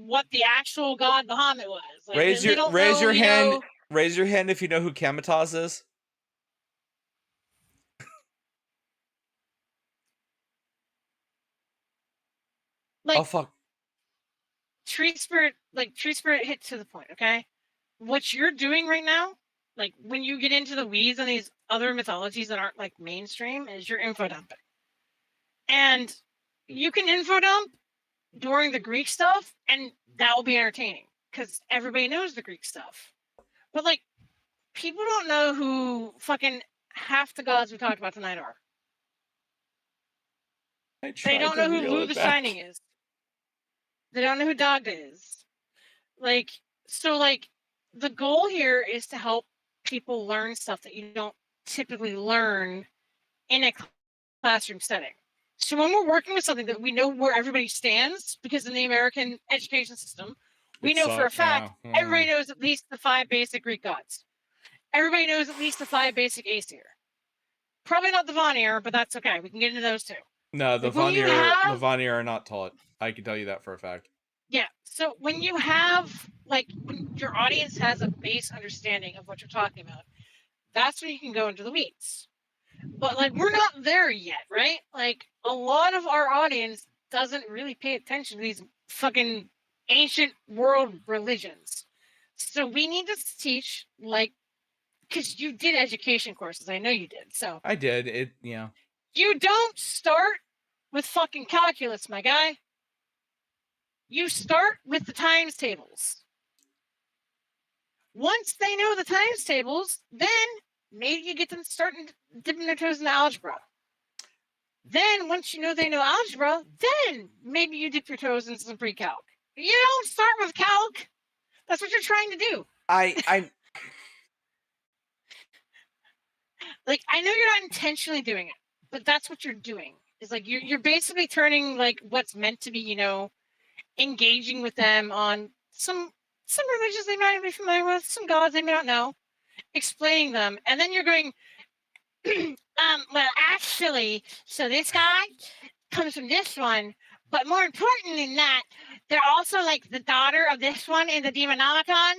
what the actual god Bahamut was. Like, raise your hand. Raise your hand if you know who Kamataz is. Like, oh fuck. Tree Spirit hit to the point, okay? What you're doing right now, like when you get into the weeds on these other mythologies that aren't like mainstream, is you're info dumping. And you can info dump during the Greek stuff, and that will be entertaining because everybody knows the Greek stuff. But like, people don't know who fucking half the gods we talked about tonight are. They don't know who the Shining is. They don't know who Dagda is. Like, so like, the goal here is to help people learn stuff that you don't typically learn in a classroom setting. So when we're working with something that we know where everybody stands, because in the American education system, we know for a fact everybody knows at least the 5 basic Greek gods. Everybody knows at least the 5 basic Aesir. Probably not the Vanir, but that's okay. We can get into those too. No, the Vanir are not taught. I can tell you that for a fact. Yeah. So when you have when your audience has a base understanding of what you're talking about, that's when you can go into the weeds. But we're not there yet, right? Like a lot of our audience doesn't really pay attention to these fucking ancient world religions. So we need to teach, like, because you did education courses. I know you did. So I did it. Yeah. you don't start with fucking calculus, my guy. You start with the times tables. Once they know the times tables, then maybe you get them starting dipping their toes into algebra. Then once you know they know algebra, then maybe you dip your toes into some pre-calc. You don't start with calc. That's what you're trying to do. I'm Like, I know you're not intentionally doing it, but that's what you're doing. It's like you're basically turning like what's meant to be, you know, engaging with them on some religions they might not be familiar with, some gods they may not know, explaining them, and then you're going, well, actually, so this guy comes from this one, but more important than that, they're also like the daughter of this one in the Demonomicon.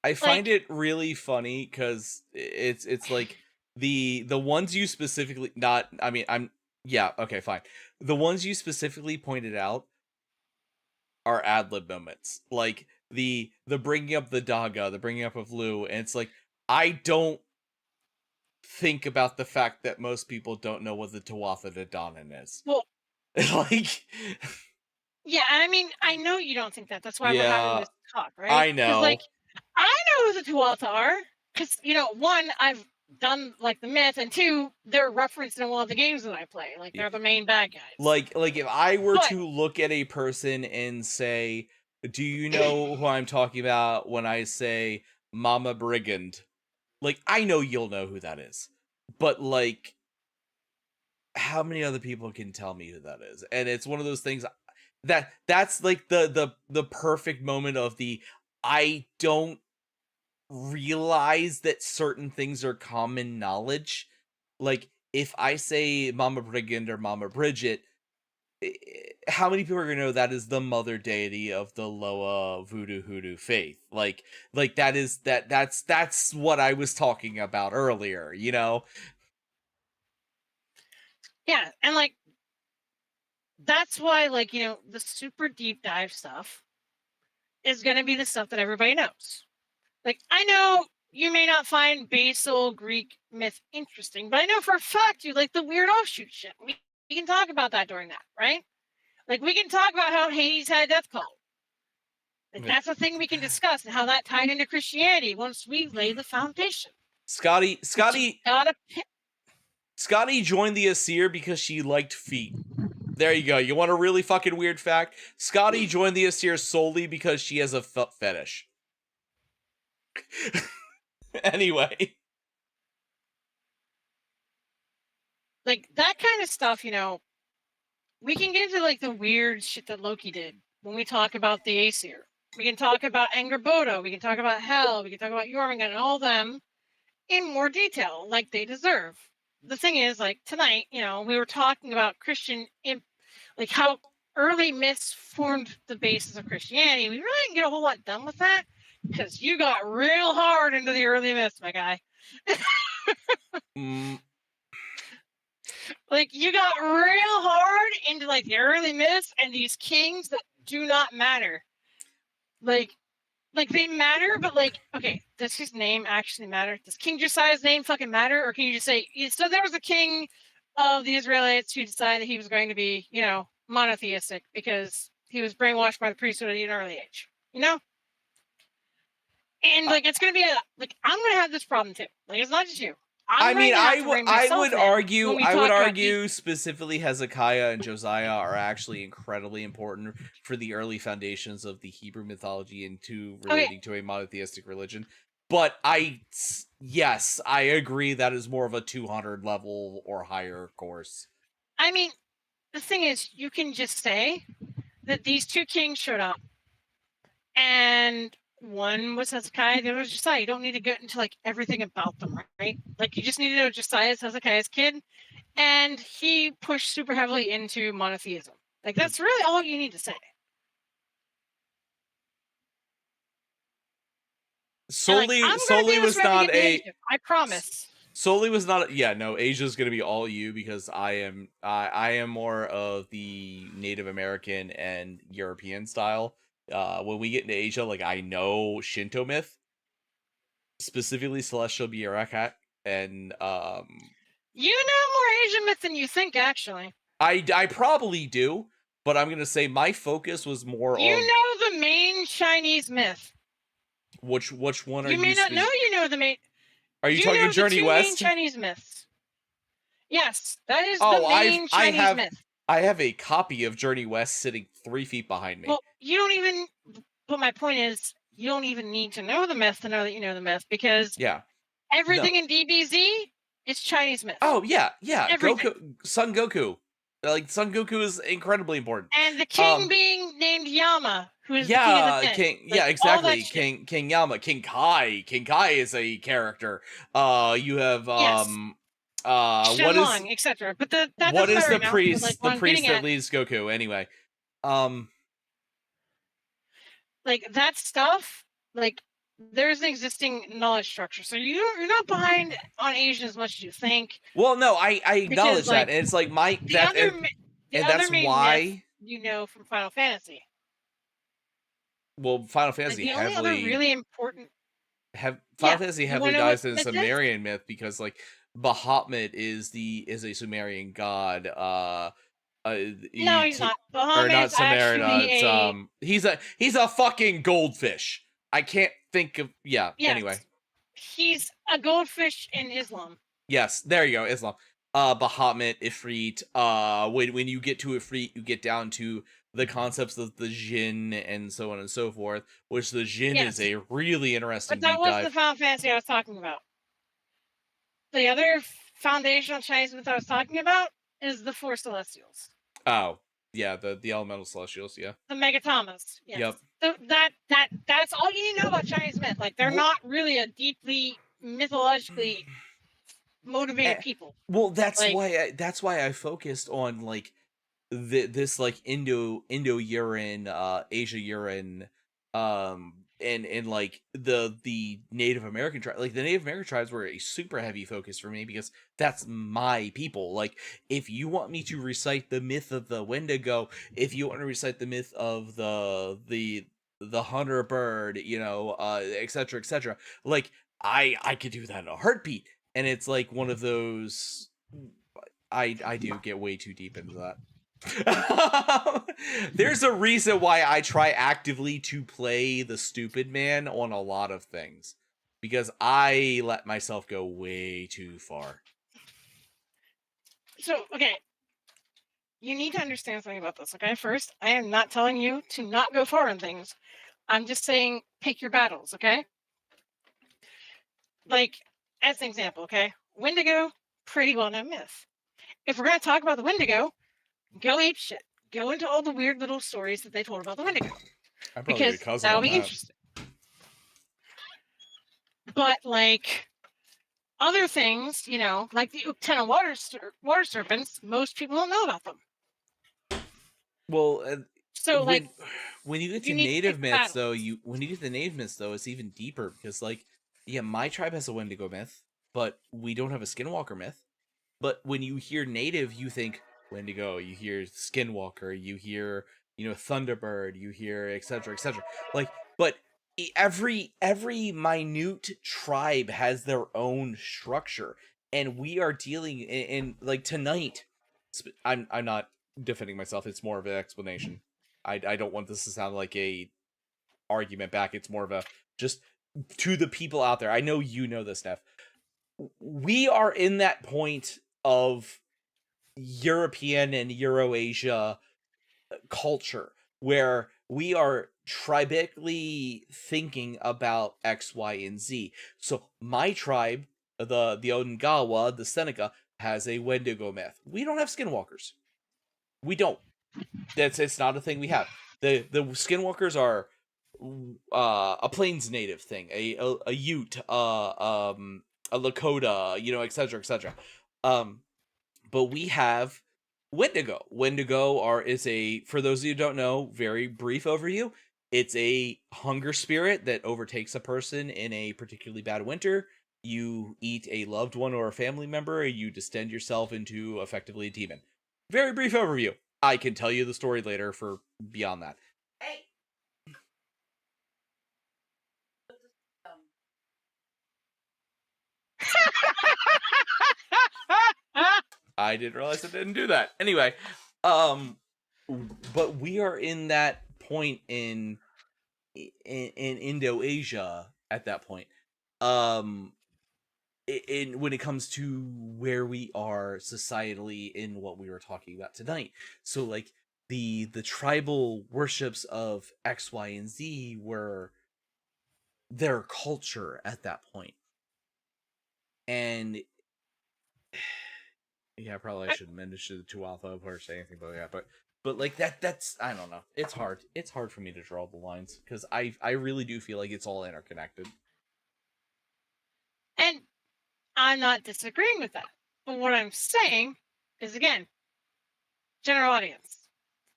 I find it really funny because it's like the ones you specifically not. I mean, yeah, okay, fine. The ones you specifically pointed out are ad lib moments, like the bringing up the Daga, the bringing up of Lu, and it's like I don't think about the fact that most people don't know what the Tuatha De Danann is. Well, like, yeah, I mean, I know you don't think that. That's why we're Yeah, having this talk, right? I 'Cause, know. like, I know who the Tuatha are, because, you know, one, I've done like the myth, and two, they're referenced in one of the games that I play. Like, they're the main bad guys. Like if I were But- to look at a person and say, do you know who I'm talking about when I say Mama Brigand? Like, I know you'll know who that is. But, like, how many other people can tell me who that is? And it's one of those things that's like the perfect moment of the I don't realize that certain things are common knowledge. Like, if I say Mama Brigand or Mama Bridget, how many people are gonna know that is the mother deity of the Loa voodoo hoodoo faith? Like that's what I was talking about earlier, you know? Yeah, and like, that's why, like, you know, the super deep dive stuff is going to be the stuff that everybody knows. Like, I know you may not find basal Greek myth interesting, but I know for a fact you like the weird offshoot shit. We can talk about that during that, right? Like, we can talk about how Hades had a death cult. Like, Yeah. that's a thing we can discuss, and how that tied into Christianity once we lay the foundation. Scotty Gotta Scotty joined the Asir because she liked feet. There you go. You want a really fucking weird fact? Scotty joined the Asir solely because she has a foot fetish. Anyway. like that kind of stuff, you know, we can get into like the weird shit that Loki did when we talk about the Aesir. We can talk about Angerboda, we can talk about Hel, we can talk about Jormungand and all them in more detail, like they deserve. The thing is, like tonight, you know, we were talking about like how early myths formed the basis of Christianity. We really didn't get a whole lot done with that because you got real hard into the early myths, my guy. Like, you got real hard into like the early myths and these kings that do not matter. Like they matter, but like, okay, does his name actually matter? Does King Josiah's name fucking matter? Or can you just say, so there was a king of the Israelites who decided he was going to be, you know, monotheistic because he was brainwashed by the priesthood at an early age, you know? And like, it's going to be I'm going to have this problem too. Like, it's not just you. I mean, I would argue these... specifically Hezekiah and Josiah are actually incredibly important for the early foundations of the Hebrew mythology into relating to a monotheistic religion. But yes, I agree that is more of a 200 level or higher course. I mean, the thing is, you can just say that these two kings showed up, and one was Hezekiah, the other was Josiah. You don't need to get into like everything about them, right? Like, you just need to know Josiah's Hezekiah's kid, and he pushed super heavily into monotheism. Like, that's really all you need to say. Solely was not a. I promise. Solely was not. Yeah, no. Asia's gonna be all you because I am more of the Native American and European style. when we get into Asia, like I know Shinto myth, specifically Celestial Byakuya, and You know more Asian myth than you think, actually. I probably do, but I'm gonna say my focus was more You of know the main Chinese myth. which one are You may not know you know the main. Are you You talking know Journey the two main West? Chinese myths. Yes, that is Oh, the main Chinese myth. I have a copy of Journey West sitting 3 feet behind me. Well, you don't even. But my point is, you don't even need to know the myth to know that you know the myth, because Yeah. everything in DBZ is Chinese myth. Oh yeah. Everything. Goku, Son Goku. Like Son Goku is incredibly important. And the king being named Yama, who is the king of the dead. King. Like, Yeah, exactly. All that King Yama, King Kai. King Kai is a character. You have Yes. Shenlong, etc. But that what doesn't is matter the right now, priest? like, The what I'm priest getting that at, leads Goku. Anyway, like that stuff, like there's an existing knowledge structure, so you're not behind on Asian as much as you think. well, no, I acknowledge Because, like, that, and it's like my The other, the and other that's main why. myth you know from Final Fantasy. Well, Final Like, Fantasy the only other really important. Final Yeah, Fantasy you heavily wanna know what dives into myth is? Sumerian myth because like Bahamut is a Sumerian god. No, he's not. Or Bahamut not is Sumerian. actually He's a fucking goldfish. I can't think of yes, Anyway, he's a goldfish in Islam. yes, there you go, Islam. Bahamut, Ifrit. When you get to Ifrit, you get down to the concepts of the Jinn and so on and so forth. Which the Jinn Yes. is a really interesting But that deep wasn't dive. the Final Fantasy I was talking about. The other foundational Chinese myth I was talking about is the Four Celestials. Oh, yeah, the elemental celestials, yeah. The Megatamas. Yes. Yep. So that's all you need to know about Chinese myth. Like, they're not really a deeply mythologically motivated people. Well, that's Like, why I focused on like this like Indo-Uran, Asia-Uran, and like the Native American tribe. Like the Native American tribes were a super heavy focus for me because that's my people. Like if you want me to recite the myth of the Wendigo, if you want to recite the myth of the hunter bird, etc., etc., like I could do that in a heartbeat. And it's like one of those. I do get way too deep into that. There's a reason why I try actively to play the stupid man on a lot of things, because I let myself go way too far. So, okay, you need to understand something about this, okay? First, I am not telling you to not go far on things. I'm just saying pick your battles, okay? Like, as an example, okay? Wendigo, pretty well-known myth. If we're going to talk about the Wendigo, go ape shit. Go into all the weird little stories that they told about the Wendigo. Because that'll be interesting. But, like, other things, like the Uktena water serpents, most people don't know about them. Well, so when you get to native myths, though, it's even deeper because, like, yeah, my tribe has a Wendigo myth, but we don't have a Skinwalker myth. But when you hear native, you think Wendigo, you hear Skinwalker, you hear, Thunderbird, you hear etc., etc. Like, but every minute tribe has their own structure, and we are dealing in like tonight. I'm not defending myself. It's more of an explanation. I don't want this to sound like a argument back. It's more of a just to the people out there. I know you know this, Neff. We are in that point of European and Eurasia culture where we are tribically thinking about X, Y, and Z. So my tribe, the Ongawa, the Seneca, has a Wendigo myth. We don't have skinwalkers. We don't. It's not a thing we have. The skinwalkers are a plains native thing, a Ute, a Lakota, etc., etc. But we have Wendigo. Wendigo is for those of you who don't know, very brief overview. It's a hunger spirit that overtakes a person in a particularly bad winter. You eat a loved one or a family member, and you distend yourself into effectively a demon. Very brief overview. I can tell you the story later for beyond that. Hey. I didn't realize I didn't do that. Anyway, but we are in that point in Indo-Asia at that point. In when it comes to where we are societally in what we were talking about tonight. So like the tribal worships of X, Y, and Z were their culture at that point. And yeah, probably I shouldn't mention the two alpha or say anything about that, but like that's I don't know. It's hard. It's hard for me to draw the lines because I really do feel like it's all interconnected. And I'm not disagreeing with that. But what I'm saying is, again, general audience.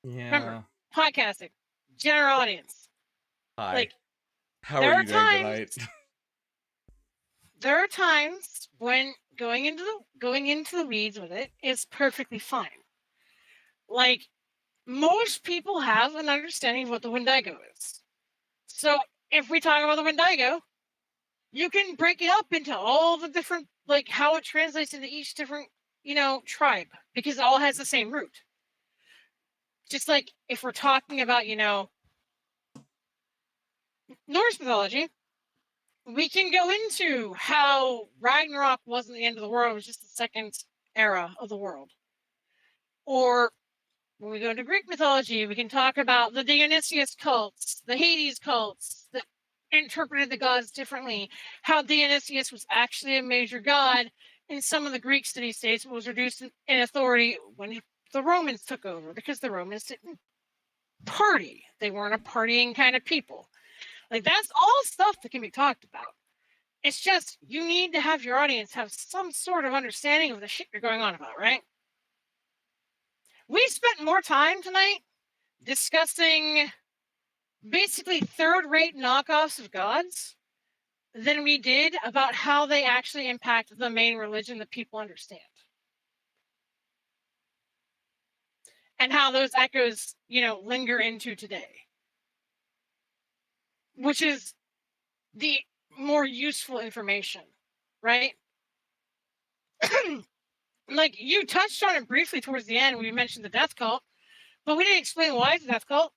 Yeah. Remember, podcasting, general audience. Hi. Like, how there are are you doing times- tonight? There are times when going into the weeds with it is perfectly fine. Like, most people have an understanding of what the Wendigo is. So if we talk about the Wendigo, you can break it up into all the different, like, how it translates into each different, tribe, because it all has the same root. Just like if we're talking about, Norse mythology, we can go into how Ragnarok wasn't the end of the world, it was just the second era of the world. Or when we go into Greek mythology, we can talk about the Dionysius cults, the Hades cults that interpreted the gods differently, how Dionysius was actually a major god in some of the Greek city-states, but was reduced in authority when the Romans took over, because the Romans didn't party. They weren't a partying kind of people. Like, that's all stuff that can be talked about. It's just, you need to have your audience have some sort of understanding of the shit you're going on about, right? We spent more time tonight discussing basically third-rate knockoffs of gods than we did about how they actually impact the main religion that people understand. And how those echoes, linger into today. Which is the more useful information, right? Like, you touched on it briefly towards the end when you mentioned the death cult, but we didn't explain why it's a death cult.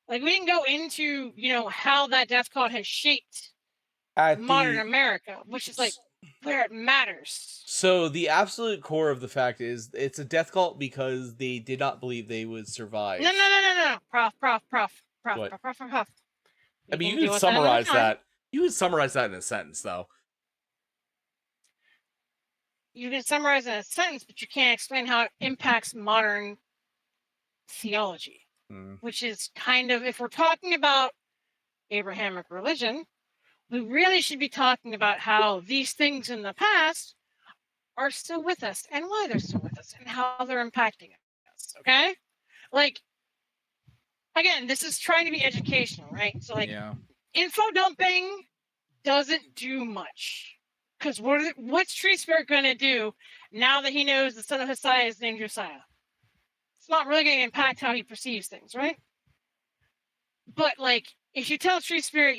Like, we didn't go into, how that death cult has shaped modern America, which is, like, where it matters. So the absolute core of the fact is it's a death cult because they did not believe they would survive. No. Prof. What? Prof. I mean, you could summarize that. You could summarize that in a sentence, though. You can summarize it in a sentence, but you can't explain how it impacts modern theology. Which is kind of, if we're talking about Abrahamic religion, we really should be talking about how these things in the past are still with us and why they're still with us and how they're impacting us, okay? Like, again, this is trying to be educational, right? So, like, info dumping doesn't do much. Because what's Tree Spirit going to do now that he knows the son of Hosea is named Josiah? It's not really going to impact how he perceives things, right? But, like, if you tell Tree Spirit,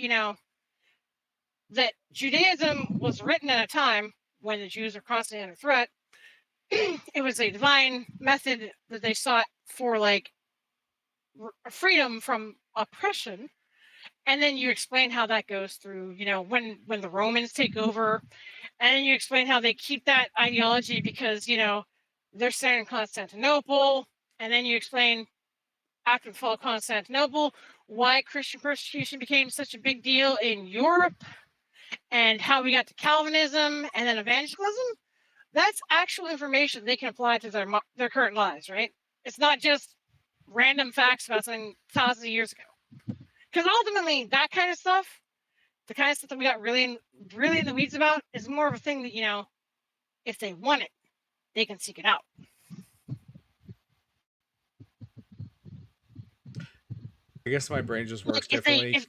that Judaism was written at a time when the Jews are constantly under threat, it was a divine method that they sought for, like, freedom from oppression. And then you explain how that goes through, when the Romans take over. And then you explain how they keep that ideology because, they're set in Constantinople. And then you explain, after the fall of Constantinople, why Christian persecution became such a big deal in Europe and how we got to Calvinism and then evangelism. That's actual information they can apply to their current lives, right? It's not just random facts about something thousands of years ago. Because ultimately, that kind of stuff, the kind of stuff that we got really in the weeds about, is more of a thing that, if they want it, they can seek it out. I guess my brain just works Like, differently.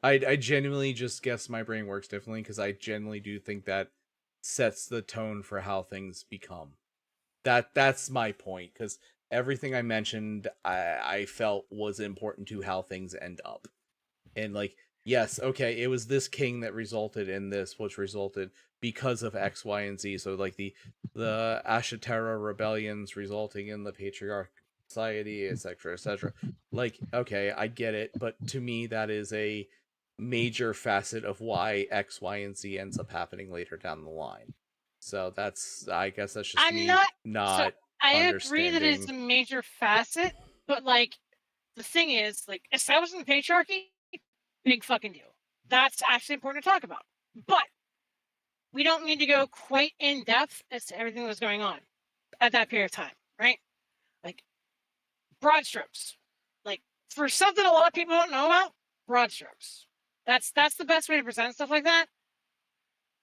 I genuinely just guess my brain works differently because I genuinely do think that sets the tone for how things become. That's my point, because everything I mentioned I felt was important to how things end up. And, like, yes, okay, it was this king that resulted in this, which resulted, because of X, Y, and Z. So like the Ashatera rebellions resulting in the patriarch society, etc., etc. Like, okay, I get it, but to me that is a major facet of why X, Y, and Z ends up happening later down the line. So that's, I guess that's just I'm me not. So not I agree that it's a understanding. major facet, but like the thing is, like establishing the patriarchy, big fucking deal. That's actually important to talk about. But we don't need to go quite in depth as to everything that was going on at that period of time, right? Like broad strokes. Like for something a lot of people don't know about, broad strokes. That's the best way to present stuff like that.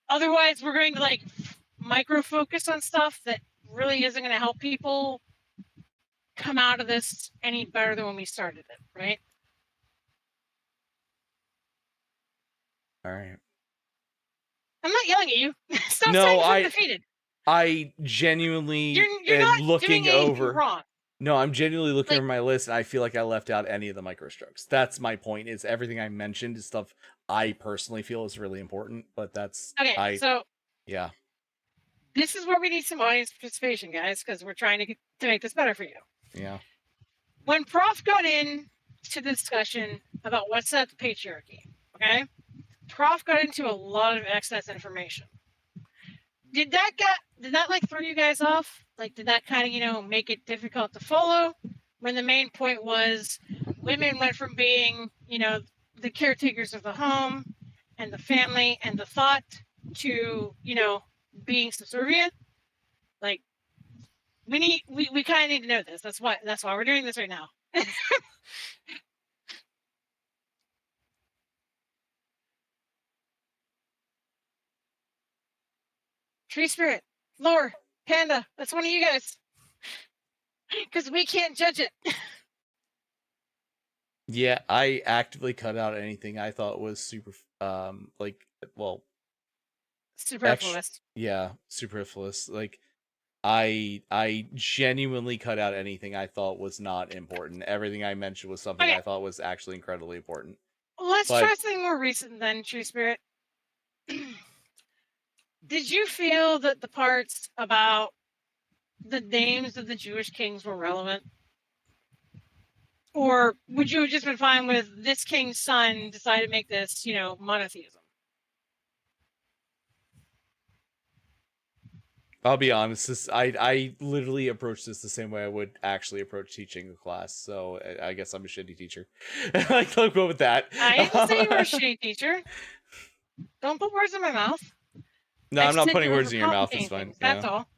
Otherwise, we're going to like micro focus on stuff that really isn't going to help people come out of this any better than when we started it, right? All right. I'm not yelling at you. Stop No, saying I'm defeated. I genuinely You're am not looking doing anything over. wrong. No, I'm genuinely looking Like- over my list, and I feel like I left out any of the microstrokes. That's my point. Is everything I mentioned is stuff I personally feel is really important, but that's Okay, so yeah. this is where we need some audience participation, guys, because we're trying to make this better for you. Yeah. When Prof got in to the discussion about what's at the patriarchy, okay, Prof got into a lot of excess information. Did that like throw you guys off? Like, did that kind of make it difficult to follow? When the main point was women went from being the caretakers of the home and the family and the thought to being subservient. Like, we kind of need to know this. That's why we're doing this right now. Tree Spirit, Lore, Panda, that's one of you guys. Because we can't judge it. Yeah, I actively cut out anything I thought was super Superfluous. yeah, superfluous. Like I genuinely cut out anything I thought was not important. Everything I mentioned was something Okay. I thought was actually incredibly important. Let's But- try something more recent then, True Spirit. Did you feel that the parts about the names of the Jewish kings were relevant? Or would you have just been fine with this king's son decided to make this, monotheism? I'll be honest, I literally approach this the same way I would actually approach teaching a class, so I guess I'm a shitty teacher. Like, I'll go with that. I didn't say you were a shitty teacher. Don't put words in my mouth. No, I I'm not said putting you were words in your mouth, it's overcomplicating fine. things, that's Yeah. all.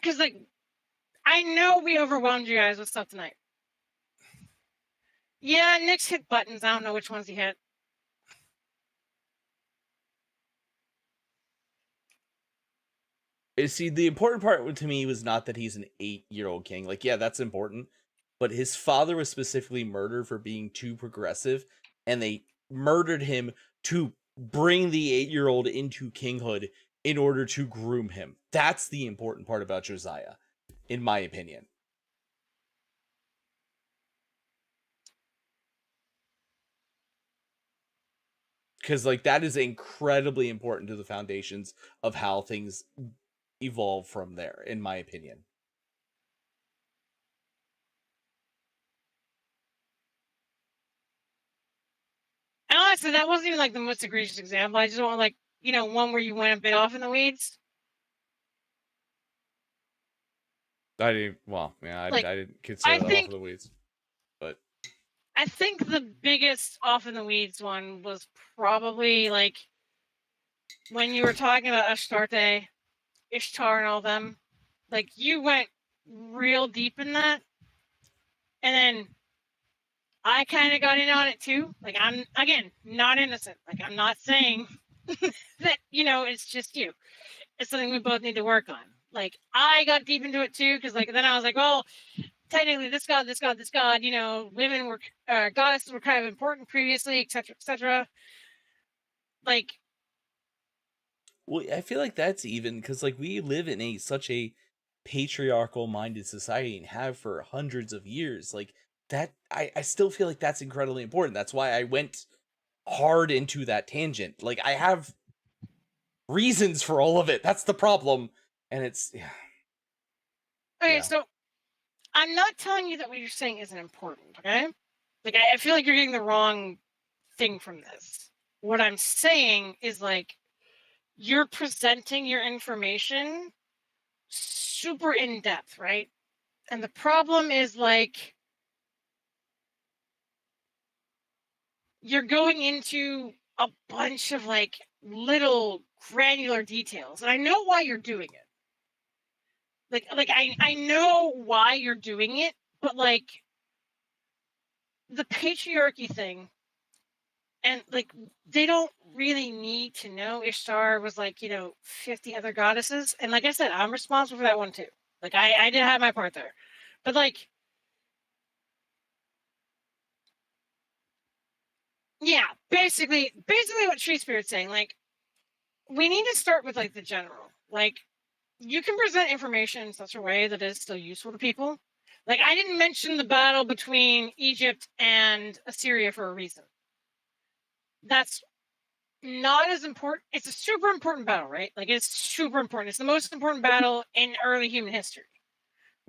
Because, like, I know we overwhelmed you guys with stuff tonight. Yeah, Nick's hit buttons. I don't know which ones he hit. See, the important part to me was not that he's an 8-year-old king. Like, yeah, that's important. But his father was specifically murdered for being too progressive, and they murdered him to bring the 8-year-old into kinghood in order to groom him. That's the important part about Josiah, in my opinion. Because, like, that is incredibly important to the foundations of how things evolve from there, in my opinion. And honestly, that wasn't even like the most egregious example. I just want like, one where you went a bit off in the weeds. I didn't, well, yeah, Like, I didn't consider that off think- of the weeds. But I think the biggest off in the weeds one was probably like when you were talking about Astarte, Ishtar, and all them. Like, you went real deep in that. And then I kind of got in on it too. Like, I'm, again, not innocent. Like, I'm not saying that, it's just you. It's something we both need to work on. Like, I got deep into it too, because, like, then I was like, well, technically this god, this god, this god, you know, women were, goddesses were kind of important previously, etc., etc. Like, Well, I feel like that's even because like we live in such a patriarchal minded society and have for hundreds of years. Like that, I still feel like that's incredibly important. That's why I went hard into that tangent. Like I have reasons for all of it. That's the problem, and it's yeah. okay, Yeah. so I'm not telling you that what you're saying isn't important, okay? Like, I feel like you're getting the wrong thing from this. What I'm saying is, like, you're presenting your information super in depth, right? And the problem is, like, you're going into a bunch of, like, little granular details. And I know why you're doing it. I know why you're doing it, but, like, the patriarchy thing, and like they don't really need to know Ishtar was like, you know, 50 other goddesses. And like I said, I'm responsible for that one too. Like I did have my part there. But like, yeah, basically what Tree Spirit's saying, like, we need to start with like the general. Like, you can present information in such a way that is still useful to people. Like, I didn't mention the battle between Egypt and Assyria for a reason. That's not as important. It's a super important battle, right? Like, it's super important. It's the most important battle in early human history.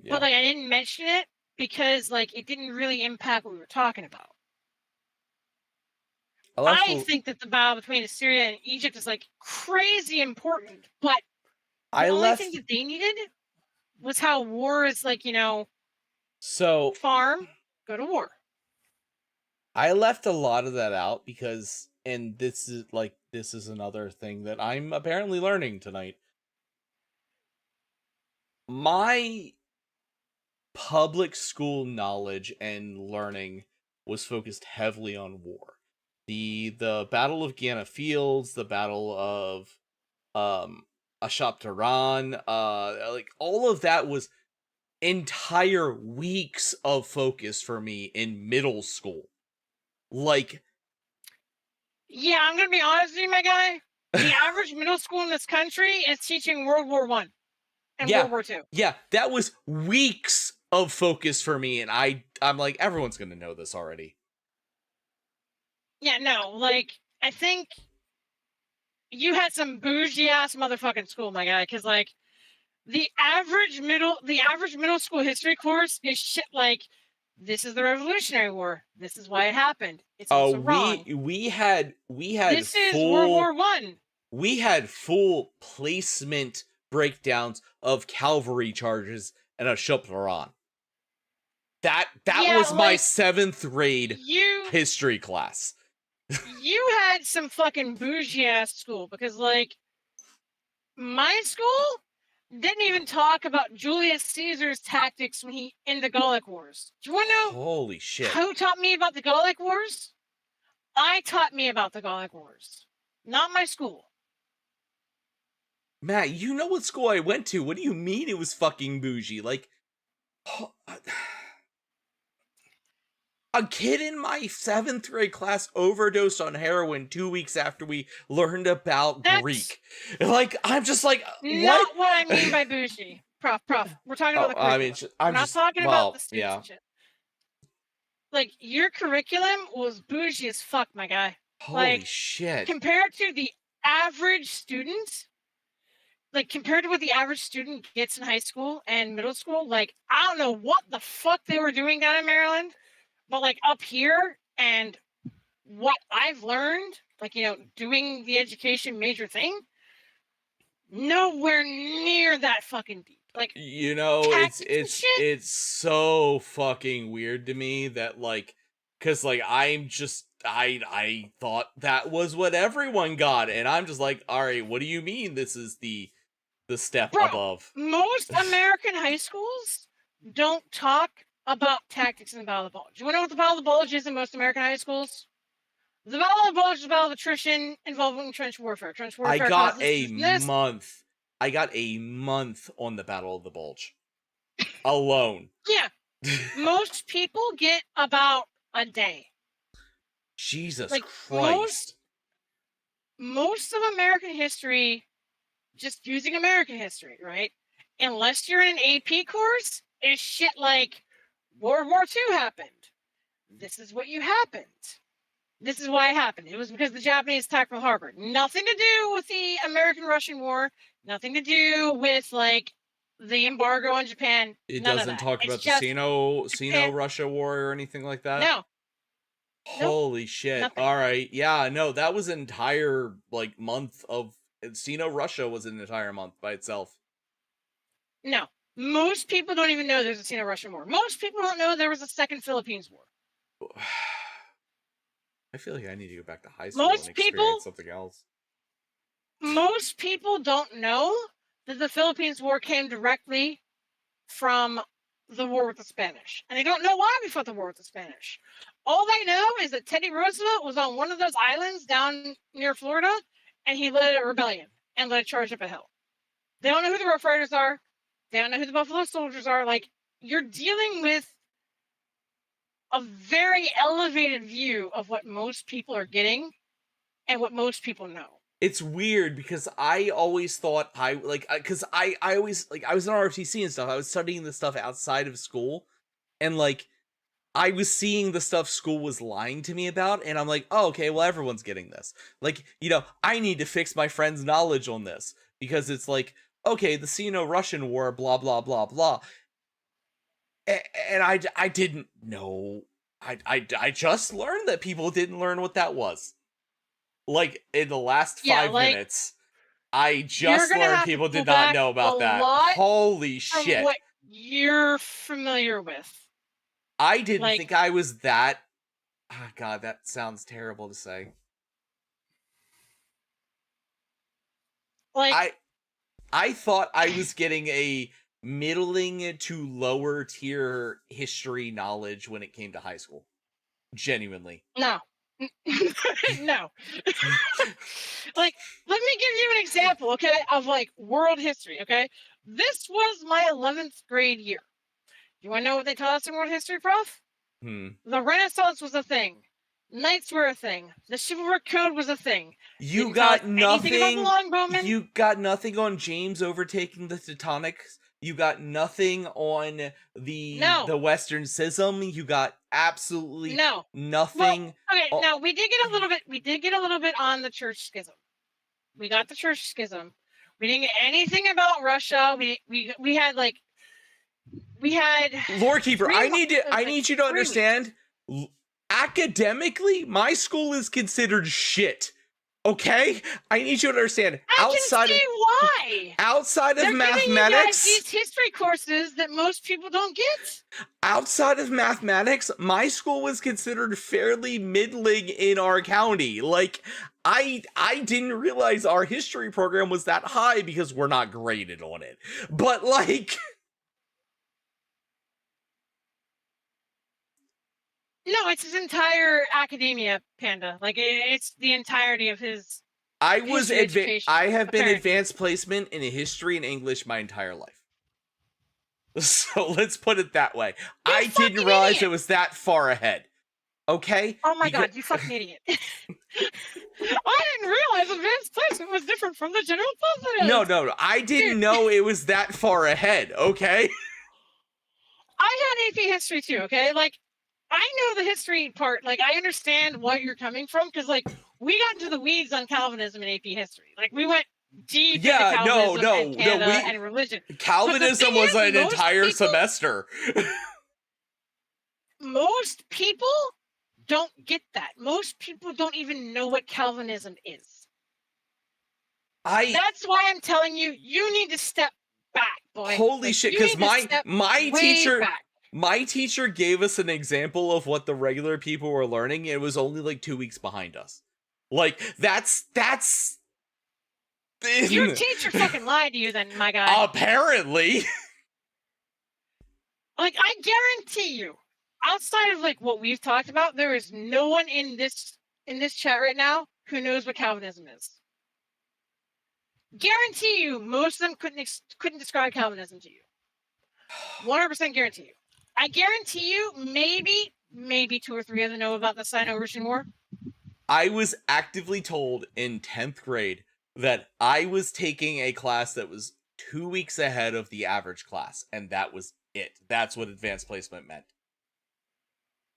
Yeah. But like, I didn't mention it because like it didn't really impact what we were talking about. I think that the battle between Assyria and Egypt is like crazy important, but the only thing that they needed was how war is like, you know, so farm, go to war. I left a lot of that out because, and this is another thing that I'm apparently learning tonight. My public school knowledge and learning was focused heavily on war. The Battle of Gana Fields, the Battle of Ashaptaran, like all of that was entire weeks of focus for me in middle school. Like, yeah, I'm gonna be honest with you, my guy. The average middle school in this country is teaching World War I and World War II. Yeah, that was weeks of focus for me, and I'm like, everyone's gonna know this already. Yeah, no, like, I think you had some bougie ass motherfucking school, my guy, because like the average middle school history course is shit like, this is the Revolutionary War. This is why it happened. It's also wrong. We had This is World War I. We had full placement breakdowns of cavalry charges and a Shuptaran. That was my 7th grade history class. You had some fucking bougie ass school, because like my school didn't even talk about Julius Caesar's tactics when he in the Gallic Wars. Do you want to know? Holy shit! Who taught me about the Gallic Wars? I taught me about the Gallic Wars, not my school. Matt, you know what school I went to. What do you mean it was fucking bougie? Like, a kid in my 7th grade class overdosed on heroin 2 weeks after we learned about Greek. Like, I'm just like, not what I mean by bougie. Prof. We're talking about the curriculum. I mean, I'm not just talking about the students yeah. and shit. Like, your curriculum was bougie as fuck, my guy. Holy shit. Compared to the average student, like, compared to what the average student gets in high school and middle school, like, I don't know what the fuck they were doing down in Maryland, but, like, up here, and what I've learned, like, you know, doing the education major thing, nowhere near that fucking deep. Like, you know, it's so fucking weird to me that, like, because, like, I'm just, I thought that was what everyone got, and I'm just like, all right, what do you mean this is the step above? Most American high schools don't talk about tactics in the Battle of the Bulge. You want to know what the Battle of the Bulge is in most American high schools? The Battle of the Bulge is a battle of attrition involving trench warfare. Trench warfare. I got a month on the Battle of the Bulge alone. Yeah, Most people get about a day. Jesus Like, Christ. Most of American history, just using American history, right? Unless you're in an AP course, is shit like World War II happened. This is what you happened. This is why it happened. It was because the Japanese attacked Pearl Harbor. Nothing to do with the American-Russian War. Nothing to do with, like, the embargo on Japan. It None of doesn't that. talk It's about the just Sino-Russia war or anything like that? No. Holy shit. Nothing. All right. Yeah, no, that was an entire, like, month of... Sino-Russia was an entire month by itself. No. Most people don't even know there's a Sino-Russian war. Most people don't know there was a second Philippines war. I feel like I need to go back to high school Most and people- experience something else. Most people don't know that the Philippines War came directly from the war with the Spanish. And they don't know why we fought the war with the Spanish. All they know is that Teddy Roosevelt was on one of those islands down near Florida, and he led a rebellion and led a charge up a hill. They don't know who the Rough Riders are. They don't know who the Buffalo Soldiers are. Like, you're dealing with a very elevated view of what most people are getting and what most people know. It's weird because I always thought because I always, like, I was in ROTC and stuff. I was studying this stuff outside of school, and, like, I was seeing the stuff school was lying to me about, and I'm like, oh, okay, well, everyone's getting this. Like, you know, I need to fix my friend's knowledge on this, because it's like, okay, the Sino-Russian War, blah, blah, blah, blah. And I didn't know. I just learned that people didn't learn what that was. Like, in the last 5 minutes, I just learned people did not know about that. Holy shit. What you're familiar with. I didn't think I was that... Oh, God, that sounds terrible to say. Like, I thought I was getting a middling to lower tier history knowledge when it came to high school. Genuinely. No. No. Like, let me give you an example, okay, of, like, world history, okay? This was my 11th grade year. You want to know what they taught us in world history, Prof? The Renaissance was a thing. Knights were a thing. The chivalric code was a thing. You got nothing. You got nothing on James overtaking the Teutonics. You got nothing on the Western Schism. You got absolutely nothing. Well, okay, now we did get a little bit. We did get a little bit on the church schism. We got the church schism. We didn't get anything about Russia. We had like. We had Lord Keeper, I need you to understand. Academically, my school is considered shit. Okay? I need you to understand. Outside of mathematics, you guys these history courses that most people don't get. Outside of mathematics, my school was considered fairly middling in our county. Like, I didn't realize our history program was that high because we're not graded on it. But, like... No, it's his entire academia, Panda. Like, it's the entirety of his. I have been advanced placement in history and English my entire life. So let's put it that way. I didn't realize it was that far ahead. Okay? Oh my god, you fucking idiot. I didn't realize advanced placement was different from the general public. No. I didn't know it was that far ahead, okay? I had AP history too, okay? Like, I know the history part. Like, I understand where you're coming from, because, like, we got into the weeds on Calvinism in AP history. Like, we went deep into Calvinism and religion. Calvinism was an entire semester. Most people don't get that. Most people don't even know what Calvinism is. That's why I'm telling you, you need to step back, boy. Holy shit, because my teacher gave us an example of what the regular people were learning. It was only like 2 weeks behind us. Like, that's... Your teacher fucking lied to you then, my guy. Apparently. Like, I guarantee you, outside of, like, what we've talked about, there is no one in this chat right now who knows what Calvinism is. Guarantee you, most of them couldn't describe Calvinism to you. 100% guarantee you. I guarantee you, maybe 2 or 3 of them know about the Sino-Russian War. I was actively told in 10th grade that I was taking a class that was 2 weeks ahead of the average class, and that was it. That's what advanced placement meant.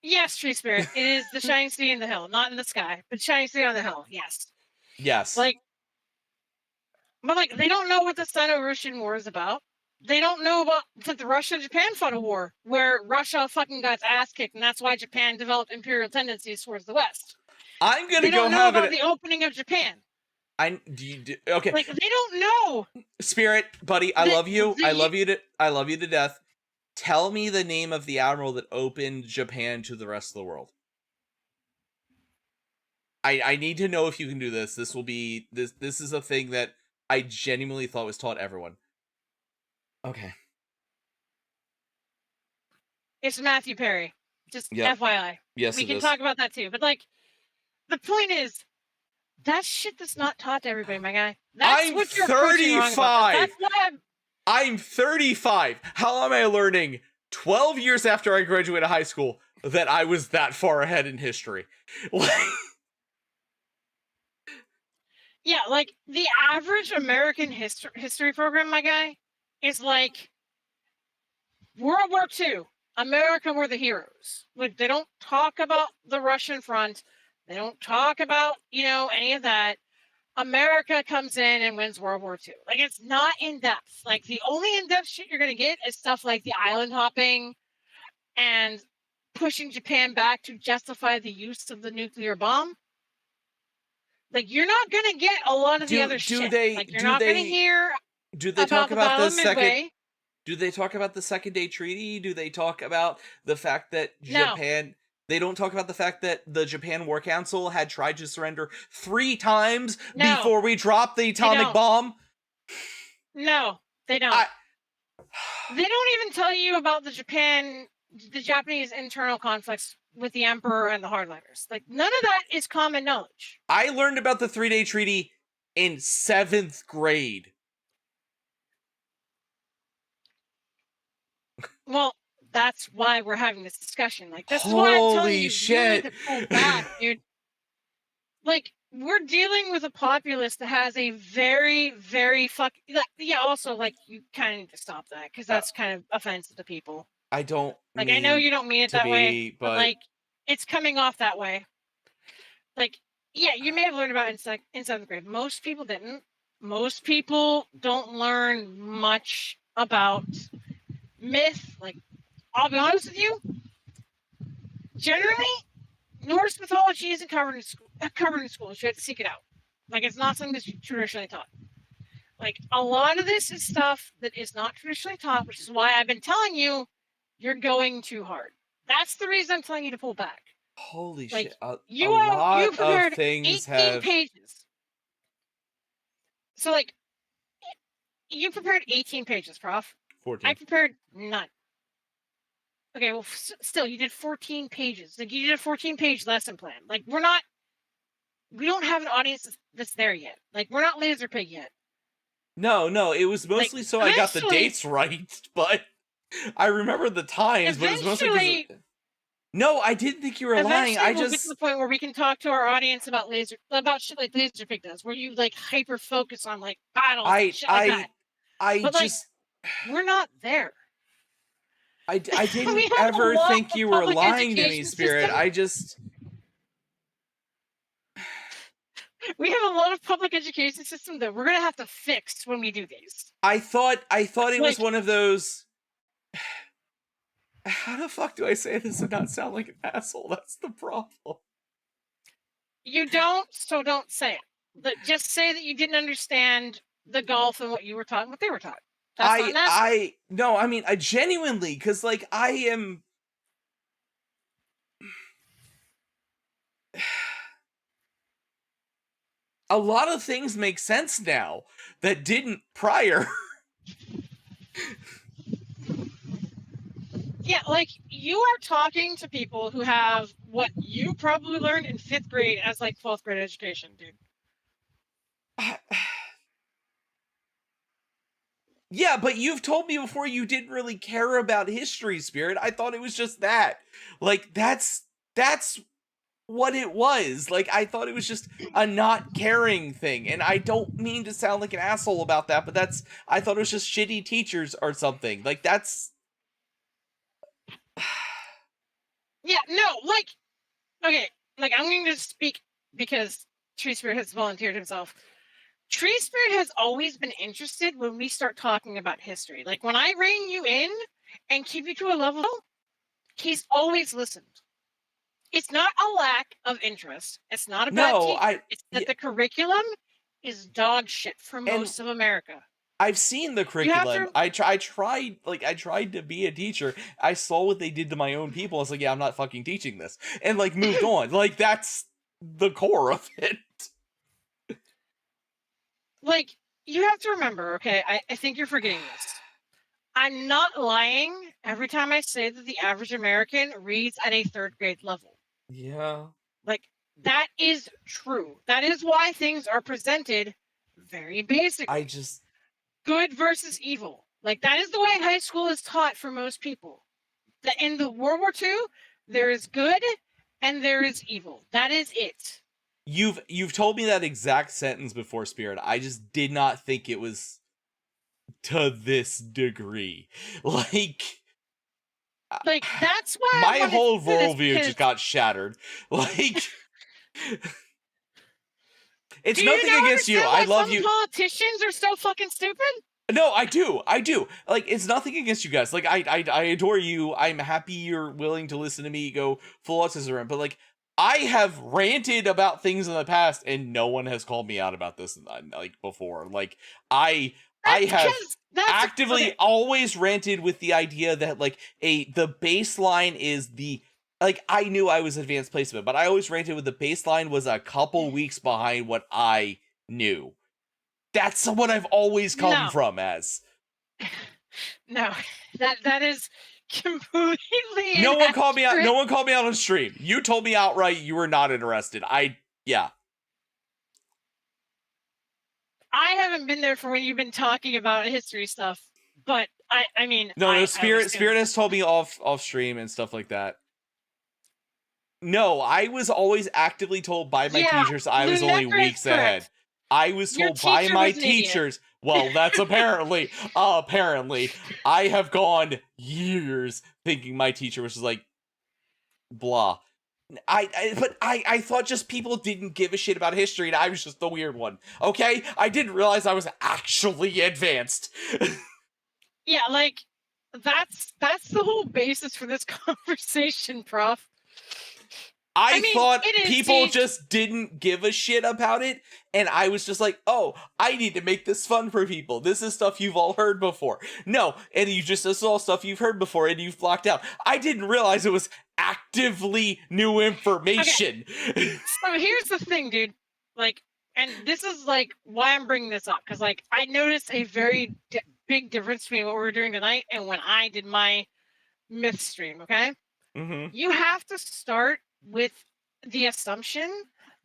Yes, Tree Spirit. It is the shining city in the hill, not in the sky, but shining city on the hill. Yes. Yes. Like, but like, they don't know what the Sino-Russian War is about. They don't know about that the Russia-Japan fought a war where Russia fucking got its ass kicked, and that's why Japan developed imperial tendencies towards the West. I'm gonna They go don't know have about it. the opening of Japan. Okay. Like, they don't know. Spirit, buddy, I love you. the- I love you to death. Tell me the name of the admiral that opened Japan to the rest of the world. I need to know if you can do this. This will be this is a thing that I genuinely thought was taught everyone. Okay. It's Matthew Perry. Just Yep. FYI. Yes, We it can is. talk about that too. But like, the point is, that shit that's not taught to everybody, my guy. That's I'm what you're approaching wrong about. 35. That's why I'm 35. How am I learning 12 years after I graduated high school that I was that far ahead in history? yeah, like the average American history program, my guy, is like World War II. America were the heroes. Like, they don't talk about the Russian front. They don't talk about, any of that. America comes in and wins World War II. Like, it's not in depth. Like, the only in depth shit you're going to get is stuff like the island hopping and pushing Japan back to justify the use of the nuclear bomb. Like, you're not going to get a lot of the other shit. Like, you're not going to hear do they talk about the second? Midway. Do they talk about the Second Day Treaty? Do they talk about the fact that No. Japan? They don't talk about the fact that the Japan War Council had tried to surrender 3 times No. before we dropped the atomic don't. bomb. No, they don't. They don't even tell you about the Japanese internal conflicts with the emperor and the hardliners. Like, none of that is common knowledge. I learned about the 3-Day Treaty in 7th grade. Well, that's why we're having this discussion. Like, this is why I'm telling Holy you, shit. you need to pull back, dude. Like, we're dealing with a populace that has a very, very also, like, you kind of need to stop that, because that's kind of offensive to people. I don't Like, mean I know you don't mean it to that be, way, but like, it's coming off that way. Like, yeah, you may have learned about it in 7th grade. Most people didn't. Most people don't learn much about myth. Like, I'll be honest with you. Generally, Norse mythology isn't covered in school. You have to seek it out. Like, it's not something that's traditionally taught. Like, a lot of this is stuff that is not traditionally taught, which is why I've been telling you, you're going too hard. That's the reason I'm telling you to pull back. holy Like, shit! A you lot prepared of things 18 have. pages. So, like, you prepared 18 pages, Prof. 14. I prepared none. Okay, well, still, you did 14 pages. Like, you did a 14-page lesson plan. Like, we don't have an audience that's there yet. Like, we're not Laser Pig yet. No, it was mostly so I got the dates right, but I remember the times, but it was mostly No, I didn't think you were lying. We'll get to the point where we can talk to our audience about shit like Laser Pig does, where you, like, hyper focus on, like, battles and shit like that. But, like, we're not there. I didn't ever think you were lying to me, Spirit. We have a lot of public education system that we're gonna have to fix when we do these. I thought it was one of those. How the fuck do I say this and not sound like an asshole? That's the problem. You don't, so don't say it. But just say that you didn't understand the golf and what you were taught and what they were taught. I genuinely, because, like, I am. A lot of things make sense now that didn't prior. Yeah, like, you are talking to people who have what you probably learned in 5th grade as, like, 12th grade education, dude. Yeah, but you've told me before you didn't really care about history, Spirit. I thought it was just that. Like, that's what it was. Like, I thought it was just a not caring thing. And I don't mean to sound like an asshole about that, but I thought it was just shitty teachers or something. Like, that's... Yeah, no, like, okay, like, I'm going to speak because Tree Spirit has volunteered himself. Tree Spirit has always been interested when we start talking about history. Like, when I rein you in and keep you to a level, he's always listened. It's not a lack of interest. It's not a bad teacher. It's that the curriculum is dog shit for most of America. I've seen the curriculum. I tried to be a teacher. I saw what they did to my own people. I was like, yeah, I'm not fucking teaching this. And like moved on. Like, that's the core of it. Like, you have to remember, okay, I think you're forgetting this. I'm not lying every time I say that the average American reads at a 3rd grade level. Yeah. Like, that is true. That is why things are presented very basically. Good versus evil. Like, that is the way high school is taught for most people. That in the World War II, there is good and there is evil. That is it. You've told me that exact sentence before, Spirit. I just did not think it was to this degree. Like, that's why my whole worldview just got shattered. Like, it's nothing against you. I love you. Politicians are so fucking stupid. No, I do. Like, it's nothing against you guys. Like, I adore you. I'm happy you're willing to listen to me go full autism. But like, I have ranted about things in the past, and no one has called me out about this like before. Like, I have actively always ranted with the idea that like the baseline is the, like, I knew I was advanced placement, but I always ranted with the baseline was a couple weeks behind what I knew. That's what I've always come from as. No, that is completely No one called me out. No one called me out on stream. You told me outright you were not interested. Yeah. I haven't been there for when you've been talking about history stuff, but I mean, no. Spirit has told me off stream and stuff like that. No, I was always actively told by my teachers I was only weeks ahead. I was told by my teachers. Well, that's apparently I have gone years thinking my teacher was just like blah. But I thought just people didn't give a shit about history and I was just the weird one. Okay? I didn't realize I was actually advanced. Yeah, like that's the whole basis for this conversation, Prof. I thought people just didn't give a shit about it, and I was just like, oh, I need to make this fun for people. This is stuff you've all heard before. No, and this is all stuff you've heard before, and you've blocked out. I didn't realize it was actively new information. Okay. So here's the thing, dude. Like, and this is, like, why I'm bringing this up, because, like, I noticed a very big difference between what we were doing tonight and when I did my myth stream, okay? Mm-hmm. You have to start with the assumption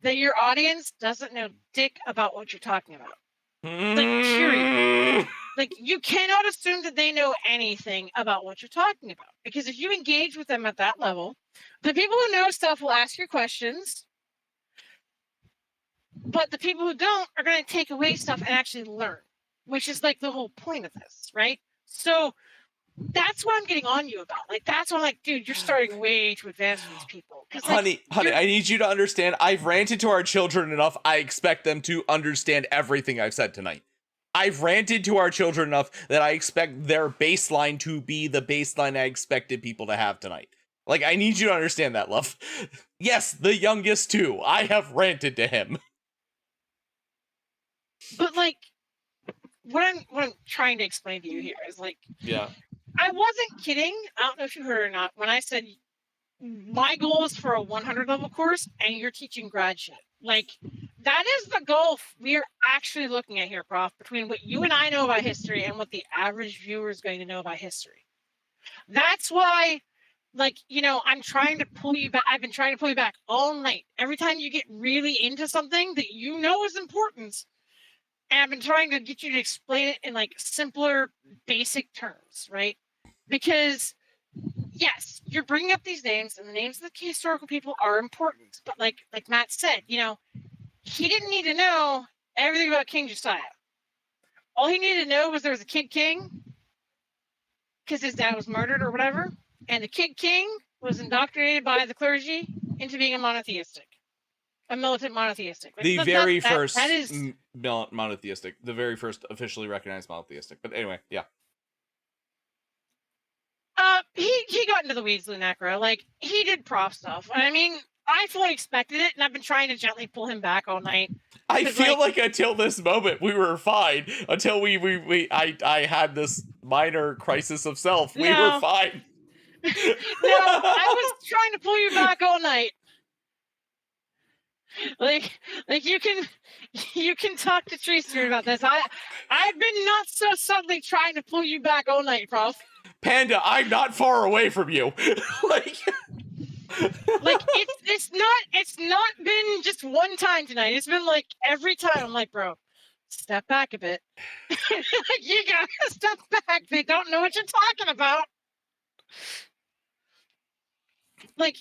that your audience doesn't know dick about what you're talking about. Like, period. Like, you cannot assume that they know anything about what you're talking about. Because if you engage with them at that level, the people who know stuff will ask you questions, but the people who don't are going to take away stuff and actually learn, which is, like, the whole point of this, right? So that's what I'm getting on you about. Like, that's what I'm like, dude, you're starting way too advanced with these people. Honey, I need you to understand, I've ranted to our children enough, I expect them to understand everything I've said tonight. I've ranted to our children enough that I expect their baseline to be the baseline I expected people to have tonight. Like, I need you to understand that, love. Yes, the youngest too. I have ranted to him. But, like, what I'm trying to explain to you here is, like, yeah, I wasn't kidding. I don't know if you heard or not when I said my goal is for a 100 level course and you're teaching grad shit. Like, that is the goal we're actually looking at here, Prof, between what you and I know about history and what the average viewer is going to know about history. That's why, like, you know, I'm trying to pull you back. I've been trying to pull you back all night. Every time you get really into something that you know is important, And I've been trying to get you to explain it in like simpler, basic terms, right? Because yes, you're bringing up these names, and the names of the key historical people are important. But like Matt said, he didn't need to know everything about King Josiah. All he needed to know was there was a Kid King, because his dad was murdered or whatever, and the Kid King was indoctrinated by the clergy into being a militant monotheistic. The very first that is monotheistic, the very first officially recognized monotheistic. But anyway, yeah. He got into the weeds, Lunecra. Like, he did prof stuff. I mean, I fully expected it, and I've been trying to gently pull him back all night. I feel like until this moment we were fine. Until I had this minor crisis of self. We were fine. No, I was trying to pull you back all night. Like you can talk to Tree Spirit about this. I've been not so subtly trying to pull you back all night, Prof. Panda, I'm not far away from you. like it's not been just one time tonight. It's been like every time. I'm like, bro, step back a bit. You gotta step back. They don't know what you're talking about. Like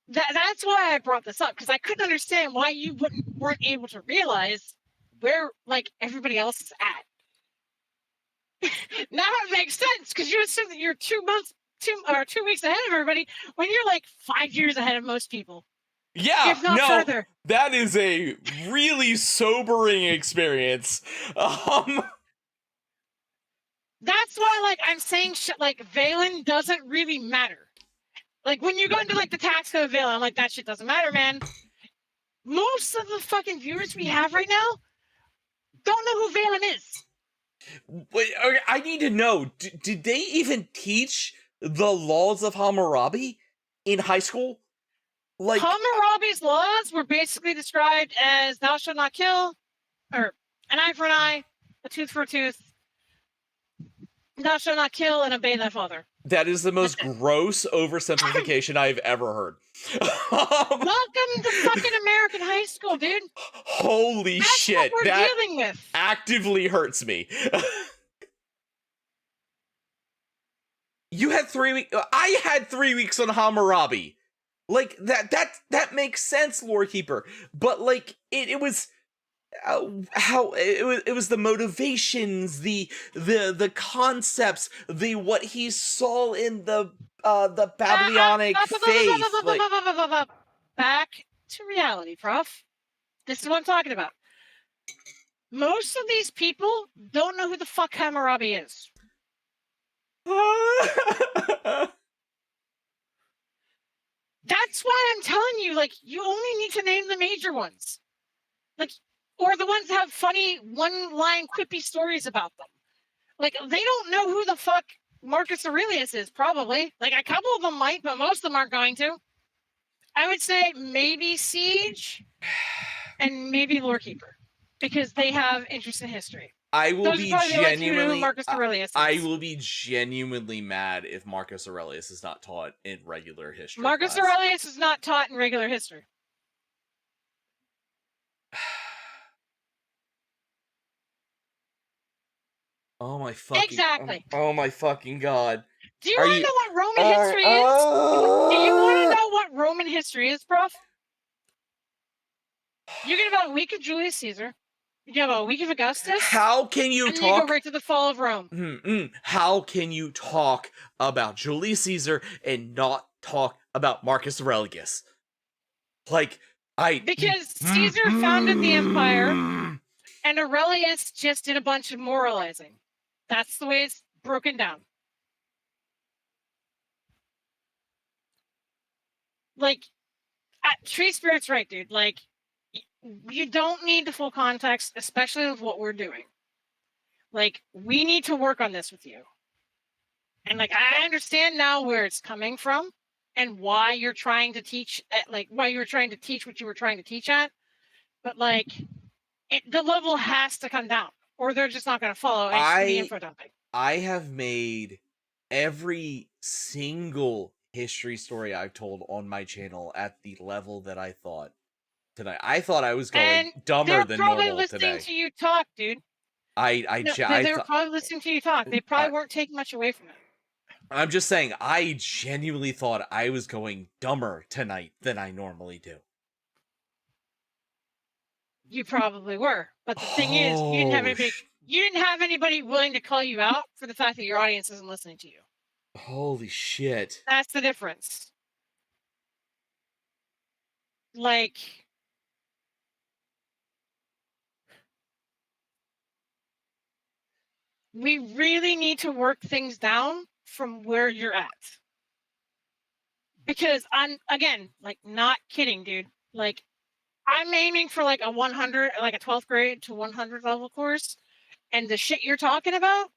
that's why I brought this up, because I couldn't understand why you weren't able to realize where like everybody else is at. Now it makes sense, because you assume that you're 2 weeks ahead of everybody when you're like 5 years ahead of most people. Yeah, if not further. That is a really sobering experience. That's why, like, I'm saying shit like Baalin doesn't really matter. Like, when you go into like the tax code of Baalin, I'm like, that shit doesn't matter, man. Most of the fucking viewers we have right now don't know who Baalin is. Wait, I need to know, did they even teach the laws of Hammurabi in high school? Like, Hammurabi's laws were basically described as thou shalt not kill, or an eye for an eye, a tooth for a tooth, thou shalt not kill, and obey thy father. That is the most gross oversimplification I've ever heard. Welcome to fucking American high school, dude. Holy That's shit, what we're that dealing with. actively hurts me. You had 3 weeks. I had 3 weeks on Hammurabi. Like that makes sense, Lorekeeper. But like it was how it was the motivations, the concepts, the what he saw in the Babylonic faith. Like, back to reality, Prof. This is what I'm talking about. Most of these people don't know who the fuck Hammurabi is. That's why I'm telling you, like, you only need to name the major ones. Like, or the ones that have funny one-line quippy stories about them. Like, they don't know who the fuck Marcus Aurelius is, probably. Like, a couple of them might, but most of them aren't going to. I would say maybe Siege and maybe Lorekeeper, because they have interest in history. I will be genuinely. Marcus Aurelius is. I will be genuinely mad if Marcus Aurelius is not taught in regular history. Marcus class. Aurelius is not taught in regular history. Oh my fucking. Exactly. Oh my fucking god. Do you want to know what Roman history is? Do you want to know what Roman history is, Prof? You get about a week of Julius Caesar. You get about a week of Augustus. How can you and talk? And you go right to the fall of Rome. How can you talk about Julius Caesar and not talk about Marcus Aurelius? Because Caesar founded the empire, and Aurelius just did a bunch of moralizing. That's the way it's broken down. Like, Tree Spirit's right, dude. Like, you don't need the full context, especially with what we're doing. Like, we need to work on this with you. And, like, I understand now where it's coming from and why you're trying to teach, why you were trying to teach what you were trying to teach at. But, like, the level has to come down, or they're just not going to follow. And it's gonna be info dumping. I have made every single history story I've told on my channel at the level that I thought tonight. I thought I was going And dumber they're than probably normal listening today. to you talk, dude. I They were probably listening to you talk. They probably weren't taking much away from it. I'm just saying, I genuinely thought I was going dumber tonight than I normally do. You probably were, but the thing is, you didn't have anybody. You didn't have anybody willing to call you out for the fact that your audience isn't listening to you. Holy shit. That's the difference. Like, we really need to work things down from where you're at. Because I'm, again, like, not kidding, dude. Like, I'm aiming for like a 100, like a 12th grade to 100 level course. And the shit you're talking about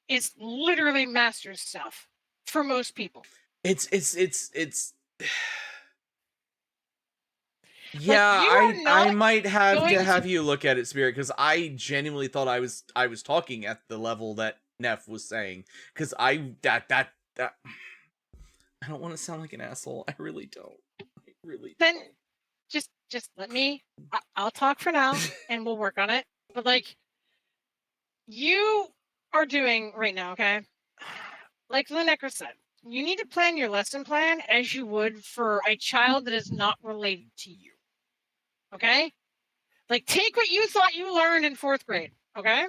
is literally master's stuff for most people. It's yeah, I might have to have you look at it, Spirit, because I genuinely thought I was talking at the level that Neff was saying. Because I don't want to sound like an asshole. I really don't. I really Then don't. just let me. I'll talk for now, and we'll work on it. But like, you are doing right now, okay? Like Lunecra said, you need to plan your lesson plan as you would for a child that is not related to you. Okay? Like, take what you thought you learned in 4th grade, okay?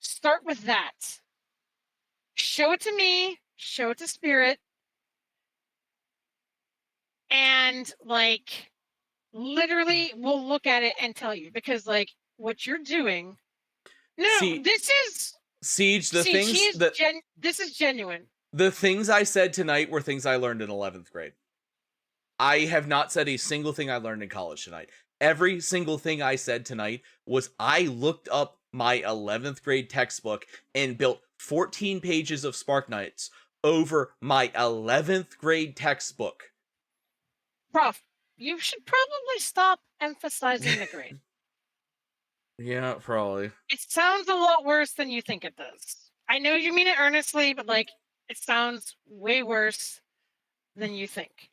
Start with that. Show it to me, show it to Spirit, and, like, literally we'll look at it and tell you. Because, like, what you're doing... No, this is... Siege, the Siege, things that... this is genuine. The things I said tonight were things I learned in 11th grade. I have not said a single thing I learned in college tonight. Every single thing I said tonight was I looked up my 11th grade textbook and built 14 pages of Spark Knights over my 11th grade textbook. Prof, you should probably stop emphasizing the grade. Yeah, probably. It sounds a lot worse than you think it does. I know you mean it earnestly, but, like, it sounds way worse than you think.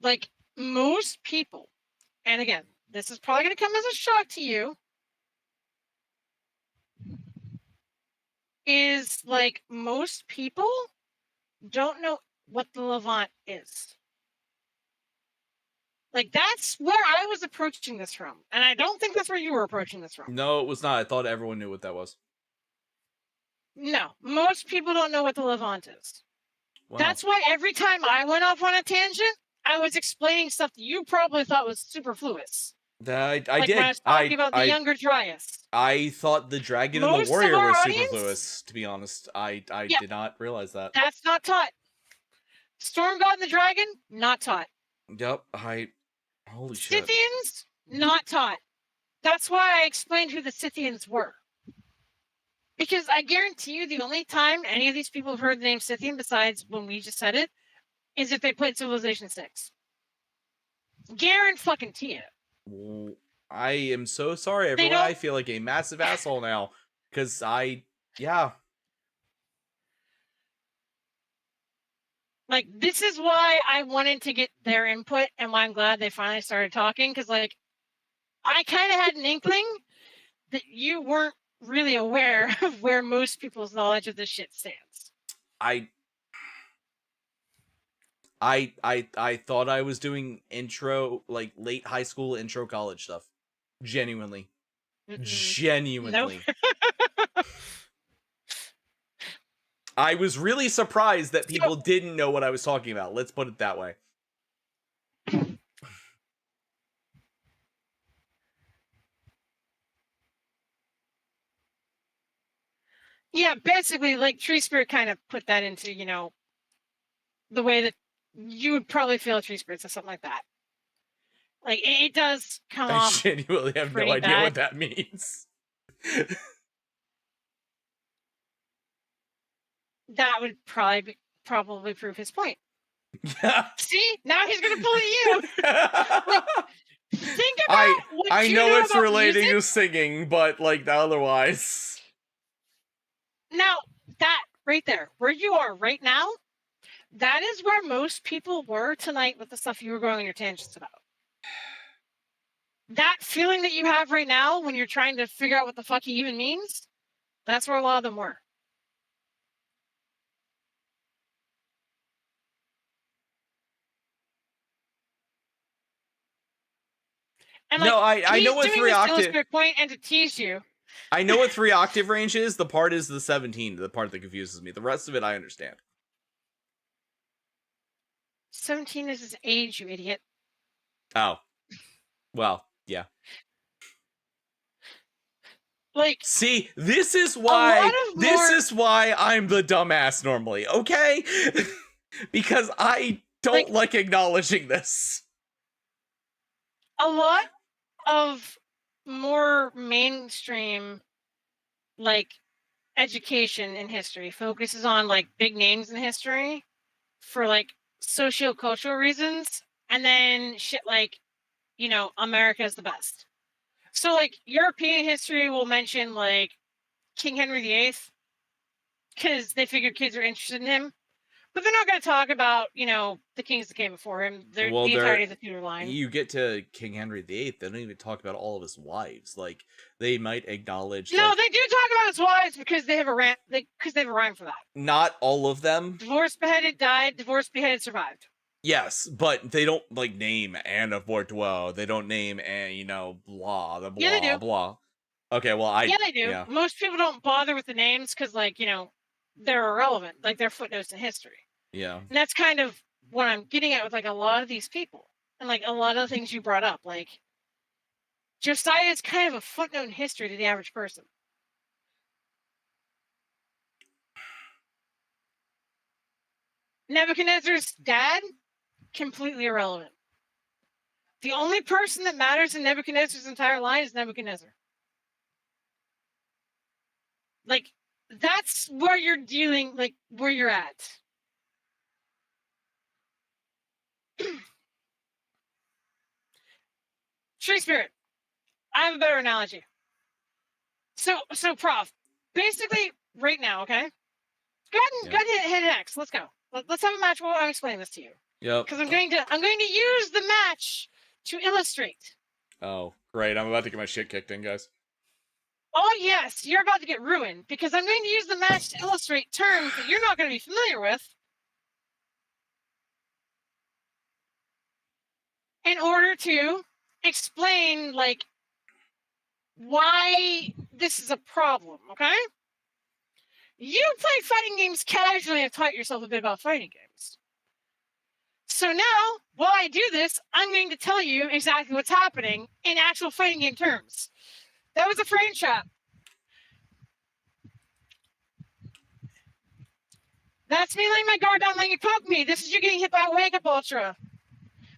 Like, most people, and again, this is probably going to come as a shock to you, is, like, most people don't know what the Levant is. Like, that's where I was approaching this from. And I don't think that's where you were approaching this from. No, it was not. I thought everyone knew what that was. No, most people don't know what the Levant is. Wow. That's why every time I went off on a tangent, I was explaining stuff that you probably thought was superfluous. I like did. When I was talking about the younger Dryas. I thought the dragon and the warrior were superfluous, to be honest. I did not realize that. That's not taught. Storm God and the dragon, not taught. Yep, holy shit. Scythians, not taught. That's why I explained who the Scythians were. Because I guarantee you the only time any of these people have heard the name Scythian, besides when we just said it, is if they played Civilization 6. Guarantee it. I am so sorry, everyone. I feel like a massive asshole now. Because yeah. Like, this is why I wanted to get their input, and why I'm glad they finally started talking. Because, like, I kind of had an inkling that you weren't really aware of where most people's knowledge of this shit stands. I thought I was doing intro, like late high school intro college stuff. Genuinely. Genuinely. Nope. I was really surprised that people didn't know what I was talking about. Let's put it that way. Yeah, basically, like, Tree Spirit kind of put that into, the way that you would probably feel a Tree Spirit, or something like that. Like, it does come off. I genuinely have no idea what that means. That would probably prove his point. See? Now he's going to pull at you. Like, think about what I you know it's about relating music. to singing, but, like, otherwise. Now, that right there, where you are right now, that is where most people were tonight with the stuff you were going on your tangents about. That feeling that you have right now when you're trying to figure out what the fuck he even means, that's where a lot of them were. And like, No, I know he's what doing 3 this to octave. illustrate a point and to tease you. I know what 3 octave range is. The part is the 17. The part that confuses me. The rest of it, I understand. 17 is his age, you idiot. Oh, well, yeah. Like, see, this is a why lot of I'm the dumbass normally, okay? Because I don't like acknowledging this. a lot of more mainstream, like, education in history focuses on like big names in history for like socio-cultural reasons, and then shit like, you know, America is the best. So like European history will mention like King Henry VIII because they figure kids are interested in him, but they're not going to talk about, you know, the kings that came before him. They're the entirety of the Tudor line. You get to King Henry VIII, they don't even talk about all of his wives. Like, they might acknowledge. No, like, they do talk about his wives because they have a rant. Because they have a rhyme for that. Not all of them. Divorced, beheaded, died. Divorced, beheaded, survived. Yes, but they don't like name Anne of Bordeaux. They don't name Anne, you know, blah, the blah, Yeah, they do. blah. Okay, well, Yeah, they do. Yeah. Most people don't bother with the names because, like, you know, they're irrelevant. Like, they're footnotes in history. Yeah. And that's kind of what I'm getting at with, like, a lot of these people. And, like, a lot of the things you brought up. Like, Josiah is kind of a footnote in history to the average person. Nebuchadnezzar's dad, completely irrelevant. The only person that matters in Nebuchadnezzar's entire line is Nebuchadnezzar. Like, that's where you're dealing, like, where you're at. Tree spirit. I have a better analogy. So Prof, basically, right now, okay? Go ahead and hit X. Let's go. Let's have a match while I'm explaining this to you. Yep. Because I'm going to use the match to illustrate. Oh, great. I'm about to get my shit kicked in, guys. Oh, yes, you're about to get ruined because I'm going to use the match to illustrate terms that you're not going to be familiar with in order to explain, like, why this is a problem, okay? You play fighting games casually and have taught yourself a bit about fighting games. So now, while I do this, I'm going to tell you exactly what's happening in actual fighting game terms. That was a frame trap. That's me letting my guard down, letting you poke me. This is you getting hit by a Wake Up Ultra.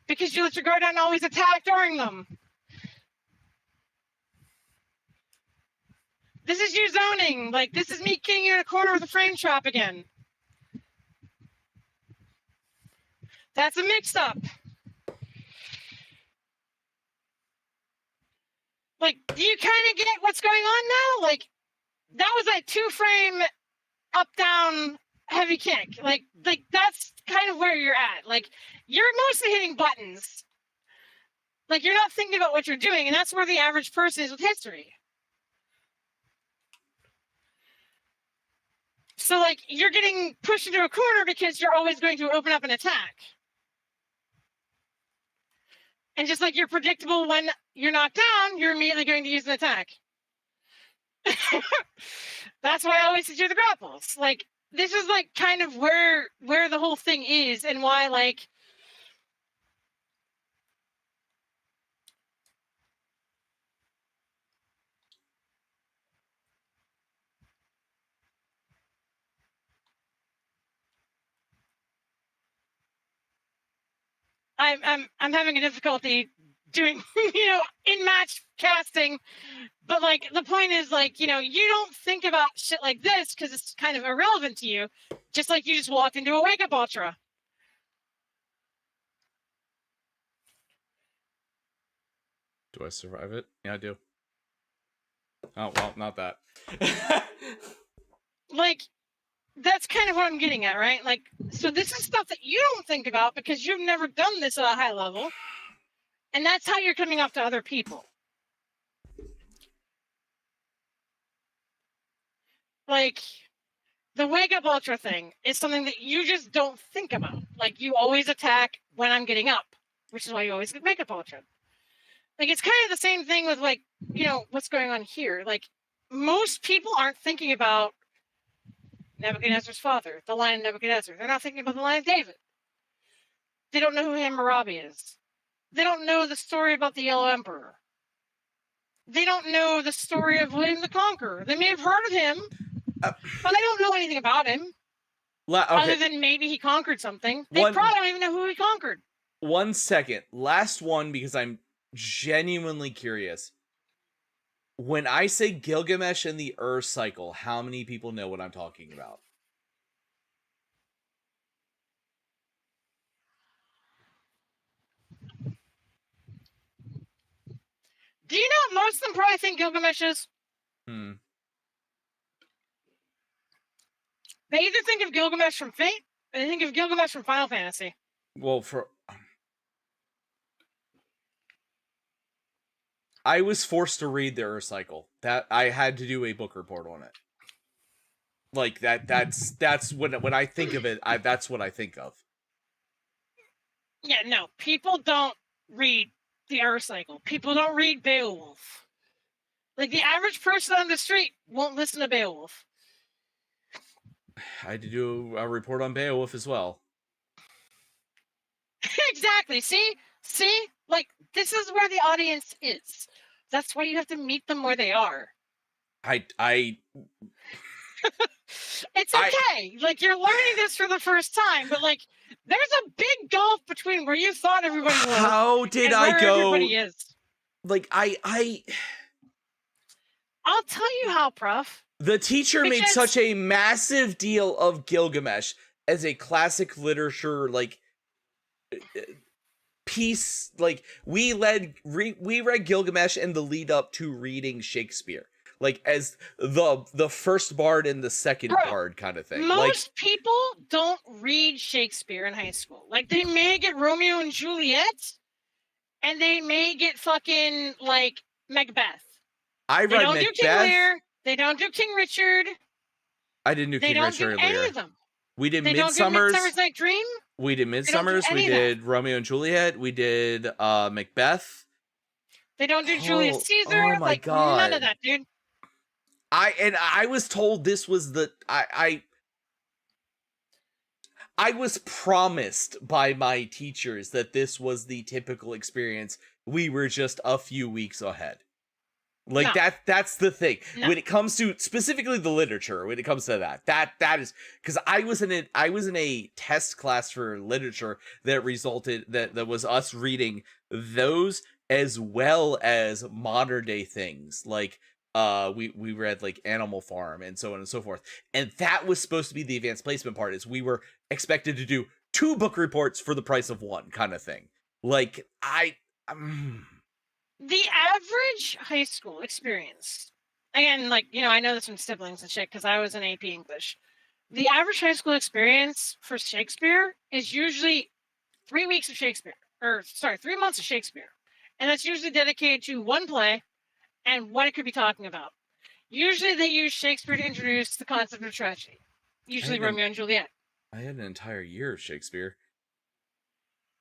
Because you let your guard down and always attack during them. This is you zoning. Like, this is me getting you in a corner with a frame trap again. That's a mix-up. Like, do you kind of get what's going on now? Like, that was a 2-frame up-down heavy kick. Like that's kind of where you're at. Like, you're mostly hitting buttons. Like, you're not thinking about what you're doing, and that's where the average person is with history. So, like, you're getting pushed into a corner because you're always going to open up an attack. And just like you're predictable when you're knocked down, you're immediately going to use an attack. That's why I always do the grapples. Like, this is, like, kind of where the whole thing is and why, like, I'm having a difficulty doing, you know, in-match casting. But, like, the point is, like, you know, you don't think about shit like this because it's kind of irrelevant to you. Just like you just walked into a Wake Up Ultra. Do I survive it? Yeah, I do. Oh, well, not that. Like, that's kind of what I'm getting at, right? Like, so this is stuff that you don't think about because you've never done this at a high level. And that's how you're coming off to other people. Like, the Wake Up Ultra thing is something that you just don't think about. Like, you always attack when I'm getting up, which is why you always get Wake Up Ultra. Like, it's kind of the same thing with, like, you know, what's going on here. Like, most people aren't thinking about Nebuchadnezzar's father, the line of Nebuchadnezzar. They're not thinking about the line of David. They don't know who Hammurabi is. They don't know the story about the Yellow Emperor. They don't know the story of William the Conqueror. They may have heard of him, but they don't know anything about him. Other than maybe he conquered something. They probably don't even know who he conquered. 1 second. Last one, because I'm genuinely curious. When I say Gilgamesh and the Ur cycle, how many people know what I'm talking about? Do you know what most of them probably think Gilgamesh is? Hmm. They either think of Gilgamesh from Fate, or they think of Gilgamesh from Final Fantasy. Well, I was forced to read the Ur cycle. That I had to do a book report on it. Like that's when I think of it, that's what I think of. Yeah, no, people don't read the Ur cycle. People don't read Beowulf. Like, the average person on the street won't listen to Beowulf. I had to do a report on Beowulf as well. Exactly. See, like, this is where the audience is. That's why you have to meet them where they are. It's okay. Like, you're learning this for the first time, but, like, there's a big gulf between where you thought everybody was. How did I go? Everybody is. Like, I'll tell you how, Prof. The teacher made such a massive deal of Gilgamesh as a classic literature, like, piece. Like, we read Gilgamesh in the lead up to reading Shakespeare, like, as the first bard and the second bard kind of thing. Most people don't read Shakespeare in high school. Like, they may get Romeo and Juliet, and they may get fucking, like, Macbeth. I read Macbeth. They don't do King Lear. They don't do King Richard. I didn't do King Richard or Lear. Any of them. We did They Midsummer's. Don't do Midsummer's Night Dream. We did Midsummer's. We did Romeo and Juliet. We did Macbeth. They don't do Julius Caesar. Oh my God. None of that, dude. I was told this was the I was promised by my teachers that this was the typical experience. We were just a few weeks ahead. Like, no. That's the thing. No. When it comes to specifically the literature, when it comes to that is because I was in a test class for literature that resulted that was us reading those as well as modern day things. Like, we read like Animal Farm and so on and so forth. And that was supposed to be the advanced placement part, is we were expected to do 2 book reports for the price of 1 kind of thing. Like, the average high school experience, again, like, you know, I know this from siblings and shit because I was in AP English. The average high school experience for Shakespeare is usually 3 weeks of Shakespeare, 3 months of Shakespeare. And that's usually dedicated to one play and what it could be talking about. Usually they use Shakespeare to introduce the concept of tragedy. Usually Romeo and Juliet. I had an entire year of Shakespeare.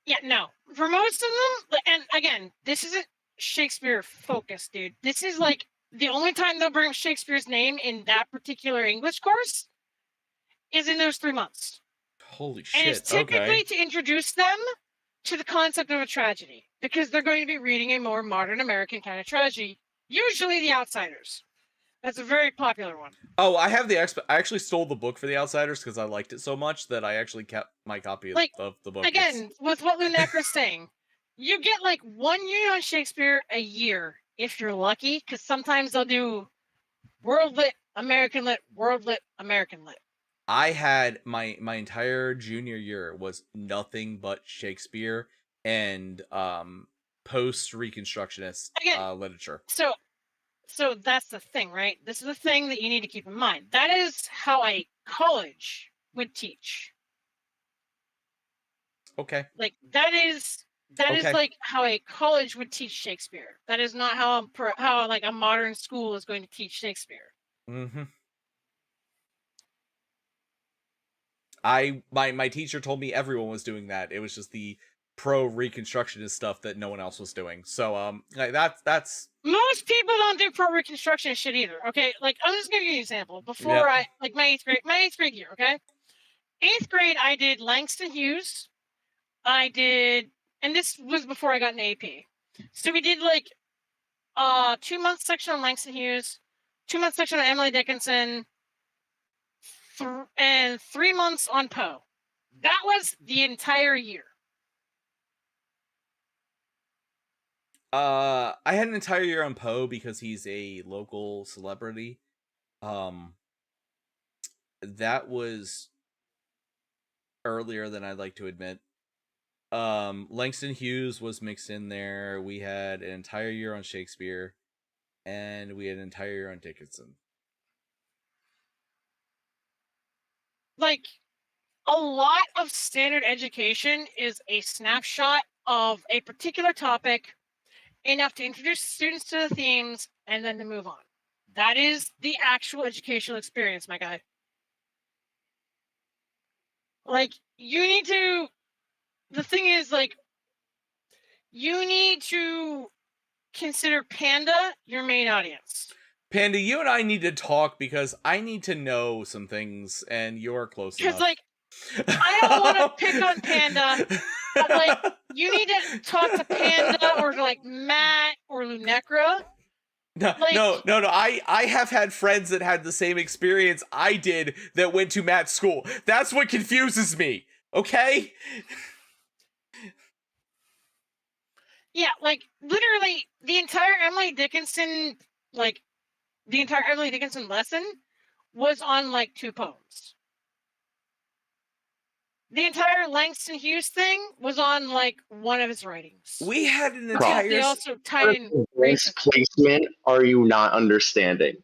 Yeah, no. For most of them, and again, this isn't Shakespeare focused, dude. This is like the only time they'll bring Shakespeare's name in that particular English course is in those 3 months. Holy shit. And it's typically to introduce them to the concept of a tragedy, because they're going to be reading a more modern American kind of tragedy, usually The Outsiders. That's a very popular one. Oh, I have I actually stole the book for The Outsiders because I liked it so much that I actually kept my copy of the book. Again, with what Lunecra's saying, you get like 1 unit on Shakespeare a year if you're lucky, because sometimes they'll do World Lit, American Lit, World Lit, American Lit. I had my entire junior year was nothing but Shakespeare and post-Reconstructionist literature. So that's the thing, right? This is the thing that you need to keep in mind. That is how a college would teach. Okay. Like, that is That is Okay. like how a college would teach Shakespeare. That is not how like a modern school is going to teach Shakespeare. Mm-hmm. My teacher told me everyone was doing that. It was just the pro reconstructionist stuff that no one else was doing. So like that's Most people don't do pro reconstruction shit either. Okay, like I'm just gonna give you an example. Before Yep. I like my eighth grade year. Okay, eighth grade I did Langston Hughes. I did, and this was before I got an AP. So we did like 2 month section on Langston Hughes, 2 month section on Emily Dickinson, and 3 months on Poe. That was the entire year. I had an entire year on Poe because he's a local celebrity. That was earlier than I'd like to admit. Langston Hughes was mixed in there. We had an entire year on Shakespeare, and we had an entire year on Dickinson. Like, a lot of standard education is a snapshot of a particular topic, enough to introduce students to the themes, and then to move on. That is the actual educational experience, my guy. Like, you need to. The thing is, like, you need to consider Panda your main audience. Panda, you and I need to talk because I need to know some things, and you're close enough. Because, like, I don't want to pick on Panda, but, like, you need to talk to Panda or, like, Matt or Lunecra. No, Like- no. I have had friends that had the same experience I did that went to Matt's school. That's what confuses me. Okay? Yeah, like, literally, the entire Emily Dickinson lesson was on, like, 2 poems. The entire Langston Hughes thing was on, like, one of his writings. We had an Because entire. they also tied in This racism. placement are you not understanding?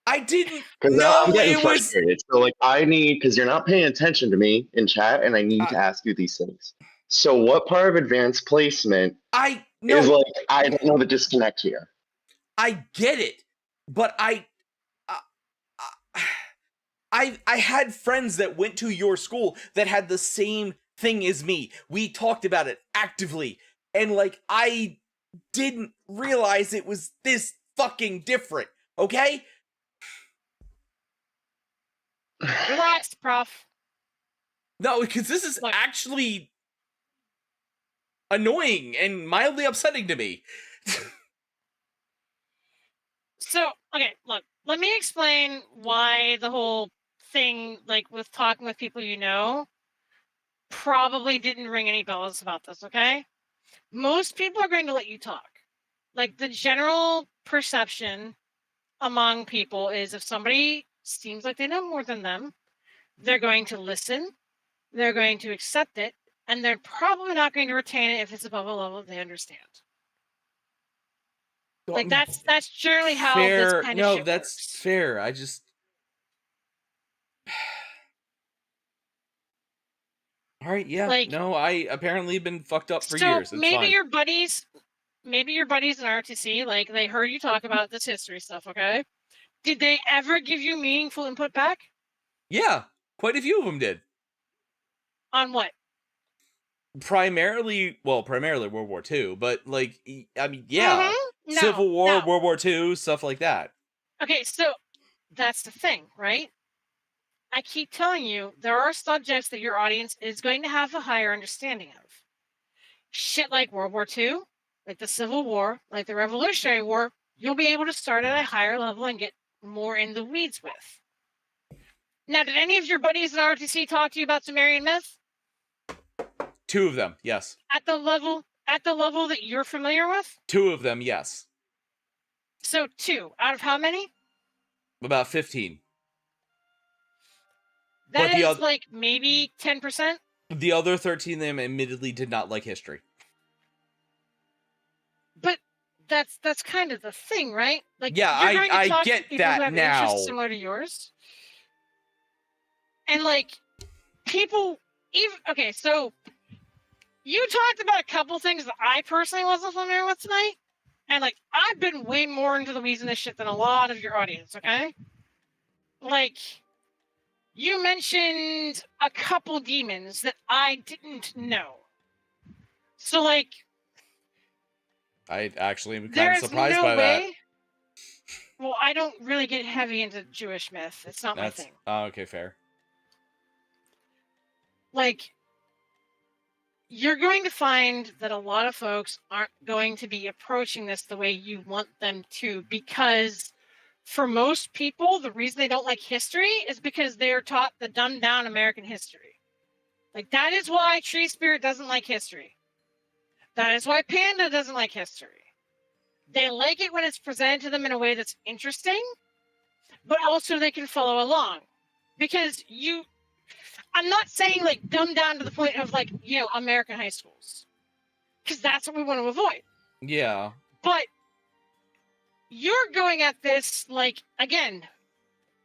I didn't Because know I'm getting it was. frustrated. So like I need, because you're not paying attention to me in chat, and I need to ask you these things. So what part of advanced placement I is no. like I don't know the disconnect here. I get it, but I had friends that went to your school that had the same thing as me. We talked about it actively, and like I didn't realize it was this fucking different. Okay? Relax, Prof. No, because this is Look. actually annoying and mildly upsetting to me. So, okay, look, let me explain why the whole thing, like, with talking with people you know, probably didn't ring any bells about this, okay? Most people are going to let you talk. Like, the general perception among people is if somebody seems like they know more than them, they're going to listen, they're going to accept it, and they're probably not going to retain it if it's above a level they understand. Like, that's generally how fair. this kind of No, shit that's works. fair. I just. All right, yeah. Like- no, I apparently been fucked up for So years. It's maybe fine. your buddies in RTC, like, they heard you talk about this history stuff, okay? Did they ever give you meaningful input back? Yeah, quite a few of them did. On what? Primarily World War II, but like, I mean, yeah, Mhm. No, Civil War, no. World War II, stuff like that. Okay, so that's the thing, right? I keep telling you, there are subjects that your audience is going to have a higher understanding of. Shit like World War II, like the Civil War, like the Revolutionary War, you'll be able to start at a higher level and get more in the weeds with. Now, did any of your buddies in RTC talk to you about Sumerian myth? 2 of them, yes. At the level that you're familiar with? 2 of them, yes. So 2 out of how many? About 15. That But the is like maybe 10%. The other 13 of them admittedly did not like history. But that's kind of the thing, right? Like, Yeah, you're going to I talk get to people that who have now. interests similar to yours. And like people even okay, so you talked about a couple things that I personally wasn't familiar with tonight. And, like, I've been way more into the weeds in this shit than a lot of your audience, okay? Like, you mentioned a couple demons that I didn't know. So, like, I actually am kind of there's surprised no by way. that. Well, I don't really get heavy into Jewish myth. It's not my That's thing. okay, fair. Like, you're going to find that a lot of folks aren't going to be approaching this the way you want them to, because for most people, the reason they don't like history is because they're taught the dumbed down American history. Like, that is why Tree Spirit doesn't like history. That is why Panda doesn't like history. They like it when it's presented to them in a way that's interesting, but also they can follow along. Because I'm not saying, like, dumb down to the point of, like, you know, American high schools. Because that's what we want to avoid. Yeah. But you're going at this, like, again,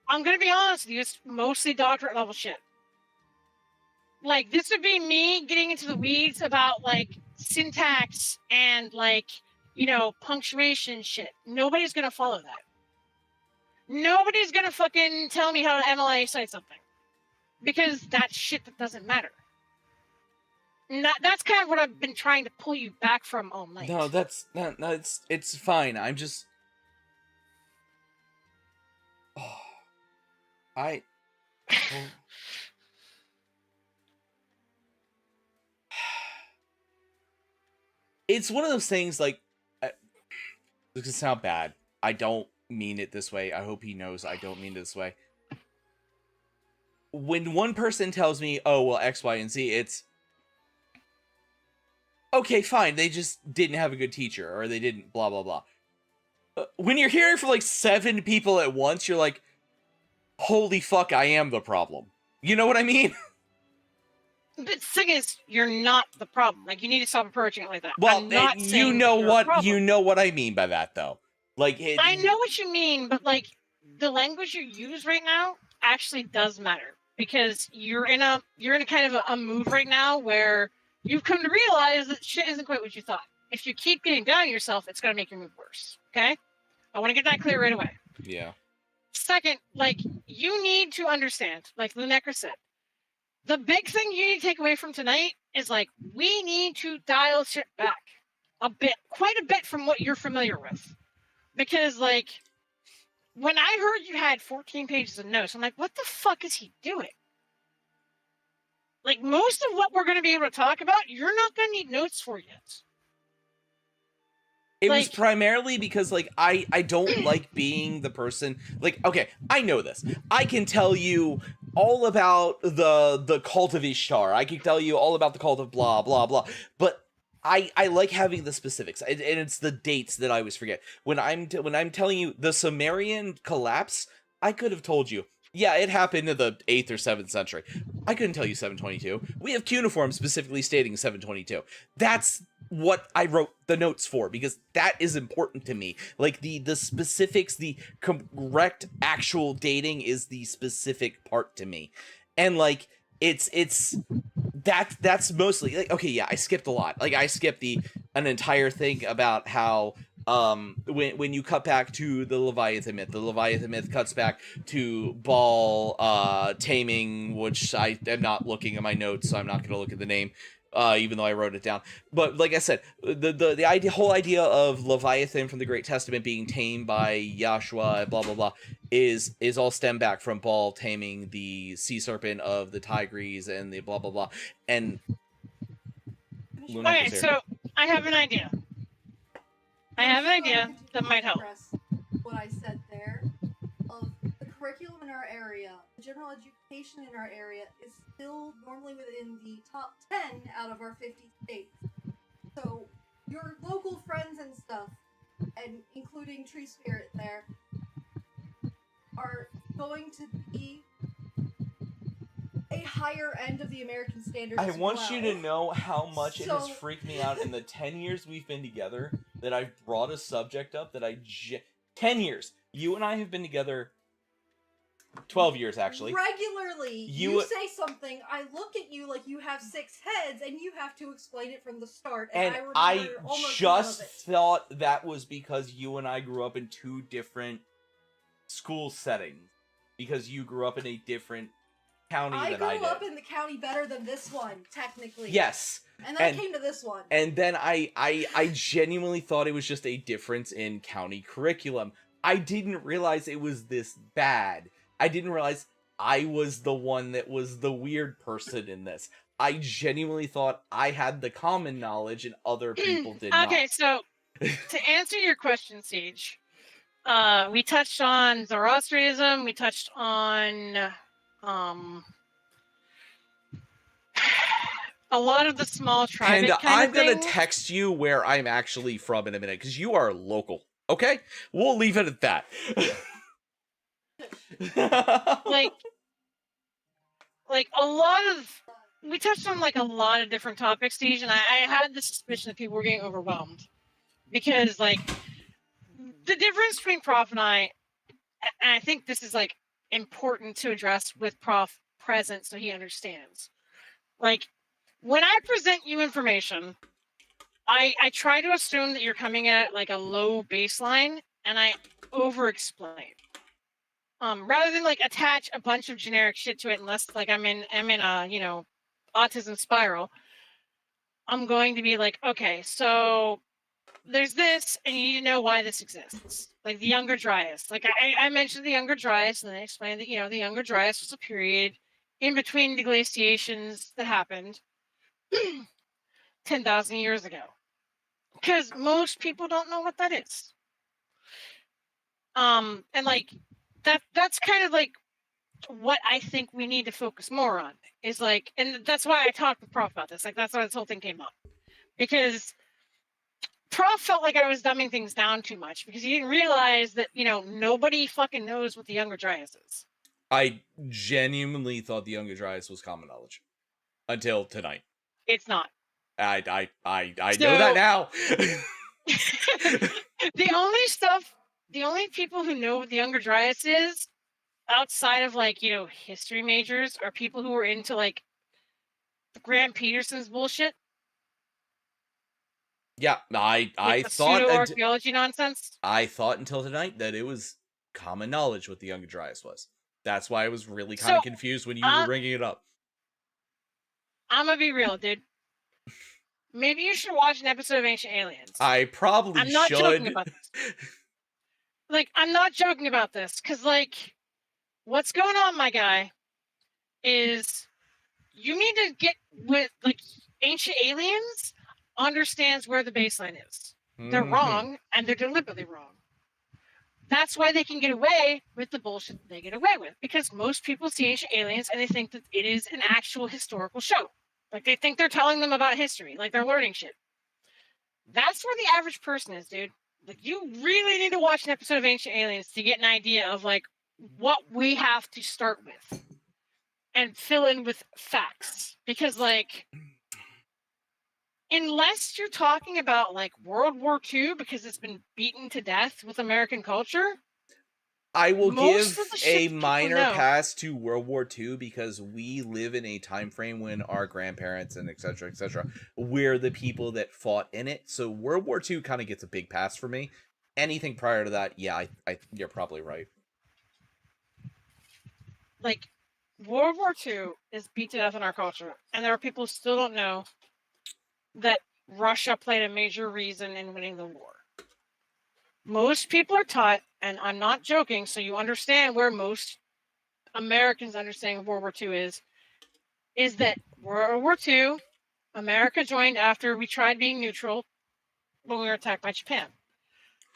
I'm going to be honest with you, it's mostly doctorate level shit. Like, this would be me getting into the weeds about, like, syntax and, like, you know, punctuation shit. Nobody's going to follow that. Nobody's going to fucking tell me how to MLA cite something. Because that's shit that doesn't matter. And that's kind of what I've been trying to pull you back from all night. No, it's fine. I'm just it's one of those things, like, this could sound bad. I don't mean it this way. I hope he knows I don't mean it this way. When one person tells me, oh, well, X, Y, and Z, it's okay, fine. They just didn't have a good teacher, or they didn't blah, blah, blah. When you're hearing from, like, 7 people at once, you're like, holy fuck, I am the problem. You know what I mean? But the thing is, you're not the problem. Like, you need to stop approaching it like that. Well, I'm not you saying know that you're a what problem. you know what I mean by that, though. Like, I know what you mean, but, like, the language you use right now actually does matter, because you're in a kind of a mood right now where you've come to realize that shit isn't quite what you thought. If you keep getting down on yourself, it's gonna make your mood worse. Okay? I want to get that clear right away. Yeah. Second, like, you need to understand, like Lunecra said, the big thing you need to take away from tonight is, like, we need to dial shit back a bit, quite a bit from what you're familiar with. Because, like, when I heard you had 14 pages of notes, I'm like, what the fuck is he doing? Like, most of what we're going to be able to talk about, you're not going to need notes for yet. It Like- was primarily because, like, I don't like being the person, like, okay, I know this. I can tell you all about the cult of Ishtar. I can tell you all about the cult of blah, blah, blah. But I like having the specifics, and it's the dates that I always forget. When I'm telling you the Sumerian collapse, I could have told you, yeah, it happened in the 8th or 7th century. I couldn't tell you 722. We have cuneiform specifically stating 722. That's what I wrote the notes for, because that is important to me. Like, the specifics, the correct actual dating is the specific part to me. And, like, that's mostly, like, okay, yeah, I skipped a lot. Like, I skipped an entire thing about how when you cut back to the Leviathan myth cuts back to Baal taming, which I am not looking at my notes, so I'm not going to look at the name, even though I wrote it down. But like I said, the whole idea of Leviathan from the Great Testament being tamed by Yahshua, blah blah blah, is all stemmed back from Baal taming the sea serpent of the Tigris and the blah blah blah. And Okay, so I have an idea. That might help. What I said there of the curriculum in our area, general education in our area is still normally within the top 10 out of our 50 states. So your local friends and stuff, and including Tree Spirit there, are going to be a higher end of the American standards. I want well. you to know how much it has So- freaked me out in the 10 years we've been together that I've brought a subject up that 10 years. You and I have been together 12 years, actually. Regularly, You- you say something, I look at you like you have 6 heads, and you have to explain it from the start. And And I I remember almost just none of it. thought that was because you and I grew up in 2 different school settings. Because you grew up in a different county I than I grew did. up in the county better than this one, technically. Yes. And then and- I came to this one. And then I genuinely thought it was just a difference in county curriculum. I didn't realize it was this bad. I didn't realize I was the one that was the weird person in this. I genuinely thought I had the common knowledge and other people did not. Okay, so to answer your question, Siege, we touched on Zoroastrianism. We touched on a lot of the small tribal Panda, kind I'm of gonna things. text you where I'm actually from in a minute, because you are local. Okay? We'll leave it at that. like a lot of we touched on like a lot of different topics, Siege, and I had the suspicion that people were getting overwhelmed because like the difference between Prof and I think this is like important to address with Prof present so he understands. Like when I present you information, I try to assume that you're coming at like a low baseline and I over explain. Rather than like attach a bunch of generic shit to it, unless like I'm in a autism spiral, I'm going to be like, okay, so there's this, and you need to know why this exists. Like the Younger Dryas. Like I mentioned the Younger Dryas, and then I explained that the Younger Dryas was a period in between the glaciations that happened 10,000 years ago. Because most people don't know what that is. And like that's kind of like what I think we need to focus more on is like, and that's why I talked with Prof about this. Like that's why this whole thing came up, because Prof felt like I was dumbing things down too much because he didn't realize that nobody fucking knows what the Younger Dryas is. I genuinely thought the Younger Dryas was common knowledge until tonight. It's not. I know that now. The only people who know what the Younger Dryas is outside of like history majors are people who are into like Graham Peterson's bullshit. Yeah, I the thought pseudo-archaeology nonsense. I thought until tonight that it was common knowledge what the Younger Dryas was. That's why I was really kind of confused when you were bringing it up. I'm gonna be real, dude. Maybe you should watch an episode of Ancient Aliens. I probably I'm not should. joking about this. Like, I'm not joking about this, because, like, what's going on, my guy, is you need to get with, like, Ancient Aliens understands where the baseline is. They're wrong, and they're deliberately wrong. That's why they can get away with the bullshit that they get away with, because most people see Ancient Aliens and they think that it is an actual historical show. Like, they think they're telling them about history, like they're learning shit. That's where the average person is, dude. Like, you really need to watch an episode of Ancient Aliens to get an idea of, like, what we have to start with and fill in with facts. Because, like, unless you're talking about, like, World War II because it's been beaten to death with American culture, I will most give of the shit a people minor know- pass to World War II because we live in a time frame when our grandparents and etc. we're the people that fought in it. So World War II kind of gets a big pass for me. Anything prior to that, yeah, I you're probably right. like, World War II is beat to death in our culture, and there are people who still don't know that Russia played a major reason in winning the war. Most people are taught, and I'm not joking, so you understand where most Americans' understanding of World War II is that World War II, America joined after we tried being neutral when we were attacked by Japan.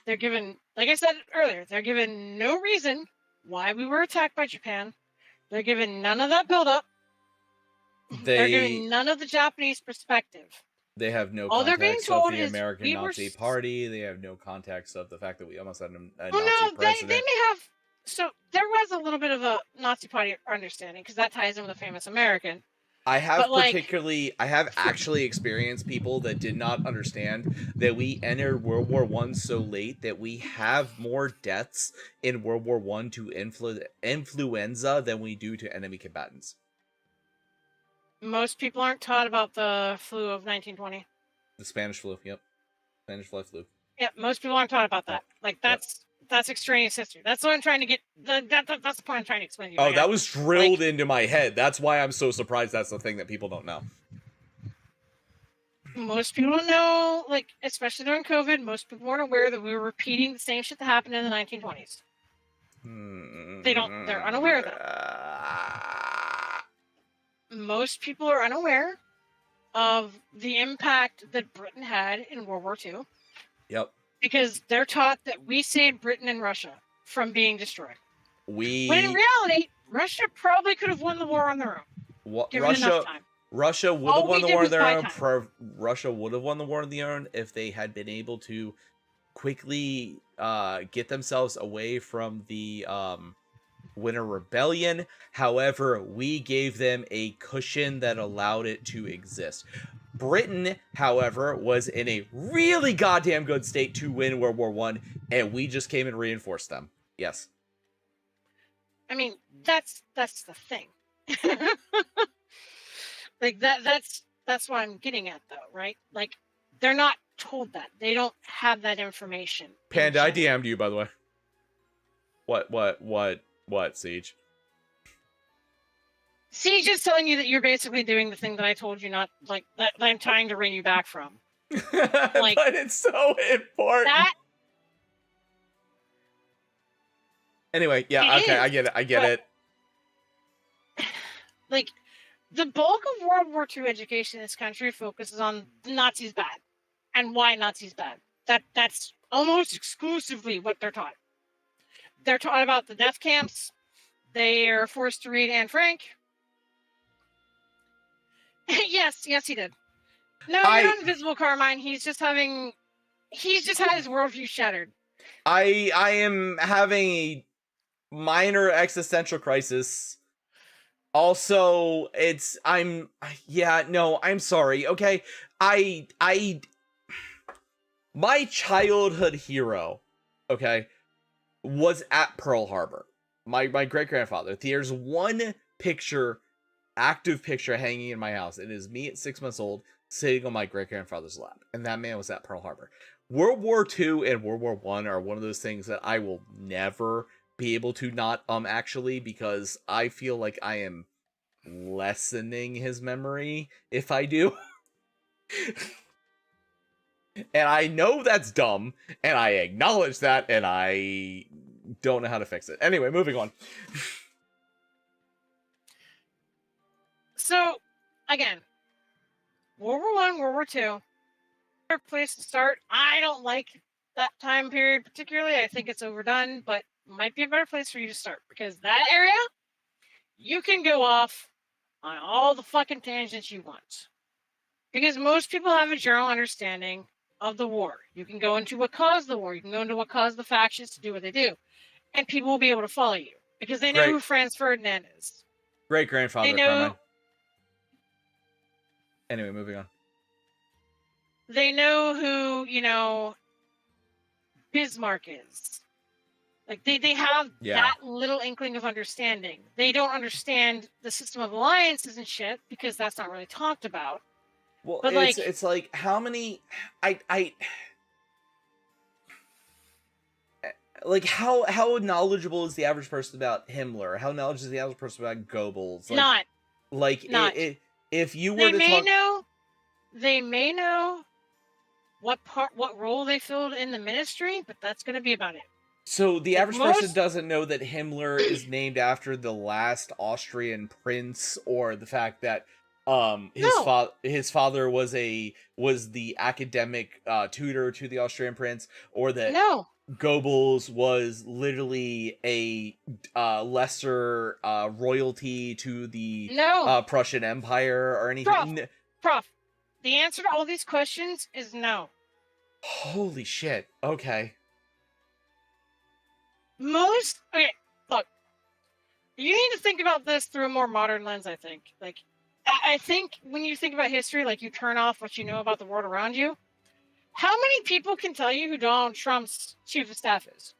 They're given, like I said earlier, they're given no reason why we were attacked by Japan. They're given none of that buildup. They're given none of the Japanese perspective. They have no All they're being context of told the is American we were Nazi Party. They have no context of the fact that we almost had a Oh Nazi no, they president. may have. So there was a little bit of a Nazi Party understanding because that ties in with a famous American. I have But, I have actually experienced people that did not understand that we entered World War One so late that we have more deaths in World War One to influenza than we do to enemy combatants. most people aren't taught about the flu of 1920. The Spanish flu, yep. Spanish fly flu. Yeah, most people aren't taught about that. Like, that's extraneous history. That's what I'm trying to get. That's the point I'm trying to explain to you. Oh, right that now. was drilled into my head. That's why I'm so surprised that's the thing that people don't know. Most people don't know, like, especially during COVID, most people weren't aware that we were repeating the same shit that happened in the 1920s. They're unaware of that. Most people are unaware of the impact that Britain had in World War II. Yep. Because they're taught that we saved Britain and Russia from being destroyed. When in We reality, Russia probably could have won the war on their own. Given enough time. Russia would All have won we the did war on was their buy own. time. Russia would have won the war on their own if they had been able to quickly get themselves away from the Winter Rebellion. However, we gave them a cushion that allowed it to exist. Britain, however, was in a really goddamn good state to win World War One, and we just came and reinforced them. Yes. I mean, that's the thing. Like that's what I'm getting at, though, right? Like, they're not told that. They don't have that information. Panda, I DM'd you, by the way. What, Siege? Siege is telling you that you're basically doing the thing that I told you not, like, that I'm trying to rein you back from. Like, but it's so important. That Anyway, yeah, It okay, is, I get it. like, the bulk of World War II education in this country focuses on Nazis bad and why Nazis bad. That's almost exclusively what they're taught. They're taught about the death camps. They are forced to read Anne Frank. yes, he did. No, you're not invisible, Carmine. He's just had his worldview shattered. I am having a minor existential crisis. Also, I'm sorry, okay? My childhood hero, okay, was at Pearl Harbor. My great-grandfather. There's one picture, active picture hanging in my house. It is me at 6 months old sitting on my great-grandfather's lap. And that man was at Pearl Harbor. World War II and World War I are one of those things that I will never be able to not actually, because I feel like I am lessening his memory if I do. And I know that's dumb, and I acknowledge that, and I don't know how to fix it. Anyway, moving on. So, again, World War I, World War II, better place to start. I don't like that time period particularly. I think it's overdone, but might be a better place for you to start, because that area, you can go off on all the fucking tangents you want. Because most people have a general understanding of the war. You can go into what caused the war. You can go into what caused the factions to do what they do. And people will be able to follow you. Because they know Great. who Franz Ferdinand is. Great-grandfather, They know- Carmine. Anyway, moving on. They know who, Bismarck is. Like, they have that little inkling of understanding. They don't understand the system of alliances and shit, because that's not really talked about. Well, But, it's like how many like how knowledgeable is the average person about Himmler? How knowledgeable is the average person about Goebbels? Like, Not. if you were to talk, They may know what role they filled in the ministry, but that's going to be about it. so the average person most- doesn't know that Himmler is named after the last Austrian prince, or the fact that his father was the academic tutor to the Austrian prince, or that No. Goebbels was literally a lesser royalty to the No. Prussian Empire or anything. Prof, the answer to all these questions is no. Holy shit. Okay. Okay, look. You need to think about this through a more modern lens, I think. Like, I think when you think about history, like you turn off what you know about the world around you. How many people can tell you who Donald Trump's chief of staff is?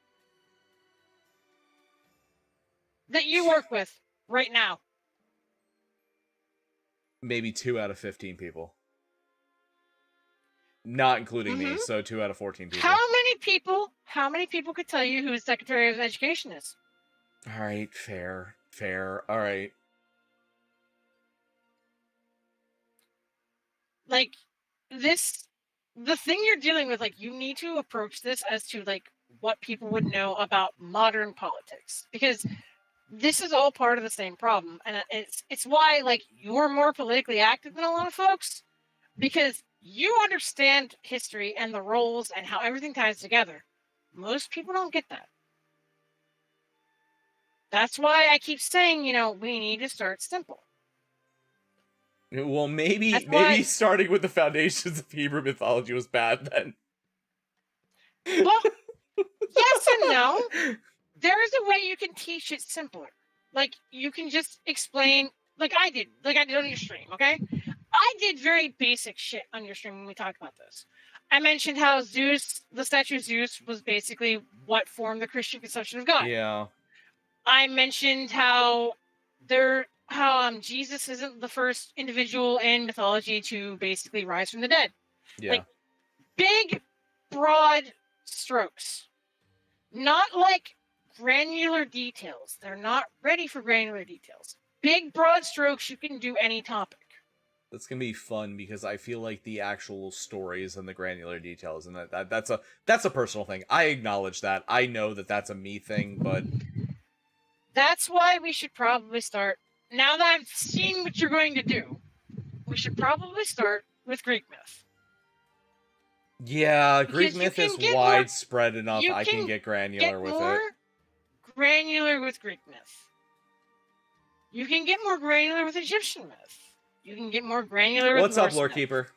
That you work with right now? Maybe 2 out of 15 people. Not including me, Mhm. so 2 out of 14 people. How many people could tell you who his Secretary of Education is? All right, fair. All right. Like this, the thing you're dealing with, like you need to approach this as to like what people would know about modern politics, because this is all part of the same problem, and it's why like you're more politically active than a lot of folks, because you understand history and the roles and how everything ties together. Most people don't get that. That's why I keep saying, we need to start simple. Well, maybe That's why- starting with the foundations of Hebrew mythology was bad then. Well, yes and no. There is a way you can teach it simpler. Like you can just explain, like I did on your stream. Okay, I did very basic shit on your stream when we talked about this. I mentioned how Zeus, the statue of Zeus, was basically what formed the Christian conception of God. Yeah. I mentioned how Jesus isn't the first individual in mythology to basically rise from the dead. Yeah. Like, big, broad strokes. Not like granular details. They're not ready for granular details. Big, broad strokes, you can do any topic. That's gonna be fun because I feel like the actual stories and the granular details and that's a personal thing. I acknowledge that. I know that that's a me thing, but that's why we should probably start. Now that I've seen what you're going to do, we should probably start with Greek myth. Yeah, Greek Because myth is widespread enough. I can get granular with it. Granular with Greek myth. You can get more granular with Egyptian myth. You can get more granular with What's up, Norse Lore myth. Keeper?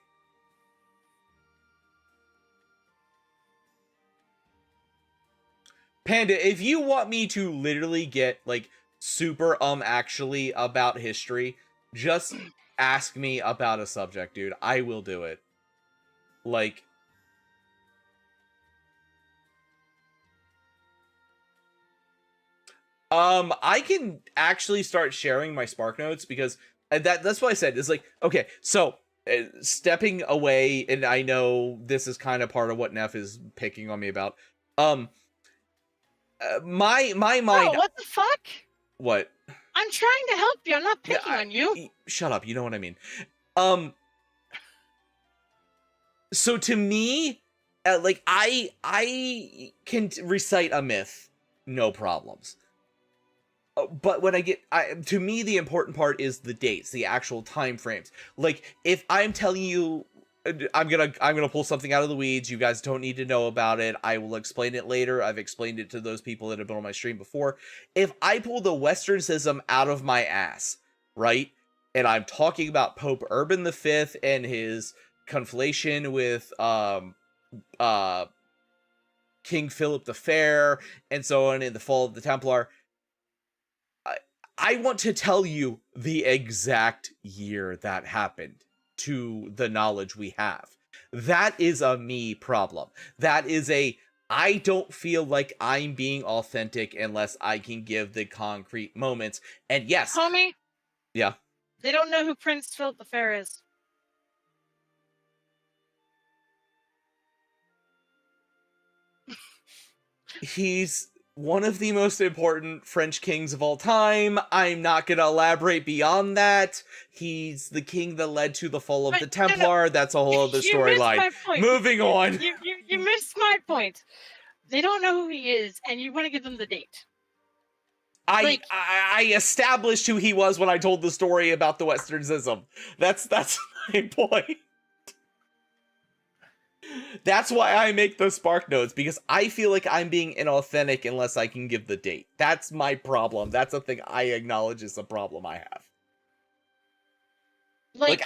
Panda, if you want me to literally get like super actually about history, just ask me about a subject, dude. I will do it. Like, I can actually start sharing my Spark Notes because that's what I said. It's like, okay, so stepping away, and I know this is kind of part of what Neff is picking on me about. My mind. Oh, what the fuck? What? I'm trying to help you. I'm not picking on you. Shut up. You know what I mean. So to me, like I can recite a myth, no problems. But when to me, the important part is the dates, the actual time frames. Like, if I'm telling you, I'm gonna pull something out of the weeds, you guys don't need to know about it. I will explain it later. I've explained it to those people that have been on my stream before. If I pull the Westernism out of my ass, right, and I'm talking about Pope Urban V and his conflation with King Philip the Fair and so on in the fall of the Templar, I want to tell you the exact year that happened to the knowledge we have. That is a me problem. That is I don't feel like I'm being authentic unless I can give the concrete moments. And yes. Homie? Yeah. They don't know who Prince Philip the Fair is. He's one of the most important French kings of all time. I'm not going to elaborate beyond that. He's the king that led to the fall of the Templar. No. That's a whole other storyline. Moving on. You missed my point. They don't know who he is, and you want to give them the date. I established who he was when I told the story about the Westernism. That's my point. That's why I make those Spark Notes, because I feel like I'm being inauthentic unless I can give the date. That's my problem. That's a thing I acknowledge is a problem I have. Like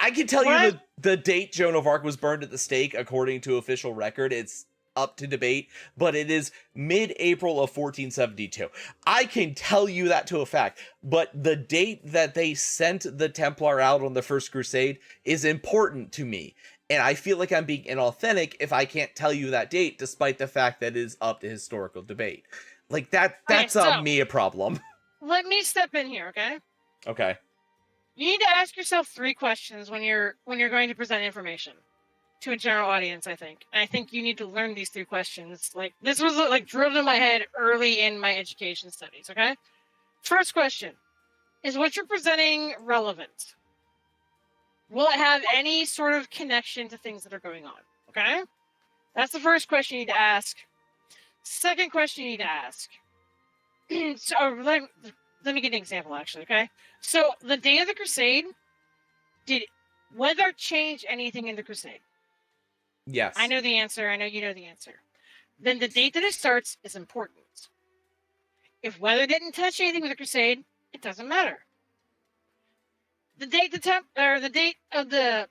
I can tell you the date Joan of Arc was burned at the stake according to official record. It's up to debate, but it is mid-April of 1472. I can tell you that to a fact, but the date that they sent the Templar out on the First Crusade is important to me. And I feel like I'm being inauthentic if I can't tell you that date, despite the fact that it is up to historical debate. Like, that's me a problem. Let me step in here, okay? Okay. You need to ask yourself 3 questions when you're going to present information to a general audience, I think. And I think you need to learn these 3 questions. Like, this was like drilled in my head early in my education studies, okay? First question, is what you're presenting relevant? Will it have any sort of connection to things that are going on, okay? That's the first question you need to ask. Second question you need to ask. So let me get an example, actually, okay? So the day of the crusade, did weather change anything in the crusade? Yes. I know the answer. I know you know the answer. Then the date that it starts is important. If weather didn't touch anything with the crusade, it doesn't matter. The date the date of the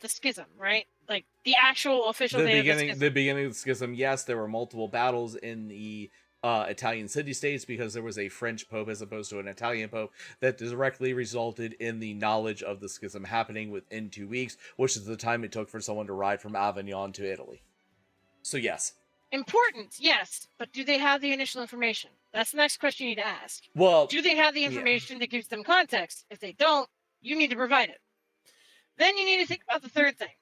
schism, right? Like the actual official date of the schism. The beginning of the schism, yes, there were multiple battles in the Italian city-states because there was a French pope as opposed to an Italian pope that directly resulted in the knowledge of the schism happening within 2 weeks, which is the time it took for someone to ride from Avignon to Italy. So yes. Important, yes, but do they have the initial information? That's the next question you need to ask. Well, do they have the information that gives them context? If they don't, you need to provide it. Then you need to think about the third thing.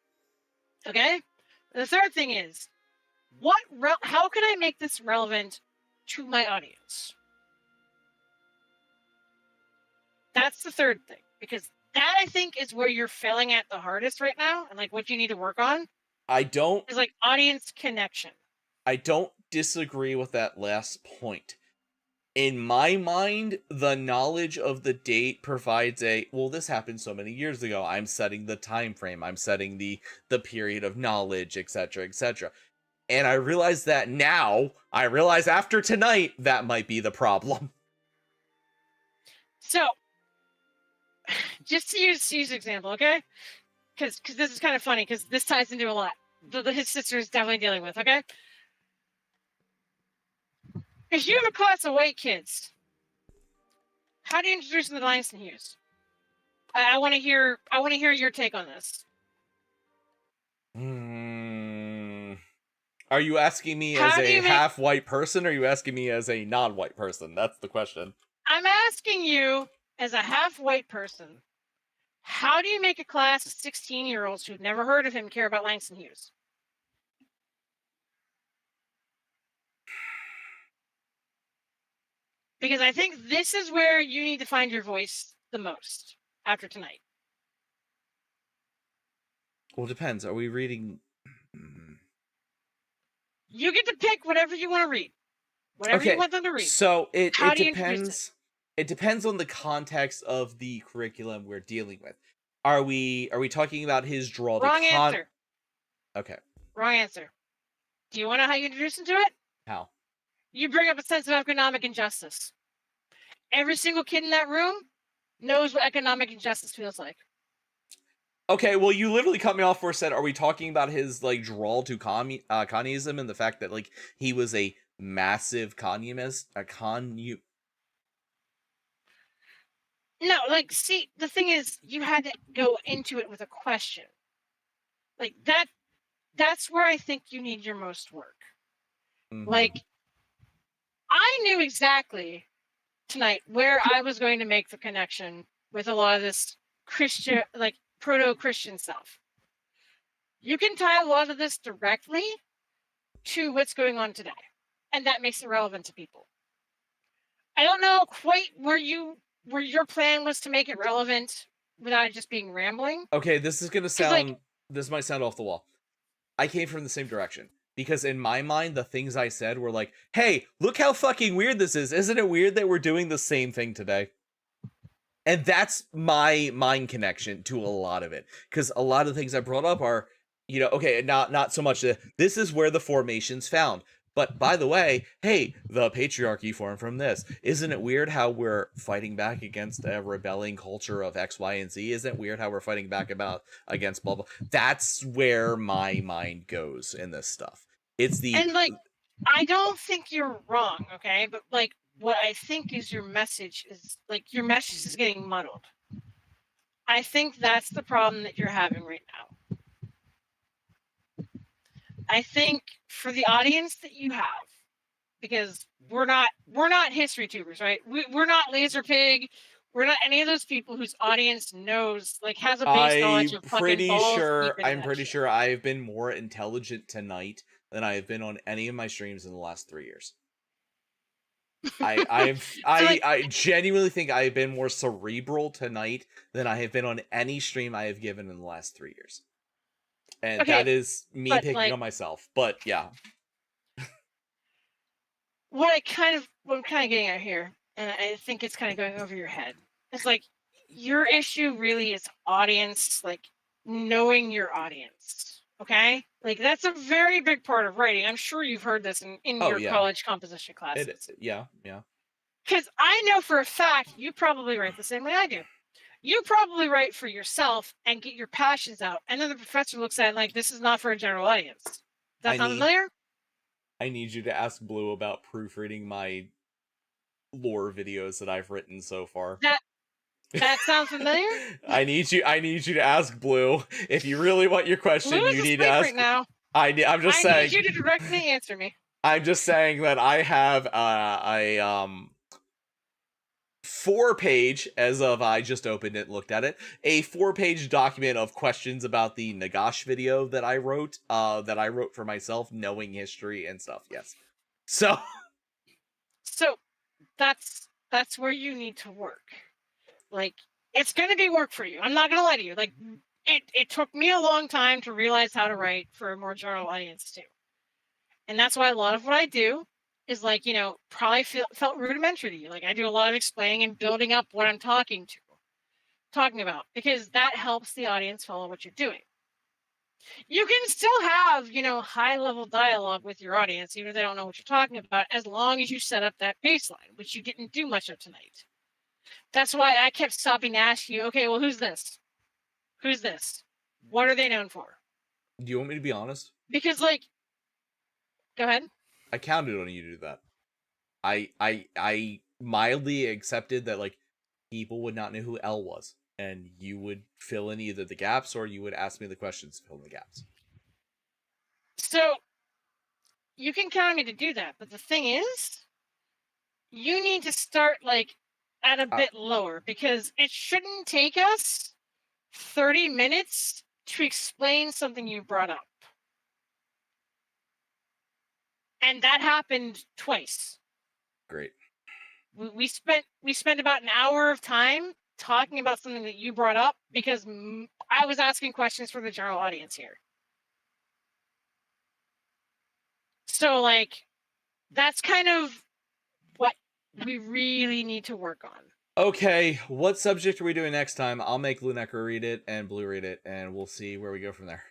Okay? The third thing is, how can I make this relevant to my audience? That's the third thing, because that, I think, is where you're failing at the hardest right now, and like what you need to work on. Is like audience connection. I don't disagree with that last point. In my mind, the knowledge of the date provides this happened so many years ago. I'm setting the time frame. I'm setting the period of knowledge, etc., etc. And I realize that now, after tonight, that might be the problem. So, just to use example, okay? Because this is kind of funny, because this ties into a lot. His sister is definitely dealing with, okay? If you have a class of white kids, how do you introduce them to the Langston Hughes? I want to hear your take on this. Are you asking me as a half-white person, or are you asking me as a non-white person? That's the question. I'm asking you, as a half-white person, how do you make a class of 16-year-olds who've never heard of him care about Langston Hughes? Because I think this is where you need to find your voice the most after tonight. Well, it depends. Are we reading... You get to pick whatever you want to read. Whatever you want them to read. So it depends. It depends on the context of the curriculum we're dealing with. Are we talking about his draw to Wrong answer. Okay. Wrong answer. Do you want to know how you introduce them to it? How? You bring up a sense of economic injustice. Every single kid in that room knows what economic injustice feels like. Okay, well, you literally cut me off for a second. Are we talking about his, like, drawl to communism and the fact that, like, he was a massive communist? No, like, see, the thing is, you had to go into it with a question. Like, that's where I think you need your most work. Mm-hmm. Like, I knew exactly tonight where I was going to make the connection with a lot of this Christian, like, proto-Christian stuff. You can tie a lot of this directly to what's going on today, and that makes it relevant to people. I don't know quite where your plan was to make it relevant without it just being rambling. Okay, this is gonna sound this might sound off the wall. I came from the same direction. Because in my mind, the things I said were like, hey, look how fucking weird this is. Isn't it weird that we're doing the same thing today? And that's my mind connection to a lot of it. Because a lot of the things I brought up are, okay, not so much this is where the formation's found. But by the way, hey, the patriarchy formed from this. Isn't it weird how we're fighting back against a rebelling culture of X, Y, and Z? Isn't it weird how we're fighting back against blah, blah? That's where my mind goes in this stuff. It's the And like, I don't think you're wrong, okay? But like, what I think is your message is getting muddled. I think that's the problem that you're having right now. I think for the audience that you have, because we're not history tubers, right? We're not Laser Pig. We're not any of those people whose audience knows, like, has a base knowledge of fucking balls deep into I'm that pretty shit. sure I've been more intelligent tonight than I have been on any of my streams in the last 3 years. I genuinely think I have been more cerebral tonight than I have been on any stream I have given in the last 3 years. And Okay, that is me but, picking like, on myself. But yeah. what I'm kind of getting at here, and I think it's kind of going over your head, is like, your issue really is audience, like, knowing your audience. Okay? Like, that's a very big part of writing. I'm sure you've heard this in Oh, your yeah. college composition classes. Yeah. Because I know for a fact you probably write the same way I do. You probably write for yourself and get your passions out, and then the professor looks at it like, this is not for a general audience. Does that sound familiar? I need you to ask Blue about proofreading my lore videos that I've written so far. That sounds familiar? I need you to ask Blue. If you really want your question, Blue is you need to asleep ask. right now. I'm just saying. I need you to directly answer me. I'm just saying that I have a 4-page, as of I just opened it and looked at it, a 4-page document of questions about the Nagash video that I wrote for myself, knowing history and stuff. Yes. So that's where you need to work. Like, it's going to be work for you. I'm not going to lie to you. Like, it took me a long time to realize how to write for a more general audience too. And that's why a lot of what I do is, like, probably felt rudimentary to you. Like, I do a lot of explaining and building up what I'm talking about, because that helps the audience follow what you're doing. You can still have, high level dialogue with your audience, even if they don't know what you're talking about, as long as you set up that baseline, which you didn't do much of tonight. That's why I kept stopping to ask you, okay, well, who's this? Who's this? What are they known for? do you want me to be honest? Because, like, go ahead. I counted on you to do that. I mildly accepted that, like, people would not know who L was, and you would fill in either the gaps or you would ask me the questions to fill in the gaps. So you can count on me to do that, but the thing is, you need to start, like, at a bit lower, because it shouldn't take us 30 minutes to explain something you brought up. And that happened twice. Great. We spent about an hour of time talking about something that you brought up, because I was asking questions for the general audience here. So, like, that's kind of what we really need to work on. Okay, what subject are we doing next time? I'll make Lunecra read it and Blue read it, and we'll see where we go from there.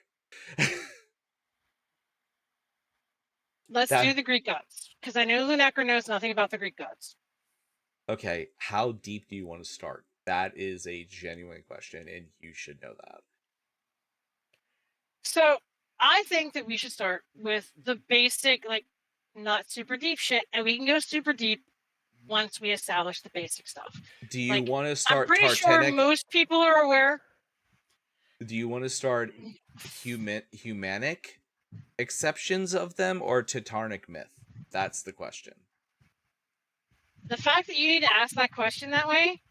Let's do the Greek gods, because I know Lunecra knows nothing about the Greek gods. Okay, how deep do you want to start? That is a genuine question, and you should know that. So, I think that we should start with the basic, like, not super deep shit, and we can go super deep once we establish the basic stuff. Do you want to start I'm pretty sure most people are aware. Do you want to start humanic exceptions of them or Teutonic myth? That's the question. The fact that you need to ask that question that way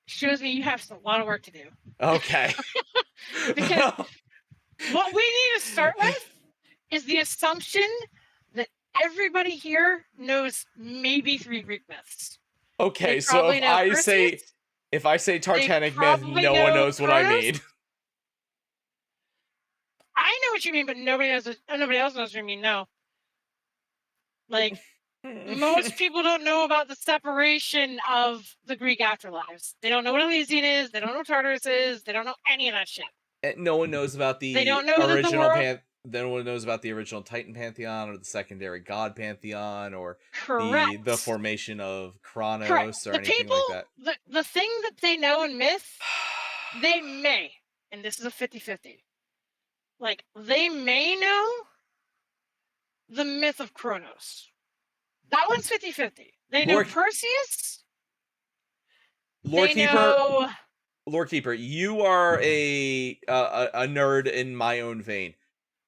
shows me you have a lot of work to do. Okay. Because what we need to start with is the assumption that everybody here knows maybe 3 Greek myths. Okay, so if I say Teutonic myth, no one knows what I mean. I know what you mean, but nobody else knows what you mean. No. Like, most people don't know about the separation of the Greek afterlives. They don't know what Elysian is. They don't know what Tartarus is. They don't know any of that shit. No one knows about the original no one knows about the original Titan pantheon or the secondary god pantheon or the formation of Kronos or anything like that. The thing that they know in myth, they may, and this is a 50-50. Like, they may know the myth of Kronos. That one's 50-50. They know Lord- Perseus. Lore They Keeper, know. Lore Keeper, you are a nerd in my own vein.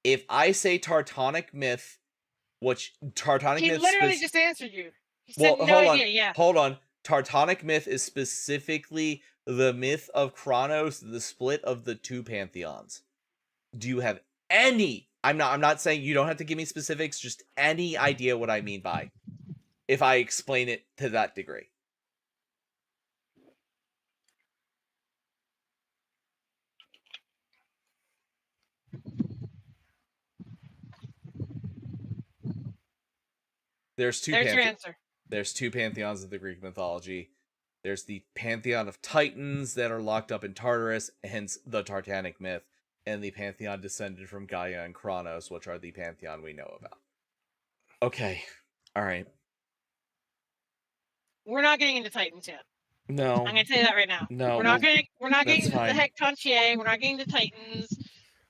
If I say Tartanic myth, which Tartanic He myth literally just answered you. He said no idea. Yeah. Hold on. Tartanic myth is specifically the myth of Kronos, the split of the two pantheons. Do you have any? I'm not saying you don't have to give me specifics, just any idea what I mean by if I explain it to that degree. There's There's your answer. There's two pantheons of the Greek mythology. There's the pantheon of Titans that are locked up in Tartarus, hence the Tartanic myth, and the pantheon descended from Gaia and Kronos, which are the pantheon we know about. Okay. All right. We're not getting into Titans yet. No. I'm gonna tell you that right now. No. We're not getting into fine. the Hectantiae. We're not getting to Titans.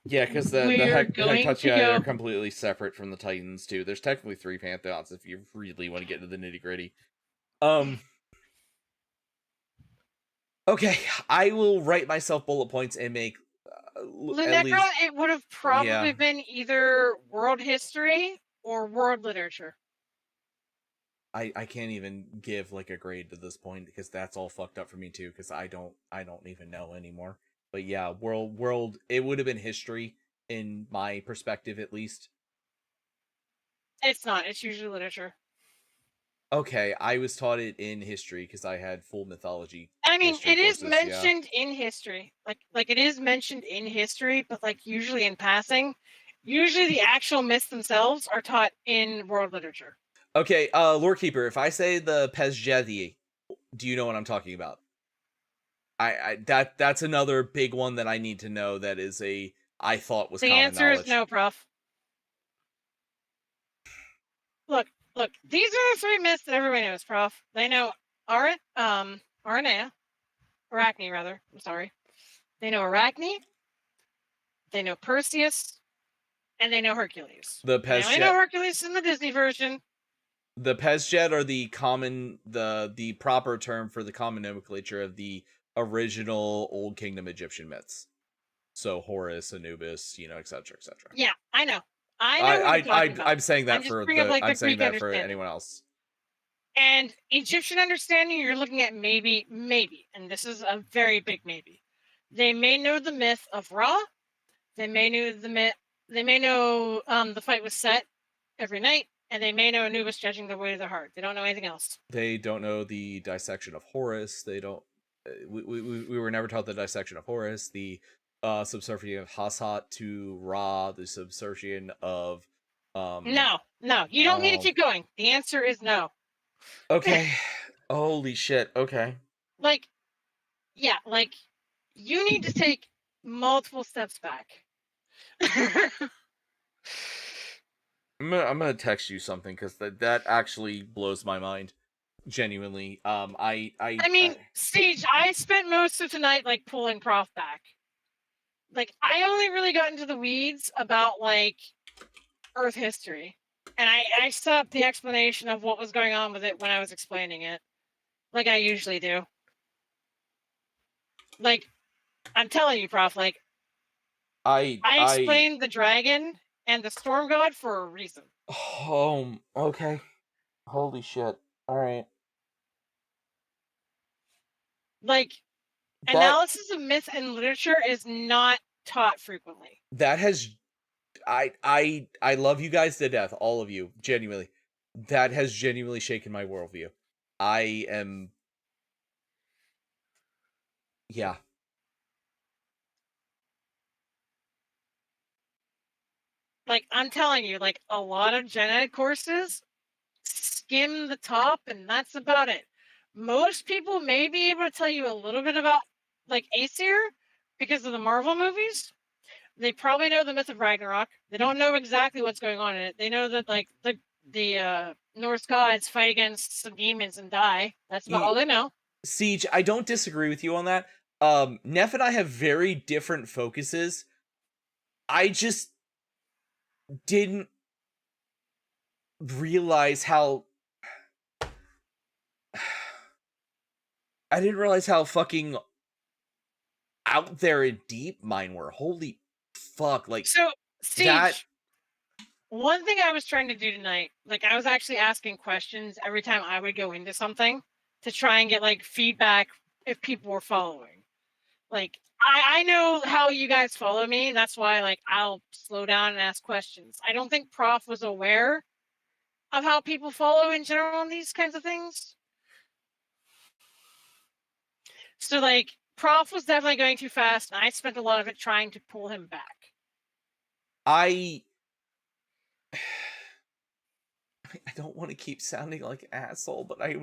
Yeah, because the We're going to Hectantiae go- are completely separate from the Titans, too. There's technically 3 pantheons if you really want to get into the nitty-gritty. Okay, I will write myself bullet points and make at Lunecra, least... it would have probably Yeah. been either world history or world literature. I can't even give like a grade to this point because that's all fucked up for me too because I don't even know anymore. But yeah, world it would have been history in my perspective at least. It's not. It's usually literature. Okay, I was taught it in history because I had full mythology. I mean, history it is courses, yeah. mentioned in history. Like it is mentioned in history, but like usually in passing. Usually the actual myths themselves are taught in world literature. Okay, Lore Keeper, if I say the Pesjedi, do you know what I'm talking about? That's another big one that I need to know that is I thought was The common answer knowledge. is no, Prof. Look, these are the 3 myths that everybody knows, Prof. They know Arachne, rather. I'm sorry. They know Arachne, they know Perseus, and they know Hercules. The They only know Hercules in the Disney version. The Pesjet are the common, the proper term for the common nomenclature of the original Old Kingdom Egyptian myths. So Horus, Anubis, etc., etc. Yeah, I know. I know what you're talking about. I'm saying that I'm just for bringing up, like, the I'm saying Greek that for understanding. anyone else. And Egyptian understanding, you're looking at maybe, and this is a very big maybe. They may know the myth of Ra. They may know the myth. They may know the fight was Set every night, and they may know Anubis judging the way of their heart. They don't know anything else. They don't know the dissection of Horus. They don't. We were never taught the dissection of Horus. The subservient of Hassat to Ra. The subservient of No, you don't need to keep going. The answer is no. Okay. Holy shit. Okay. You need to take multiple steps back. I'm gonna text you something because that actually blows my mind. Genuinely. I mean, Siege, I spent most of tonight pulling Prof back. I only really got into the weeds about Earth history. And I stopped the explanation of what was going on with it when I was explaining it. Like I usually do. I'm telling you, Prof, I explained the dragon and the storm god for a reason. Okay. Holy shit. Alright. Analysis of myth and literature is not taught frequently. That has I love you guys to death, all of you, genuinely. That has genuinely shaken my worldview. I am yeah. I'm telling you, a lot of gen ed courses skim the top and that's about it. Most people may be able to tell you a little bit about Aesir because of the Marvel movies. They probably know the myth of Ragnarok. They don't know exactly what's going on in it. They know that the Norse gods fight against some demons and die. That's about all they know. Siege, I don't disagree with you on that. Neff and I have very different focuses. I just didn't realize how I didn't realize how fucking out there and deep mine were. Holy fuck! Like So, Steve, that. one thing I was trying to do tonight, like I was actually asking questions every time I would go into something to try and get like feedback if people were following. Like I know how you guys follow me, and that's why like I'll slow down and ask questions. I don't think Prof was aware of how people follow in general on these kinds of things. So like Prof was definitely going too fast, and I spent a lot of it trying to pull him back. I don't want to keep sounding like an asshole, but I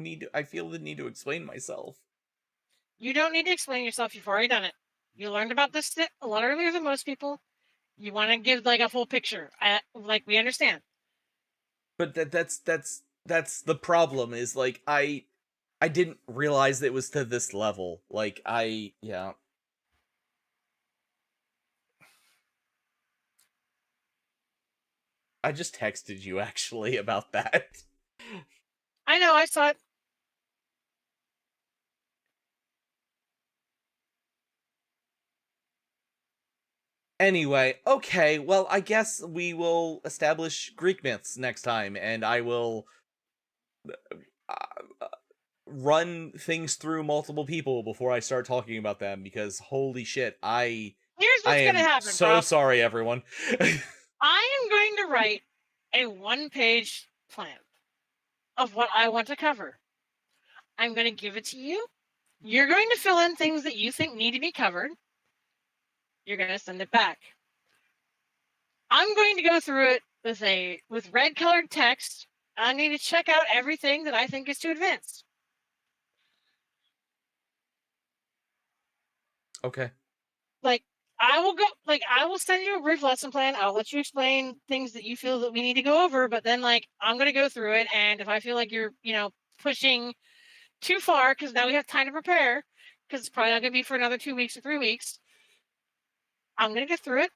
feel the need to explain myself. You don't need to explain yourself. You've already done it. You learned about this a lot earlier than most people. You want to give like a full picture. Like we understand. But that's the problem is like I didn't realize that it was to this level. Like yeah. I just texted you actually about that. I know. I saw it. Anyway, okay, well, I guess we will establish Greek myths next time, and I will run things through multiple people before I start talking about them, because holy shit, Here's what's am going to happen, so Prof. sorry, everyone. I am going to write a one-page plan of what I want to cover. I'm going to give it to you. You're going to fill in things that you think need to be covered. You're going to send it back. I'm going to go through it with red-colored text. I need to check out everything that I think is too advanced. Okay. Like I will send you a brief lesson plan. I'll let you explain things that you feel that we need to go over, but then like I'm going to go through it, and if I feel like you're, pushing too far cuz now we have time to prepare, cuz it's probably not going to be for another 2 weeks or 3 weeks, I'm going to get through it.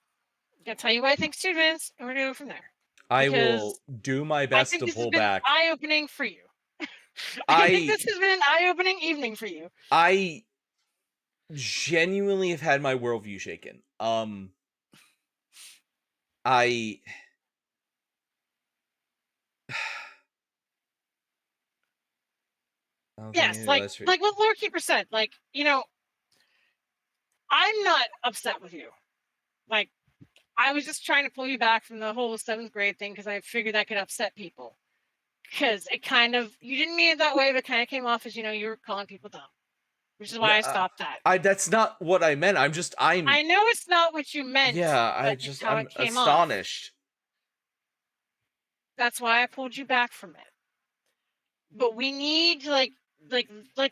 I'm going to tell you what I think's too advanced, and we're going to go from there. I will do my I best think to this has pull been back. eye-opening for you. I think this has been an eye-opening evening for you. I genuinely have had my worldview shaken. Yes, like what Lord Keeper said, like, I'm not upset with you. Like, I was just trying to pull you back from the whole 7th grade thing because I figured that could upset people. Because it kind of, you didn't mean it that way, but it kind of came off as, you were calling people dumb. Which is why I stopped that. That's not what I meant. I know it's not what you meant. Yeah, I'm astonished. That's why I pulled you back from it. But we need, like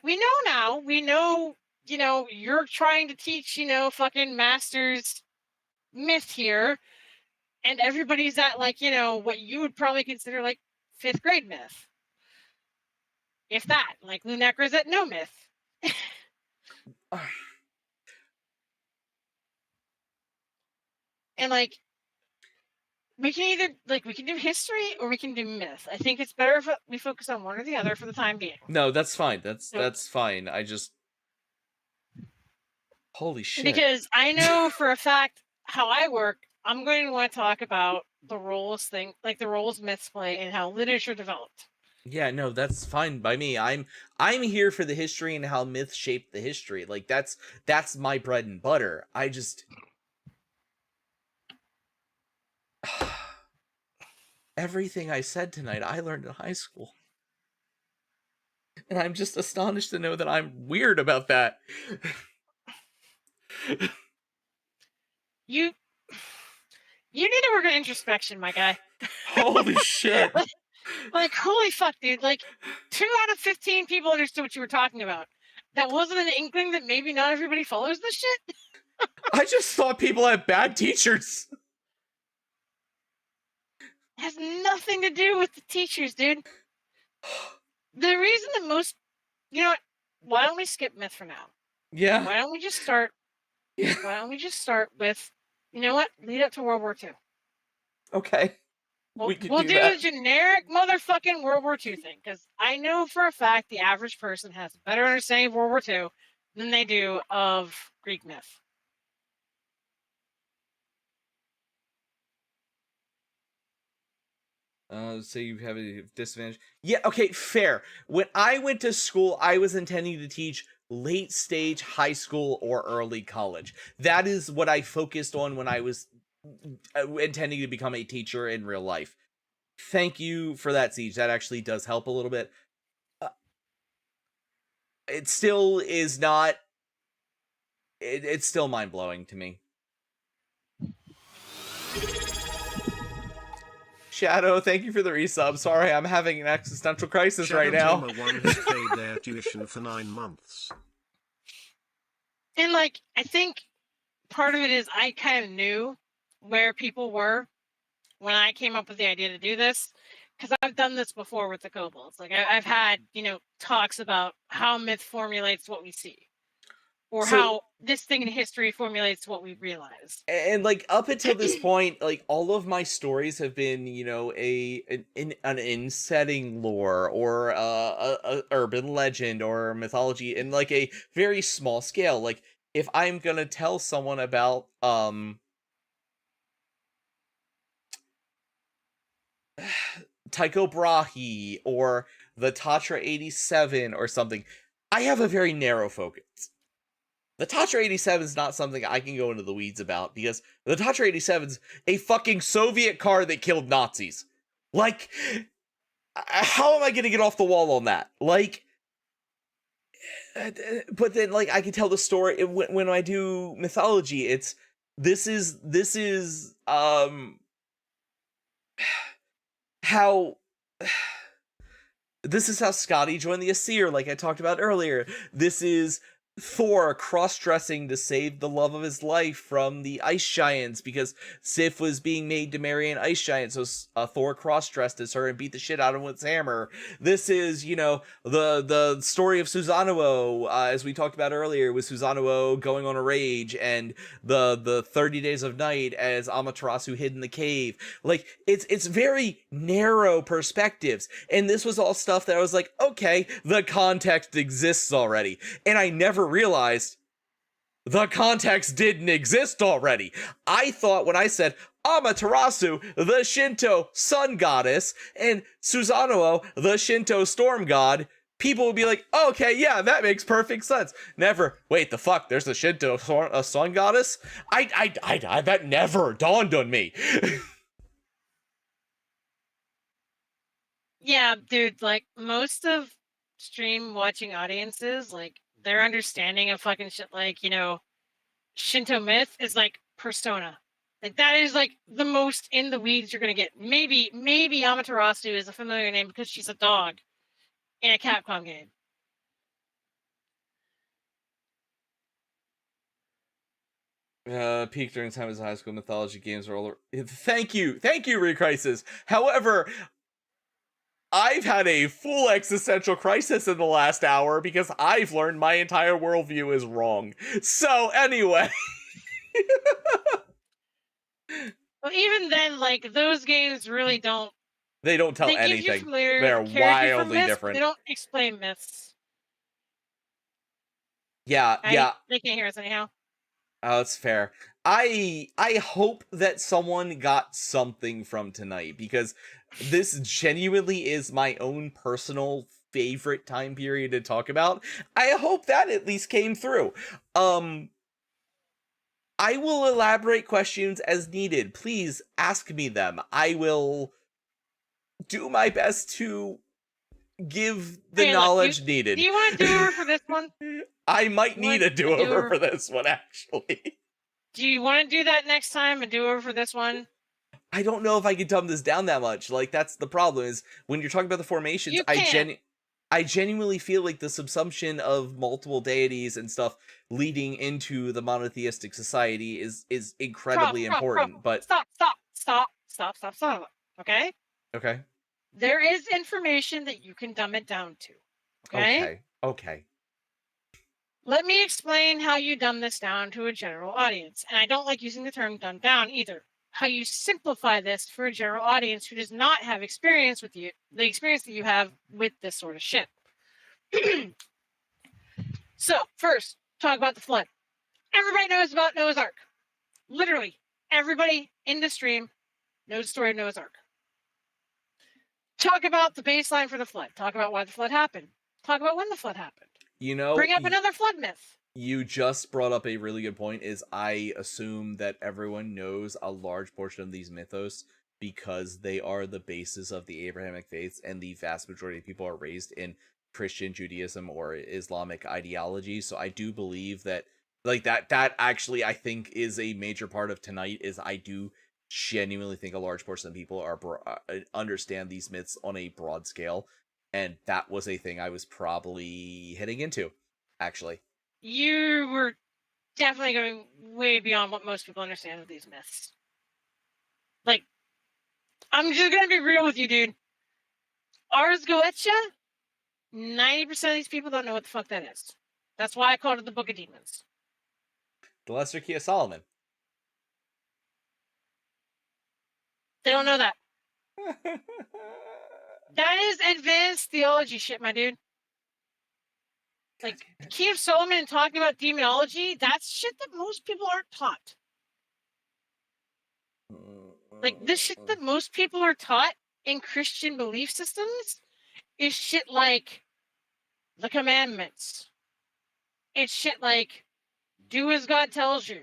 we know now, we know, you're trying to teach, fucking masters myth here, and everybody's at like, what you would probably consider like 5th grade myth, if that. Like Lunecra's at no myth. And like we can either we can do history or we can do myth. I think it's better if we focus on one or the other for the time being. No, that's fine. That's fine. I just holy shit. Because I know for a fact how I work. I'm going to want to talk about the roles thing, like the roles myths play and how literature developed. Yeah, no, that's fine by me. I'm here for the history and how myths shape the history. Like that's my bread and butter. I just everything I said tonight I learned in high school. And I'm just astonished to know that I'm weird about that. You need to work on introspection, my guy. Holy shit. Like, holy fuck, dude. Like, 2 out of 15 people understood what you were talking about. That wasn't an inkling that maybe not everybody follows this shit? I just thought people had bad teachers. It has nothing to do with the teachers, dude. The reason that most... You know what? Why don't we skip myth for now? Yeah. Why don't we just start... Yeah. Why don't we just start with... You know what? Lead up to World War II. Okay. We'll We could do do that. a generic motherfucking World War II thing, because I know for a fact the average person has a better understanding of World War II than they do of Greek myth. So you have a disadvantage. Yeah, okay, fair. When I went to school, I was intending to teach late stage high school or early college. That is what I focused on when I was intending to become a teacher in real life. Thank you for that, Siege. That actually does help a little bit. It still is not. It's still mind blowing to me. Shadow, thank you for the resub. Sorry, I'm having an existential crisis right now. Shadow Tamer 1 has paid their tuition for 9 months. And like, I think part of it is I kind of knew where people were when I came up with the idea to do this, because I've done this before with the kobolds. Like I've had, talks about how myth formulates what we see, or So- how this thing in history formulates what we realize. And like up until this point, like all of my stories have been, an in-setting lore or a urban legend or mythology in like a very small scale. Like if I'm gonna tell someone about Tycho Brahe or the Tatra 87 or something, I have a very narrow focus. The Tatra 87 is not something I can go into the weeds about because the Tatra 87 is a fucking Soviet car that killed Nazis. Like, how am I going to get off the wall on that? Like, but then, like, I can tell the story when I do mythology. This is how Scotty joined the Aesir, like I talked about earlier. This is Thor cross-dressing to save the love of his life from the ice giants because Sif was being made to marry an ice giant, so Thor cross-dressed as her and beat the shit out of him with his hammer. This is, the story of Susanoo, as we talked about earlier, with Susanoo going on a rage, and the 30 Days of Night as Amaterasu hid in the cave. Like, it's very narrow perspectives, and this was all stuff that I was like, okay, the context exists already, and I never realized the context didn't exist already. I thought when I said Amaterasu, the Shinto sun goddess, and Susanoo, the Shinto storm god, people would be like, okay, yeah, that makes perfect sense. Never, wait, the fuck, there's the Shinto sun goddess? I that never dawned on me. Yeah, dude, like most of stream watching audiences, like their understanding of fucking shit like, Shinto myth is like Persona. Like that is like the most in the weeds you're gonna get. Maybe Amaterasu is a familiar name because she's a dog in a Capcom game. Peak during time as high school mythology games are all. Thank you, Recrisis. However, I've had a full existential crisis in the last hour because I've learned my entire worldview is wrong. So anyway. Well, even then, like those games really don't. They don't tell They give you anything. familiar They're characters from wildly myths, different. They don't explain myths. Yeah. They can't hear us anyhow. Oh, that's fair. I hope that someone got something from tonight because this genuinely is my own personal favorite time period to talk about. I hope that at least came through. I will elaborate questions as needed. Please ask me them. I will do my best to give the knowledge needed. Do you want to do over for this one? I might need a do-over for this one, actually. Do you want to do that next time and do over for this one? I don't know if I could dumb this down that much. Like, that's the problem, is when you're talking about the formations, I genuinely feel like the subsumption of multiple deities and stuff leading into the monotheistic society is incredibly important. But Stop. Okay? Okay. There is information that you can dumb it down to. Okay. Let me explain how you dumb this down to a general audience. And I don't like using the term dumb down either. how you simplify this for a general audience who does not have experience with you, the experience that you have with this sort of shit. So, first, talk about the flood. Everybody knows about Noah's Ark. Literally, everybody in the stream knows the story of Noah's Ark. Talk about the baseline for the flood. Talk about why the flood happened. Talk about when the flood happened. You know, Bring up another flood myth. You just brought up a really good point. Is I assume that everyone knows a large portion of these mythos because they are the basis of the Abrahamic faiths, and the vast majority of people are raised in Christian, Judaism, or Islamic ideology. So I do believe that, like, that actually I think is a major part of tonight. Is I do genuinely think a large portion of people are understand these myths on a broad scale, and that was a thing I was probably hitting into, actually. You were definitely going way beyond what most people understand of these myths. Like, I'm just gonna be real with you, dude. Ars Goetia, 90% of these people don't know what the fuck that is. That's why I called it the Book of Demons. The Lesser Key of Solomon. They don't know that. That is advanced theology shit, my dude. Like, the Key of Solomon and talking about demonology, that's shit that most people aren't taught. Like, this shit that most people are taught in Christian belief systems is shit like the commandments. It's shit like, do as God tells you.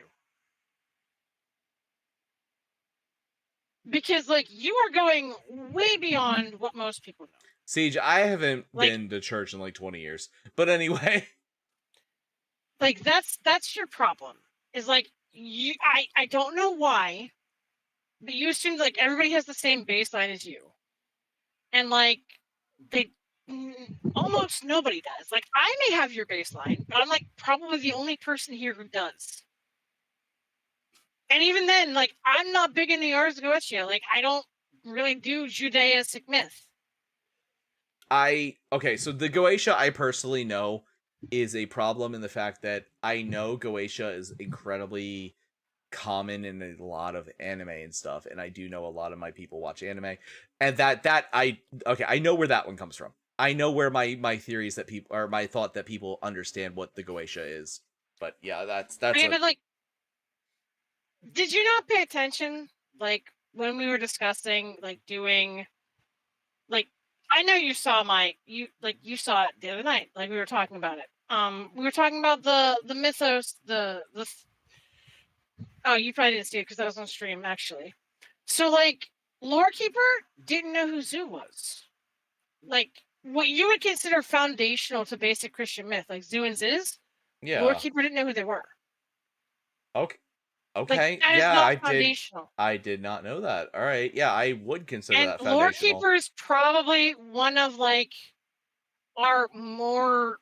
Because, like, you are going way beyond what most people know. Siege, I haven't Like, been to church in like 20 years. But anyway. Like, that's your problem. Is like, I don't know why, but you assume like everybody has the same baseline as you. And like, almost nobody does. Like, I may have your baseline, but I'm like probably the only person here who does. And even then, like, I'm not big in the Ars Goetia. Like, I don't really do Judaistic myth. Okay, so the Goetia I personally know is a problem in the fact that I know Goetia is incredibly common in a lot of anime and stuff, and I do know a lot of my people watch anime, and I know where that one comes from. I know where my theories that people, or my thought that people understand what the Goetia is. But yeah, that's But like, did you not pay attention, like, when we were discussing, like, doing, like, I know you saw you saw it the other night, like, we were talking about it. We were talking about the mythos, oh, you probably didn't see it because that was on stream, actually. So, like, Lorekeeper didn't know who Zoo was. Like, what you would consider foundational to basic Christian myth, like Zoo and Ziz, yeah. Lorekeeper didn't know who they were. Okay. Like, Yeah, foundational. I did not know that. All right. Yeah, I would consider And that foundational. Lorekeeper is probably one of, like, our more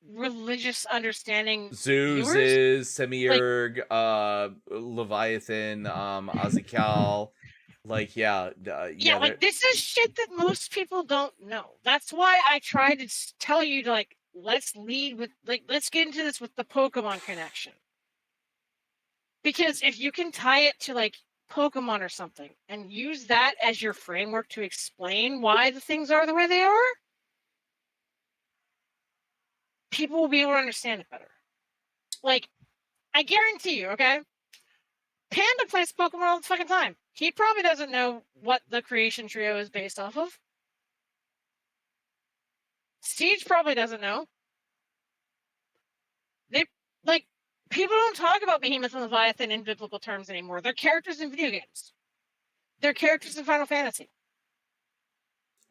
religious understanding Zeus viewers. is Semiurg, Leviathan, Azikal. Like, yeah, like, this is shit that most people don't know. That's why I try to tell you to, like, let's lead with, like, let's get into this with the Pokemon connection. Because if you can tie it to, like, Pokemon or something and use that as your framework to explain why the things are the way they are, people will be able to understand it better. Like, I guarantee you, okay? Panda plays Pokemon all the fucking time. He probably doesn't know what the Creation Trio is based off of. Siege probably doesn't know. People don't talk about Behemoth and Leviathan in biblical terms anymore. They're characters in video games. They're characters in Final Fantasy.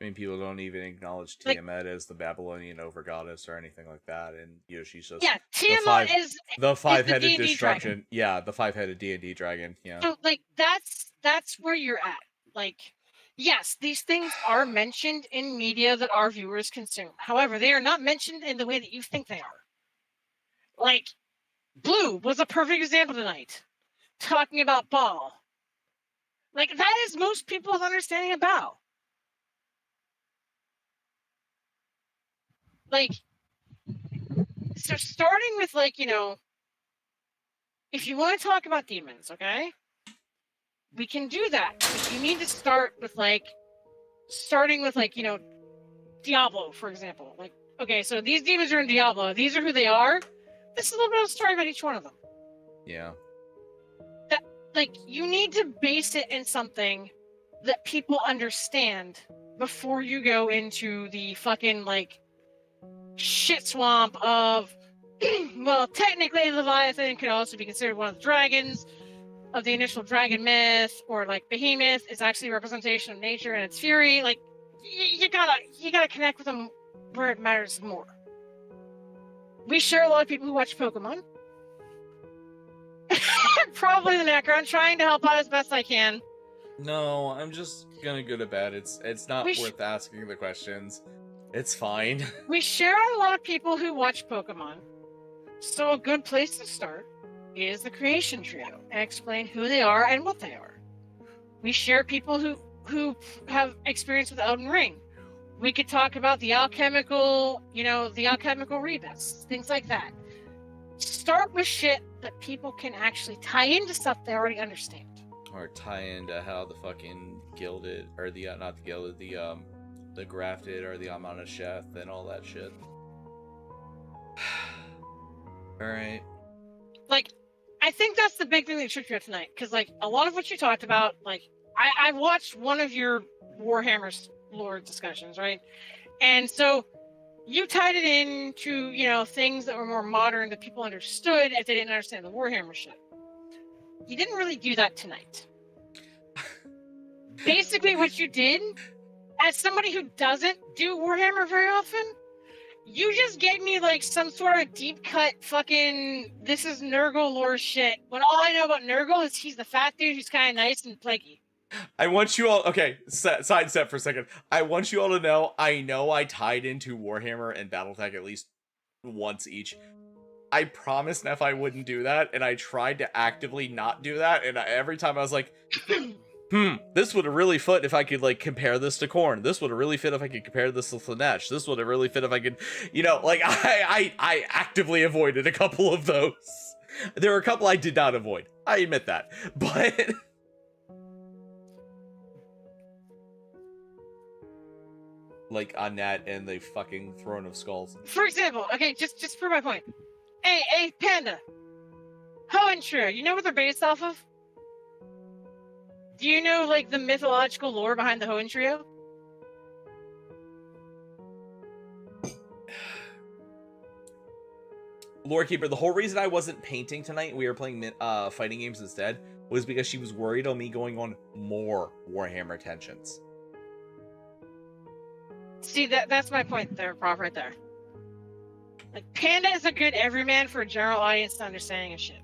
I mean, people don't even acknowledge Tiamat as the Babylonian overgoddess or anything like that, and Yoshi's just Tiamat is the five-headed D&D destruction. dragon. Yeah, the five-headed D&D dragon. Yeah. So, like, that's where you're at. Like, yes, these things are mentioned in media that our viewers consume. However, they are not mentioned in the way that you think they are. Like, Blue was a perfect example tonight, talking about Baal. Like, that is most people's understanding of Baal. Like, so starting with, like, if you want to talk about demons, okay? we can do that. But you need to start with starting with Diablo, for example. Like, okay, so these demons are in Diablo. These are who they are. This is a little bit of a story about each one of them. Yeah. You need to base it in something that people understand before you go into the fucking shit swamp of well, technically Leviathan could also be considered one of the dragons of the initial dragon myth, or Behemoth is actually a representation of nature and its fury. You gotta connect with them where it matters more. We share a lot of people who watch Pokemon. Probably the Necro. I'm trying to help out as best I can. No, I'm just gonna go to bed. It's not worth asking the questions. It's fine. We share a lot of people who watch Pokemon. So a good place to start is the Creation Trio and explain who they are and what they are. We share people who have experience with Elden Ring. We could talk about the alchemical rebus, things like that. Start with shit that people can actually tie into stuff they already understand. Or tie into how the fucking gilded, or the not the gilded, the grafted, or the Amanasheth and all that shit. Alright. I think that's the big thing that tricked you out tonight, because a lot of what you talked about, I watched one of your Warhammer lore discussions, right? And so you tied it into, things that were more modern that people understood if they didn't understand the Warhammer shit. You didn't really do that tonight. Basically, what you did, as somebody who doesn't do Warhammer very often, you just gave me some sort of deep cut fucking this is Nurgle lore shit. When all I know about Nurgle is he's the fat dude who's kind of nice and plaguey. I want you all, okay, sidestep for a second. I want you all to know I tied into Warhammer and Battletech at least once each. I promised Neff I wouldn't do that, and I tried to actively not do that, and every time I was like, this would have really fit if I could, compare this to Korn. This would have really fit if I could compare this to Slanesh. This would have really fit if I could, I actively avoided a couple of those. There were a couple I did not avoid. I admit that. But... on that and the fucking Throne of Skulls. For example, okay, just for my point. Hey, Panda. Hoenn Trio, you know what they're based off of? Do you know, the mythological lore behind the Hoenn Trio? Lorekeeper, the whole reason I wasn't painting tonight and we were playing fighting games instead was because she was worried on me going on more Warhammer tensions. See, that's my point there, Prof, right there. Panda is a good everyman for a general audience understanding of shit.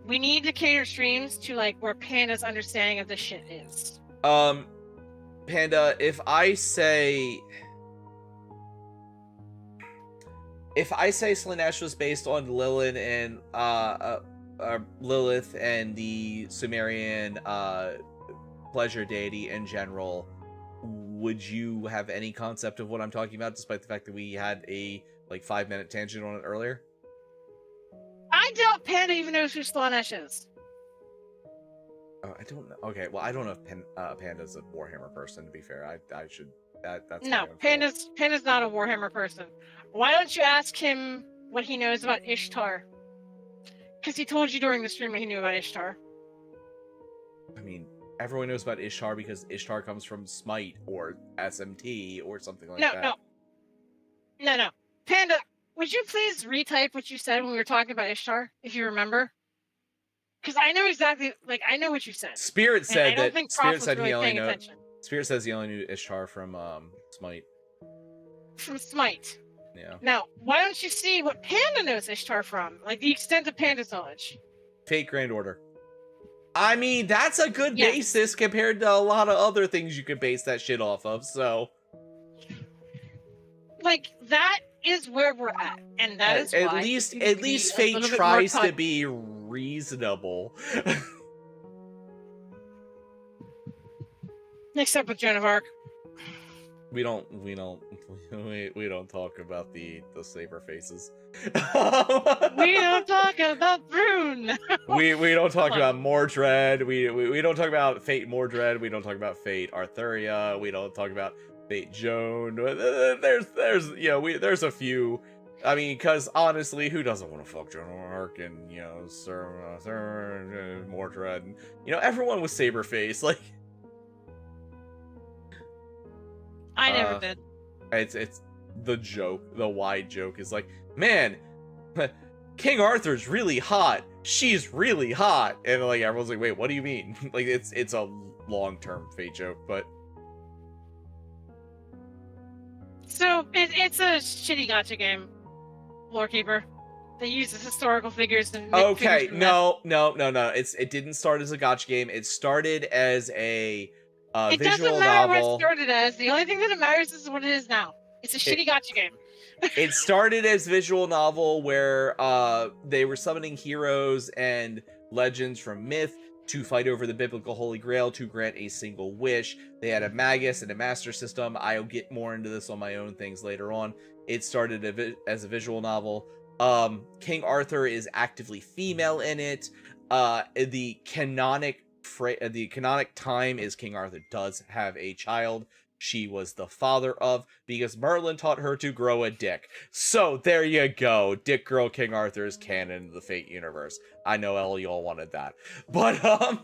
We need to cater streams to, where Panda's understanding of this shit is. Panda, if I say Slanesh was based on Lilith and the Sumerian pleasure deity in general, would you have any concept of what I'm talking about, despite the fact that we had a 5-minute tangent on it earlier? I doubt Panda even knows who Slanesh is. Oh, I don't know. Okay, well, I don't know if Panda's a Warhammer person, to be fair. I should... That's no, Panda's not a Warhammer person. Why don't you ask him what he knows about Ishtar? Because he told you during the stream that he knew about Ishtar. I mean, everyone knows about Ishtar because Ishtar comes from Smite or SMT or something like that. No. Panda, would you please retype what you said when we were talking about Ishtar, if you remember? Because I know exactly, I know what you said. Spirit said that. Spirit said really he only knows. knows. Spirit says he only knew Ishtar from Smite. From Smite. Yeah. Now, why don't you see what Panda knows Ishtar from? The extent of Panda's knowledge. Fate Grand Order. I mean, that's a good Yes. basis compared to a lot of other things you could base that shit off of, so... that is where we're at, and that is at why... least Fate tries to be reasonable. Except with Joan of Arc. We don't talk about the saber faces. We don't talk about Brune. we don't talk Come on. about Mordred. We don't talk about Fate Mordred. We don't talk about Fate Arthuria. We don't talk about Fate Joan. There's there's a few. I mean, because honestly, who doesn't want to fuck Joan of Arc and Sir Mordred? And, everyone with saber face. Like, I never did. it's the joke. The wide joke is like, man, King Arthur's really hot. She's really hot, and like everyone's like, wait, what do you mean? Like, it's a long-term Fate joke, but So it's a shitty gotcha game, Lorekeeper. That uses historical figures and make okay, figures from no. It didn't start as a gotcha game. It started as a it visual doesn't matter novel. what it started as. The only thing that matters is what it is now. It's a shitty gotcha game. It started as visual novel where they were summoning heroes and legends from myth to fight over the biblical Holy Grail to grant a single wish. They had a magus and a master system. I'll get more into this on my own things later on. It started as a visual novel. King Arthur is actively female in it. The canonic time is King Arthur does have a child. She was the father of, because Merlin taught her to grow a dick. So there you go. Dick Girl King Arthur is canon in the Fate universe. I know all y'all wanted that. But, Alright,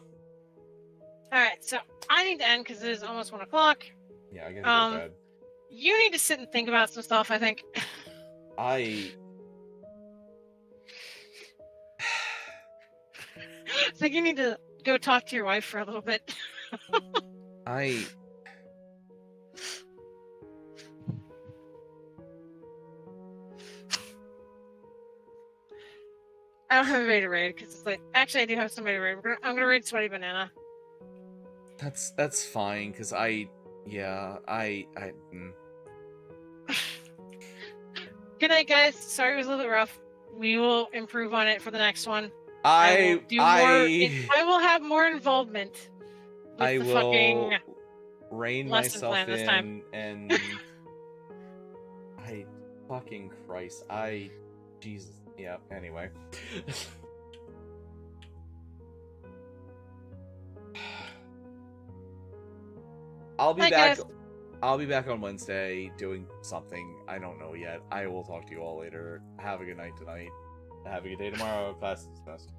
so I need to end because it is almost 1 o'clock. yeah, I gotta go to bed. You need to sit and think about some stuff, I think. I think you need to go talk to your wife for a little bit. I don't have anybody to raid because it's like, actually I do have somebody to raid. I'm gonna raid Sweaty Banana. That's fine, because mm. Good night, guys. Sorry it was a little bit rough. We will improve on it for the next one. I will have more involvement. With I the will fucking rein lesson myself plan this in time. and fucking Christ. Jesus. Yeah, anyway. I'll be Bye, back. guys. I'll be back on Wednesday doing something. I don't know yet. I will talk to you all later. Have a good night tonight. Have a good day tomorrow. Class is dismissed.